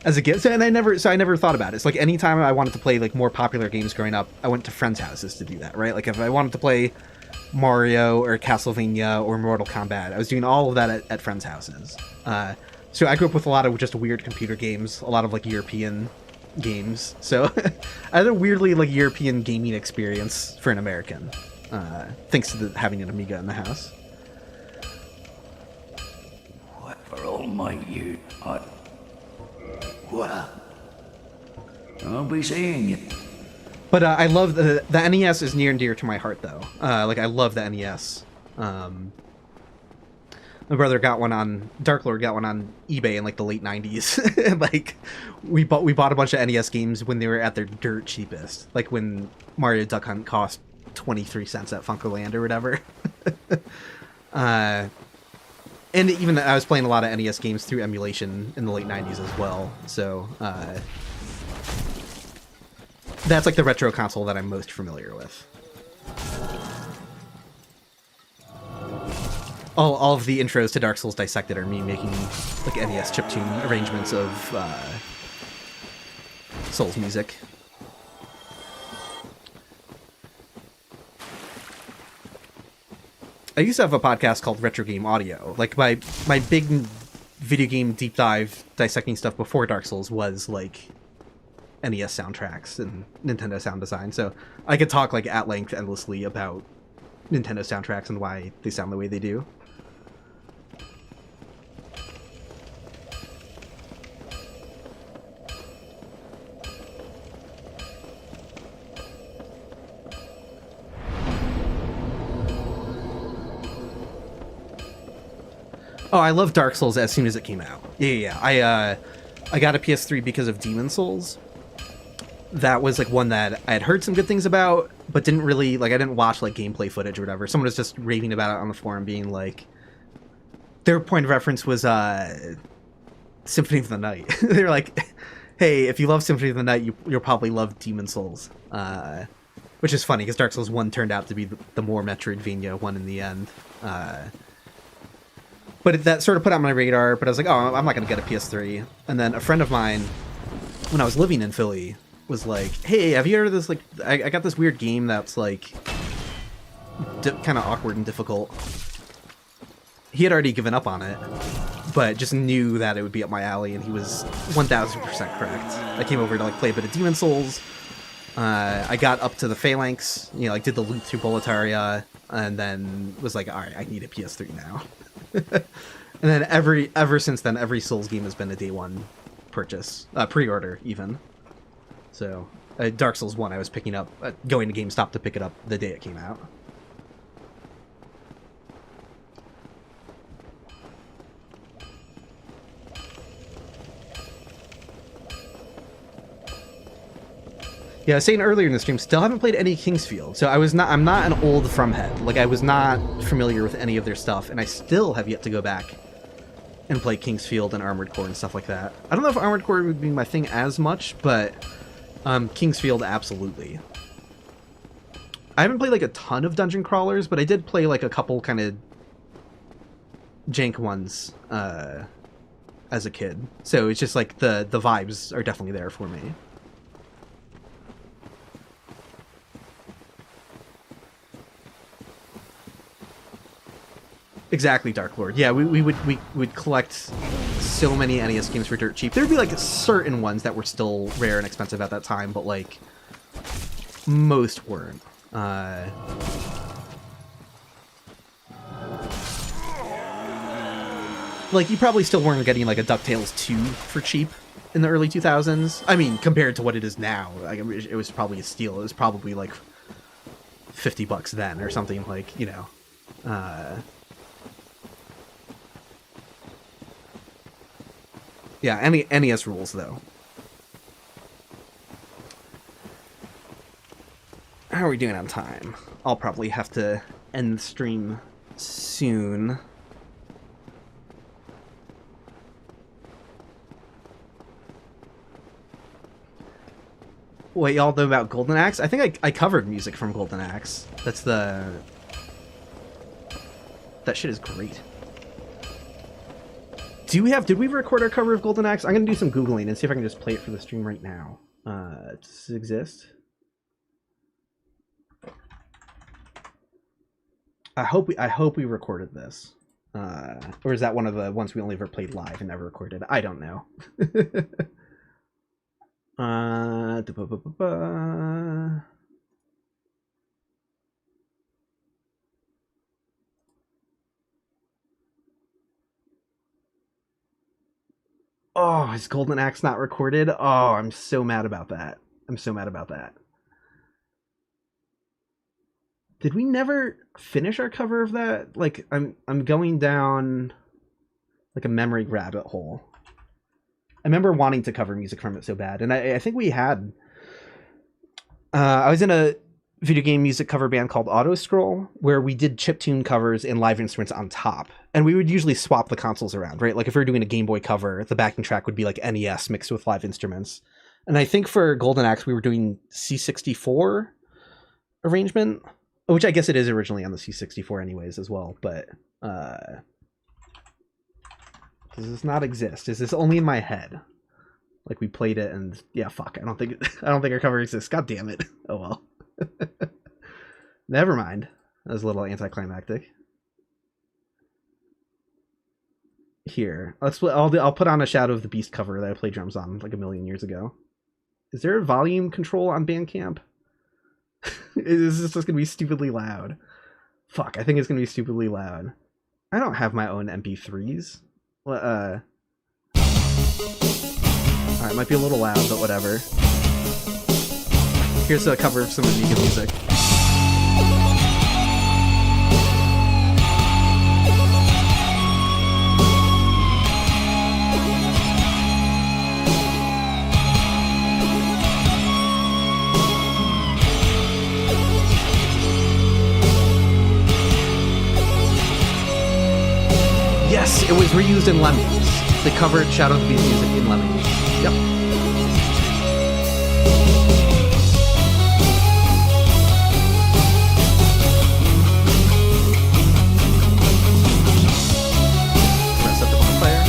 as a gift. And I never thought about it. It's like anytime I wanted to play like more popular games growing up, I went to friends' houses to do that, right? Like if I wanted to play Mario or Castlevania or Mortal Kombat, I was doing all of that at friends' houses. So I grew up with a lot of just weird computer games, a lot of like European games. So I had a weirdly like European gaming experience for an American, thanks to having an Amiga in the house. What for all might you? Well, I'll be seeing you. But I love the NES is near and dear to my heart, though. Like I love the NES. My brother got one on Dark Lord got one on eBay in like the late '90s. Like we bought a bunch of NES games when they were at their dirt cheapest. Like when Mario Duck Hunt cost 23 cents at Funkoland or whatever. And even I was playing a lot of NES games through emulation in the late '90s as well. So that's like the retro console that I'm most familiar with. All of the intros to Dark Souls Dissected are me making like NES chiptune arrangements of Souls music. I used to have a podcast called Retro Game Audio. Like my big video game deep dive dissecting stuff before Dark Souls was like NES soundtracks and Nintendo sound design. So I could talk like at length endlessly about Nintendo soundtracks and why they sound the way they do. Oh, I love Dark Souls as soon as it came out. Yeah. I got a PS3 because of Demon Souls. That was like one that I had heard some good things about, but didn't really like. I didn't watch like gameplay footage or whatever. Someone was just raving about it on the forum, being like, their point of reference was Symphony of the Night. They're like, hey, if you love Symphony of the Night, you'll probably love Demon Souls. Which is funny because Dark Souls 1 turned out to be the more Metroidvania one in the end. But that sort of put out my radar, but I was like, oh, I'm not going to get a PS3. And then a friend of mine, when I was living in Philly, was like, hey, have you heard of this? Like, I got this weird game that's like kind of awkward and difficult. He had already given up on it, but just knew that it would be up my alley, and he was 1000% correct. I came over to like play a bit of Demon Souls. I got up to the Phalanx, like did the loop through Boletaria, and then was like, all right, I need a PS3 now. And then ever since then, every Souls game has been a day one purchase, pre-order even. So Dark Souls 1, I was picking up, going to GameStop to pick it up the day it came out. Yeah, I was saying earlier in the stream, still haven't played any Kingsfield. So I'm not an old Fromhead. Like, I was not familiar with any of their stuff, and I still have yet to go back and play Kingsfield and Armored Core and stuff like that. I don't know if Armored Core would be my thing as much, but Kingsfield, absolutely. I haven't played like a ton of dungeon crawlers, but I did play like a couple kind of jank ones as a kid. So it's just like the vibes are definitely there for me. Exactly, Dark Lord. Yeah, we would collect so many NES games for dirt cheap. There'd be like certain ones that were still rare and expensive at that time, but like most weren't. Like you probably still weren't getting like a DuckTales 2 for cheap in the early 2000s. I mean, compared to what it is now, like, it was probably a steal. It was probably like $50 then or something, like, yeah, NES rules, though. How are we doing on time? I'll probably have to end the stream soon. What y'all know about Golden Axe? I think I covered music from Golden Axe. That's the... That shit is great. Did we record our cover of Golden Axe? I'm gonna do some Googling and see if I can just play it for the stream right now. Does it exist? I hope we recorded this. Or is that one of the ones we only ever played live and never recorded? I don't know. Oh, is Golden Axe not recorded? Oh, I'm so mad about that. I'm so mad about that. Did we never finish our cover of that? Like, I'm going down like a memory rabbit hole. I remember wanting to cover music from it so bad, and I think we had. I was in a video game music cover band called AutoScroll, where we did chiptune covers and live instruments on top, and we would usually swap the consoles around, right? Like if we were doing a Game Boy cover, the backing track would be like NES mixed with live instruments. And I think for Golden Axe, we were doing C64 arrangement, which I guess it is originally on the C64 anyways as well, but does this not exist? Is this only in my head? Like we played it and yeah, fuck. I don't think our cover exists. God damn it. Oh well. Never mind. That was a little anticlimactic. Here, I'll put on a Shadow of the Beast cover that I played drums on like a million years ago. Is there a volume control on Bandcamp? Is this just gonna be stupidly loud? Fuck, I think it's gonna be stupidly loud. I don't have my own MP3s. Well, alright, might be a little loud, but whatever. Here's a cover of some Amiga music. Yes, it was reused in Lemmings. They covered Shadow of the Beast music in Lemmings. Yep. Rest of the bonfire.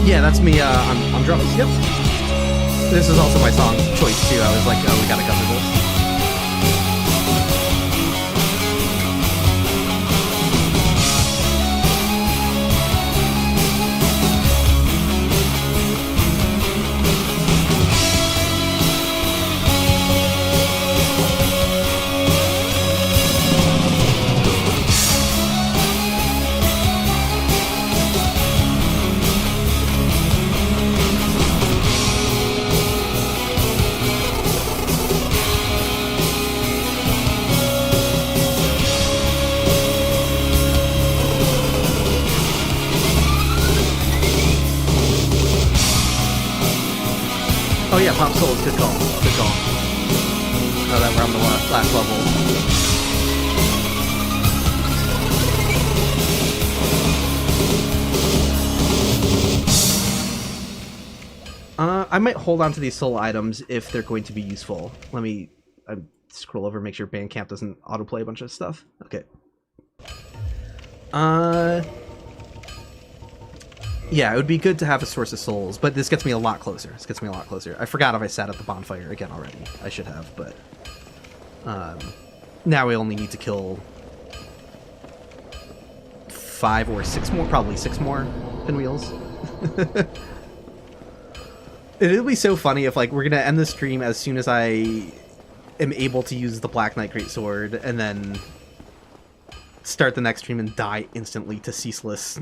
Yeah, that's me on drums. Yep. This is also my song choice too. I was like, oh, we gotta cover this. Oh yeah, Pop Souls, good call. Good call. Oh, that we're on the last level. I might hold on to these soul items if they're going to be useful. Let me scroll over, make sure Bandcamp doesn't autoplay a bunch of stuff. Okay. Yeah, it would be good to have a source of souls, but this gets me a lot closer. This gets me a lot closer. I forgot if I sat at the bonfire again already. I should have, but now we only need to kill 5 or 6 more, probably 6 more pinwheels. It'll be so funny if, like, we're gonna end the stream as soon as I am able to use the Black Knight Greatsword, and then start the next stream and die instantly to Ceaseless.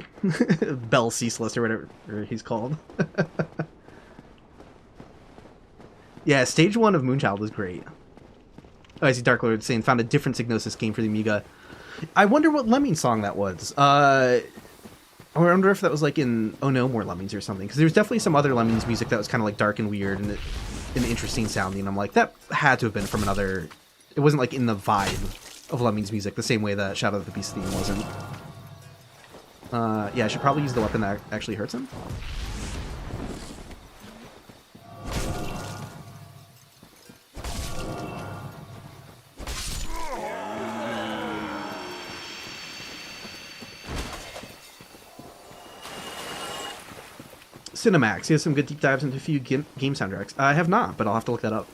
Bell Ceaseless, or whatever he's called. Yeah, stage 1 of Moonchild is great. Oh, I see Dark Lord saying, found a different Psygnosis game for the Amiga. I wonder what Lemming song that was. I wonder if that was like in Oh No More Lemmings or something, because there's definitely some other Lemmings music that was kind of like dark and weird and interesting sounding. I'm like, that had to have been from another. It wasn't like in the vibe of Lemmings music the same way that Shadow of the Beast theme wasn't. Yeah, I should probably use the weapon that actually hurts him. Cinemax, he has some good deep dives into a few game soundtracks. I have not, but I'll have to look that up.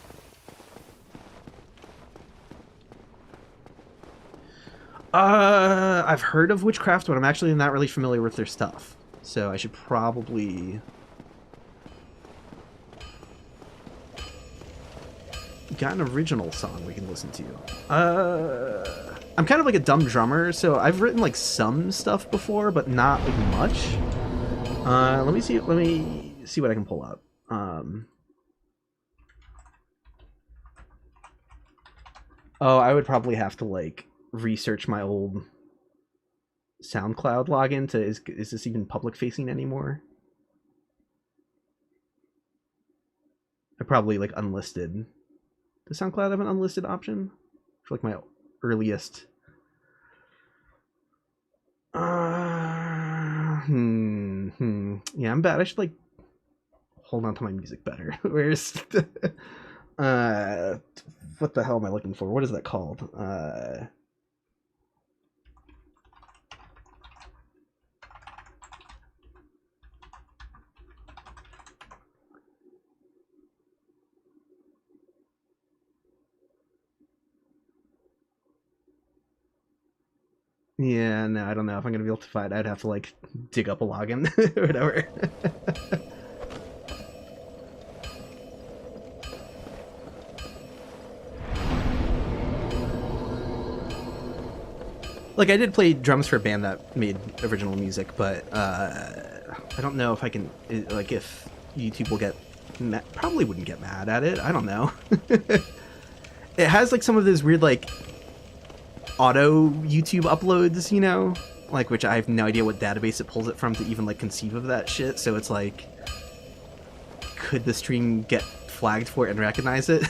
I've heard of Witchcraft, but I'm actually not really familiar with their stuff. So I should probably... got an original song we can listen to. I'm kind of like a dumb drummer, so I've written like some stuff before, but not like much. Let me see what I can pull up. Oh, I would probably have to like research my old SoundCloud login to is this even public facing anymore? I probably like unlisted. Does SoundCloud have an unlisted option? For like my earliest. Yeah, I'm bad. I should like hold on to my music better. Where's what the hell am I looking for? What is that called? Yeah, no, I don't know if I'm gonna be able to find. I'd have to like dig up a login or whatever. Like, I did play drums for a band that made original music, but I don't know if I can, like, if YouTube will get probably wouldn't get mad at it. I don't know. It has like some of those weird like auto YouTube uploads, you know, like, which I have no idea what database it pulls it from to even like conceive of that shit. So it's like, could the stream get flagged for it and recognize it?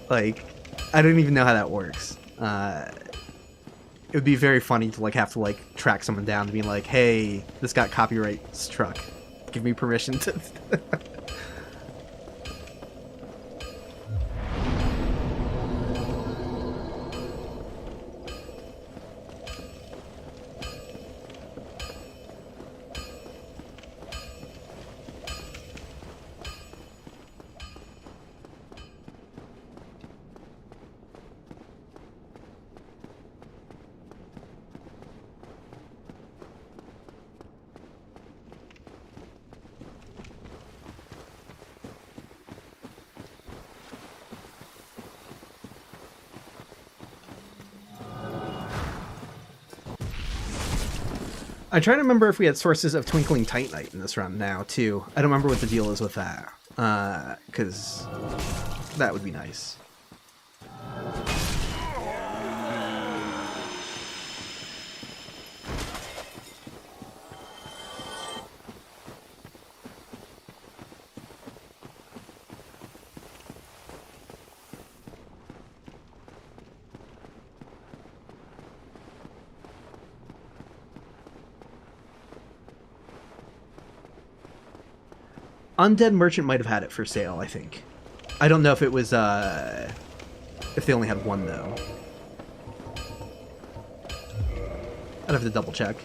Like, I don't even know how that works. It would be very funny to like have to like track someone down to be like, hey, this got copyright struck. Give me permission to. I try to remember if we had sources of Twinkling Titanite in this run now, too. I don't remember what the deal is with that, because that would be nice. Undead Merchant might have had it for sale, I think. I don't know if it was, if they only had one, though. I'd have to double check.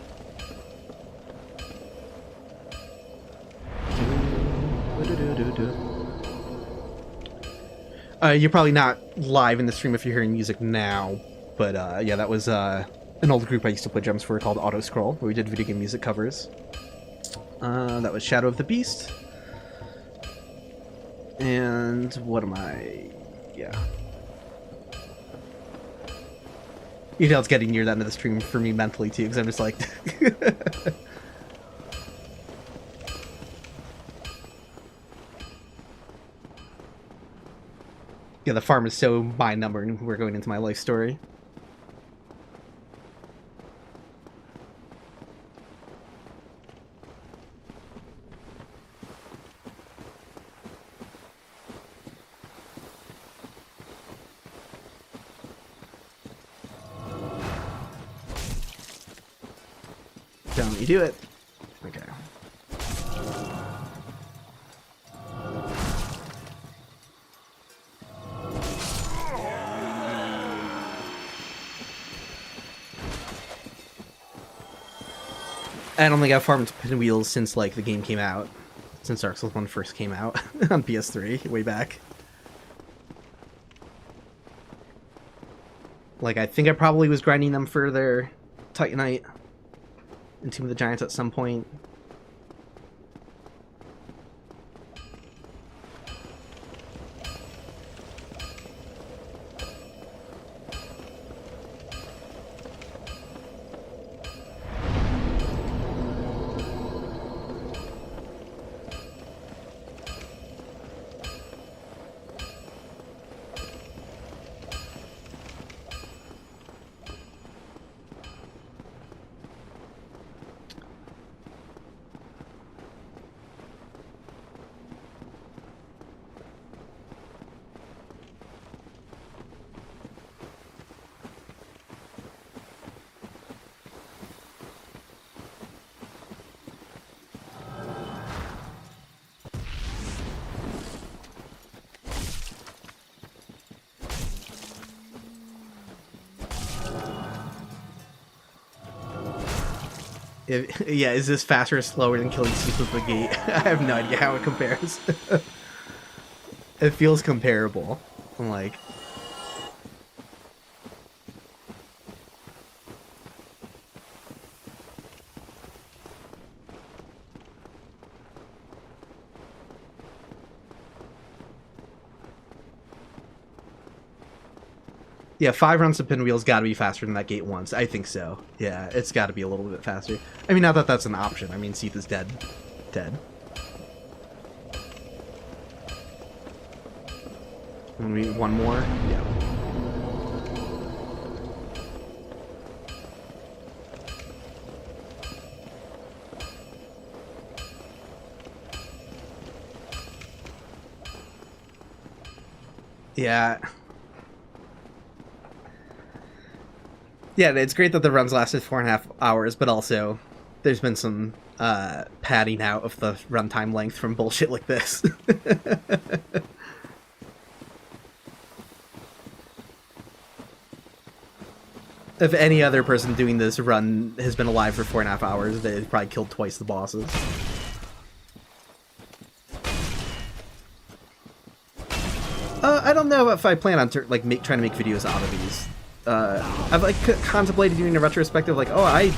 You're probably not live in the stream if you're hearing music now, but yeah, that was an old group I used to play drums for called Auto Scroll, where we did video game music covers. That was Shadow of the Beast. And what am I... yeah. You know it's getting near the end of the stream for me mentally, too, because I'm just like... yeah, the farm is so mind-numbing. We're going into my life story. Don't you do it. Okay. I don't think I've farmed pinwheels since, like, the game came out. Since Dark Souls 1 first came out on PS3, way back. Like, I think I probably was grinding them for their Titanite and Tomb of the Giants at some point. Yeah, is this faster or slower than killing Seath with the gate? I have no idea how it compares. It feels comparable. I'm like... yeah, 5 runs of pinwheel's got to be faster than that gate once. I think so. Yeah, it's got to be a little bit faster. I mean, not that that's an option. I mean, Seath is dead. Dead. And we one more? Yeah. Yeah. Yeah, it's great that the runs lasted 4.5 hours, but also there's been some padding out of the runtime length from bullshit like this. If any other person doing this run has been alive for 4.5 hours, they've probably killed twice the bosses. I don't know if I plan on trying to make videos out of these. I've contemplated doing a retrospective, like, oh, I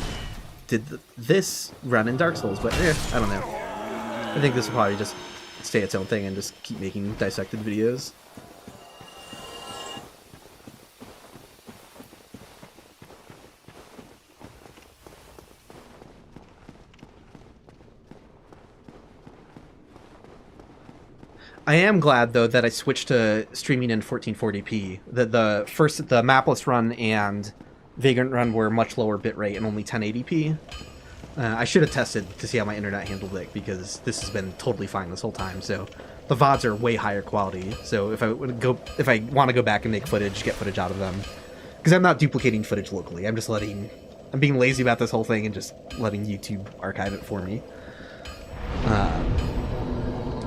did this run in Dark Souls, but I don't know. I think this will probably just stay its own thing and just keep making dissected videos. I am glad, though, that I switched to streaming in 1440p. The mapless run and Vagrant run were much lower bitrate and only 1080p. I should have tested to see how my internet handled it, because this has been totally fine this whole time. So the VODs are way higher quality. So if I want to go back and make footage, get footage out of them, because I'm not duplicating footage locally. I'm being lazy about this whole thing and just letting YouTube archive it for me.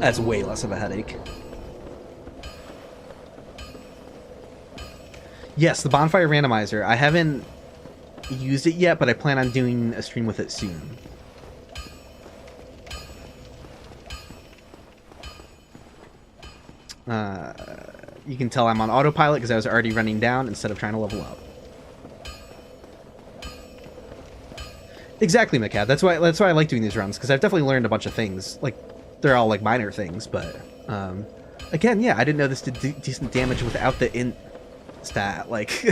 That's way less of a headache. Yes, the Bonfire Randomizer. I haven't used it yet, but I plan on doing a stream with it soon. You can tell I'm on autopilot because I was already running down instead of trying to level up. Exactly, McCad. That's why I like doing these runs, because I've definitely learned a bunch of things. Like, they're all like minor things, but again, yeah, I didn't know this did decent damage without the int stat. Like,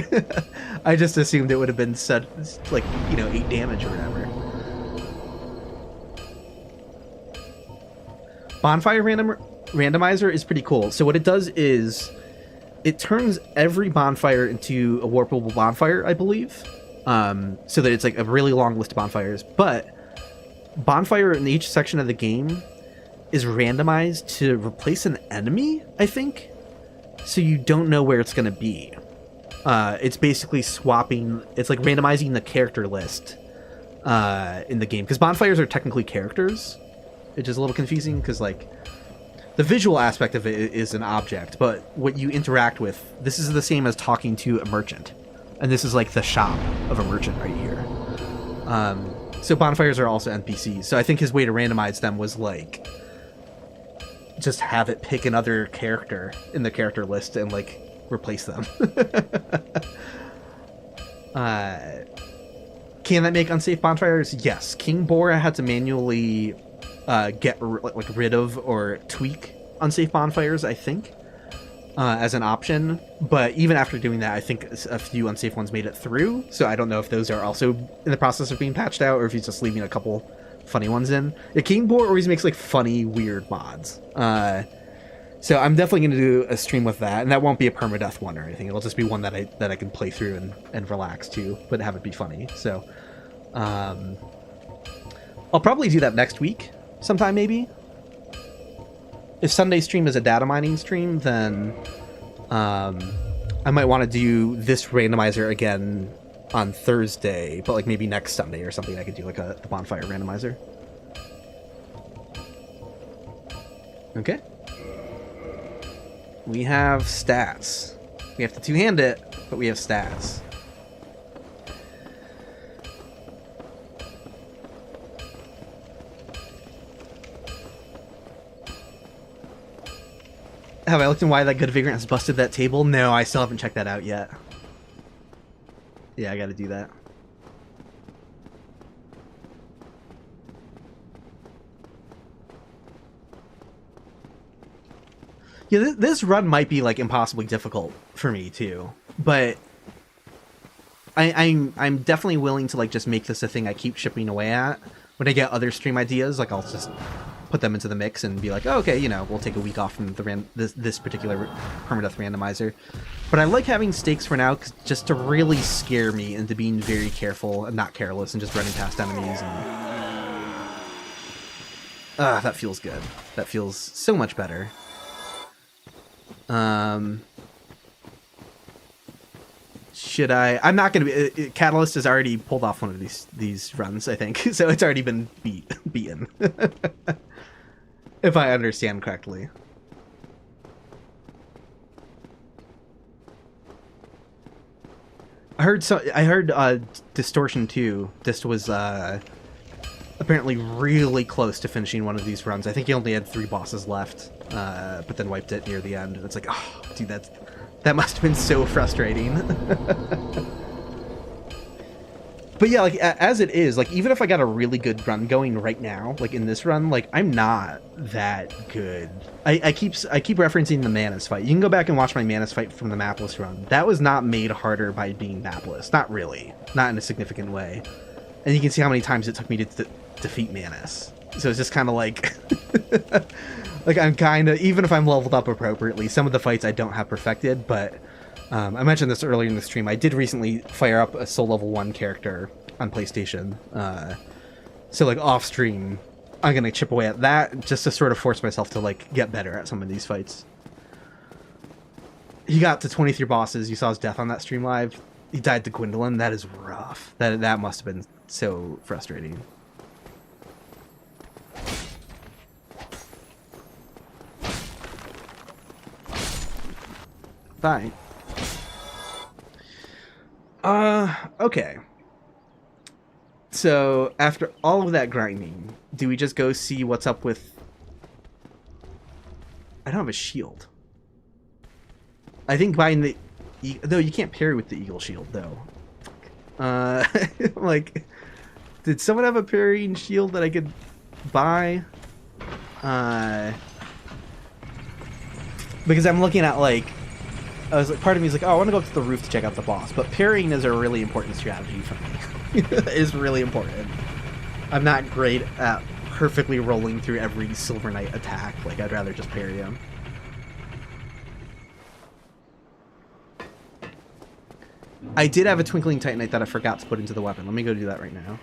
I just assumed it would have been such, like, you know, 8 damage or whatever. Bonfire Randomizer is pretty cool. So what it does is it turns every bonfire into a warpable bonfire, I believe. So that it's like a really long list of bonfires. But bonfire in each section of the game is randomized to replace an enemy, I think. So you don't know where it's going to be. It's basically swapping. It's like randomizing the character list in the game. Because bonfires are technically characters. Which is a little confusing because, like, the visual aspect of it is an object, but what you interact with, this is the same as talking to a merchant. And this is like the shop of a merchant right here. So bonfires are also NPCs. So I think his way to randomize them was like, just have it pick another character in the character list and like replace them. Can that make unsafe bonfires? Yes. King Bora had to manually get rid of or tweak unsafe bonfires, I think, as an option. But even after doing that, I think a few unsafe ones made it through. So I don't know if those are also in the process of being patched out or if he's just leaving a couple funny ones in. The King Bora always makes like funny, weird mods. So I'm definitely going to do a stream with that, and that won't be a permadeath one or anything. It'll just be one that I can play through and relax to, but have it be funny. So I'll probably do that next week. Sometime, maybe. If Sunday's stream is a data mining stream, then I might want to do this randomizer again on Thursday, but like maybe next Sunday or something I could do like the bonfire randomizer. Okay. We have stats. We have to two-hand it, but we have stats. Have I looked in why that good vagrant has busted that table? No, I still haven't checked that out yet. Yeah, I gotta do that. Yeah, this run might be like impossibly difficult for me too, but I'm definitely willing to like just make this a thing I keep chipping away at. When I get other stream ideas, like I'll just put them into the mix and be like, oh, okay, you know, we'll take a week off from this particular permadeath randomizer. But I like having stakes for now, just to really scare me into being very careful and not careless and just running past enemies. And that feels good. That feels so much better. Should I? I'm not going to be... Catalyst has already pulled off one of these runs, I think. So it's already been beaten. If I understand correctly. I heard Distortion 2. Dist was apparently really close to finishing one of these runs. I think he only had 3 bosses left, but then wiped it near the end. And it's like, oh, dude, that must have been so frustrating. But yeah, like, as it is, like, even if I got a really good run going right now, like, in this run, like, I'm not that good. I keep referencing the Manus fight. You can go back and watch my Manus fight from the mapless run. That was not made harder by being mapless. Not really. Not in a significant way. And you can see how many times it took me to defeat Manus. So it's just kind of like... like, I'm kind of... Even if I'm leveled up appropriately, some of the fights I don't have perfected, but... I mentioned this earlier in the stream. I did recently fire up a Soul Level 1 character on PlayStation. So, like, off-stream, I'm going to chip away at that just to sort of force myself to, like, get better at some of these fights. He got to 23 bosses. You saw his death on that stream live. He died to Gwendolyn. That is rough. That must have been so frustrating. Bye. Okay. So, after all of that grinding, do we just go see what's up with... I don't have a shield. I think buying the... Though you can't parry with the eagle shield, though. Like... Did someone have a parrying shield that I could buy? Because I'm looking at, like... I was like, part of me is like, oh, I want to go up to the roof to check out the boss. But parrying is a really important strategy for me. It is really important. I'm not great at perfectly rolling through every Silver Knight attack. Like, I'd rather just parry him. I did have a Twinkling Titanite that I forgot to put into the weapon. Let me go do that right now.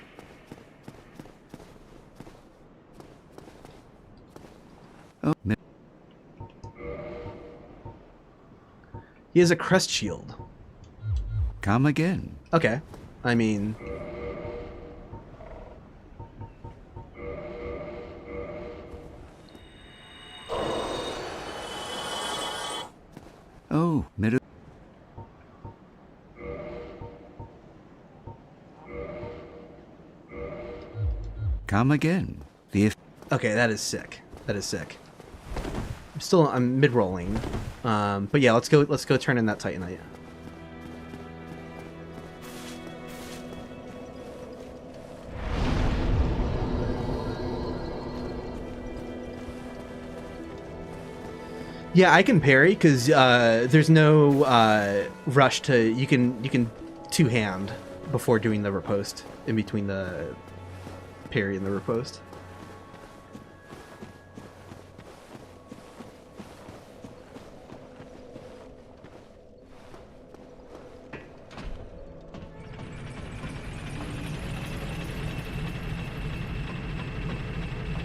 Oh, no. He has a crest shield. Come again. Okay. I mean... Oh, middle. Come again. Okay, that is sick. That is sick. I'm mid-rolling. But yeah, let's go turn in that Titanite. Yeah, I can parry because there's no rush to... You can two-hand before doing the riposte in between the parry and the riposte.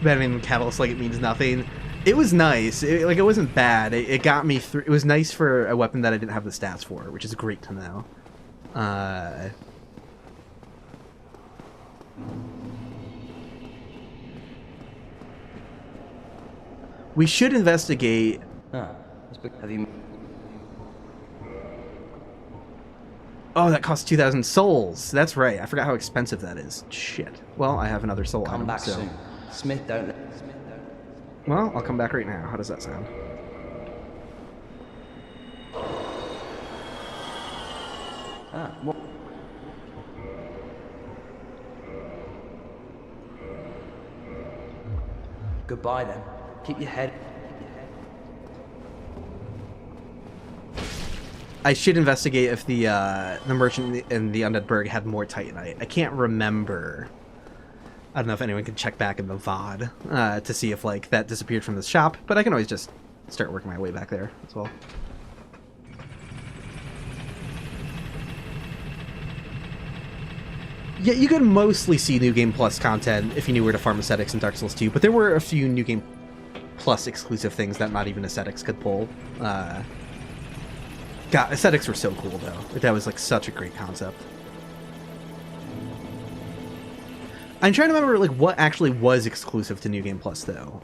Banning the catalyst like it means nothing. It was nice. It wasn't bad. It got me through. It was nice for a weapon that I didn't have the stats for, which is great to know. We should investigate. Have you? Oh, that costs 2,000 souls. That's right. I forgot how expensive that is. Shit. Well, I have another soul Come item, back so. soon. Smith, don't. Well, I'll come back right now. How does that sound? What? Goodbye then. Keep your head. I should investigate if the merchant and the Undead Burg had more Titanite. I can't remember. I don't know if anyone can check back in the VOD to see if like that disappeared from the shop, but I can always just start working my way back there as well. Yeah, you could mostly see New Game Plus content if you knew where to farm aesthetics in Dark Souls 2, but there were a few New Game Plus exclusive things that not even aesthetics could pull. God, aesthetics were so cool though. That was like such a great concept. I'm trying to remember like what actually was exclusive to New Game Plus though.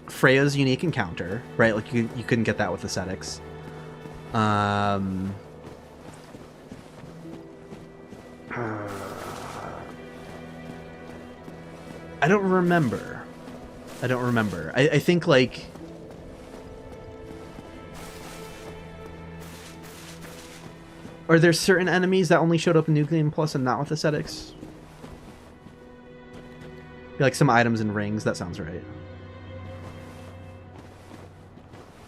Freya's unique encounter, right? Like you couldn't get that with aesthetics. I don't remember. I think like are there certain enemies that only showed up in New Game Plus and not with aesthetics? Like some items and rings, that sounds right.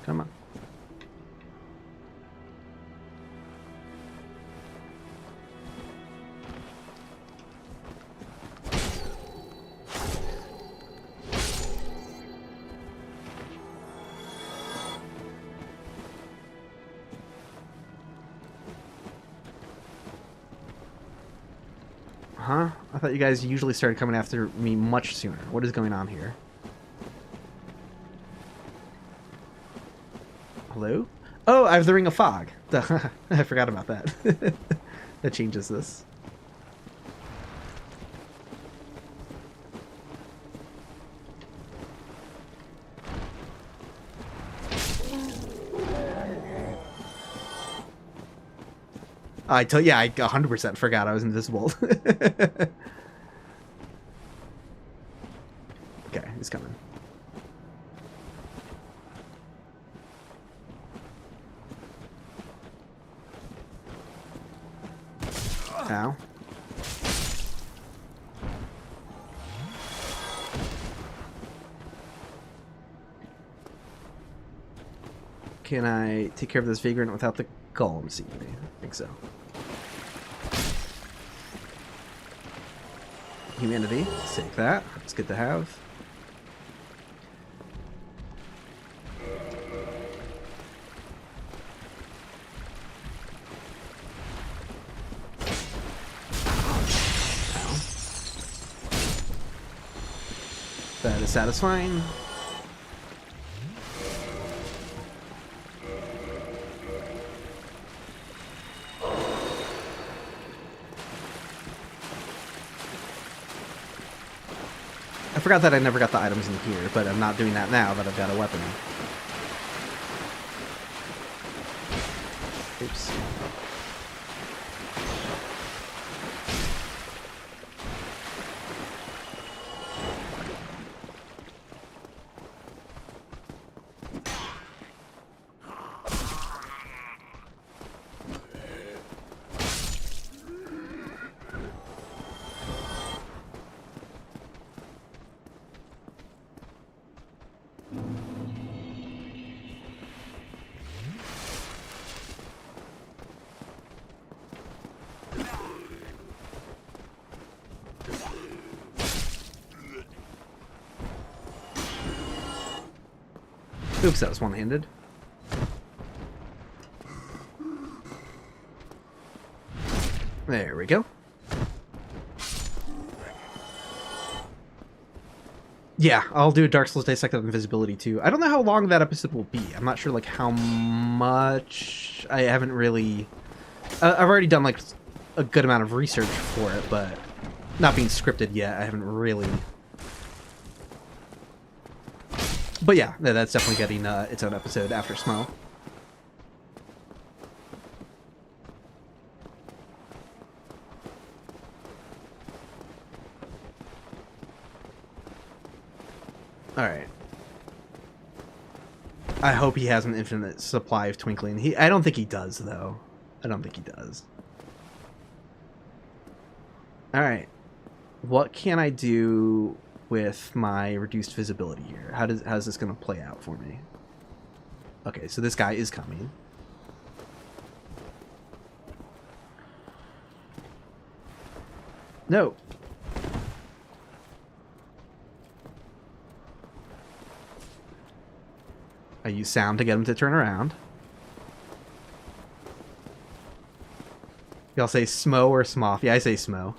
Come on. Huh? I thought you guys usually started coming after me much sooner. What is going on here? Hello? Oh, I have the Ring of Fog. I forgot about that. That changes this. Yeah, I 100% forgot I was invisible. Okay, he's coming. Ow. Can I take care of this vagrant without the golem seeing me? I think so. Humanity, let's take that. It's good to have. Ow. That is satisfying. I forgot that I never got the items in here, but I'm not doing that now that I've got a weapon. Oops. Oops, that was one-handed. There we go. Yeah, I'll do a Dark Souls Dissect of Invisibility too. I don't know how long that episode will be. I'm not sure like how much. I haven't really. I've already done like a good amount of research for it, but not being scripted yet. I haven't really. But yeah, that's definitely getting its own episode after Smell. Alright. I hope he has an infinite supply of Twinkling. I don't think he does, though. I don't think he does. Alright. What can I do with my reduced visibility here? How's this going to play out for me? Okay, so this guy is coming. No. I use sound to get him to turn around. Y'all say Smo or Smoth? Yeah, I say Smo.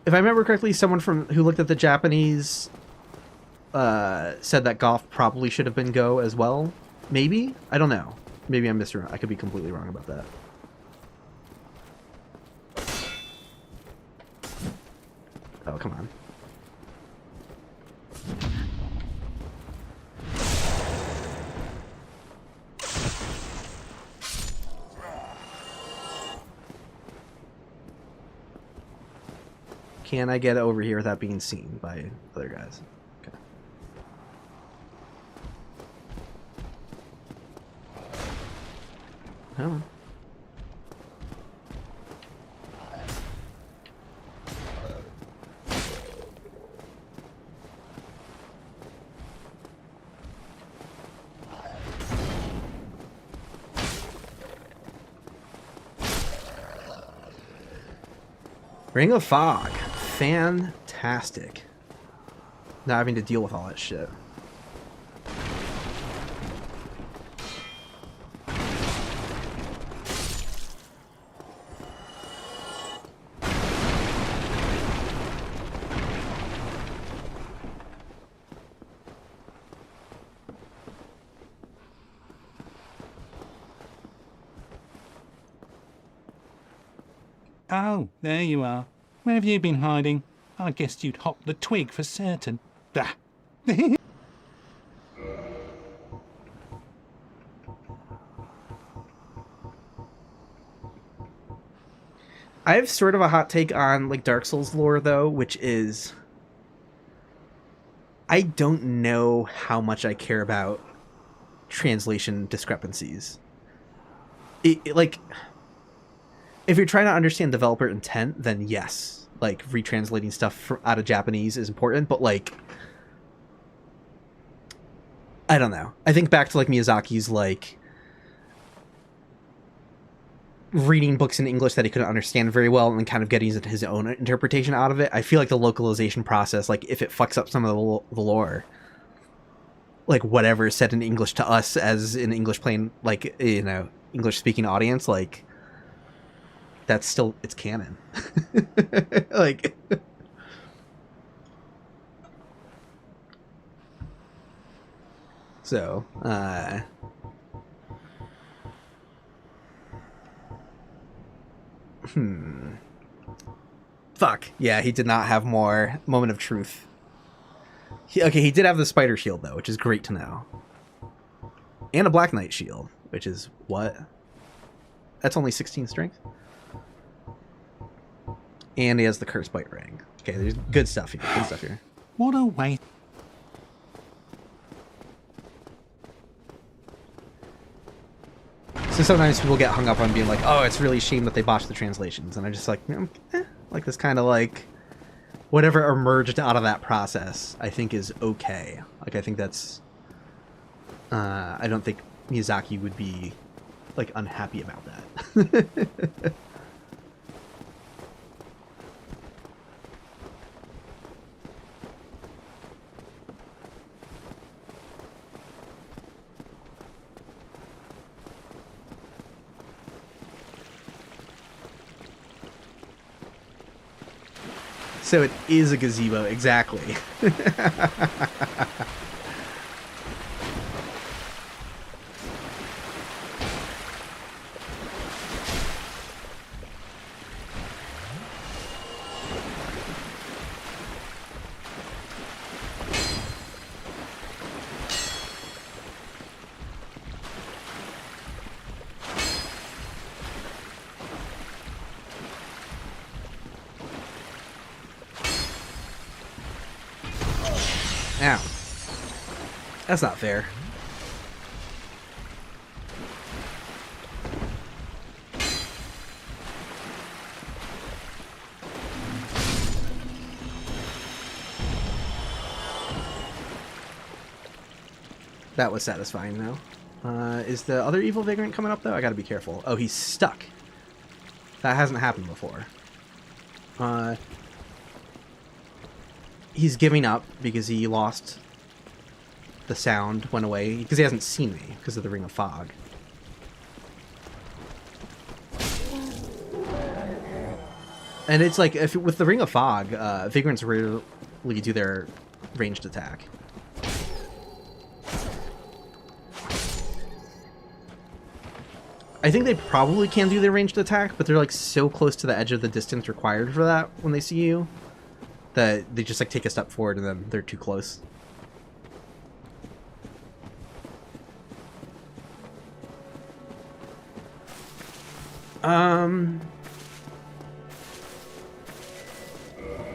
If I remember correctly, someone who looked at the Japanese said that Goth probably should have been Go as well. Maybe? I don't know. Maybe I'm miswrong. I could be completely wrong about that. Oh, come on. Can I get over here without being seen by other guys? Okay. Oh. Ring of Fog. Fantastic. Not having to deal with all that shit. Oh, there you are. Where have you been hiding? I guessed you'd hop the twig for certain. Bah, I have sort of a hot take on like Dark Souls lore though, which is I don't know how much I care about translation discrepancies. Like if you're trying to understand developer intent, then yes, like retranslating stuff out of Japanese is important, but like I don't know. I think back to like Miyazaki's like reading books in English that he couldn't understand very well and then kind of getting his own interpretation out of it. I feel like the localization process, like if it fucks up some of the lore, like whatever is said in English to us as an English playing, like, you know, English speaking audience, like that's still, it's canon. Like so fuck. Yeah, he did not have more moment of truth. He did have the spider shield, though, which is great to know. And a Black Knight shield, which is what? That's only 16 strength? And he has the Curse Bite Ring. Okay, there's good stuff here. Good stuff here. What a waste. So sometimes people get hung up on being like, oh, it's really a shame that they botched the translations. And I just like, like this kind of like, whatever emerged out of that process, I think is okay. Like, I think that's, I don't think Miyazaki would be like unhappy about that. So it is a gazebo, exactly. Ow. That's not fair. That was satisfying, though. Is the other evil vagrant coming up, though? I gotta be careful. Oh, he's stuck. That hasn't happened before. He's giving up because he lost the sound, went away, because he hasn't seen me because of the Ring of Fog. And it's like, if with the Ring of Fog, vagrants rarely do their ranged attack. I think they probably can do their ranged attack, but they're like so close to the edge of the distance required for that when they see you that they just like take a step forward and then they're too close.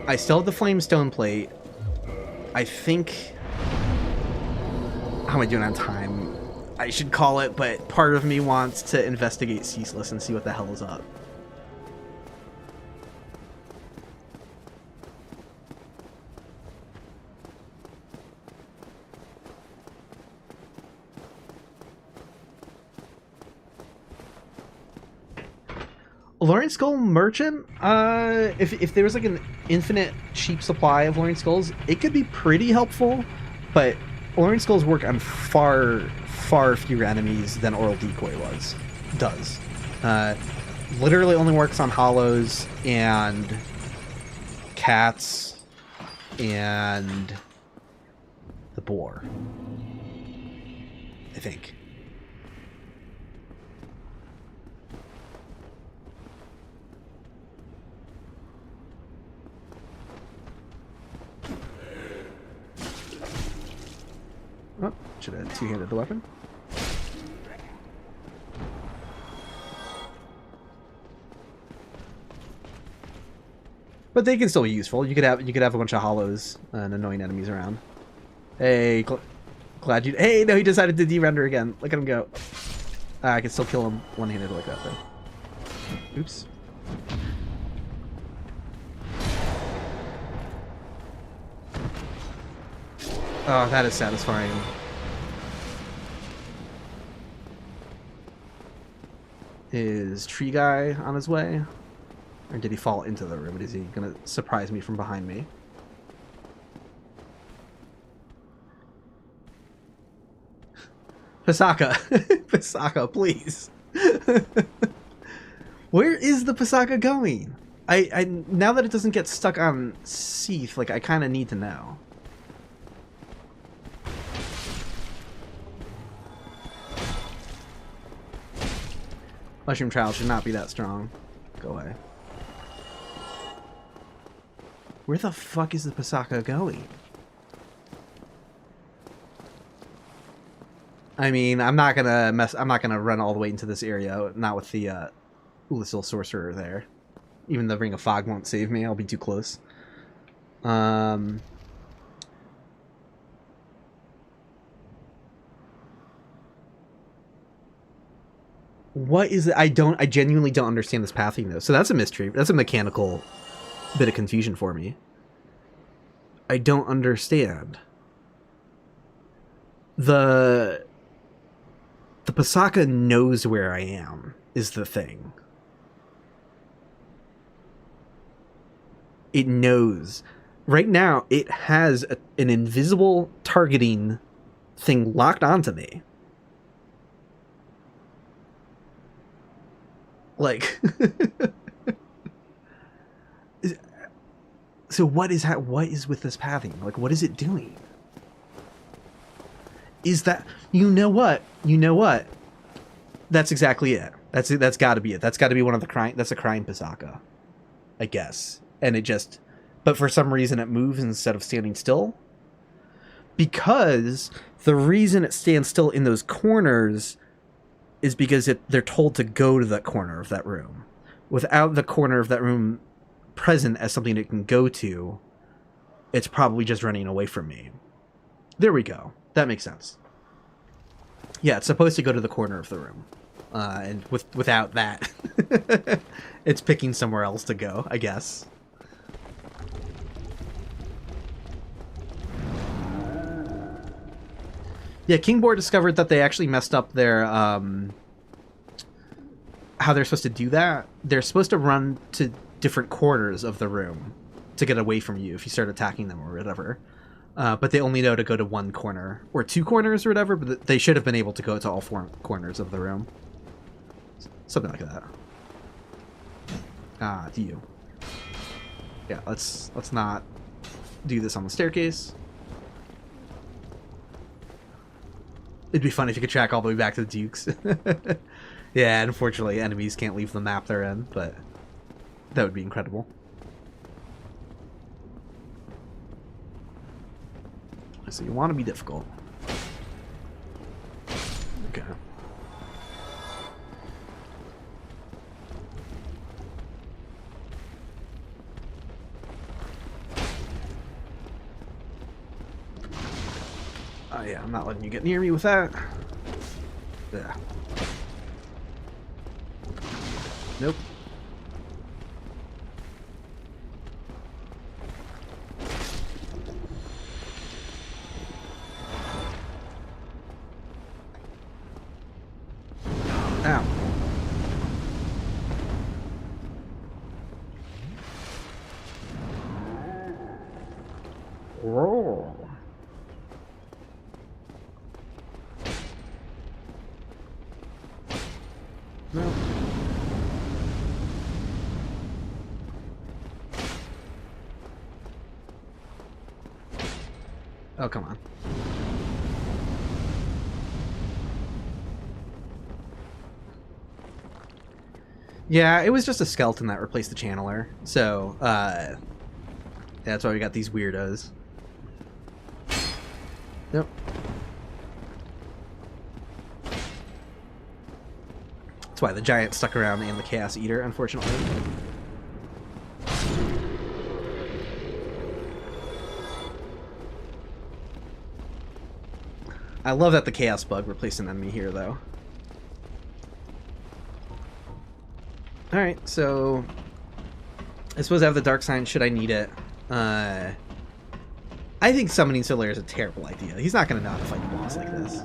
I still have the flame stone plate. I think, how am I doing on time? I should call it, but part of me wants to investigate Ceaseless and see what the hell is up. Alluring Skull Merchant? If there was like an infinite cheap supply of Alluring Skulls, it could be pretty helpful, but Alluring Skulls work on far fewer enemies than Oral Decoy does. Literally only works on hollows and cats and the boar, I think. should have two-handed the weapon. But they can still be useful. You could have a bunch of hollows and annoying enemies around. Hey, glad you. Hey, no, he decided to de-render again. Look at him go. I can still kill him one-handed like that though. Oops. Oh, that is satisfying. Is Tree Guy on his way? Or did he fall into the room? Is he gonna surprise me from behind me? Pasaka! Pasaka, please! Where is the Pasaka going? I now that it doesn't get stuck on Seath, like, I kind of need to know. Mushroom Trial should not be that strong. Go away. Where the fuck is the Pasaka going? I mean, I'm not gonna run all the way into this area, not with the Ulasil Sorcerer there. Even the Ring of Fog won't save me, I'll be too close. What is it? I genuinely don't understand this pathing though. So that's a mystery. That's a mechanical bit of confusion for me. I don't understand. The Pasaka knows where I am, is the thing. It knows. Right now, it has an invisible targeting thing locked onto me. Like... So what is with this pathing? Like, what is it doing? Is that... You know what? That's exactly it. That's got to be it. That's got to be one of the crying... That's a crying Pasaka, I guess. And it just... But for some reason it moves instead of standing still. Because the reason it stands still in those corners is because they're told to go to that corner of that room. Without the corner of that room present as something it can go to, it's probably just running away from me. There we go. That makes sense. Yeah, it's supposed to go to the corner of the room. And without that, it's picking somewhere else to go, I guess. Yeah, Kingboard discovered that they actually messed up their, how they're supposed to do that. They're supposed to run to different corners of the room to get away from you if you start attacking them or whatever. But they only know to go to one corner or two corners or whatever, but they should have been able to go to all four corners of the room. Something like that. To you. Yeah, let's not do this on the staircase. It'd be fun if you could track all the way back to the Dukes. Yeah, unfortunately enemies can't leave the map they're in, but that would be incredible. So you want to be difficult. Okay. Oh yeah, I'm not letting you get near me with that. Yeah. Nope. Ow. Roar. No. Oh, come on. Yeah, it was just a skeleton that replaced the channeler. So, that's why we got these weirdos. Yep. That's why the giant stuck around and the Chaos Eater, unfortunately. I love that the Chaos Bug replaced an enemy here, though. Alright, so... I suppose I have the Dark Sign should I need it. I think summoning Solaire is a terrible idea. He's not going to know how to fight the boss like this.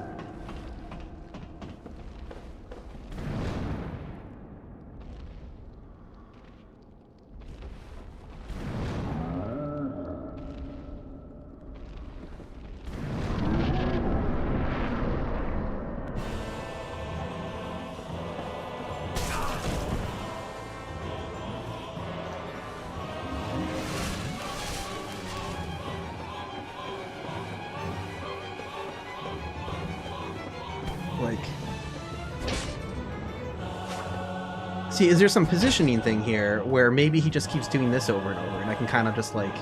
See, is there some positioning thing here where maybe he just keeps doing this over and over and I can kind of just like...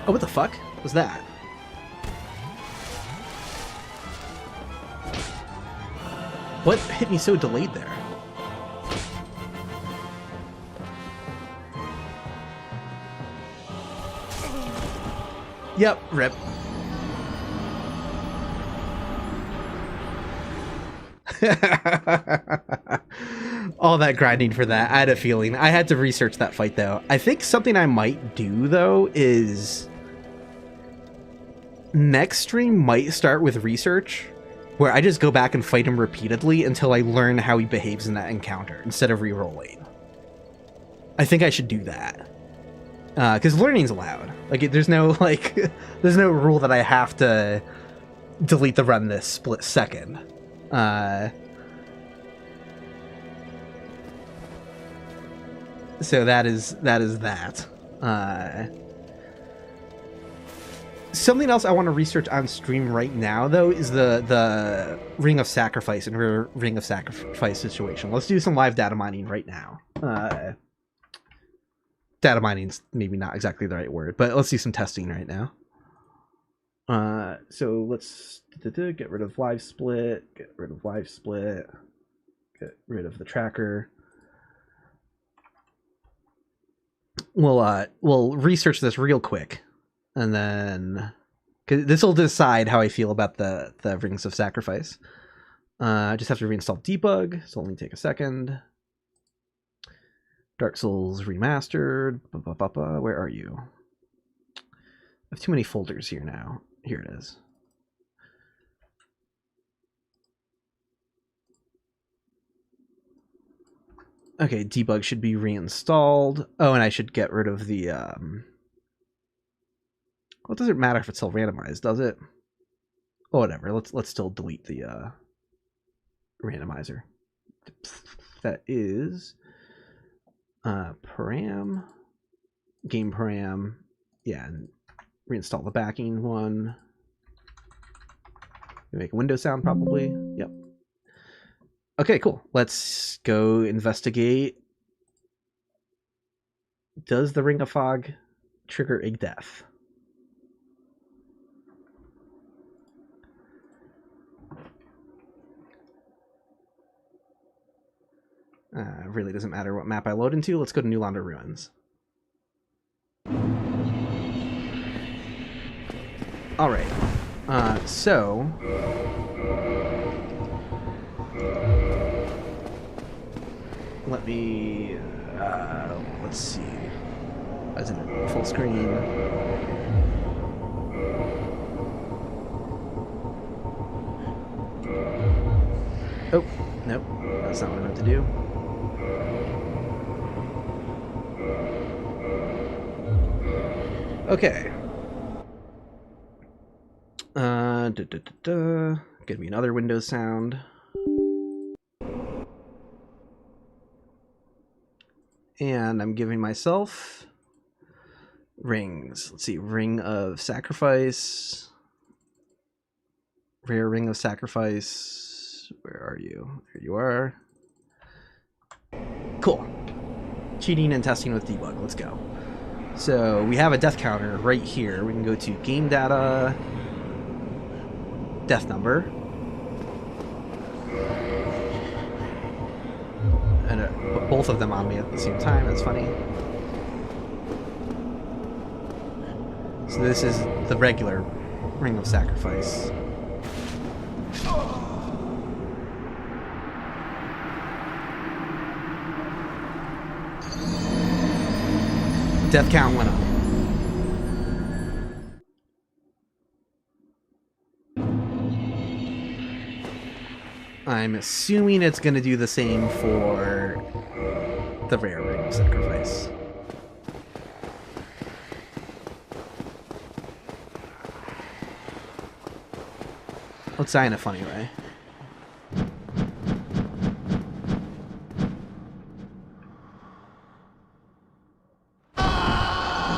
Oh, what the fuck was that? What hit me so delayed there? Yep, rip. All that grinding for that. I had a feeling. I had to research that fight, though. I think something I might do, though, is... next stream might start with research, where I just go back and fight him repeatedly until I learn how he behaves in that encounter, instead of re-rolling. I think I should do that. Because learning's allowed. Like, there's no, like... there's no rule that I have to delete the run this split second. So that is that. Something else I want to research on stream right now, though, is the Ring of Sacrifice and Ring of Sacrifice situation. Let's do some live data mining right now. Data mining's maybe not exactly the right word, but let's do some testing right now. So let's get rid of live split, get rid of live split, get rid of the tracker. We'll research this real quick, and then because this will decide how I feel about the Rings of Sacrifice. I just have to reinstall debug, so it'll only take a second. Dark Souls Remastered. Where are you? I have too many folders here now. Here it is. Okay, debug should be reinstalled. Oh, and I should get rid of the... Well, it doesn't matter if it's still randomized, does it? Oh, whatever. Let's still delete the randomizer. That is... param. Game param. Yeah, and reinstall the backing one. Make a window sound, probably. Yep. Okay, cool. Let's go investigate. Does the Ring of Fog trigger a death? Really doesn't matter what map I load into. Let's go to New Londo Ruins. All right. So... let me... let's see. That's in full screen. Oh, nope. That's not what I meant to do. Okay. Give me another Windows sound. And I'm giving myself rings. Let's see, Ring of Sacrifice. Rare Ring of Sacrifice. Where are you? Here you are. Cool. Cheating and testing with debug. Let's go. So we have a death counter right here. We can go to game data. death number. And put both of them on me at the same time. That's funny. So this is the regular Ring of Sacrifice. Death count went up. I'm assuming it's going to do the same for the rare Ring of Sacrifice. Let's die in a funny way.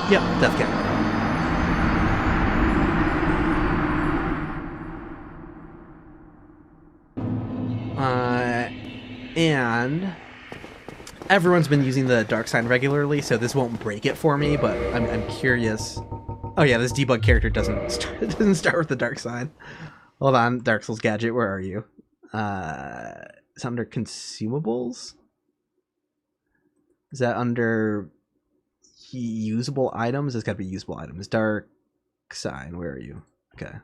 Yep, death count. And everyone's been using the dark sign regularly, so this won't break it for me, but I'm curious. Oh yeah, this debug character doesn't start with the dark sign. Hold on, Dark Souls Gadget, where are you? It's under consumables? Is that under usable items? It's gotta be usable items. Dark sign, where are you? Okay.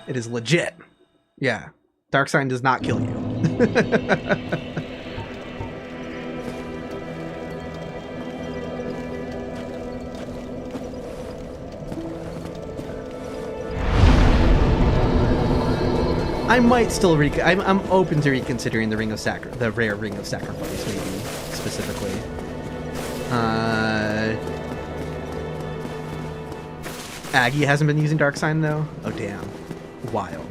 It is legit. Yeah. Dark sign does not kill you. I might still I'm open to reconsidering the the rare Ring of Sacrifice, maybe specifically. Aggie hasn't been using Dark Sign though. Oh damn, wild.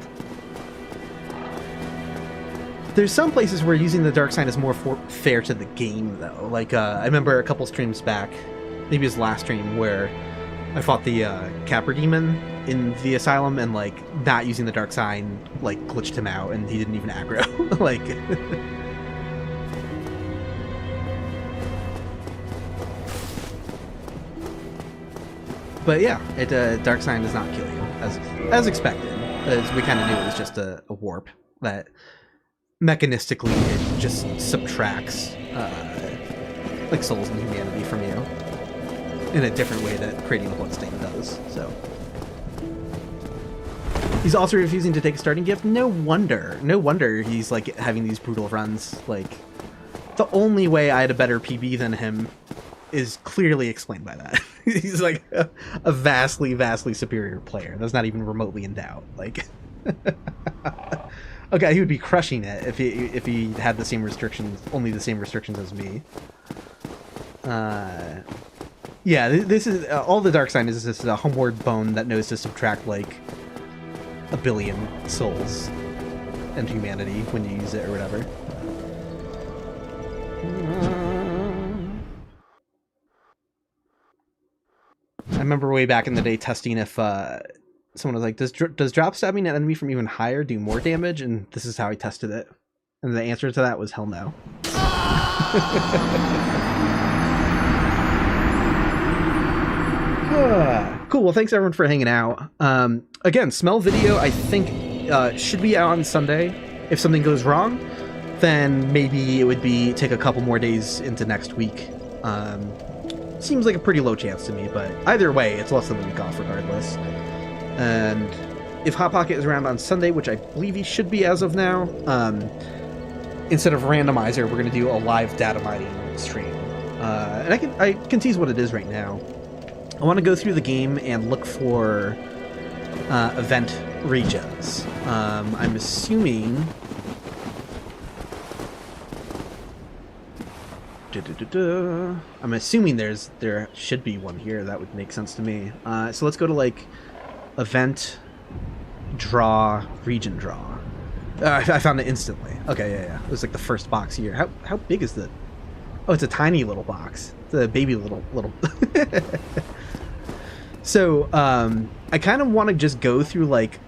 There's some places where using the Dark Sign is more fair to the game though. Like I remember a couple streams back, maybe his last stream, where I fought the Capra Demon in the Asylum, and like not using the Dark Sign like glitched him out, and he didn't even aggro. Like, but yeah, it Dark Sign does not kill you as expected. As we kind of knew, it was just a warp that mechanistically it just subtracts like souls and humanity from you in a different way that creating a bloodstain does. So he's also refusing to take a starting gift. No wonder he's like having these brutal runs. Like, the only way I had a better PB than him is clearly explained by that. He's like a vastly superior player. That's not even remotely in doubt. Like, okay, he would be crushing it if he had the same restrictions, only the same restrictions as me. Yeah, this is all the Dark Sign is just a homeward bone that knows to subtract like 1 billion souls and humanity when you use it or whatever. I remember way back in the day testing if someone was like, does drop stabbing an enemy from even higher do more damage? And this is how I tested it. And the answer to that was hell no. Cool, well thanks everyone for hanging out. Again, smell video I think should be out on Sunday. If something goes wrong, then maybe it would be take a couple more days into next week. Seems like a pretty low chance to me, but either way, it's less than a week off regardless. And if Hot Pocket is around on Sunday, which I believe he should be as of now, instead of Randomizer, we're going to do a live data mining stream. And I can tease what it is right now. I want to go through the game and look for event regions. I'm assuming... I'm assuming there should be one here. That would make sense to me. So let's go to like event draw, region draw. I found it instantly. Okay, yeah. It was like the first box here. How big is the... Oh, it's a tiny little box. It's a baby little... So, I kind of want to just go through, like,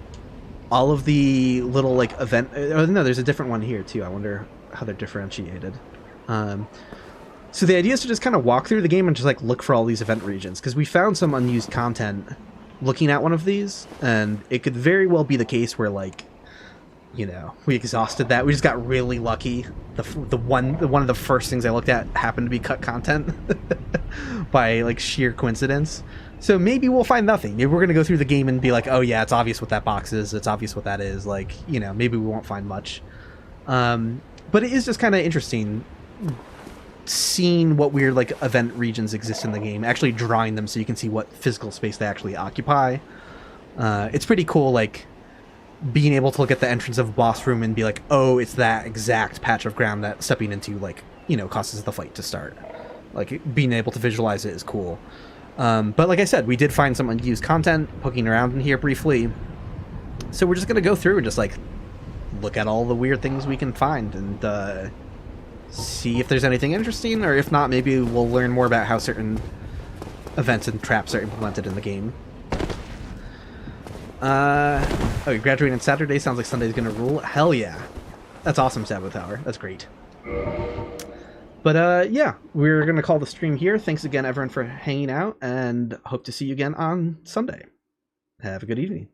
all of the little, like, event... Oh, no, there's a different one here, too. I wonder how they're differentiated. So the idea is to just kind of walk through the game and just like look for all these event regions, because we found some unused content looking at one of these, and it could very well be the case where, like, you know, we exhausted that. We just got really lucky. One of the first things I looked at happened to be cut content by like sheer coincidence. So maybe we'll find nothing. Maybe we're gonna go through the game and be like, oh yeah, it's obvious what that box is. It's obvious what that is. Like, you know, maybe we won't find much. But it is just kind of interesting seeing what weird like event regions exist in the game, actually drawing them so you can see what physical space they actually occupy. It's pretty cool, like being able to look at the entrance of a boss room and be like, oh, it's that exact patch of ground that stepping into, like, you know, causes the fight to start. Like, being able to visualize it is cool. But like I said, we did find some unused content poking around in here briefly, so we're just gonna go through and just like look at all the weird things we can find and see if there's anything interesting, or if not, maybe we'll learn more about how certain events and traps are implemented in the game. Oh, you're graduating on Saturday? Sounds like Sunday's gonna rule. Hell yeah. That's awesome, Sabbath Hour. That's great. But yeah, we're gonna call the stream here. Thanks again, everyone, for hanging out, and hope to see you again on Sunday. Have a good evening.